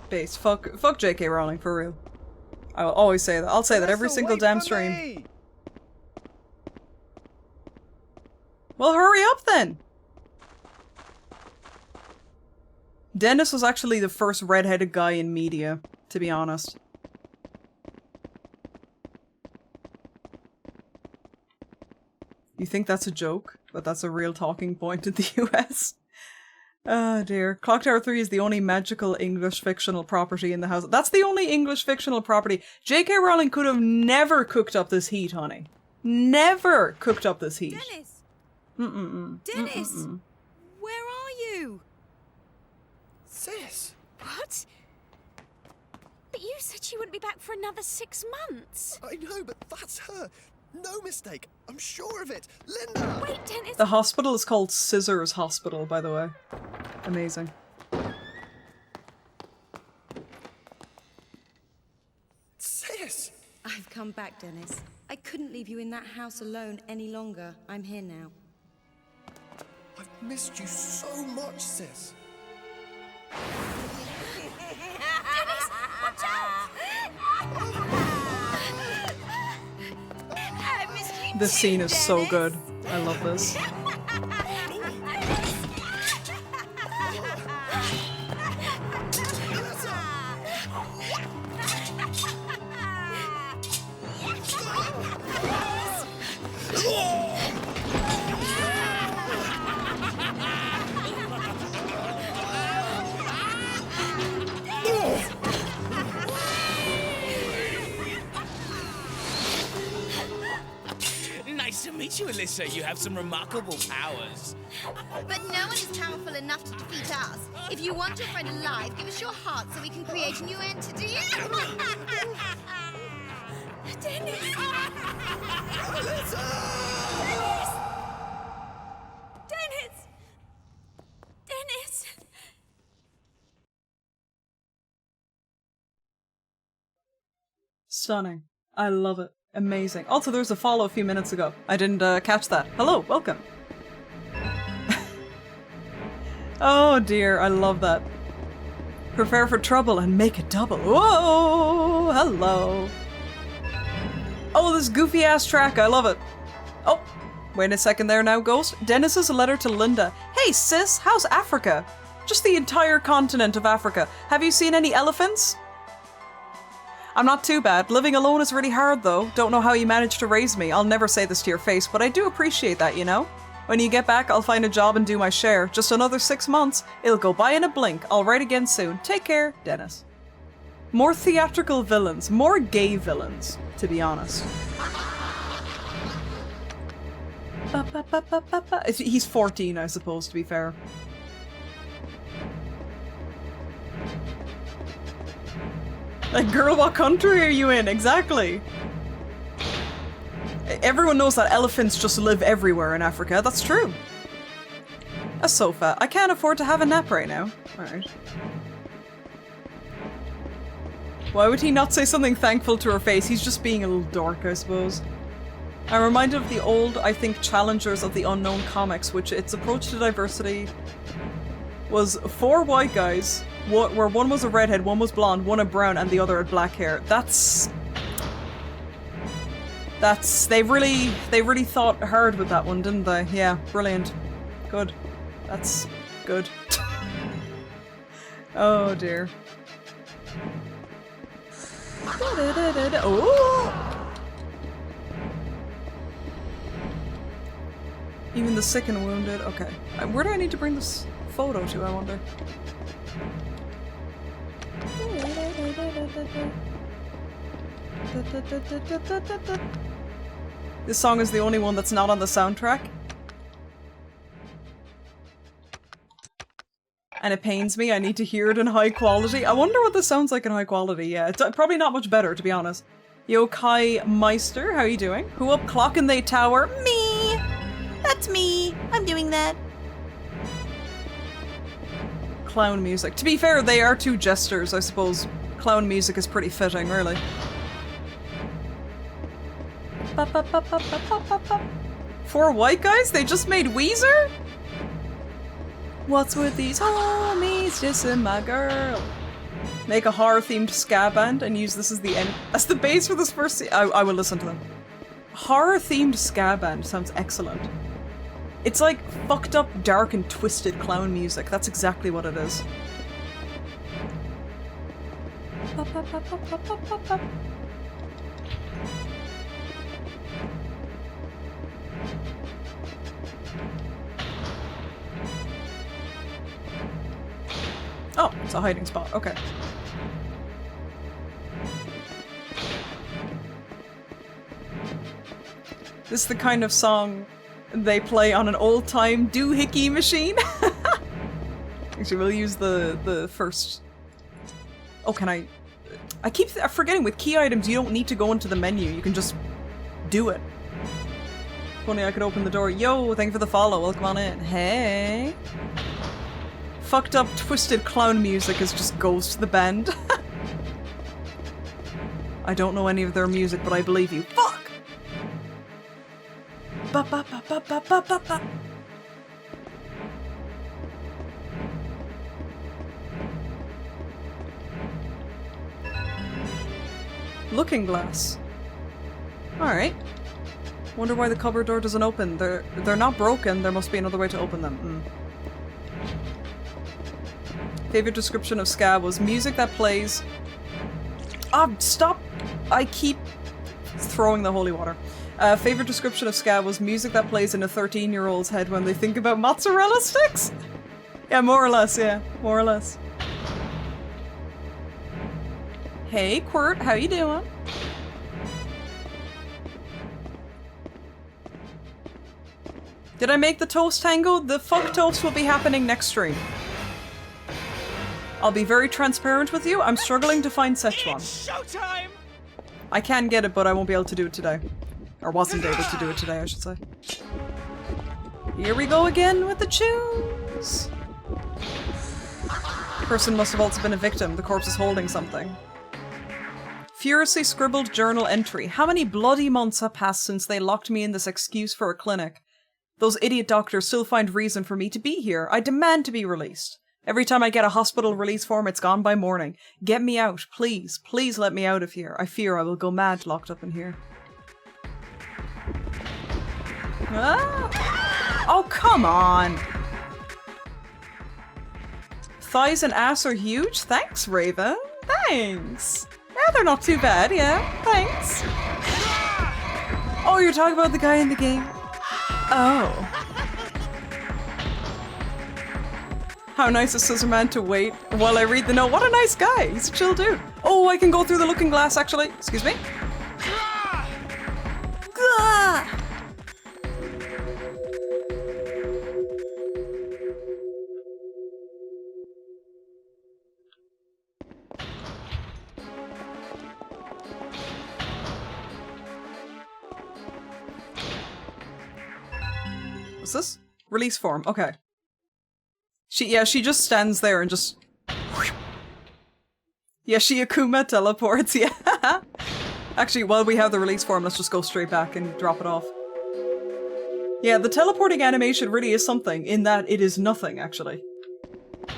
Based. Fuck J.K. Rowling, for real. I will always say that. I'll say that every single damn stream. Well, hurry up then! Dennis was actually the first red-headed guy in media, to be honest. You think that's a joke? But that's a real talking point in the US? Oh dear. Clock Tower 3 is the only magical English fictional property in the house. That's the only English fictional property. J.K. Rowling could have never cooked up this heat, honey. Never cooked up this heat. Dennis! Dennis! Where are you? Sis! What? But you said she wouldn't be back for another 6 months. I know, but that's her. No mistake. I'm sure of it. Linda! Wait, Dennis! The hospital is called Scissors Hospital, by the way. Amazing. Sis! I've come back, Dennis. I couldn't leave you in that house alone any longer. I'm here now. I've missed you so much, sis. Dennis, watch out! I missed you This too, scene is so Dennis. good. I love this. Nice to meet you, Alyssa. You have some remarkable powers. But no one is powerful enough to defeat us. If you want your friend alive, give us your heart so we can create a new entity. Dennis! Dennis! Dennis! Stunning. I love it. Amazing. Also, there was a follow a few minutes ago. I didn't catch that. Hello, welcome. Oh dear, I love that. Prepare for trouble and make it double. Whoa! Hello. Oh, this goofy ass track. I love it. Oh, wait a second there now, Ghost. Dennis's letter to Linda. Hey sis, how's Africa? Just the entire continent of Africa. Have you seen any elephants? I'm not too bad. Living alone is really hard though. Don't know how you managed to raise me. I'll never say this to your face, but I do appreciate that, you know? When you get back, I'll find a job and do my share. Just another 6 months. It'll go by in a blink. I'll write again soon. Take care, Dennis. More theatrical villains. More gay villains, to be honest. He's 14, I suppose, to be fair. Like, girl, what country are you in? Exactly. Everyone knows that elephants just live everywhere in Africa. That's true. A sofa. I can't afford to have a nap right now. Alright. Why would he not say something thankful to her face? He's just being a little dork, I suppose. I'm reminded of the old, I think, Challengers of the Unknown comics, which its approach to diversity was 4 white guys, where one was a redhead, one was blonde, one had brown, and the other had black hair. They really thought hard with that one, didn't they? Yeah, brilliant. Good. That's good. Oh dear. Oh! Even the sick and wounded. Okay. Where do I need to bring this photo to, I wonder? This song is the only one that's not on the soundtrack. And it pains me, I need to hear it in high quality. I wonder what this sounds like in high quality, yeah. It's probably not much better, to be honest. Yo, Kai Meister, how you doing? Who up clocking they tower? Me! That's me! I'm doing that. Clown music. To be fair, they are 2 jesters, I suppose. Clown music is pretty fitting, really. 4 white guys? They just made Weezer? What's with these homies? Just my girl. Make a horror-themed ska band and use this as the base for this first I will listen to them. Horror-themed ska band sounds excellent. It's like fucked up, dark, and twisted clown music. That's exactly what it is. Oh, it's a hiding spot. Okay. This is the kind of song they play on an old-time doohickey machine. Actually, we'll use the first... Oh, can I keep forgetting with key items you don't need to go into the menu. You can just do it. If only I could open the door. Yo, thank you for the follow. Welcome on in. Hey. Fucked up, twisted clown music is just goes to the band. I don't know any of their music, but I believe you. Fuck! Ba ba ba ba ba ba ba ba. Looking glass. Alright. Wonder why the cupboard door doesn't open. They're not broken. There must be another way to open them. Favorite description of ska was music that plays... stop! I keep throwing the holy water. Favorite description of ska was music that plays in a 13-year-old's head when they think about mozzarella sticks? Yeah, more or less, yeah. More or less. Hey, Quirt, how you doing? Did I make the toast tango? The fuck toast will be happening next stream. I'll be very transparent with you. I'm struggling to find Szechuan. Showtime! I can get it, but I won't be able to do it today. Or wasn't able to do it today, I should say. Here we go again with the tunes. Person must have also been a victim. The corpse is holding something. Furiously scribbled journal entry. How many bloody months have passed since they locked me in this excuse for a clinic? Those idiot doctors still find reason for me to be here. I demand to be released. Every time I get a hospital release form, it's gone by morning. Get me out, please. Please let me out of here. I fear I will go mad locked up in here. Ah! Oh, come on! Thighs and ass are huge? Thanks, Raven. Thanks. Yeah, they're not too bad, yeah. Thanks. Oh, you're talking about the guy in the game? Oh. How nice of Scissorman to wait while I read the note. What a nice guy. He's a chill dude. Oh, I can go through the looking glass, actually. Excuse me. Gah! What's this? Release form. Okay. She just stands there and just... Yeah, she Akuma teleports, yeah. Actually, while we have the release form, let's just go straight back and drop it off. Yeah, the teleporting animation really is something, in that it is nothing, actually.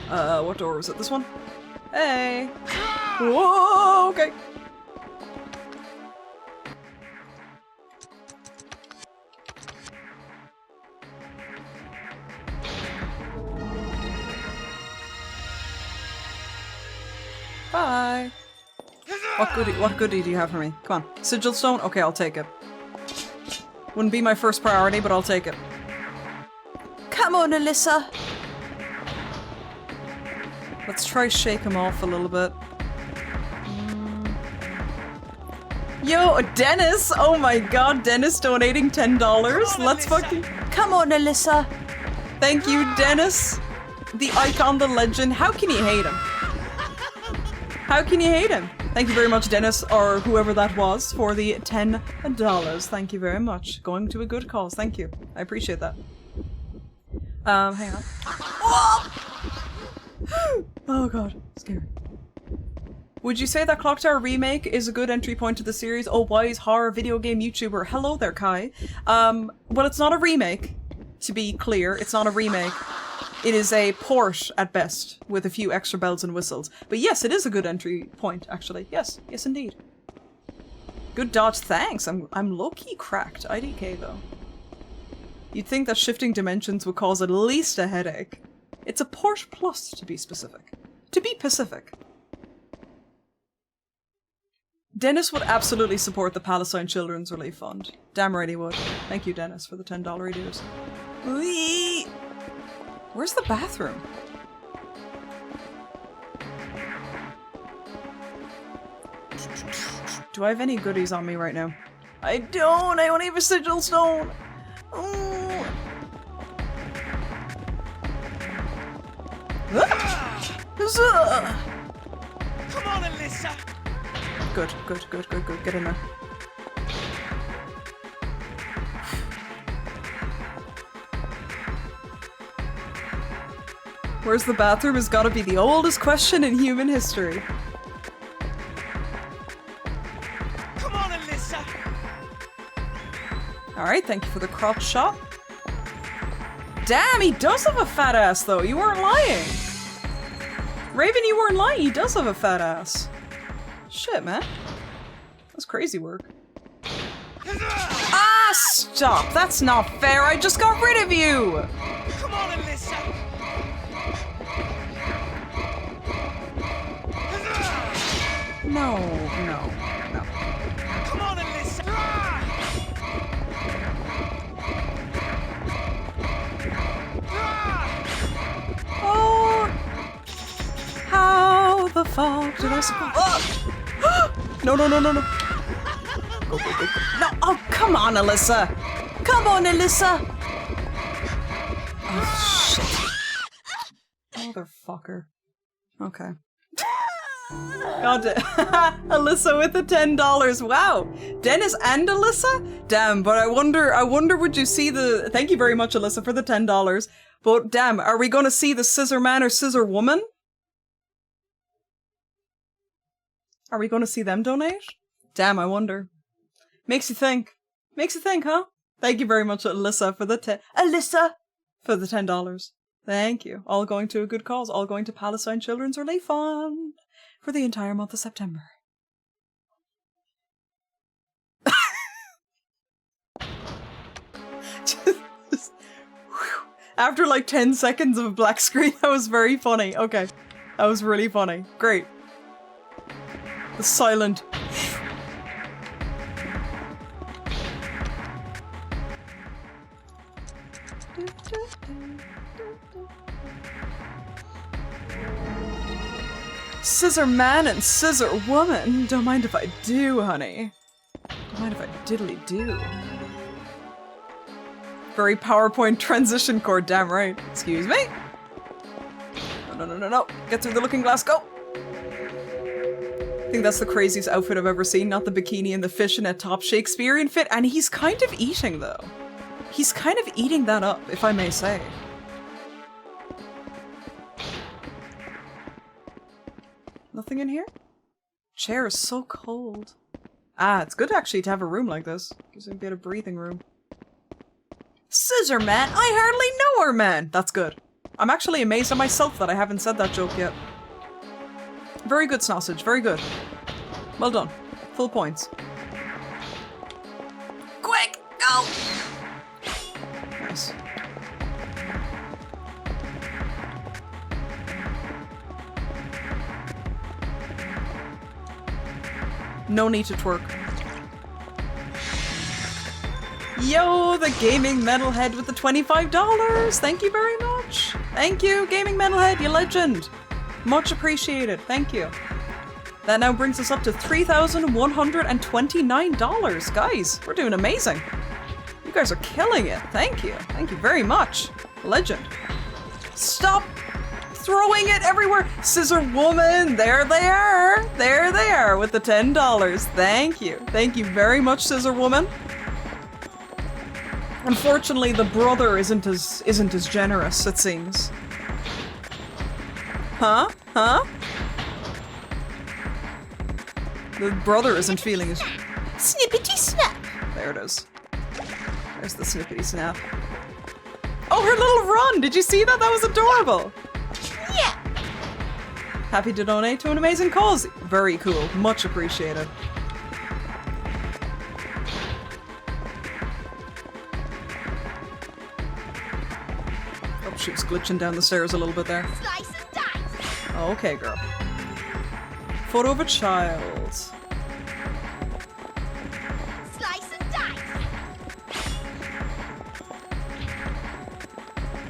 What door was it? This one? Hey! Whoa, okay. Bye. What goodie do you have for me? Come on. Sigil stone? Okay, I'll take it. Wouldn't be my first priority, but I'll take it. Come on, Alyssa! Let's try shake him off a little bit. Yo, Dennis! Oh my god, Dennis donating $10. Let's fucking... Come on, Alyssa! Thank you, Dennis! The icon, the legend. How can you hate him? How can you hate him? Thank you very much, Dennis, or whoever that was, for the $10. Thank you very much. Going to a good cause. Thank you. I appreciate that. Hang on. Oh god, scary. Would you say that Clock Tower Remake is a good entry point to the series? Oh, wise horror video game YouTuber. Hello there, Kai. Well, it's not a remake, to be clear. It's not a remake. It is a port at best, with a few extra bells and whistles. But yes, it is a good entry point, actually. Yes, yes indeed. Good dodge, thanks. I'm low-key cracked. IDK though. You'd think that shifting dimensions would cause at least a headache. It's a port plus, to be specific. To be Pacific. Dennis would absolutely support the Palestine Children's Relief Fund. Damn right he would. Thank you, Dennis, for the $10 dues. Whee! Where's the bathroom? Do I have any goodies on me right now? I don't! I only have a sigil stone! Oh. Come on, Alyssa! Good. Get in there. Where's the bathroom has gotta be the oldest question in human history. Come on, Alyssa! Alright, thank you for the crotch shot. Damn, he does have a fat ass though, you weren't lying. Raven, you weren't lying, he does have a fat ass. Shit, man. That's crazy work. Ah, stop! That's not fair, I just got rid of you! Come on, Alyssa! No. Come on, Alyssa! Oh! How the fuck did I suppose? Oh! No. Go. No, oh, come on, Alyssa! Come on, Alyssa! Oh, shit. Motherfucker. Okay. God damn. Alyssa with the $10. Wow. Dennis and Alyssa? Damn, but I wonder would you see the... Thank you very much, Alyssa, for the $10. But damn, are we gonna see the scissor man or scissor woman? Are we gonna see them donate? Damn, I wonder. Makes you think. Makes you think, huh? Thank you very much, Alyssa, for the $10. Thank you. All going to a good cause. All going to Palestine Children's Relief Fund for the entire month of September. After like 10 seconds of a black screen, that was very funny. Okay. That was really funny. Great. The silent... Scissor man and scissor woman. Don't mind if I do, honey. Don't mind if I diddly do. Very PowerPoint transition chord, damn right. Excuse me. No. Get through the looking glass, go. I think that's the craziest outfit I've ever seen. Not the bikini and the fishnet top Shakespearean fit. And he's kind of eating, though. He's kind of eating that up, if I may say. Nothing in here? Chair is so cold. Ah, it's good actually to have a room like this. Gives me a bit of breathing room. Scissor man? I hardly know her, man! That's good. I'm actually amazed at myself that I haven't said that joke yet. Very good, sausage. Very good. Well done. Full points. Quick! Go! Nice. No need to twerk. Yo, the Gaming Metalhead with the $25! Thank you very much! Thank you, Gaming Metalhead, you legend! Much appreciated, thank you. That now brings us up to $3,129. Guys, we're doing amazing. You guys are killing it, thank you. Thank you very much. Legend. Stop throwing it everywhere! Scissor woman, there they are! There they are with the $10. Thank you. Thank you very much, Scissor woman. Unfortunately, the brother isn't as generous, it seems. Huh? The brother isn't feeling as... Snippety snap! There it is. There's the snippety snap. Oh, Oh, her little run! Did you see that? That was adorable! Yeah! Happy to donate to an amazing cause. Very cool. Much appreciated. Oh, she was glitching down the stairs a little bit there. Slice and dice. Okay, girl. Photo of a child. Slice and dice.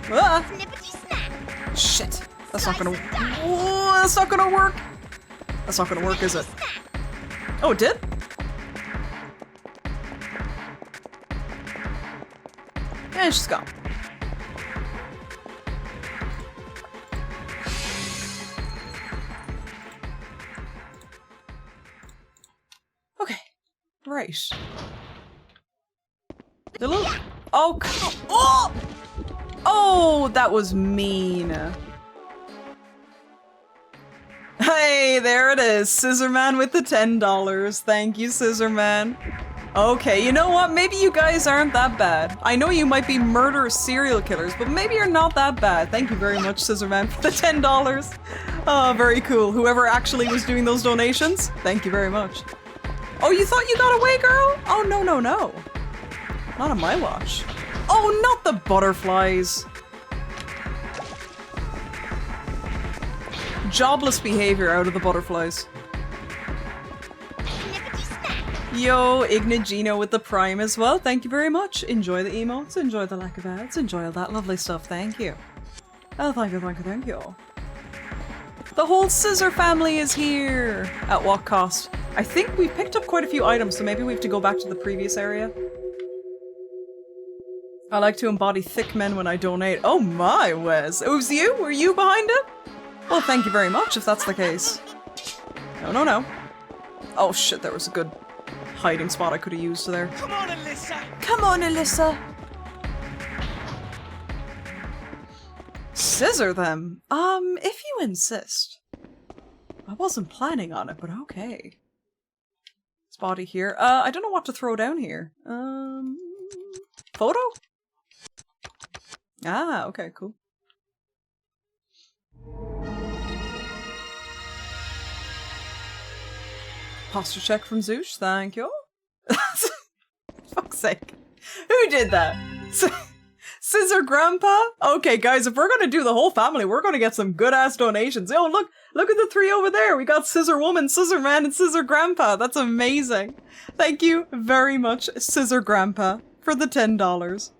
Ah! Snippety snap. Shit. That's not gonna. Whoa, that's not gonna work. That's not gonna work, is it? Oh, it did? And she's gone. Okay. Right. The little. Oh, come. Oh! Oh, that was mean. Hey, there it is. Scissor Man with the $10. Thank you, Scissor Man. Okay, you know what? Maybe you guys aren't that bad. I know you might be murderous serial killers, but maybe you're not that bad. Thank you very much, Scissor Man, for the $10. Oh, very cool. Whoever actually was doing those donations, thank you very much. Oh, you thought you got away, girl? Oh, no, no, no. Not on my watch. Oh, not the butterflies. Jobless behavior out of the butterflies. Yo, Ignagino with the Prime as well. Thank you very much. Enjoy the emotes, enjoy the lack of ads, enjoy all that lovely stuff. Thank you. Oh, thank you, thank you, thank you. The whole Scissor family is here! At what cost? I think we picked up quite a few items, so maybe we have to go back to the previous area. I like to embody thick men when I donate. Oh my, Wes. It was you? Were you behind it? Well, thank you very much if that's the case. No, no, no. Oh shit, there was a good hiding spot I could have used there. Come on, Alyssa! Come on, Alyssa! Scissor them? If you insist. I wasn't planning on it, but okay. Spotty here. I don't know what to throw down here. Photo? Ah, okay, cool. Posture check from Zoosh, thank you. Fuck's sake. Who did that? Scissor Grandpa? Okay, guys, if we're gonna do the whole family, we're gonna get some good-ass donations. Oh, look at the three over there. We got Scissor Woman, Scissor Man, and Scissor Grandpa. That's amazing. Thank you very much, Scissor Grandpa, for the $10.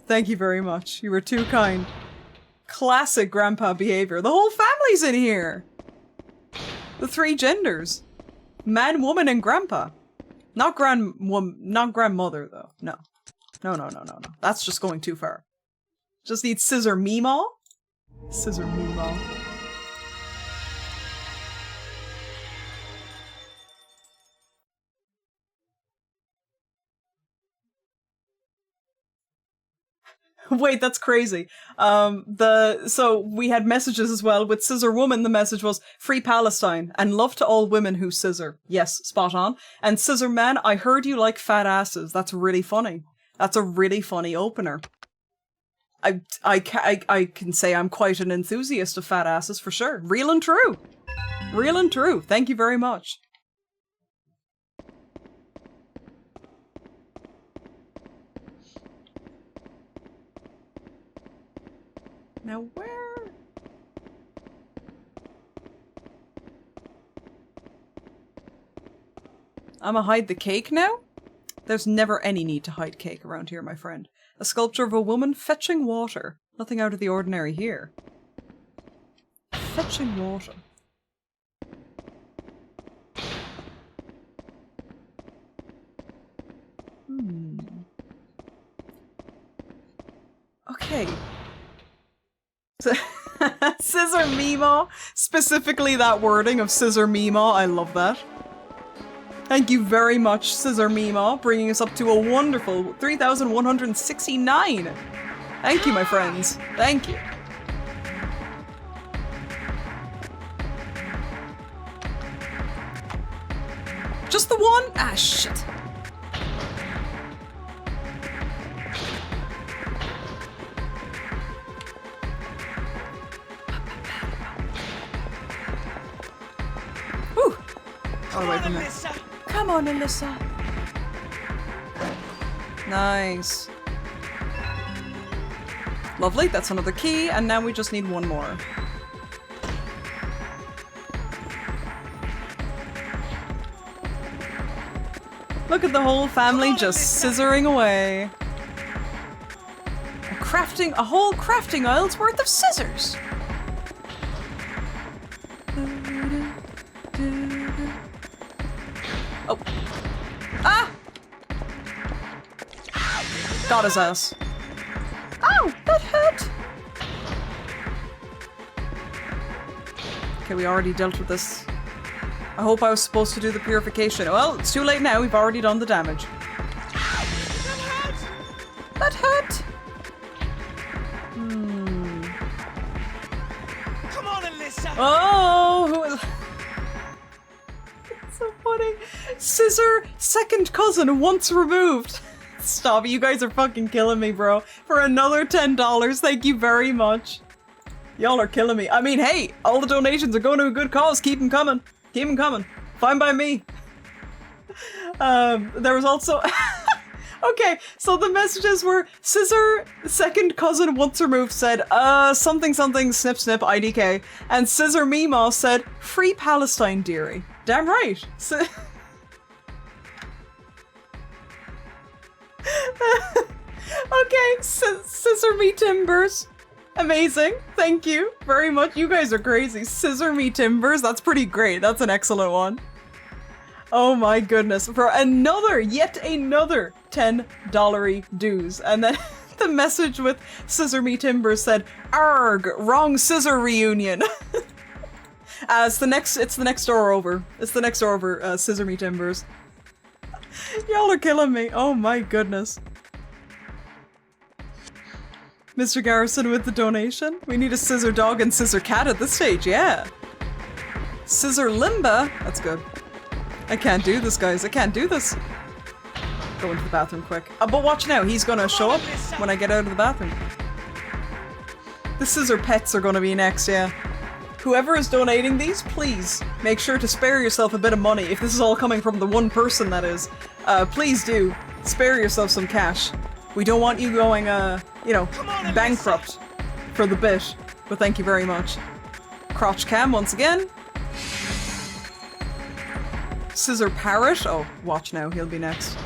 Thank you very much. You were too kind. Classic Grandpa behavior. The whole family's in here. The three genders. Man, woman, and grandpa. Not grandmother, though. No. No. That's just going too far. Just need Scissor Meemaw. Scissor Meemaw. Wait, that's crazy. So we had messages as well with Scissor Woman. The message was free Palestine and love to all women who scissor. Yes, spot on. And Scissor Man, I heard you like fat asses. That's really funny. That's a really funny opener. I can say I'm quite an enthusiast of fat asses for sure. Real and true. Real and true. Thank you very much. Now where? I'ma hide the cake now? There's never any need to hide cake around here, my friend. A sculpture of a woman fetching water. Nothing out of the ordinary here. Fetching water. Okay. Scissor Meemaw. Specifically that wording of Scissor Meemaw. I love that. Thank you very much, Scissor Meemaw, bringing us up to a wonderful 3,169. Thank you, my friends. Thank you. Just the one? Ah, shit. Far away from her. Come on, Alyssa. Nice. Lovely, that's another key, and now we just need one more. Look at the whole family just scissoring away. A whole crafting aisle's worth of scissors. Oh. Ah! Got his ass. Ow! That hurt! Okay, we already dealt with this. I hope I was supposed to do the purification. Well, it's too late now. We've already done the damage. That hurt! Come on, Alyssa! Oh! Who is... It's so funny. Scissor, second cousin, once removed. Stop, you guys are fucking killing me, bro. For another $10, thank you very much. Y'all are killing me. I mean, hey, all the donations are going to a good cause. Keep them coming. Keep them coming. Fine by me. There was also... Okay, so the messages were Scissor, second cousin once removed said, something something snip snip IDK. And Scissor Meemaw said, free Palestine, dearie. Damn right. Okay, Scissor Me Timbers. Amazing. Thank you very much. You guys are crazy. Scissor Me Timbers. That's pretty great. That's an excellent one. Oh my goodness. For yet another $10 dues. And then the message with Scissor Me Timbers said, arg, wrong scissor reunion. It's the next door over. It's the next door over, Scissor Me Timbers. Y'all are killing me. Oh my goodness. Mr. Garrison with the donation. We need a scissor dog and scissor cat at this stage, yeah. Scissor Limba. That's good. I can't do this, guys. I can't do this. Go into the bathroom quick. But watch now. He's gonna show up when I get out of the bathroom. The scissor pets are gonna be next, yeah. Whoever is donating these, please make sure to spare yourself a bit of money. If this is all coming from the one person, that is. Please do. Spare yourself some cash. We don't want you going, you know, bankrupt for the bit. But thank you very much. Crotch Cam once again. Scissor Parrot. Oh, watch now. He'll be next.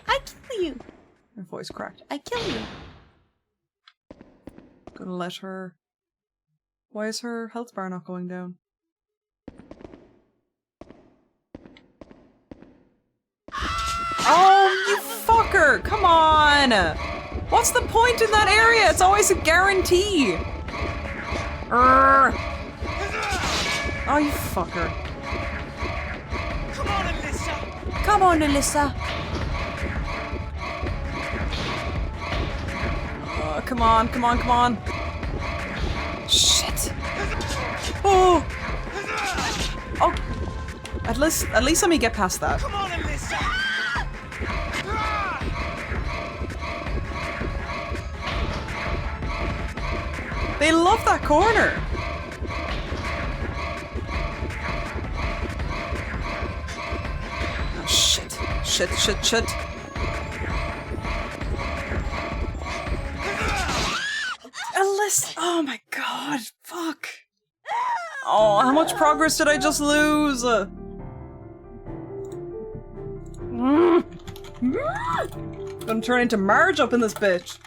I kill you. Her voice cracked. I kill you. Gonna let her... Why is her health bar not going down? Oh, you fucker! Come on! What's the point in that area? It's always a guarantee! Urgh. Oh, you fucker. Come on, Alyssa! Come on, Alyssa! Come on, come on, come on. Shit! Oh! Oh! At least let me get past that. Come on, Alyssa! They love that corner! Oh, shit. Shit, shit, shit. Alyssa! Oh my god, fuck. Oh, how much progress did I just lose? Gonna turn into Marge up in this bitch.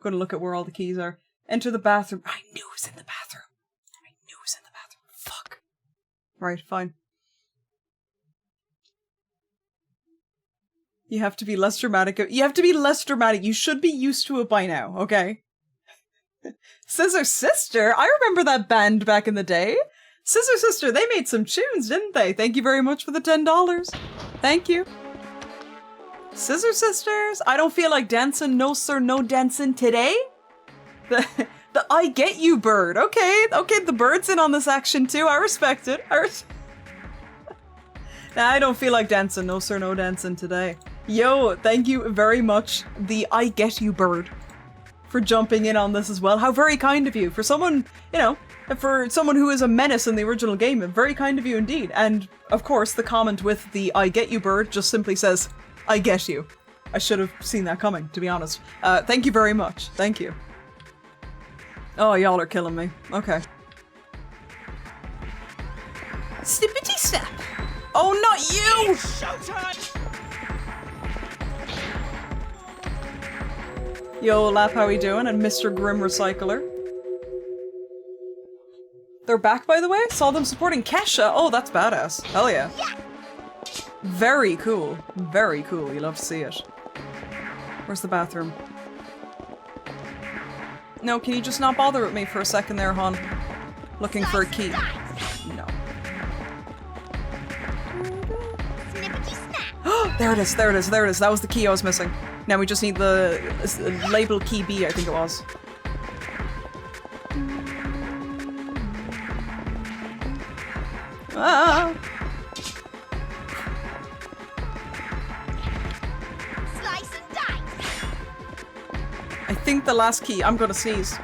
Gonna look at where all the keys are. Enter the bathroom. I knew it was in the bathroom. I knew it was in the bathroom. Fuck. Right, fine. You have to be less dramatic. You have to be less dramatic. You should be used to it by now, okay? Scissor Sister? I remember that band back in the day. Scissor Sister, they made some tunes, didn't they? Thank you very much for the $10. Thank you. Scissor Sisters? I don't feel like dancing. No sir, no dancing today. The I get you bird. Okay, the bird's in on this action too. I respect it. Nah, I don't feel like dancing. No sir, no dancing today. Yo, thank you very much, the I get you bird, for jumping in on this as well. How very kind of you. For someone, you know, for someone who is a menace in the original game, very kind of you indeed. And, of course, the comment with the I get you bird just simply says, I get you. I should have seen that coming, to be honest. Thank you very much. Thank you. Oh, y'all are killing me. Okay. Snippety snap! Oh, not you! It's showtime! Yo, Lap, how we doing? And Mr. Grim Recycler. They're back, by the way? Saw them supporting Kesha. Oh, that's badass. Hell yeah. Very cool. Very cool. You love to see it. Where's the bathroom? No, can you just not bother with me for a second there, hon? Looking for a key. No. There it is, there it is, there it is. That was the key I was missing. Now we just need the label key B, I think it was. Ah! Slice and dice. I think the last key. I'm gonna sneeze.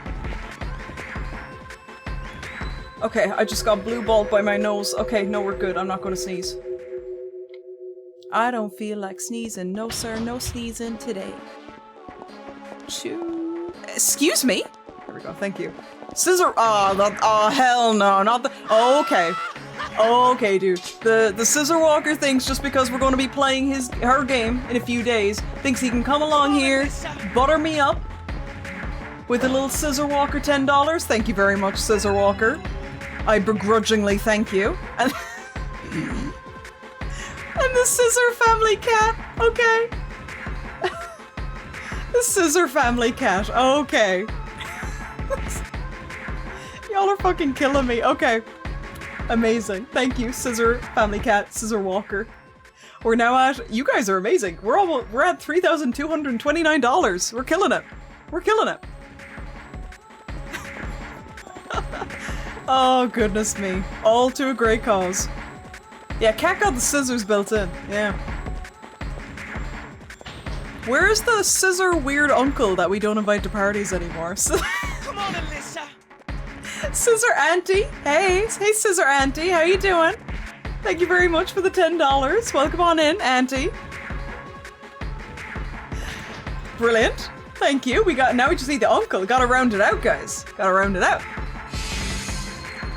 Okay, I just got blue balled by my nose. Okay, no, we're good. I'm not gonna sneeze. I don't feel like sneezing. No, sir, no sneezing today. Choo. Excuse me? There we go, thank you. Scissor- oh, hell no, not the- oh, okay. Okay, dude. The Scissor Walker thinks just because we're going to be playing her game in a few days, thinks he can come along here, butter me up with a little Scissor Walker $10. Thank you very much, Scissor Walker. I begrudgingly thank you. And, and the Scissor Family Cat. Okay. The Scissor Family Cat. Okay. Y'all are fucking killing me. Okay. Amazing. Thank you, Scissor Family Cat, Scissor Walker. We're now at, you guys are amazing. We're at $3,229. We're killing it. We're killing it. Oh, goodness me. All to a great cause. Yeah, Cat got the scissors built in. Yeah. Where is the scissor weird uncle that we don't invite to parties anymore? Come on, Alyssa! Scissor Auntie! Hey! Hey, Scissor Auntie! How you doing? Thank you very much for the $10. Welcome on in, Auntie. Brilliant. Thank you. Now we just need the uncle. Gotta round it out, guys. Gotta round it out.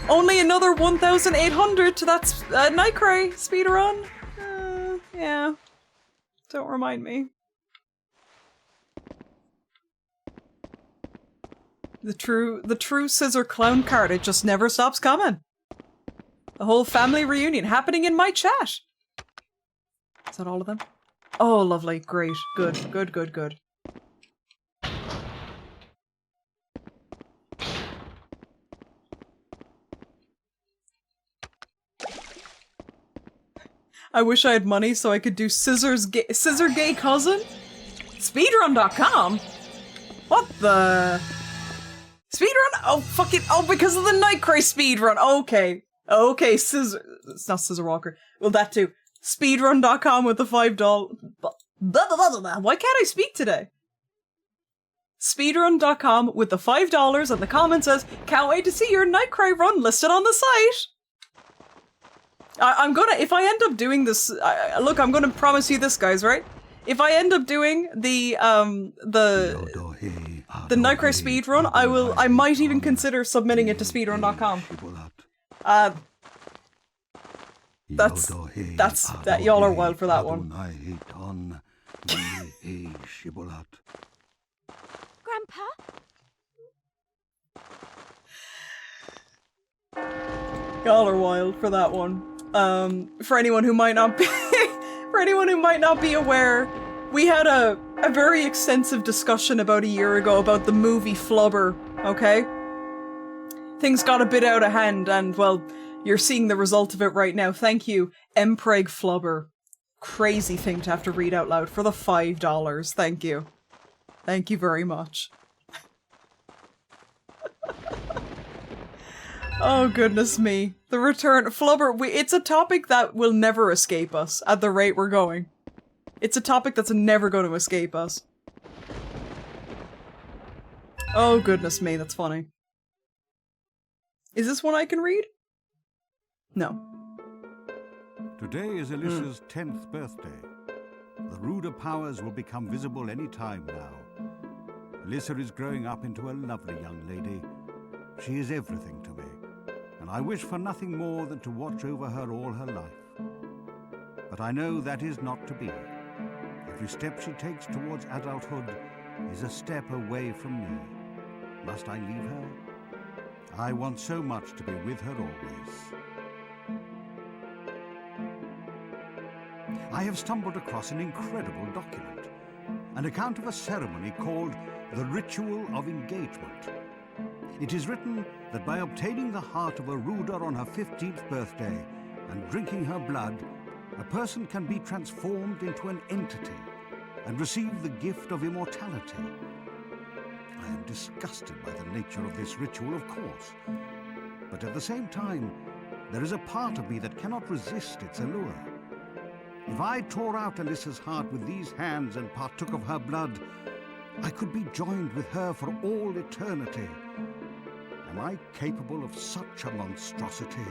Only another 1,800 to that Nightcray speedrun. Yeah. Don't remind me. The true Scissor Clown card, it just never stops coming. The whole family reunion happening in my chat. Is that all of them? Oh, lovely. Great. Good, good, good, good. I wish I had money so I could do Scissor Gay Cousin? Speedrun.com? What the? Speedrun? Oh, fuck it. Oh, because of the Nightcray speedrun. Okay. Okay, Scissor. It's not Scissor Walker. Well, that too. Speedrun.com with the $5. Why can't I speak today? Speedrun.com with the $5 and the comment says, can't wait to see your Nightcray run listed on the site. I'm gonna, if I end up doing this, look, I'm gonna promise you this, guys, right? If I end up doing the Nightcray speedrun, I might even consider submitting it to speedrun.com. That y'all are wild for that one. Grandpa? Y'all are wild for that one. For anyone who might not be aware, we had a very extensive discussion about a year ago about the movie Flubber, okay? Things got a bit out of hand and, well, you're seeing the result of it right now. Thank you, Mpreg Flubber. Crazy thing to have to read out loud for the $5. Thank you. Thank you very much. Oh, goodness me. The return- Flubber, it's a topic that will never escape us at the rate we're going. It's a topic that's never going to escape us. Oh, goodness me, that's funny. Is this one I can read? No. Today is Alyssa's 10th birthday. The ruder powers will become visible any time now. Alyssa is growing up into a lovely young lady. She is everything to me, and I wish for nothing more than to watch over her all her life. But I know that is not to be. Every step she takes towards adulthood is a step away from me. Must I leave her? I want so much to be with her always. I have stumbled across an incredible document, an account of a ceremony called the Ritual of Engagement. It is written that by obtaining the heart of a ruder on her 15th birthday and drinking her blood, a person can be transformed into an entity and receive the gift of immortality. I am disgusted by the nature of this ritual, of course, but at the same time, there is a part of me that cannot resist its allure. If I tore out Alyssa's heart with these hands and partook of her blood, I could be joined with her for all eternity. Am I capable of such a monstrosity?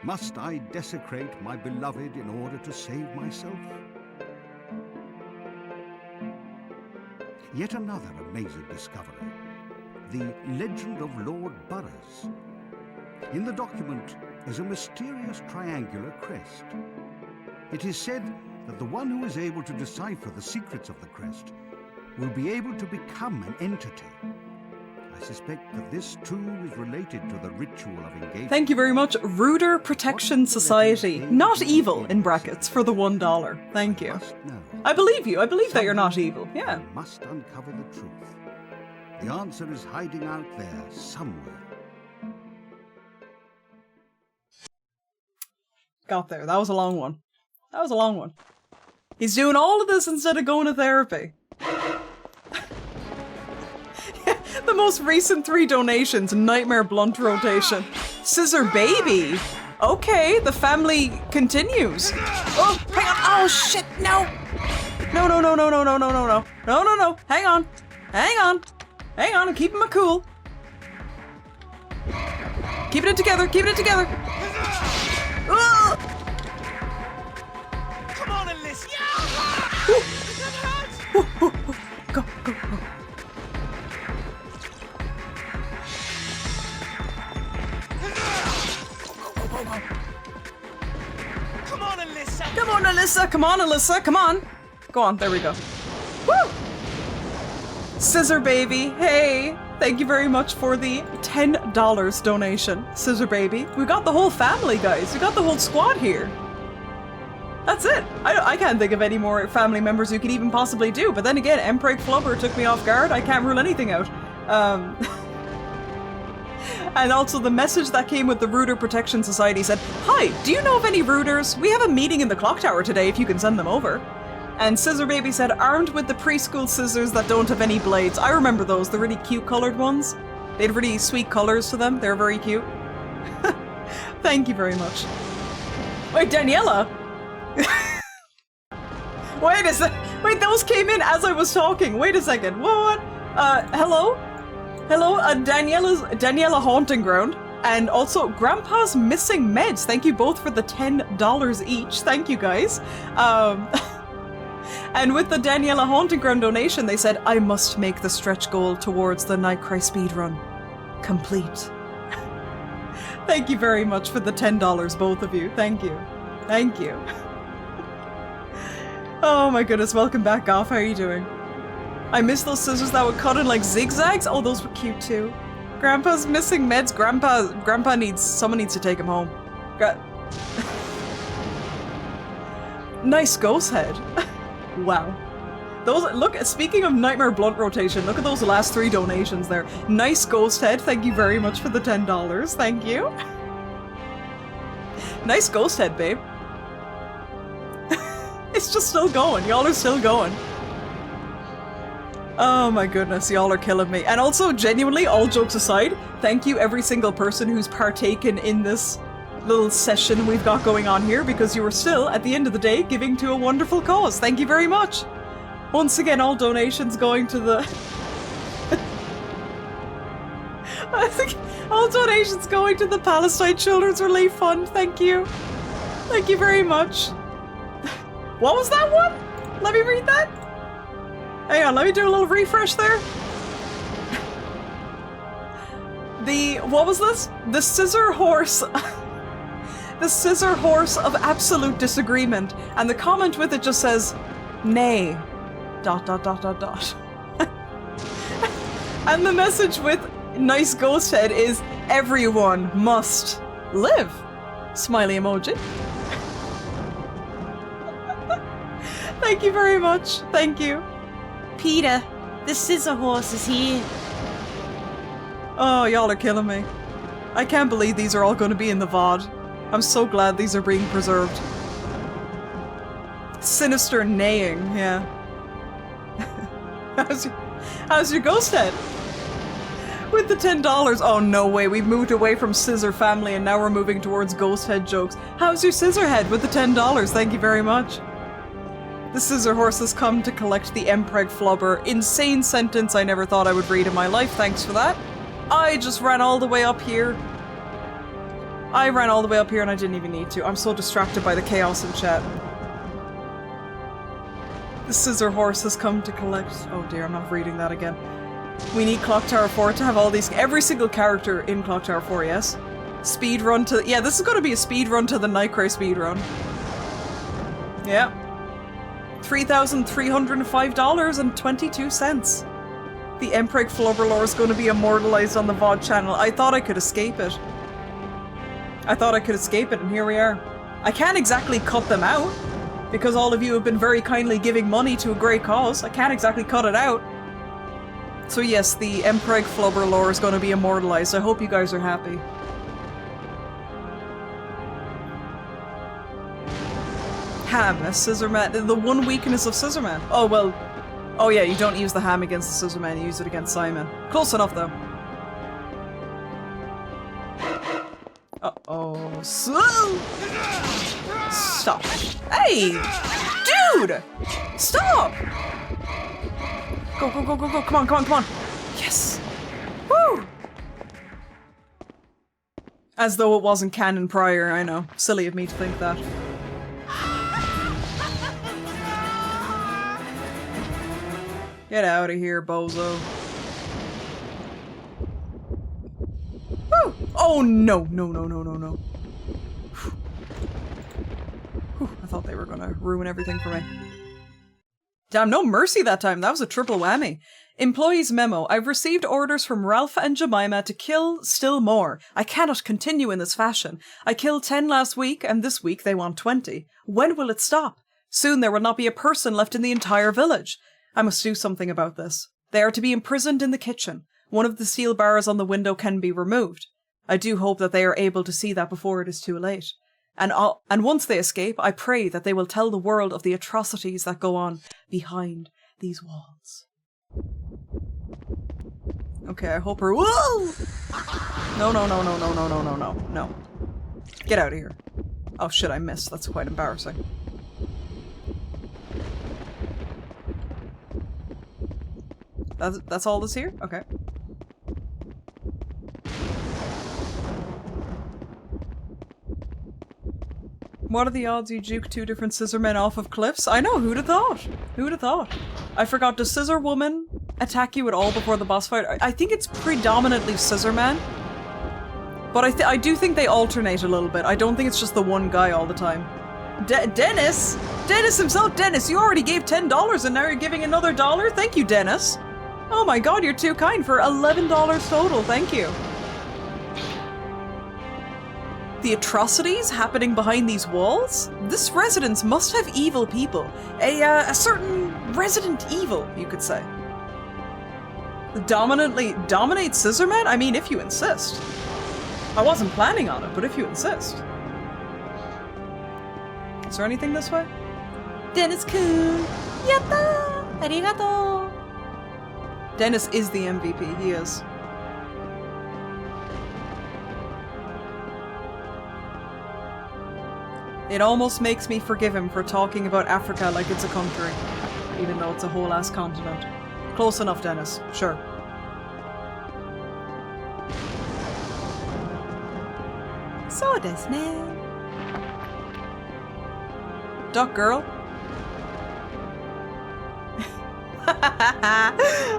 Must I desecrate my beloved in order to save myself? Yet another amazing discovery, the legend of Lord Burroughs. In the document is a mysterious triangular crest. It is said that the one who is able to decipher the secrets of the crest will be able to become an entity. I suspect that this too is related to the ritual of engagement. Thank you very much, Ruder Protection Society. Not evil, in brackets, for the $1. Thank you. I believe you. I believe that you're not evil. Yeah. I must uncover the truth. The answer is hiding out there somewhere. Got there. That was a long one. That was a long one. He's doing all of this instead of going to therapy. The most recent 3 donations, Nightmare Blunt Rotation. Scissor Baby. Okay, the family continues. Oh, hang on. Oh, shit, no. No, no, no, no, no, no, no, no, no. No, no, no. Hang on. Hang on. Hang on, I'm keeping my cool. Keeping it together, keeping it together. Ugh. Come on, Alyssa. Go, go, go. Come on, Alyssa. Come on, Alyssa. Come on, Alyssa. Come on. Go on. There we go. Woo! Scissor Baby. Hey. Thank you very much for the $10 donation, Scissor Baby. We got the whole family, guys. We got the whole squad here. That's it. I can't think of any more family members you could even possibly do. But then again, Emperor Flubber took me off guard. I can't rule anything out. And also the message that came with the Ruder Protection Society said, "Hi, do you know of any Ruders? We have a meeting in the clock tower today if you can send them over." And Scissor Baby said, "Armed with the preschool scissors that don't have any blades." I remember those, the really cute colored ones. They had really sweet colors to them. They're very cute. Thank you very much. Wait, Daniela? Wait a sec. Wait, those came in as I was talking. Wait a second. What? Hello? Hello, Daniela Haunting Ground. And also, Grandpa's Missing Meds. Thank you both for the $10 each. Thank you, guys. And with the Daniela Haunting Ground donation, they said, "I must make the stretch goal towards the Nightcry speedrun complete." Thank you very much for the $10, both of you. Thank you. Thank you. Oh my goodness, welcome back, Goff. How are you doing? I miss those scissors that would cut in like zigzags. Oh, those were cute too. Grandpa's Missing Meds. Grandpa needs, someone needs to take him home. Nice ghost head. Wow. Those, look, speaking of Nightmare Blunt Rotation, look at those last 3 donations there. Nice ghost head. Thank you very much for the $10. Thank you. Nice ghost head, babe. It's just still going. Y'all are still going. Oh my goodness, y'all are killing me. And also, genuinely, all jokes aside, thank you every single person who's partaken in this little session we've got going on here, because you are still, at the end of the day, giving to a wonderful cause. Thank you very much. Once again, all donations going to the... All donations going to the Palestine Children's Relief Fund. Thank you. Thank you very much. What was that one? Let me read that. Hang on, let me do a little refresh there. What was this? The scissor horse. The scissor horse of absolute disagreement. And the comment with it just says, nay. ... And the message with nice ghost head is, everyone must live. Smiley emoji. Thank you very much. Thank you. Peter, the scissor horse is here. Oh, y'all are killing me. I can't believe these are all going to be in the VOD. I'm so glad these are being preserved. Sinister neighing, yeah. How's your ghost head? With the $10. Oh, no way. We've moved away from Scissor Family and now we're moving towards ghost head jokes. How's your scissor head with the $10? Thank you very much. The scissor horse has come to collect the Empreg Flubber. Insane sentence I never thought I would read in my life. Thanks for that. I just ran all the way up here. I ran all the way up here and I didn't even need to. I'm so distracted by the chaos in chat. The scissor horse has come to collect... Oh dear, I'm not reading that again. We need Clock Tower 4 to have all these... Every single character in Clock Tower 4, yes? Speed run to... Yeah, this is going to be a speed run to the Nightcray speed run. Yeah. $3,305.22. The Empreg Flubber lore is going to be immortalized on the VOD channel. I thought I could escape it. I thought I could escape it, and here we are. I can't exactly cut them out, because all of you have been very kindly giving money to a great cause. I can't exactly cut it out. So yes, the Empreg Flubber lore is going to be immortalized. I hope you guys are happy. Ham, a Scissorman. The one weakness of Scissorman. Oh, well. Oh yeah, you don't use the ham against the Scissorman, you use it against Simon. Close enough, though. Uh-oh. Stop. Hey! Dude! Stop! Go, go, go, go, go. Come on, come on, come on. Yes! Woo! As though it wasn't canon prior, I know. Silly of me to think that. Get out of here, bozo. Woo! Oh no, no, no, no, no, no. Whew, I thought they were gonna ruin everything for me. Damn, no mercy that time. That was a triple whammy. Employees memo. I've received orders from Ralph and Jemima to kill still more. I cannot continue in this fashion. I killed 10 last week, and this week they want 20. When will it stop? Soon there will not be a person left in the entire village. I must do something about this. They are to be imprisoned in the kitchen. One of the steel bars on the window can be removed. I do hope that they are able to see that before it is too late. And once they escape, I pray that they will tell the world of the atrocities that go on behind these walls. Okay, I hope her- Whoa! No, no, no, no, no, no, no, no, no, no. Get out of here. Oh shit, I missed. That's quite embarrassing. That's all that's here? Okay. What are the odds you juke two different scissor men off of cliffs? I know, who'd have thought? Who'd have thought? I forgot, does Scissor Woman attack you at all before the boss fight? I think it's predominantly Scissor Man. But I do think they alternate a little bit. I don't think it's just the one guy all the time. Dennis? Dennis himself? Dennis, you already gave $10 and now you're giving another $1? Thank you, Dennis. Oh my god, you're too kind for $11 total. Thank you. The atrocities happening behind these walls? This residence must have evil people. A certain resident evil, you could say. Dominate Scissorman? I mean, if you insist. I wasn't planning on it, but if you insist. Is there anything this way? Dennis-kun! Yatta! Arigato! Dennis is the MVP, he is. It almost makes me forgive him for talking about Africa like it's a country, even though it's a whole ass continent. Close enough, Dennis. Sure. そうですね. Duck girl.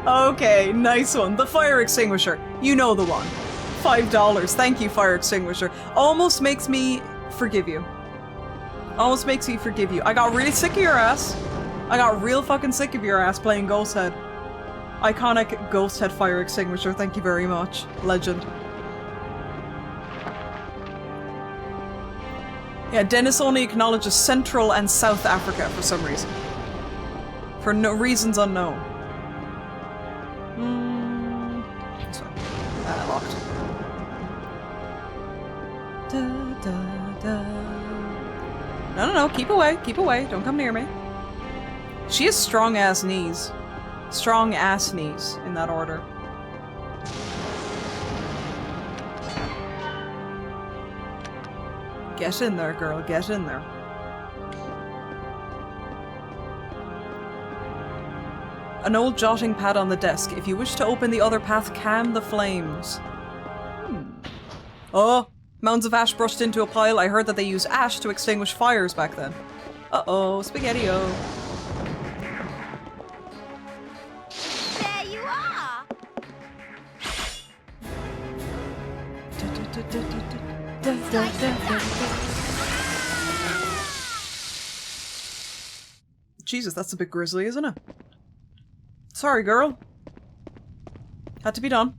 Okay, nice one. The fire extinguisher. You know the one. $5. Thank you, fire extinguisher. Almost makes me forgive you. Almost makes me forgive you. I got really sick of your ass. I got real fucking sick of your ass playing Ghost Head. Iconic Ghost Head fire extinguisher. Thank you very much. Legend. Yeah, Dennis only acknowledges Central and South Africa for some reason. For no reasons unknown. This one. Locked. No, keep away, don't come near me. She has strong ass knees. Strong ass knees, in that order. Get in there, girl, get in there. An old jotting pad on the desk. If you wish to open the other path, calm the flames. Oh, mounds of ash brushed into a pile. I heard that they used ash to extinguish fires back then. Uh-oh, spaghetti-o. There you are! Jesus, that's a bit grisly, isn't it? Sorry, girl. Had to be done.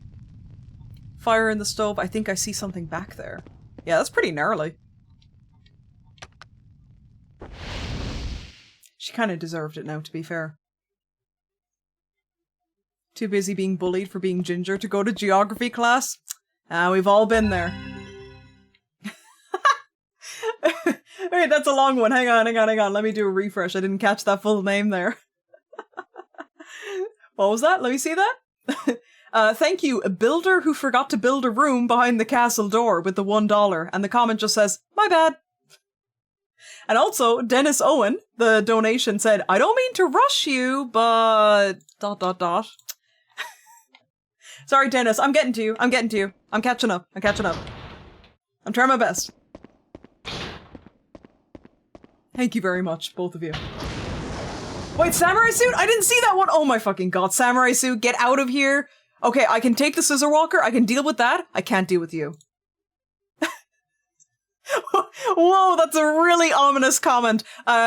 Fire in the stove. I think I see something back there. Yeah, that's pretty gnarly. She kind of deserved it now, to be fair. Too busy being bullied for being ginger to go to geography class? Ah, we've all been there. Wait, that's a long one. Hang on. Let me do a refresh. I didn't catch that full name there. What was that? Let me see that. Thank you, a builder who forgot to build a room behind the castle door with the $1. And the comment just says, my bad. And also, Dennis Owen, the donation said, I don't mean to rush you, but... ... Sorry, Dennis, I'm getting to you. I'm catching up. I'm trying my best. Thank you very much, both of you. Wait, samurai suit? I didn't see that one! Oh my fucking god, samurai suit, get out of here! Okay, I can take the scissor walker, I can deal with that, I can't deal with you. Whoa, that's a really ominous comment.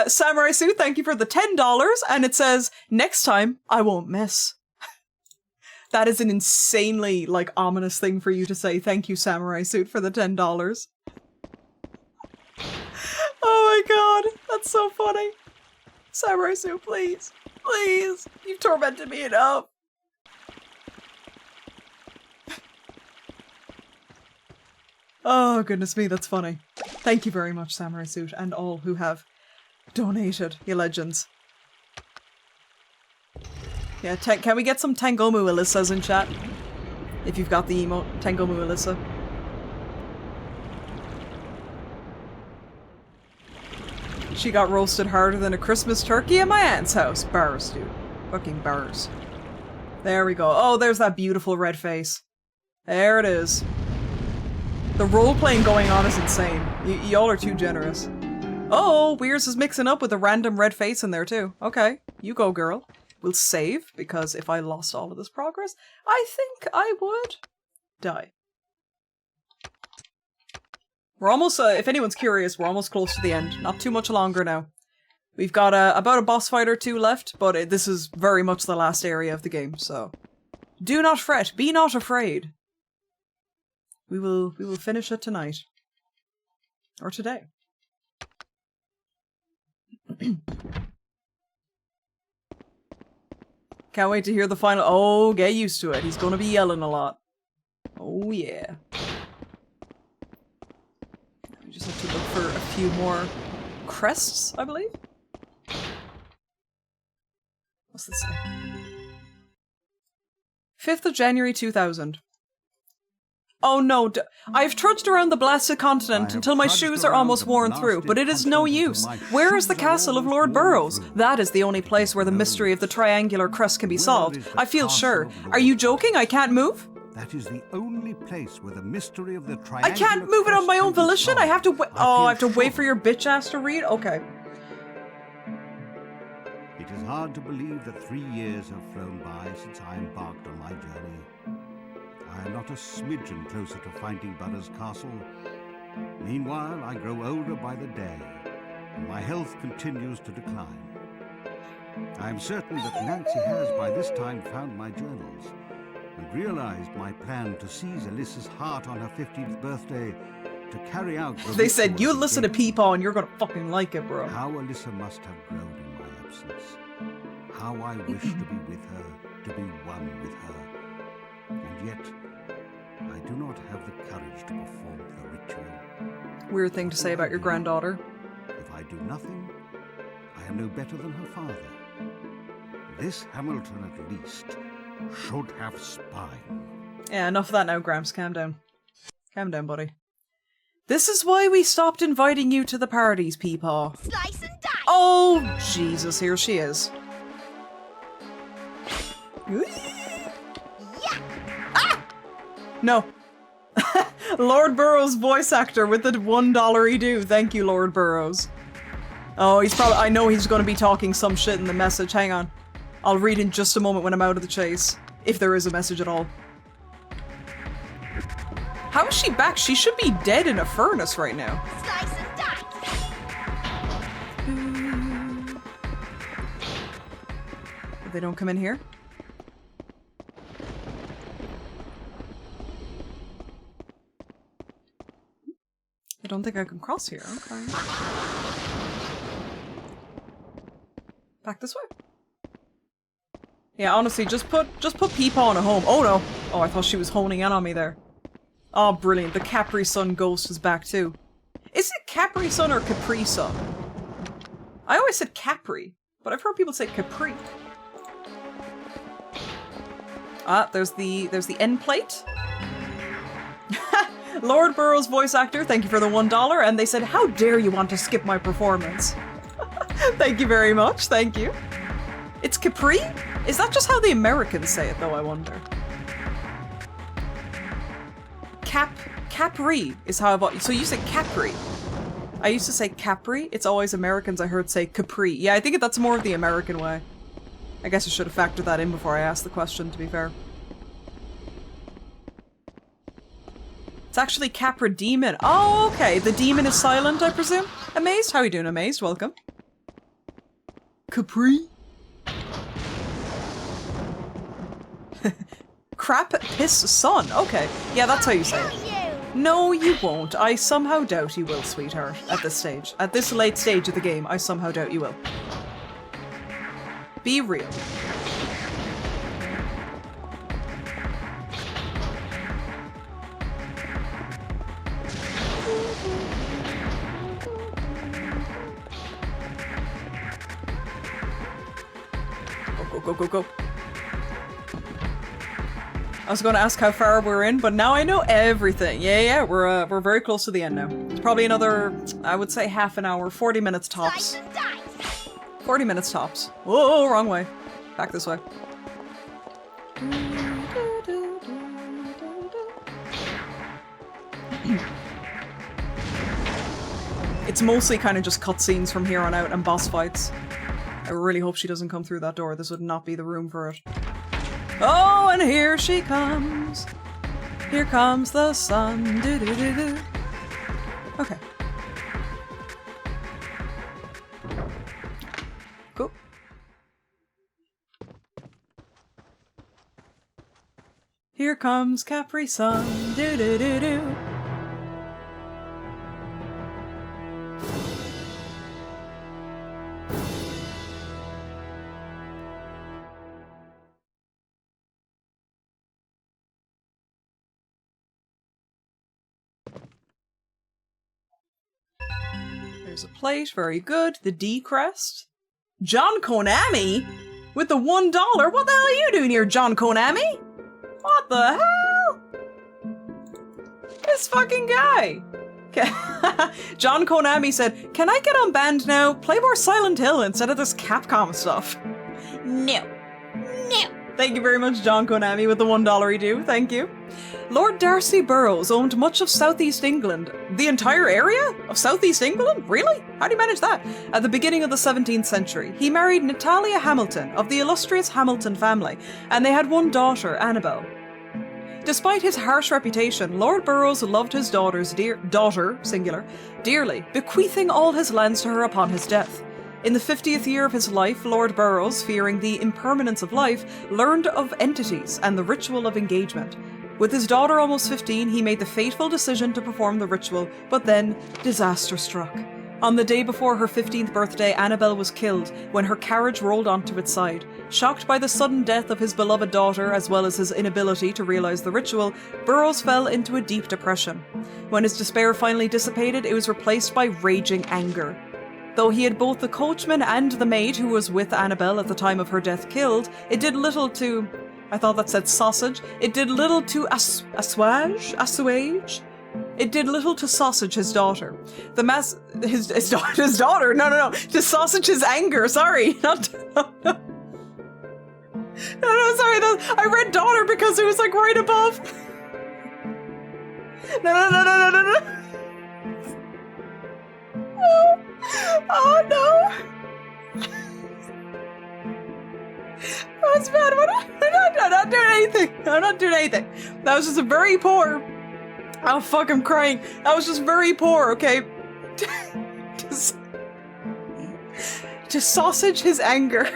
Samurai suit, thank you for the $10, and it says, next time, I won't miss. That is an insanely, like, ominous thing for you to say. Thank you, samurai suit, for the $10. Oh my god, that's so funny. Samurai suit, please. Please. You've tormented me enough. Oh, goodness me, that's funny. Thank you very much, Samurai Suit, and all who have donated, you legends. Yeah, can we get some Tengomu Alyssas in chat? If you've got the emote, Tengomu Alyssa. She got roasted harder than a Christmas turkey at my aunt's house. Bars, dude. Fucking bars. There we go. Oh, there's that beautiful red face. There it is. The role-playing going on is insane. Y'all are too generous. Oh, Weirs is mixing up with a random red face in there too. Okay, you go, girl. We'll save, because if I lost all of this progress, I think I would die. We're almost, if anyone's curious, we're almost close to the end. Not too much longer now. We've got about a boss fight or two left, but this is very much the last area of the game, so... Do not fret, be not afraid. We will finish it tonight. Or today. Can't wait to hear the final- oh, get used to it. He's gonna be yelling a lot. Oh yeah. We just have to look for a few more crests, I believe. What's this say? 5th of January 2000. Oh no, I've trudged around the blasted continent until my shoes are almost worn through, but it is no use. Where is the castle of Lord Burrows? That is the only place where the mystery of the triangular crest can be solved. I feel sure. Are you joking? I can't move? That is the only place where the mystery of the triangular I can't move it on my own volition. I have to wait. Oh, I have to wait for your bitch ass to read? Okay. It is hard to believe that 3 years have flown by since I embarked on my journey. I am not a smidgen closer to finding Butters Castle. Meanwhile, I grow older by the day, and my health continues to decline. I am certain that Nancy has by this time found my journals and realized my plan to seize Alyssa's heart on her 15th birthday to carry out the They said, ritual you of listen to engagement. Peepaw and you're gonna fucking like it, bro. How Alyssa must have grown in my absence. How I wish to be with her, to be one with her. And yet, I do not have the courage to perform the ritual. Weird thing to say about your granddaughter. If I do nothing, I am no better than her father. This Hamilton, at least, should have spine. Yeah, enough of that now, Gramps. Calm down. Calm down, buddy. This is why we stopped inviting you to the parties, Peepaw. Slice and dice! Oh, Jesus, here she is. Ah! No. Lord Burroughs voice actor with the $1 do. Thank you, Lord Burroughs. Oh, he's probably- I know he's gonna be talking some shit in the message. Hang on. I'll read in just a moment when I'm out of the chase. If there is a message at all. How is she back? She should be dead in a furnace right now. Slice and dice! They don't come in here? I don't think I can cross here. Okay. Back this way. Yeah, honestly, just put Peepaw on a home. Oh no! Oh, I thought she was honing in on me there. Oh, brilliant. The Capri Sun ghost is back too. Is it Capri Sun or Capri Sun? I always said Capri, but I've heard people say Capri. Ah, there's the end plate. Lord Burroughs voice actor, thank you for the $1, and they said, how dare you want to skip my performance? Thank you very much, thank you. It's Capri? Is that just how the Americans say it, though, I wonder? Capri is how I've... So you say Capri. I used to say Capri. It's always Americans I heard say Capri. Yeah, I think that's more of the American way. I guess I should have factored that in before I asked the question, to be fair. It's actually Capra Demon. Oh, okay. The demon is silent, I presume? Amazed? How are you doing, Amazed? Welcome. Capri? Crap piss sun. Okay. Yeah, that's how you say it. No, you won't. I somehow doubt you will, sweetheart. At this stage. At this late stage of the game, I somehow doubt you will. Be real. Go, go. I was going to ask how far we're in, but now I know everything. Yeah, we're very close to the end now. It's probably another, I would say half an hour, 40 minutes tops. 40 minutes tops. Whoa, wrong way. Back this way. It's mostly kind of just cutscenes from here on out and boss fights. I really hope she doesn't come through that door. This would not be the room for it. Oh, and here she comes. Here comes the sun. Do do do do. Okay. Cool. Here comes Capri Sun. Do do do do. There's a plate, very good. The D crest. John Konami? With the $1? What the hell are you doing here, John Konami? What the hell? This fucking guy. Okay. John Konami said, can I get unbanned now? Play more Silent Hill instead of this Capcom stuff. No. No. Thank you very much, John Konami, with the $1 do. Thank you. Lord Darcy Burroughs owned much of southeast England. The entire area of southeast England? Really? How do you manage that? At the beginning of the 17th century, he married Natalia Hamilton of the illustrious Hamilton family, and they had one daughter, Annabel. Despite his harsh reputation, Lord Burroughs loved his daughter, singular, dearly, bequeathing all his lands to her upon his death. In the 50th year of his life, Lord Burroughs, fearing the impermanence of life, learned of entities and the ritual of engagement. With his daughter almost 15, he made the fateful decision to perform the ritual, but then disaster struck. On the day before her 15th birthday, Annabel was killed when her carriage rolled onto its side. Shocked by the sudden death of his beloved daughter, as well as his inability to realize the ritual, Burroughs fell into a deep depression. When his despair finally dissipated, it was replaced by raging anger. Though he had both the coachman and the maid who was with Annabel at the time of her death killed, it did little to... I thought that said sausage. It did little to assuage? It did little to sausage his daughter. His daughter? No. To sausage his anger, sorry. No, sorry. I read daughter because it was like right above. No. Oh no! Oh, it's bad. I'm not doing anything. I'm not doing anything. That was just a very poor. Oh fuck! I'm crying. That was just very poor. Okay. To sausage his anger.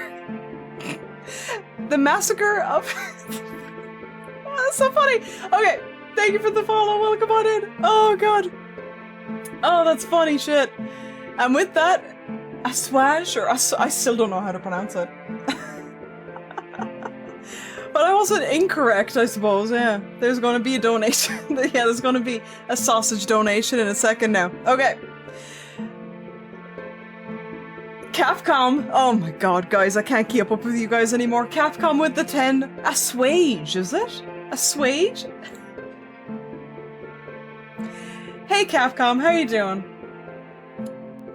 The massacre of. Oh, that's so funny. Okay. Thank you for the follow. Welcome on in. Oh god. Oh, that's funny shit. And with that, assuage, or I still don't know how to pronounce it. But I wasn't incorrect, I suppose, yeah. There's gonna be a donation. Yeah, there's gonna be a sausage donation in a second now. Okay. Capcom. Oh my god, guys, I can't keep up with you guys anymore. Capcom with the 10. Assuage, is it? Assuage? Hey Capcom, how you doing?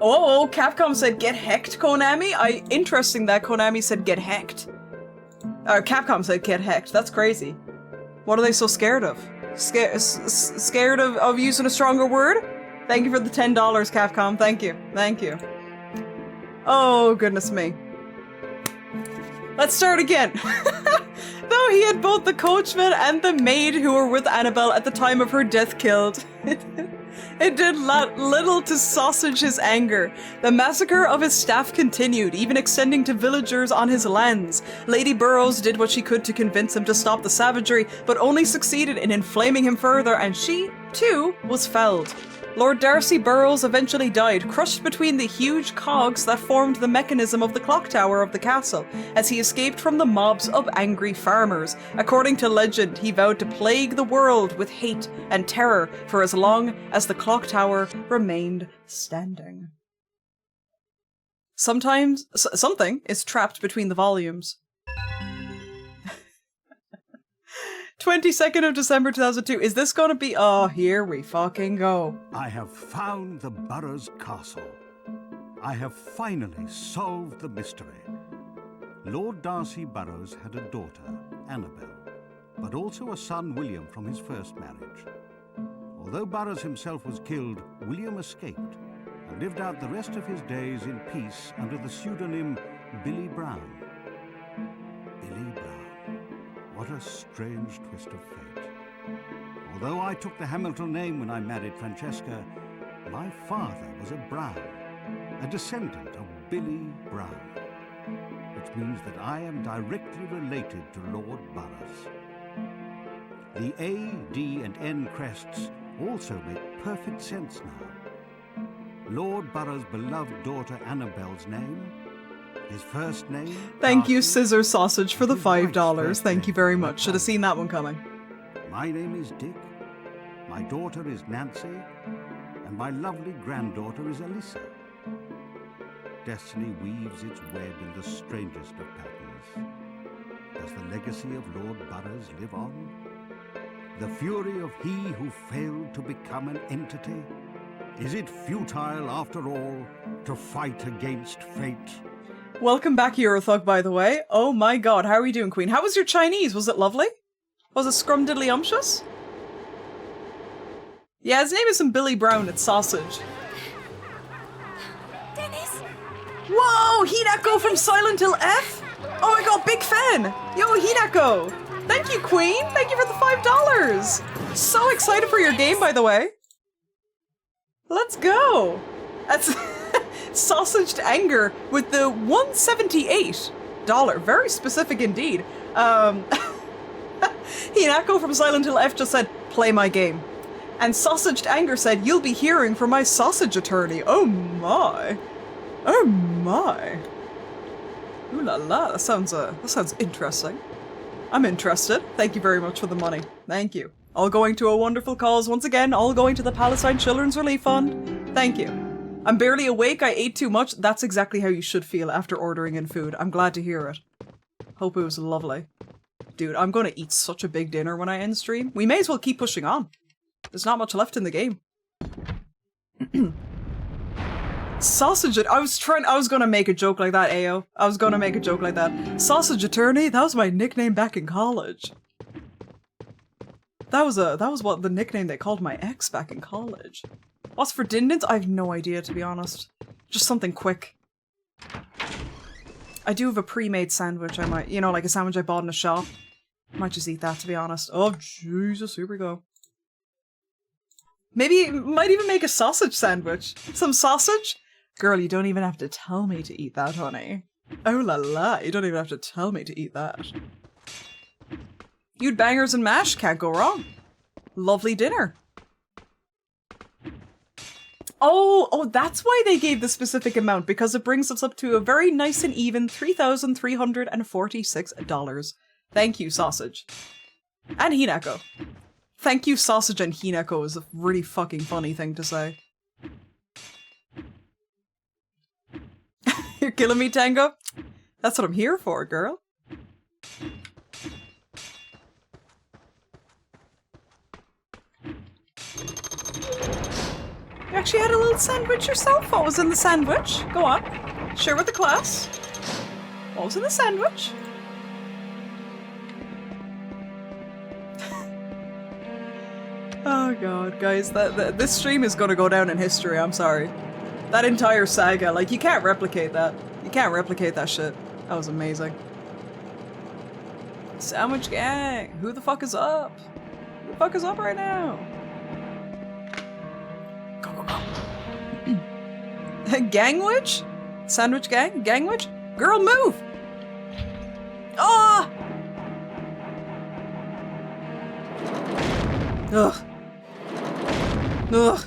Oh, Capcom said get hecked, Konami? Interesting that Konami said get hecked. Capcom said get hecked. That's crazy. What are they so scared of? Scared of using a stronger word? Thank you for the $10, Capcom. Thank you. Thank you. Oh, goodness me. Let's start again. Though he had both the coachman and the maid who were with Annabel at the time of her death killed. It did little to sausage his anger. The massacre of his staff continued, even extending to villagers on his lands. Lady Burroughs did what she could to convince him to stop the savagery, but only succeeded in inflaming him further, and she, too, was felled. Lord Darcy Burroughs eventually died, crushed between the huge cogs that formed the mechanism of the clock tower of the castle, as he escaped from the mobs of angry farmers. According to legend, he vowed to plague the world with hate and terror for as long as the clock tower remained standing. Sometimes something is trapped between the volumes. 22nd of December 2002. Is this gonna be... Oh, here we fucking go. I have found the Burroughs Castle. I have finally solved the mystery. Lord Darcy Burroughs had a daughter, Annabel, but also a son, William, from his first marriage. Although Burroughs himself was killed, William escaped and lived out the rest of his days in peace under the pseudonym Billy Brown. Billy Brown. What a strange twist of fate. Although I took the Hamilton name when I married Francesca, my father was a Brown, a descendant of Billy Brown, which means that I am directly related to Lord Burroughs. The A, D, and N crests also make perfect sense now. Lord Burroughs' beloved daughter Annabel's name, his first name... Thank you, Scissor Sausage, for the $5. Thank you very much. Should have seen that one coming. My name is Dick, my daughter is Nancy, and my lovely granddaughter is Alyssa. Destiny weaves its web in the strangest of patterns. Does the legacy of Lord Burroughs live on? The fury of he who failed to become an entity? Is it futile, after all, to fight against fate? Welcome back, Eurothug, by the way. Oh my god, how are you doing, Queen? How was your Chinese? Was it lovely? Was it scrumdiddly-umptious? Yeah, his name isn't Billy Brown, it's Sausage. Dennis! Whoa! Hinako from Silent Hill F? Oh my god, big fan! Yo, Hinako! Thank you, Queen! Thank you for the $5! So excited for your game, by the way. Let's go! That's Sausaged Anger with the $178. Very specific indeed. Hinako from Silent Hill F just said, play my game. And Sausaged Anger said, you'll be hearing from my sausage attorney. Oh my. Oh my. Ooh la la, that sounds interesting. I'm interested. Thank you very much for the money. Thank you. All going to a wonderful cause. Once again, all going to the Palestine Children's Relief Fund. Thank you. I'm barely awake. I ate too much. That's exactly how you should feel after ordering in food. I'm glad to hear it. Hope it was lovely. Dude, I'm going to eat such a big dinner when I end stream. We may as well keep pushing on. There's not much left in the game. Sausage, I was gonna make a joke like that, Ayo. I was gonna make a joke like that. Sausage Attorney, that was my nickname back in college. That was what the nickname they called my ex back in college. What's for Dindins? I have no idea, to be honest. Just something quick. I do have a pre-made sandwich I might, you know, like a sandwich I bought in a shop. I might just eat that, to be honest. Oh, Jesus, here we go. Maybe, might even make a sausage sandwich. Some sausage? Girl, you don't even have to tell me to eat that, honey. Oh la la, you don't even have to tell me to eat that. You'd bangers and mash, can't go wrong. Lovely dinner. Oh, that's why they gave the specific amount, because it brings us up to a very nice and even $3,346. Thank you, Sausage. And Hinako. Thank you, Sausage and Hinako is a really fucking funny thing to say. You're killing me, Tango? That's what I'm here for, girl. You actually had a little sandwich yourself? What was in the sandwich? Go on. Share with the class. What was in the sandwich? Oh god, guys, this stream is gonna go down in history, I'm sorry. That entire saga, like, you can't replicate that. You can't replicate that shit. That was amazing. Sandwich gang! Who the fuck is up? Who the fuck is up right now? Go, go, go. Gangwich? Sandwich gang? Gangwich? Girl, move! Ah! Ugh. Ugh.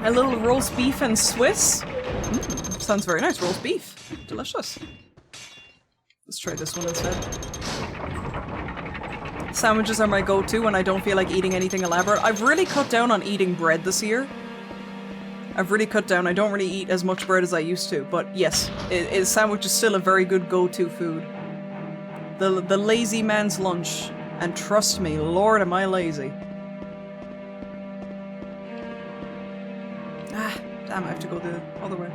A little roast beef and Swiss? Sounds very nice. Roast beef. Delicious. Let's try this one instead. Sandwiches are my go-to when I don't feel like eating anything elaborate. I've really cut down on eating bread this year. I've really cut down. I don't really eat as much bread as I used to. But yes, sandwich is still a very good go-to food. The lazy man's lunch. And trust me, Lord, am I lazy. Ah, damn, I have to go the other way.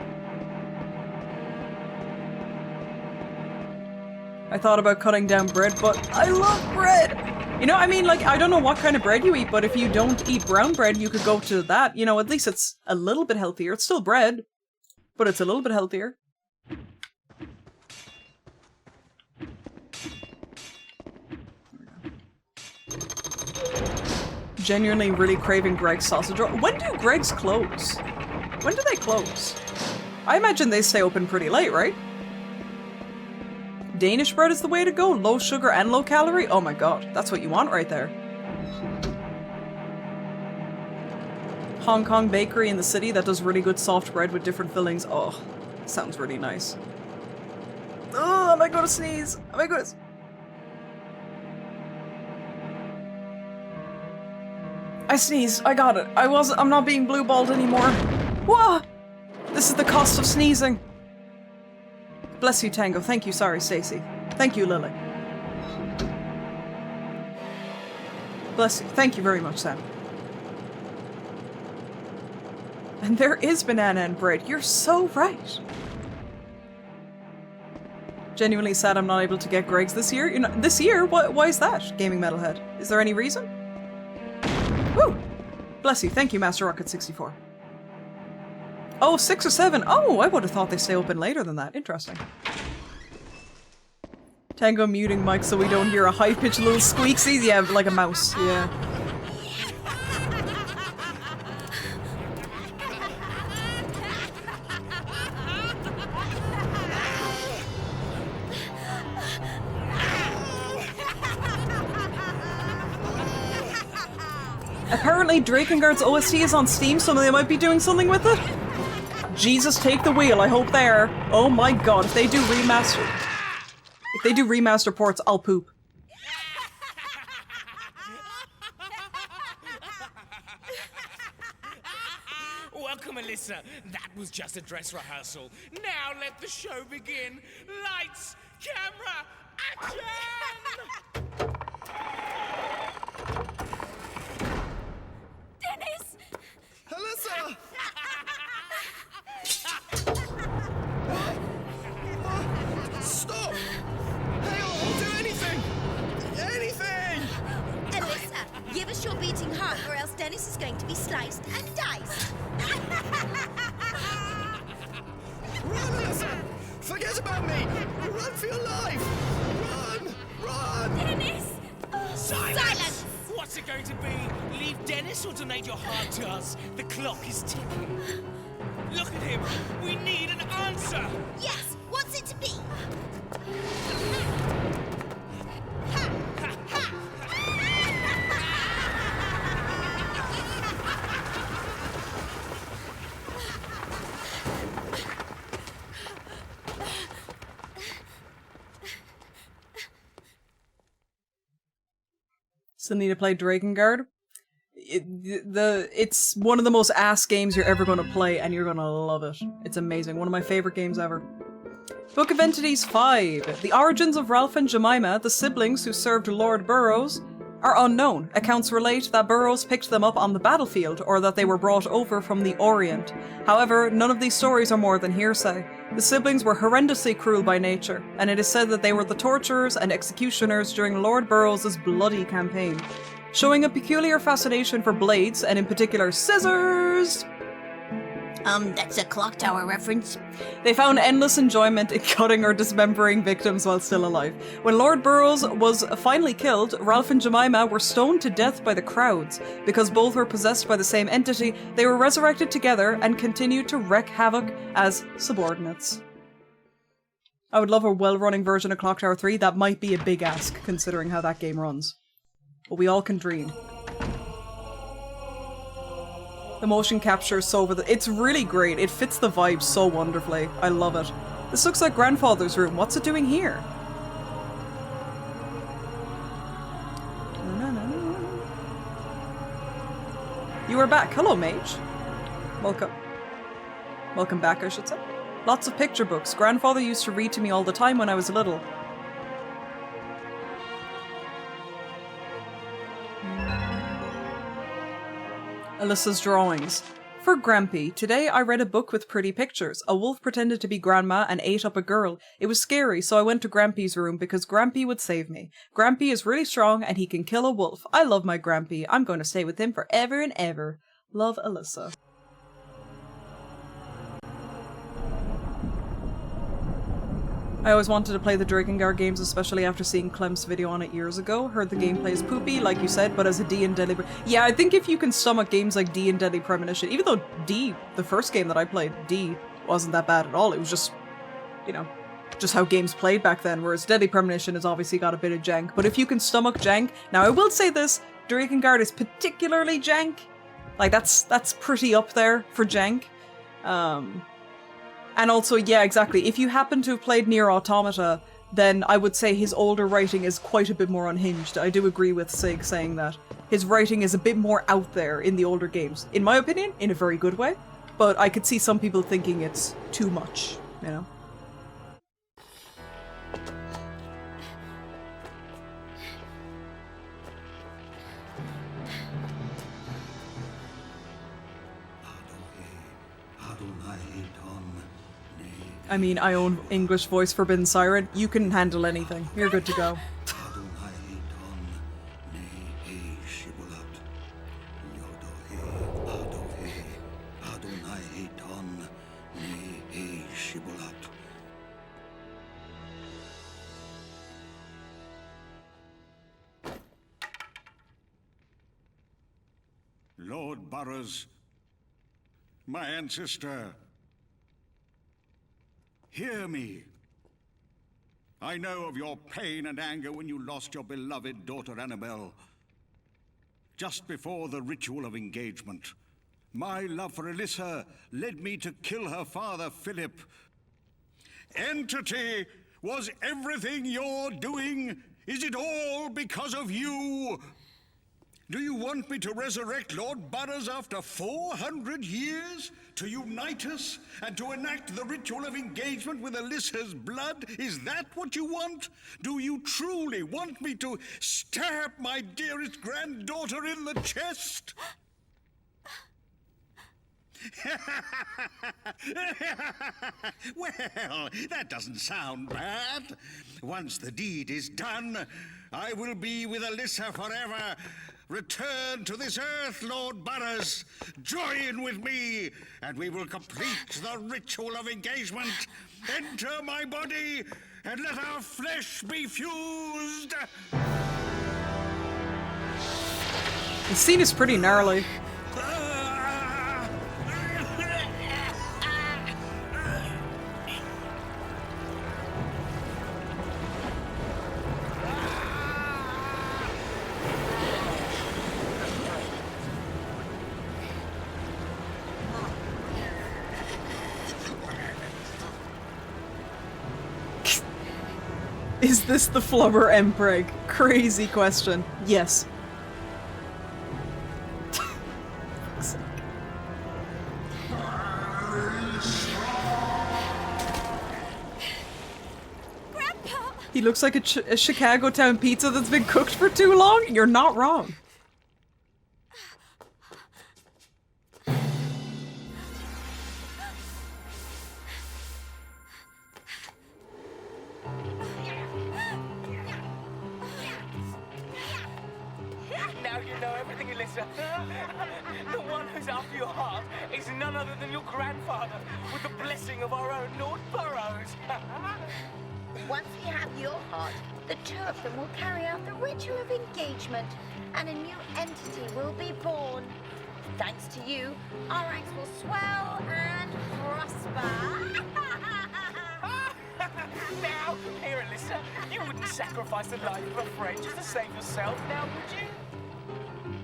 I thought about cutting down bread, but I love bread! You know, I mean, like, I don't know what kind of bread you eat, but if you don't eat brown bread, you could go to that. You know, at least it's a little bit healthier. It's still bread, but it's a little bit healthier. Genuinely really craving Greg's sausage roll. When do Greg's close? When do they close? I imagine they stay open pretty late, right? Danish bread is the way to go. Low sugar and low calorie. Oh my god, that's what you want right there. Hong Kong bakery in the city that does really good soft bread with different fillings. Oh, sounds really nice. Oh, am I gonna sneeze? Am I gonna... I sneezed. I got it. I'm not being blue-balled anymore. Whoa! This is the cost of sneezing. Bless you, Tango. Thank you. Sorry, Stacy. Thank you, Lily. Bless you. Thank you very much, Sam. And there is banana and bread. You're so right. Genuinely sad I'm not able to get Greg's this year. You know, this year? Why is that, Gaming Metalhead? Is there any reason? Woo! Bless you. Thank you, Master Rocket 64. Oh, 6 or 7. Oh, I would have thought they stay open later than that. Interesting. Tango muting mic so we don't hear a high-pitched little squeaksies. Yeah, like a mouse. Yeah. Apparently Drakengard's OST is on Steam, so they might be doing something with it. Jesus, take the wheel. I hope they are. Oh my god, if they do remaster ports, I'll poop. Welcome, Alyssa. That was just a dress rehearsal. Now let the show begin. Lights, camera, action! Dennis! Alyssa! Stop! Hey, I'll do anything! Anything! Alyssa, give us your beating heart or else Dennis is going to be sliced and diced. Run, Alyssa! Forget about me! Run for your life! Run! Run! Dennis! Silence! What's it going to be? Leave Dennis or donate your heart to us? The clock is ticking. Look at him! We need an answer! Yes, what's it to be? Still need to play Drakengard. It's one of the most ass games you're ever going to play, and you're going to love it. It's amazing. One of my favorite games ever. Book of Entities 5. The origins of Ralph and Jemima, the siblings who served Lord Burroughs, are unknown. Accounts relate that Burroughs picked them up on the battlefield, or that they were brought over from the Orient. However, none of these stories are more than hearsay. The siblings were horrendously cruel by nature, and it is said that they were the torturers and executioners during Lord Burroughs' bloody campaign. Showing a peculiar fascination for blades, and in particular scissors, That's a clock tower reference. they found endless enjoyment in cutting or dismembering victims while still alive. When Lord Burroughs was finally killed, Ralph and Jemima were stoned to death by the crowds. Because both were possessed by the same entity, they were resurrected together and continued to wreak havoc as subordinates. I would love a well-running version of Clock Tower 3. That might be a big ask, considering how that game runs. But we all can dream. The motion capture is so it's really great. It fits the vibe so wonderfully. I love it. This looks like grandfather's room. What's it doing here? You are back. Hello, mage. Welcome. Welcome back, I should say. Lots of picture books. Grandfather used to read to me all the time when I was little. Alyssa's drawings. For Grampy, today I read a book with pretty pictures. A wolf pretended to be grandma and ate up a girl. It was scary, so I went to Grampy's room because Grampy would save me. Grampy is really strong and he can kill a wolf. I love my Grampy. I'm going to stay with him forever and ever. Love, Alyssa. I always wanted to play the Drakengard games, especially after seeing Clem's video on it years ago. Heard the gameplay is poopy, like you said, but as a D and Deadly... Yeah, I think if you can stomach games like D and Deadly Premonition, even though D, the first game that I played, D, wasn't that bad at all. It was just, you know, just how games played back then, whereas Deadly Premonition has obviously got a bit of jank. But if you can stomach jank... Now, I will say this, Drakengard is particularly jank. Like, that's pretty up there for jank. And also, yeah, exactly. If you happen to have played Nier Automata, then I would say his older writing is quite a bit more unhinged. I do agree with Sig saying that. His writing is a bit more out there in the older games. In my opinion, in a very good way. But I could see some people thinking it's too much, you know? I mean, I own English voice Forbidden Siren. You can handle anything. You're good to go. Lord Burroughs, my ancestor, hear me. I know of your pain and anger when you lost your beloved daughter Annabelle. Just before the ritual of engagement, my love for Alyssa led me to kill her father, Philip. Entity, was everything you're doing, is it all because of you? Do you want me to resurrect Lord Burroughs after 400 years? To unite us and to enact the ritual of engagement with Alyssa's blood? Is that what you want? Do you truly want me to stab my dearest granddaughter in the chest? Well, that doesn't sound bad. Once the deed is done, I will be with Alyssa forever. Return to this earth, Lord Burroughs. Join with me, and we will complete the ritual of engagement. Enter my body, and let our flesh be fused. The scene is pretty gnarly. Is this the Flubber Empreg? Crazy question. Yes. Grandpa! He looks like a Chicago town pizza that's been cooked for too long? You're not wrong. Now you know everything, Alyssa. The one who's after your heart is none other than your grandfather, with the blessing of our own Lord Burroughs. Once we have your heart, the two of them will carry out the ritual of engagement, and a new entity will be born. Thanks to you, our ranks will swell and prosper. Now, here, Alyssa, you wouldn't sacrifice the life of a friend just to save yourself, now would you?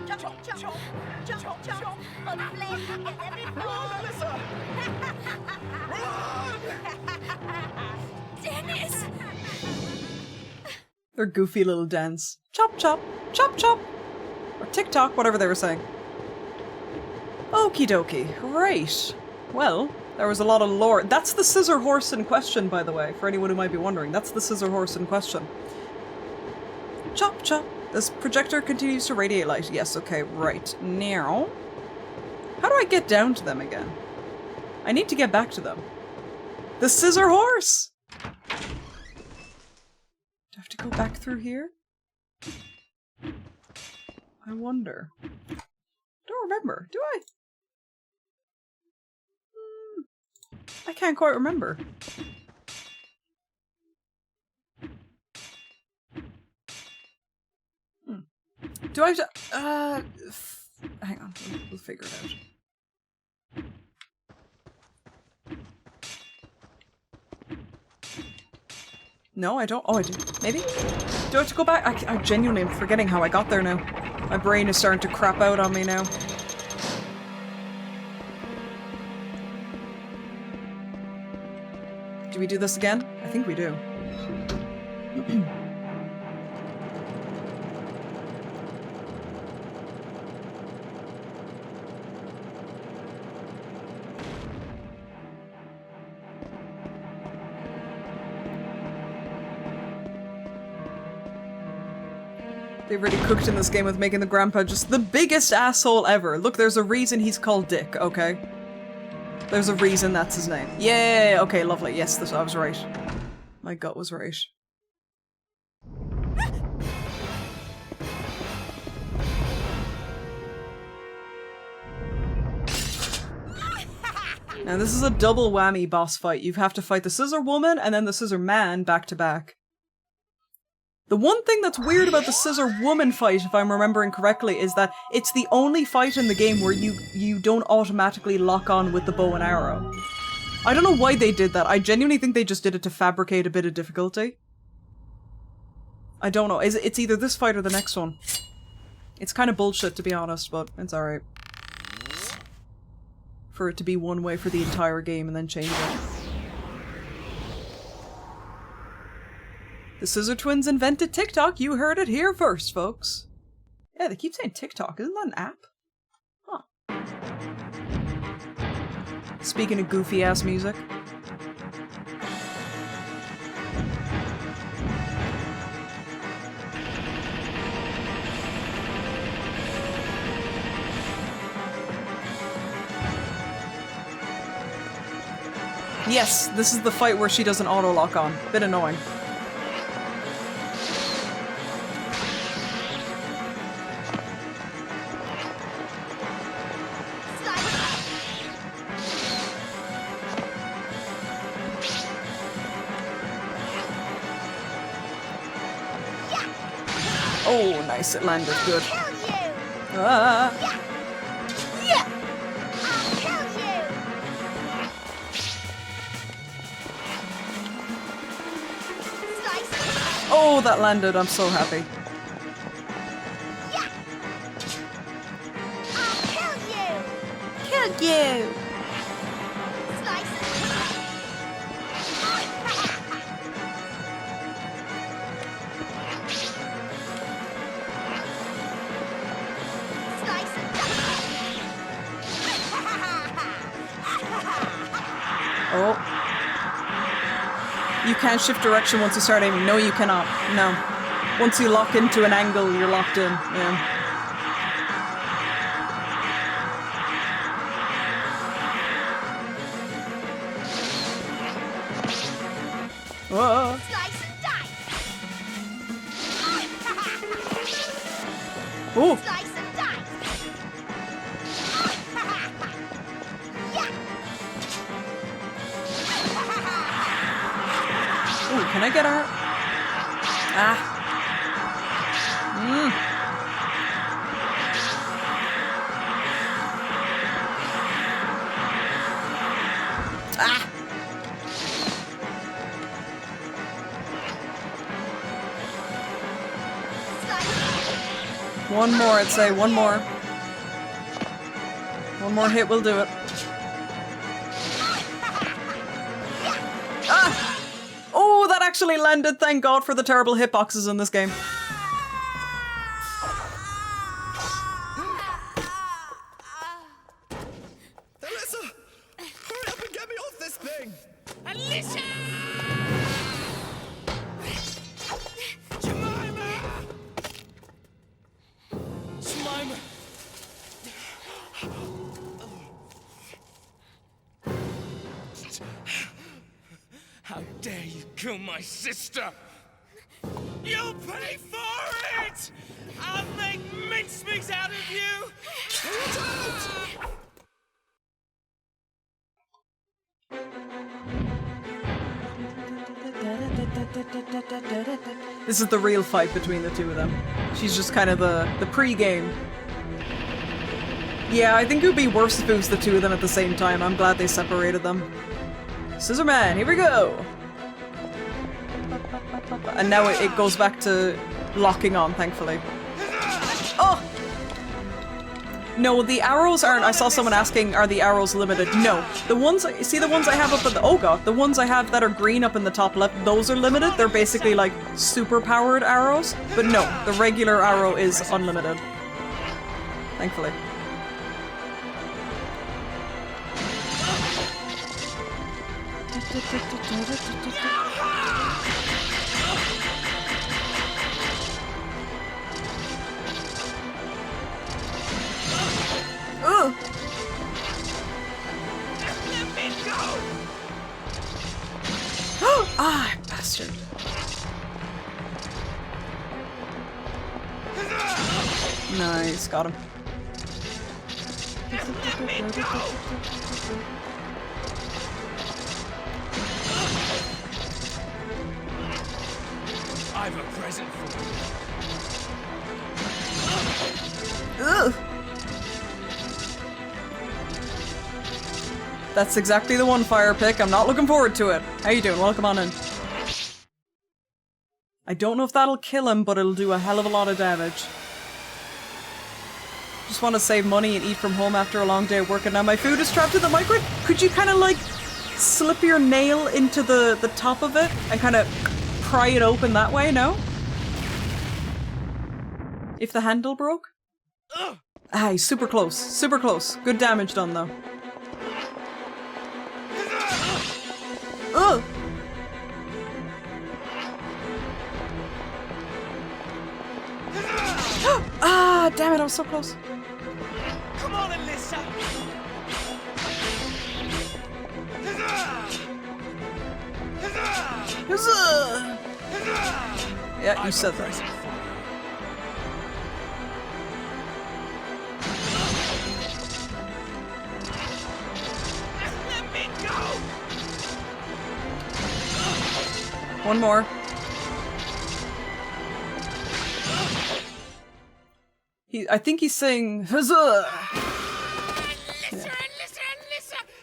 Chop, chop, chop, chop, chop, chop. On the blade, get every Run, Alyssa! Run! Dennis! Their goofy little dance. Chop chop, chop chop! Or TikTok, whatever they were saying. Okie dokie, right. Well, there was a lot of lore. That's the scissor horse in question, by the way, for anyone who might be wondering. That's the scissor horse in question. Chop chop. This projector continues to radiate light. Yes, okay, right. Now, how do I get down to them again? I need to get back to them. The scissor horse! Do I have to go back through here? I wonder. Don't remember, do I? I can't quite remember. Do I have to, hang on, we'll figure it out. No, I don't. Oh, I do. Maybe? Do I have to go back? I genuinely am forgetting how I got there now. My brain is starting to crap out on me now. Do we do this again? I think we do. They really cooked in this game with making the grandpa just the biggest asshole ever. Look, there's a reason he's called Dick, okay? There's a reason that's his name. Yeah, okay, lovely. Yes, I was right. My gut was right. Now this is a double whammy boss fight. You have to fight the Scissor Woman and then the Scissor Man back to back. The one thing that's weird about the Scissor Woman fight, if I'm remembering correctly, is that it's the only fight in the game where you don't automatically lock on with the bow and arrow. I don't know why they did that. I genuinely think they just did it to fabricate a bit of difficulty. I don't know. It's either this fight or the next one. It's kind of bullshit, to be honest, but it's alright. For it to be one way for the entire game and then change it. The Scissor Twins invented TikTok. You heard it here first, folks. Yeah, they keep saying TikTok. Isn't that an app? Huh. Speaking of goofy-ass music. Yes, this is the fight where she does an auto-lock on. Bit annoying. Oh, nice, it landed good. Ah. Oh, that landed. I'm so happy. Kill you! Oh. You can't shift direction once you start aiming. No, you cannot. No. Once you lock into an angle, you're locked in. Yeah. Whoa. Ooh. Ooh, can I get her? Ah. Ah. One more, I'd say. One more. One more hit will do it. Ah! Oh, that actually landed. Thank God for the terrible hitboxes in this game. Alyssa! Hurry up and get me off this thing! Alyssa! Jemima! Jemima! How dare you kill my sister! You'll pay for it! I'll make mincemeat out of you! Watch out! This is the real fight between the two of them. She's just kind of the pre-game. Yeah, I think it would be worse if it was the two of them at the same time. I'm glad they separated them. Scissor Man, here we go! And now it goes back to locking on, thankfully. Oh! No, the arrows aren't. I saw someone asking, are the arrows limited? No. The ones, see the ones I have up at the, oh god, the ones I have that are green up in the top left, those are limited. They're basically like super powered arrows. But no, the regular arrow is unlimited. Thankfully. Let question. Nice, got him. I've a present for you. Ugh. That's exactly the one fire pick. I'm not looking forward to it. How you doing? Welcome on in. I don't know if that'll kill him, but it'll do a hell of a lot of damage. Just want to save money and eat from home after a long day of work, and now my food is trapped in the microwave. Could you kind of like slip your nail into the top of it and kind of pry it open that way? No? If the handle broke? Ah, he's super close. Super close. Good damage done though. Ugh! Ah, damn it, I was so close. Come on, Alyssa! Yeah, you said that. Let me go! One more. I think he's saying huzzah! Alyssa,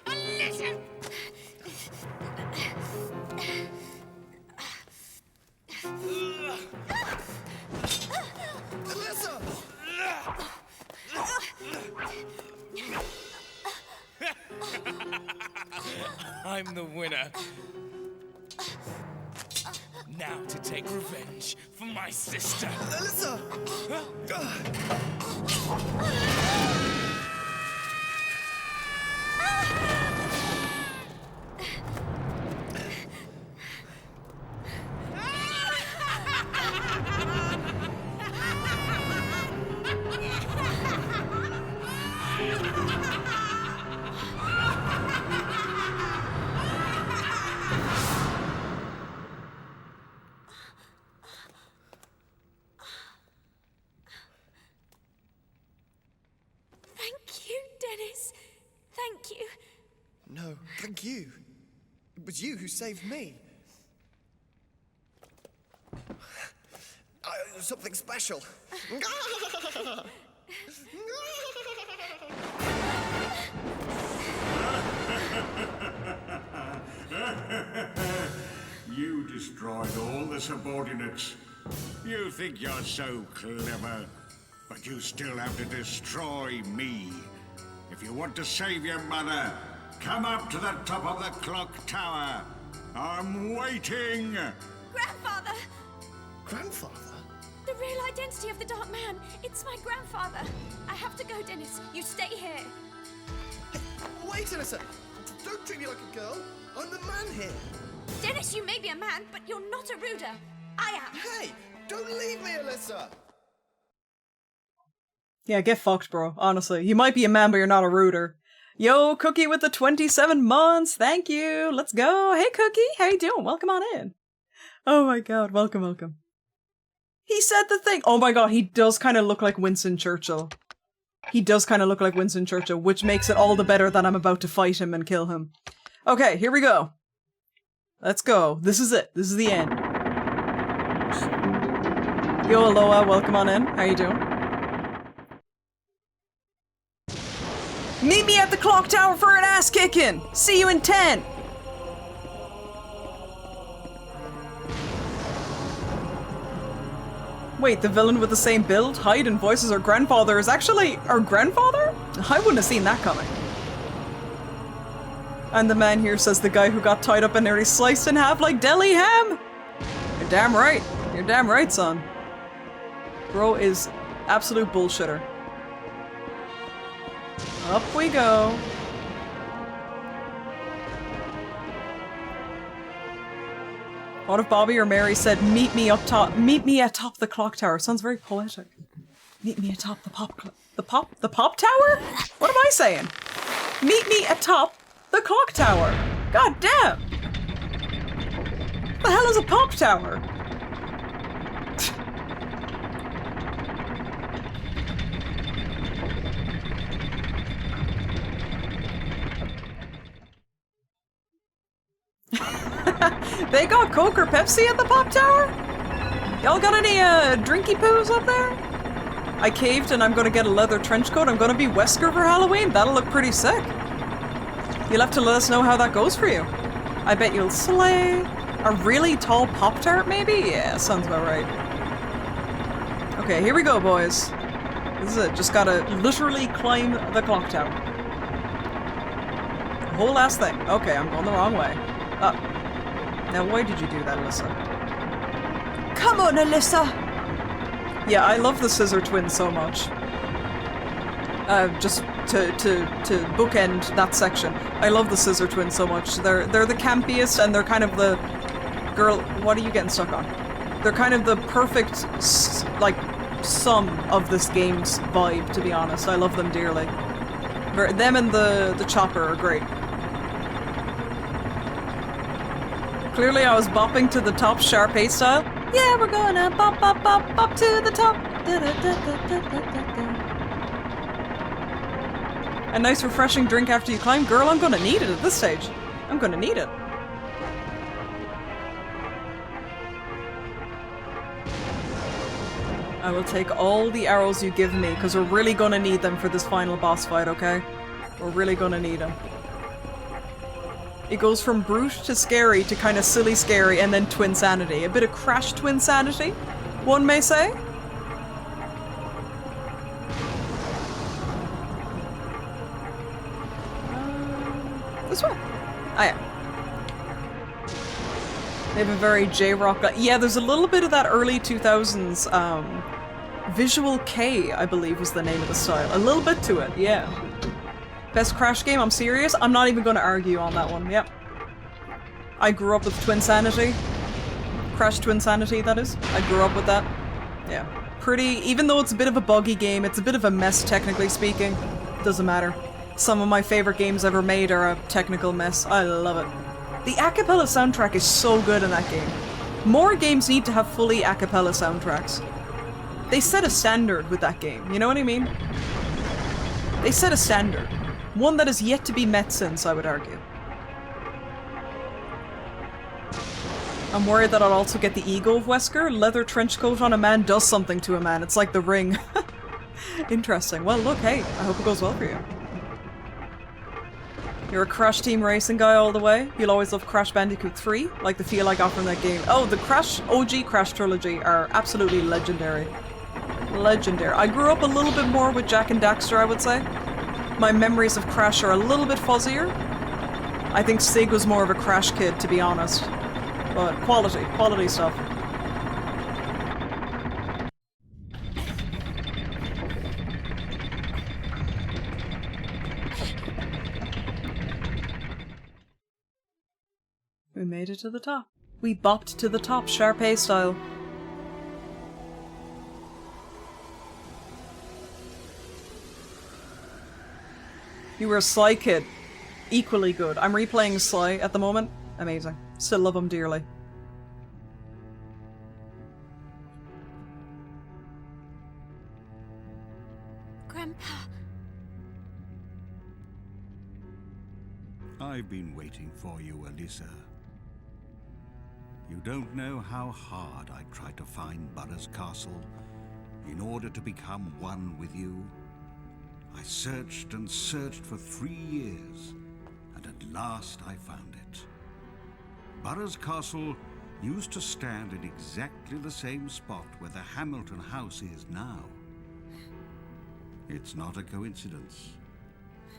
Alyssa! I'm the winner. Now to take revenge for my sister. Alyssa! Thank you, Dennis. Thank you. No, thank you. It was you who saved me. Something special. You destroyed all the subordinates. You think you're so clever, but you still have to destroy me. If you want to save your mother, come up to the top of the clock tower. I'm waiting. Grandfather! Grandfather? The real identity of the Dark Man. It's my grandfather. I have to go, Dennis. You stay here. Hey, wait, Alyssa. Don't treat me like a girl. I'm the man here. Dennis, you may be a man, but you're not a ruder. I am. Hey, don't leave me, Alyssa. Yeah, get fucked, bro. Honestly. You might be a man, but you're not a rooter. Yo, Cookie with the 27 months. Thank you. Let's go. Hey, Cookie. How you doing? Welcome on in. Oh my god. Welcome, welcome. He said the thing. Oh my god, he does kind of look like Winston Churchill. He does kind of look like Winston Churchill, which makes it all the better that I'm about to fight him and kill him. Okay, here we go. Let's go. This is it. This is the end. Yo, Aloha. Welcome on in. How you doing? Meet me at the clock tower for an ass kicking. See you in 10. Wait, the villain with the same build, height, and voice as our grandfather is actually our grandfather? I wouldn't have seen that coming. And the man here says the guy who got tied up and nearly sliced in half like deli ham. You're damn right. You're damn right, son. Bro is absolute bullshitter. Up we go. What if Bobby or Mary said, meet me atop the clock tower? Sounds very poetic. Meet me atop the pop tower? What am I saying? Meet me atop the clock tower. God damn. What the hell is a pop tower? They got Coke or Pepsi at the pop tower? Y'all got any drinky poos up there? I caved and I'm gonna get a leather trench coat. I'm gonna be Wesker for Halloween. That'll look pretty sick. You'll have to let us know how that goes for you. I bet you'll slay. A really tall Pop-Tart maybe? Yeah, sounds about right. Okay, here we go, boys. This is it. Just gotta literally climb the clock tower. The whole last thing. Okay, I'm going the wrong way. Up. Now, why did you do that, Alyssa? Come on, Alyssa! Yeah, I love the Scissor Twins so much. Just to bookend that section. I love the Scissor Twins so much. They're the campiest and they're kind of the... Girl, what are you getting stuck on? They're kind of the perfect, like, sum of this game's vibe, to be honest. I love them dearly. Them and the Chopper are great. Clearly I was bopping to the top Sharpay style. Yeah, we're gonna bop, bop, bop, bop to the top. Da, da, da, da, da, da, da. A nice refreshing drink after you climb. Girl, I'm gonna need it at this stage. I'm gonna need it. I will take all the arrows you give me, because we're really gonna need them for this final boss fight, okay? We're really gonna need them. It goes from brute to scary to kind of silly scary and then twin sanity. A bit of Crash twin sanity, one may say. This way. Ah, yeah. They have a very J-rock... Yeah, there's a little bit of that early 2000s, Visual K, I believe was the name of the style. A little bit to it, yeah. Best Crash game? I'm serious? I'm not even going to argue on that one, yep. I grew up with Twin Sanity. Crash Twin Sanity, that is. I grew up with that. Yeah. Pretty... Even though it's a bit of a buggy game, it's a bit of a mess, technically speaking. Doesn't matter. Some of my favorite games ever made are a technical mess. I love it. The a cappella soundtrack is so good in that game. More games need to have fully a cappella soundtracks. They set a standard with that game, you know what I mean? They set a standard. One that has yet to be met since, I would argue. I'm worried that I'll also get the ego of Wesker. Leather trench coat on a man does something to a man. It's like the Ring. Interesting. Well, look, hey, I hope it goes well for you. You're a Crash Team Racing guy all the way. You'll always love Crash Bandicoot 3, like the feel I got from that game. Oh, the Crash OG Crash trilogy are absolutely legendary. Legendary. I grew up a little bit more with Jak and Daxter, I would say. My memories of Crash are a little bit fuzzier. I think Sig was more of a Crash kid, to be honest. But quality stuff. We made it to the top. We bopped to the top, Sharpay style. You were a Sly kid. Equally good. I'm replaying Sly at the moment. Amazing. Still love him dearly. Grandpa. I've been waiting for you, Alyssa. You don't know how hard I tried to find Burroughs Castle in order to become one with you. I searched and searched for 3 years, and at last I found it. Burroughs Castle used to stand in exactly the same spot where the Hamilton house is now. It's not a coincidence.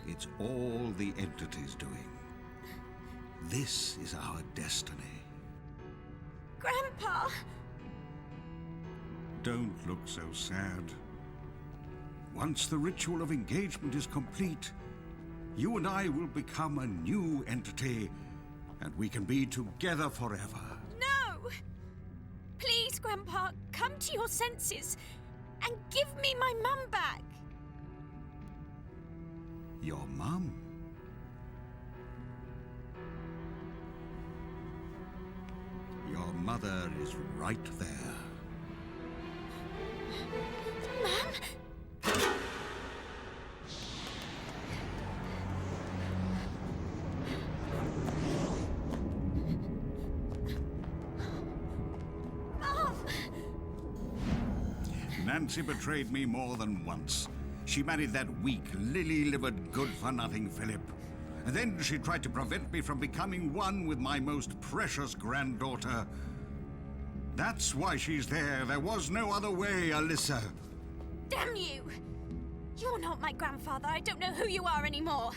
It's all the entities doing. This is our destiny. Grandpa! Don't look so sad. Once the ritual of engagement is complete, you and I will become a new entity, and we can be together forever. No! Please, Grandpa, come to your senses and give me my mum back. Your mum? Your mother is right there. Nancy betrayed me more than once. She married that weak, lily-livered, good-for-nothing Philip. And then she tried to prevent me from becoming one with my most precious granddaughter. That's why she's there. There was no other way, Alyssa. Damn you! You're not my grandfather. I don't know who you are anymore.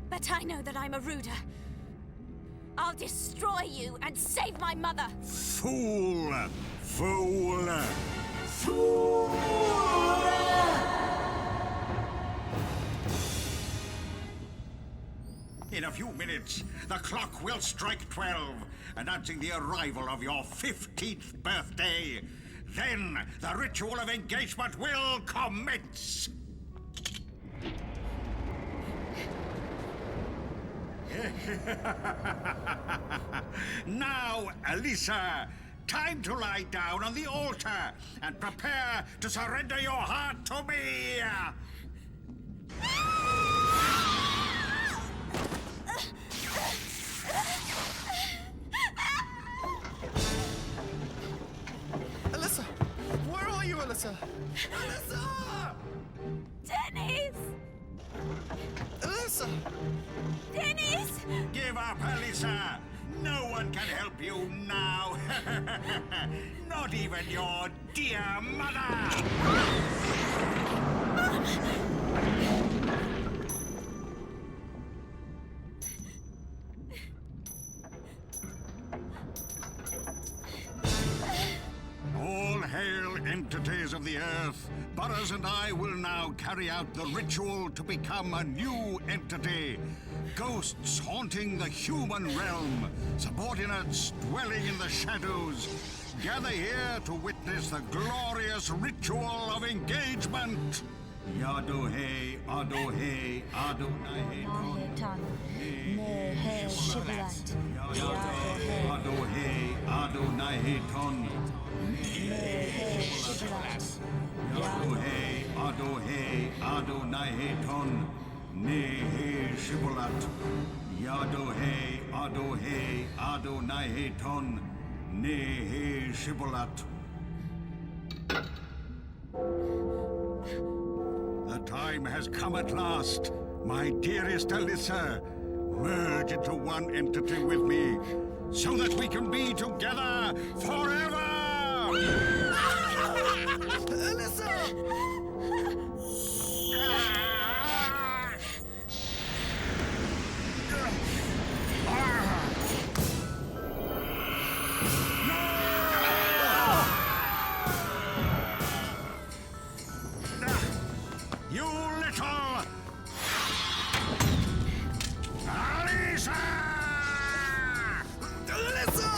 But I know that I'm a Ruda. I'll destroy you and save my mother. Fool! Fool! In a few minutes, the clock will strike 12, announcing the arrival of your 15th birthday. Then, the ritual of engagement will commence. Now, Alyssa, time to lie down on the altar and prepare to surrender your heart to me. Alyssa! Where are you, Alyssa? Alyssa! Dennis! Alyssa! Dennis! Give up, Alyssa! No one can help you now. Not even your dear mother! All hail, entities of the earth. Burroughs and I will now carry out the ritual to become a new entity. Ghosts haunting the human realm, subordinates dwelling in the shadows. Gather here to witness the glorious ritual of engagement. Yadohe, Adohe, Adonai Ton. Nehe Shiblat. Yadohe, Adohe, Adonai Ton. Nehe Shiblat. Yadohe, Adohe, Adonai Ton. Nehe Shibulat. Yadohe, Adohe, Adonai Ton. Nehe Shibulat. The time has come at last, my dearest Alyssa. Merge into one entity with me, so that we can be together forever! Alyssa! You little... Alyssa! Alyssa!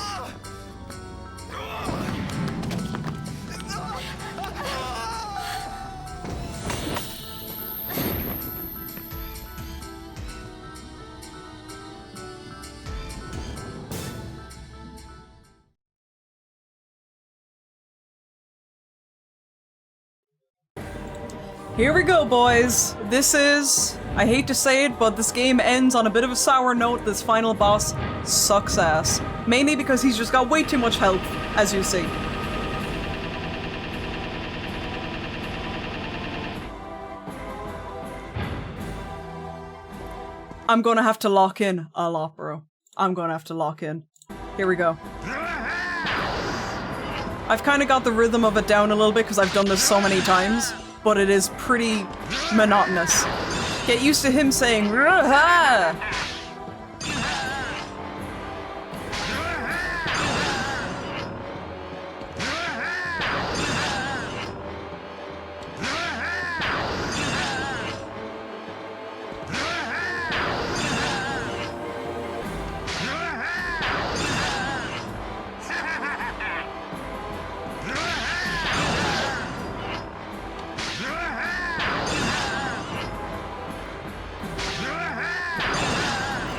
Here we go, boys. This is, I hate to say it, but this game ends on a bit of a sour note. This final boss sucks ass. Mainly because he's just got way too much health, as you see. I'm gonna have to lock in a lot, bro. I'm gonna have to lock in. Here we go. I've kind of got the rhythm of it down a little bit because I've done this so many times. But it is pretty monotonous. Get used to him saying "Ruha!"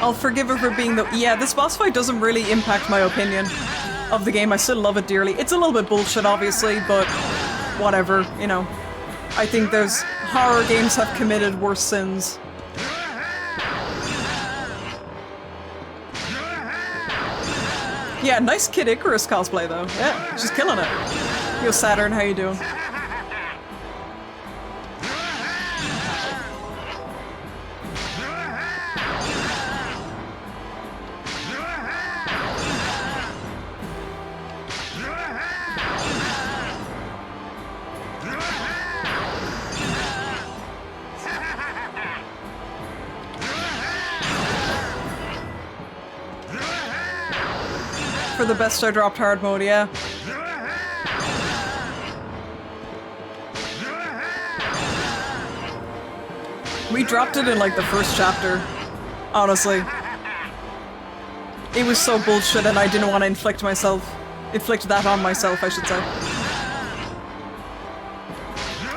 I'll forgive her for being the- yeah, this boss fight doesn't really impact my opinion. of the game. I still love it dearly. It's a little bit bullshit, obviously, but whatever, you know. I think there's horror games have committed worse sins. Yeah, nice Kid Icarus cosplay though. Yeah, she's killing it. Yo, Saturn, how you doing? For the best I dropped hard mode, yeah. We dropped it in like the first chapter, honestly. It was so bullshit and I didn't want to inflict that on myself, I should say.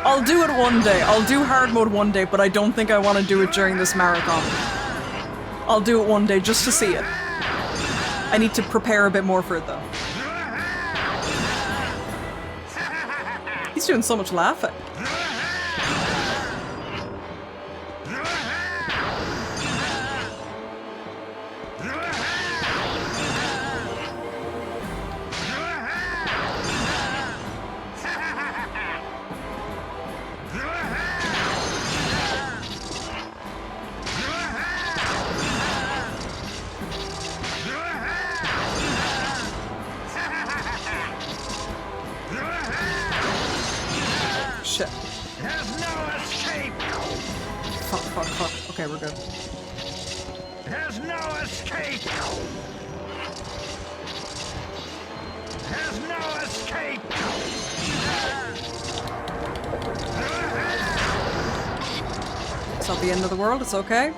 I'll do it one day. I'll do hard mode one day, but I don't think I want to do it during this marathon. I'll do it one day just to see it. I need to prepare a bit more for it though. He's doing so much laughing. Shit. There's no escape. Fuck. Okay, we're good. There's no escape. There's no escape. It's not the end of the world, it's okay.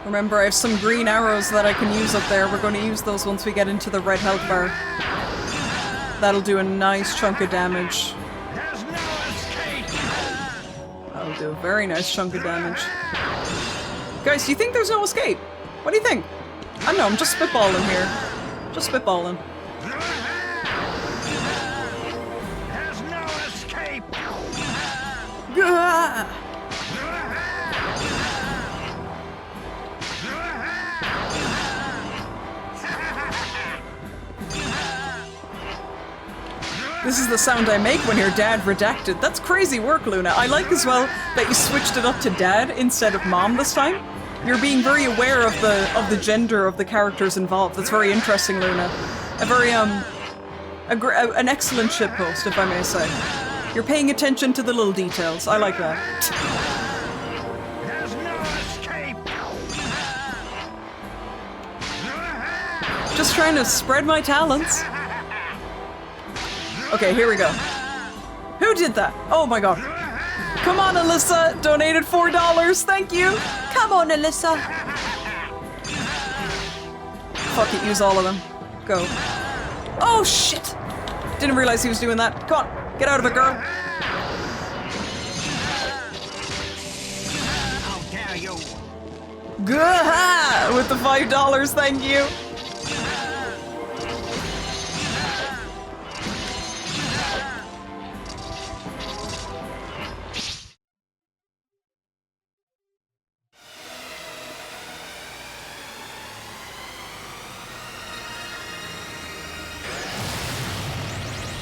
Remember, I have some green arrows that I can use up there. We're going to use those once we get into the red health bar. That'll do a nice chunk of damage. That'll do a very nice chunk of damage. Guys, do you think there's no escape? What do you think? I don't know, I'm just spitballing here. Just spitballing. There's no escape. Gah! This is the sound I make when your dad redacted. That's crazy work, Luna. I like as well that you switched it up to dad instead of mom this time. You're being very aware of the gender of the characters involved. That's very interesting, Luna. A very an excellent shitpost, if I may say. You're paying attention to the little details. I like that. There's no escape. Just trying to spread my talents. Okay, here we go. Who did that? Oh my god. Come on, Alyssa! Donated $4! Thank you! Come on, Alyssa! Fuck it, use all of them. Go. Oh shit! Didn't realize he was doing that. Come on, get out of it, girl. How dare you! Good with the $5, thank you.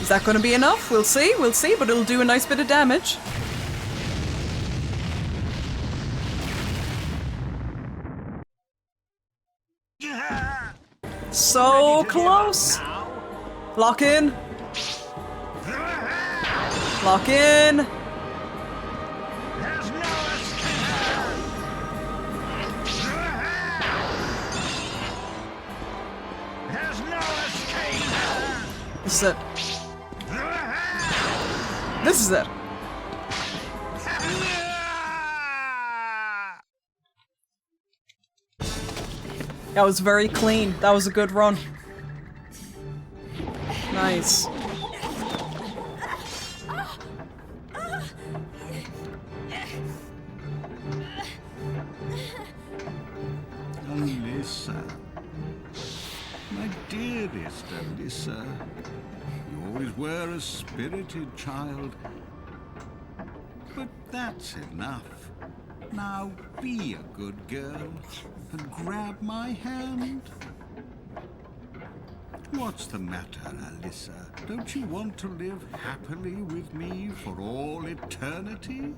Is that going to be enough? We'll see, but it'll do a nice bit of damage. So close! Lock in! Lock in! This is it. This is it. That was very clean. That was a good run. Nice. Alyssa. My dearest Alyssa. You always were a spirited child. But that's enough. Now be a good girl and grab my hand. What's the matter, Alyssa? Don't you want to live happily with me for all eternity?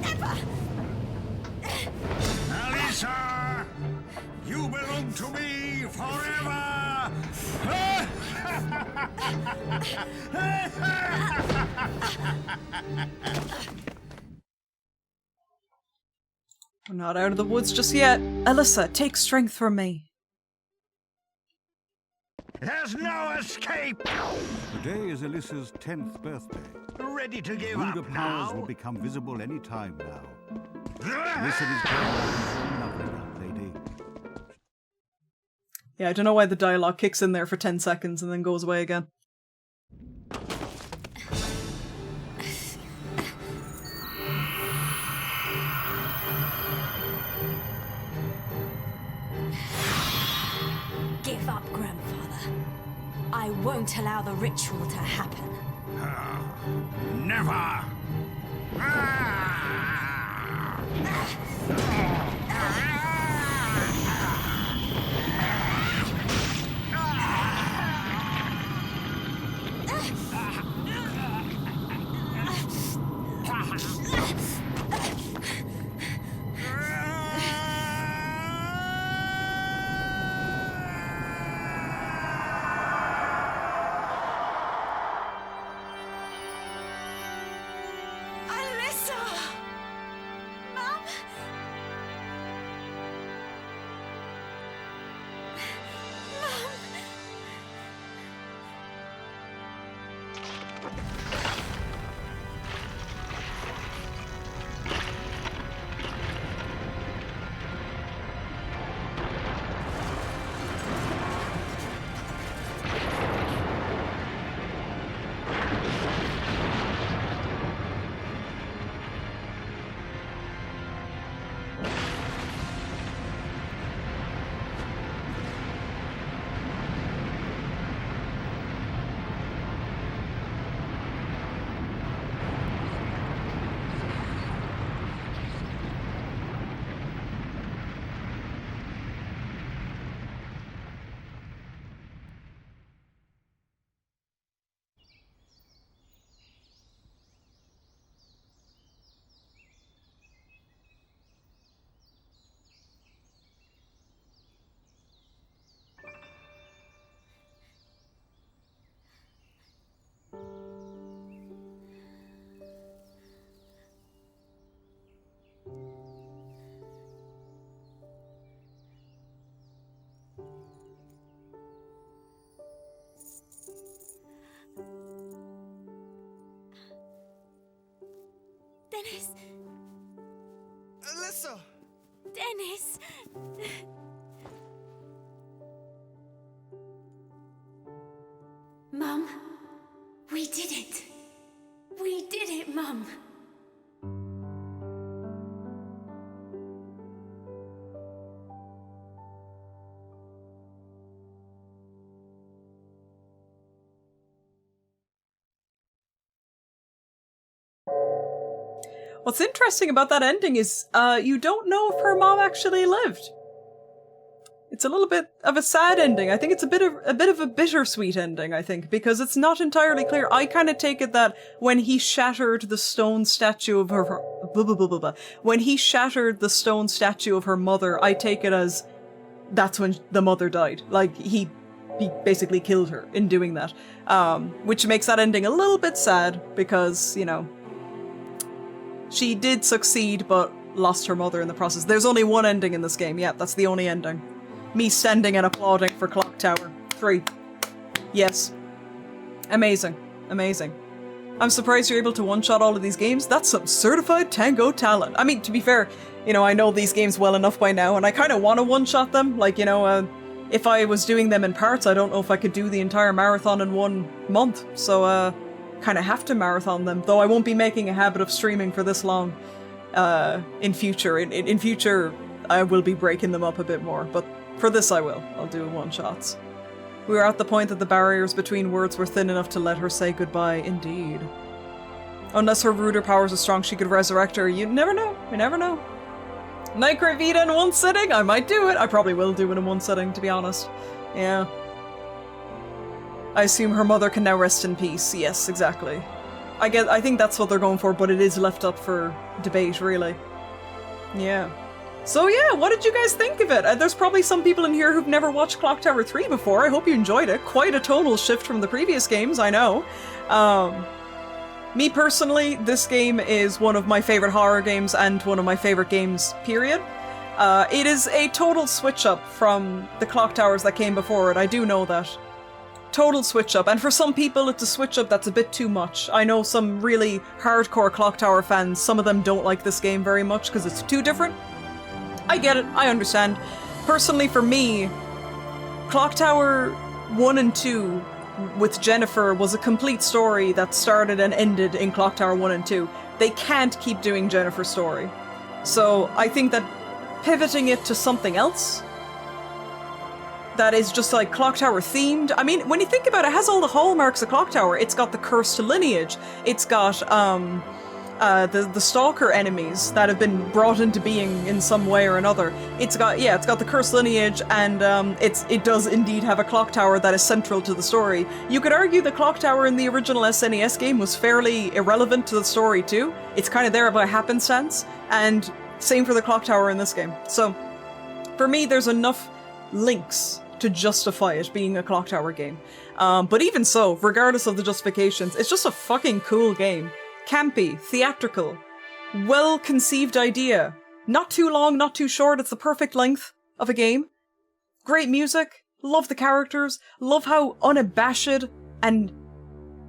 Never! Alyssa! You belong to me forever! We're not out of the woods just yet. Alyssa, take strength from me. There's no escape! Today is Alyssa's 10th birthday. Ready to give Ruder up powers now? will become visible any time now. Alyssa is growing up into a lovely young lady. Yeah, I don't know why the dialogue kicks in there for 10 seconds and then goes away again. Give up, Grandfather. I won't allow the ritual to happen. Never! Dennis! Alyssa! Dennis! Mum, we did it! We did it, Mum! What's interesting about that ending is you don't know if her mom actually lived. It's a little bit of a sad ending. I think it's a bit of a bittersweet ending, I think, because it's not entirely clear. I kind of take it that when he shattered the stone statue of her when he shattered the stone statue of her mother, I take it as that's when the mother died. Like, he basically killed her in doing that. Which makes that ending a little bit sad because, you know, she did succeed but lost her mother in the process. There's only one ending in this game. Yeah, that's the only ending. Me standing and applauding for Clock Tower 3. Yes. Amazing. Amazing. I'm surprised you're able to one-shot all of these games. That's some certified tango talent. I mean, to be fair, you know, I know these games well enough by now, and I kind of want to one-shot them. Like, you know, if I was doing them in parts, I don't know if I could do the entire marathon in 1 month. So, kind of have to marathon them. Though I won't be making a habit of streaming for this long in future. In future, I will be breaking them up a bit more, but for this I will. I'll do one-shots. We were at the point that the barriers between words were thin enough to let her say goodbye, indeed. Unless her ruder powers are strong, she could resurrect her. You never know. You never know. Nycra Vita in one sitting? I might do it. I probably will do it in one sitting, to be honest. Yeah. I assume her mother can now rest in peace. Yes, exactly. I think that's what they're going for, but it is left up for debate, really. Yeah. So yeah, what did you guys think of it? There's probably some people in here who've never watched Clock Tower 3 before. I hope you enjoyed it. Quite a total shift from the previous games, I know. Me personally, this game is one of my favorite horror games and one of my favorite games, period. It is a total switch up from the Clock Towers that came before it, I do know that. Total switch up, and for some people it's a switch up that's a bit too much. I know some really hardcore Clock Tower fans, some of them don't like this game very much because it's too different. I get it, I understand. Personally, for me, Clock Tower 1 and 2 with Jennifer was a complete story that started and ended in Clock Tower 1 and 2. They can't keep doing Jennifer's story. So I think that pivoting it to something else that is just like Clock Tower themed. I mean, when you think about it, it has all the hallmarks of Clock Tower. It's got the cursed lineage. It's got the stalker enemies that have been brought into being in some way or another. It's got the cursed lineage, and it does indeed have a clock tower that is central to the story. You could argue the clock tower in the original SNES game was fairly irrelevant to the story too. It's kind of there by happenstance, and same for the clock tower in this game. So, for me, there's enough links to justify it being a clock tower game. But even so, regardless of the justifications, it's just a fucking cool game. Campy, theatrical, well-conceived idea. Not too long, not too short, it's the perfect length of a game. Great music, love the characters, love how unabashed and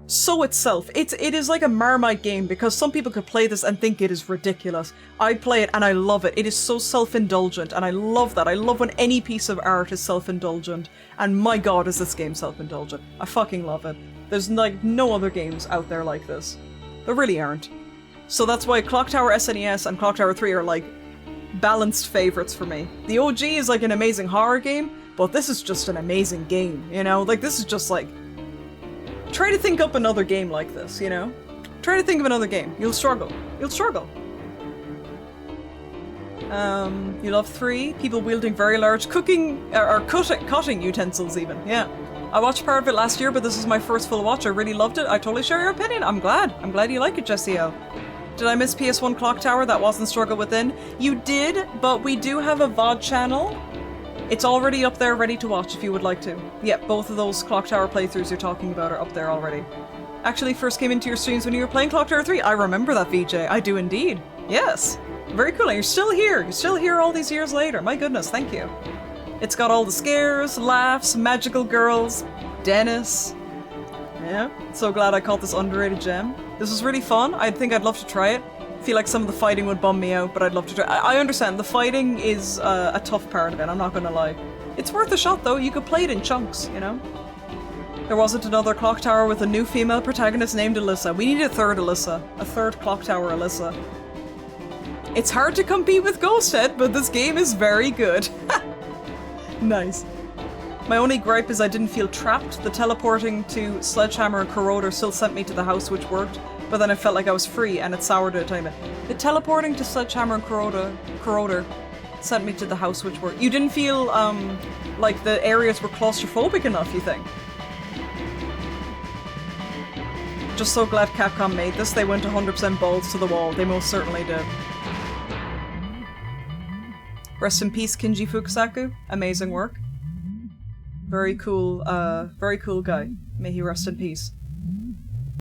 so itself. It is like a Marmite game because some people could play this and think it is ridiculous. I play it and I love it. It is so self-indulgent and I love that. I love when any piece of art is self-indulgent, and my god is this game self-indulgent. I fucking love it. There's like no other games out there like this. There really aren't. So that's why Clock Tower SNES and Clock Tower 3 are like balanced favorites for me. The OG is like an amazing horror game, but this is just an amazing game, you know? Like, this is just like... Try to think up another game like this, you know? Try to think of another game. You'll struggle. You'll struggle. You love 3? People wielding very large cutting utensils even, yeah. I watched part of it last year, but this is my first full watch. I really loved it. I totally share your opinion. I'm glad. I'm glad you like it, Jessie L. Did I miss PS1 Clock Tower? That wasn't Struggle Within. You did, but we do have a VOD channel. It's already up there ready to watch if you would like to. Yep, both of those Clock Tower playthroughs you're talking about are up there already. Actually, first came into your streams when you were playing Clock Tower 3. I remember that, VJ. I do indeed. Yes. Very cool. And you're still here. You're still here all these years later. My goodness, thank you. It's got all the scares, laughs, magical girls, Dennis. Yeah, so glad I caught this underrated gem. This was really fun. I think I'd love to try it. I feel like some of the fighting would bum me out, but I'd love to try. I understand, the fighting is a tough part of it, I'm not gonna lie. It's worth a shot though, you could play it in chunks, you know? There wasn't another clock tower with a new female protagonist named Alyssa. We need a third Alyssa. A third clock tower Alyssa. It's hard to compete with Ghosthead, but this game is very good. Nice. My only gripe is I didn't feel trapped. The teleporting to Sledgehammer and Corroder still sent me to the house, which worked, but then I felt like I was free, and it soured the timing. The teleporting to Sledgehammer and Corroder sent me to the house, which worked. You didn't feel, like the areas were claustrophobic enough, you think? Just so glad Capcom made this. They went 100% balls to the wall. They most certainly did. Rest in peace, Kinji Fukasaku. Amazing work. Very cool guy. May he rest in peace.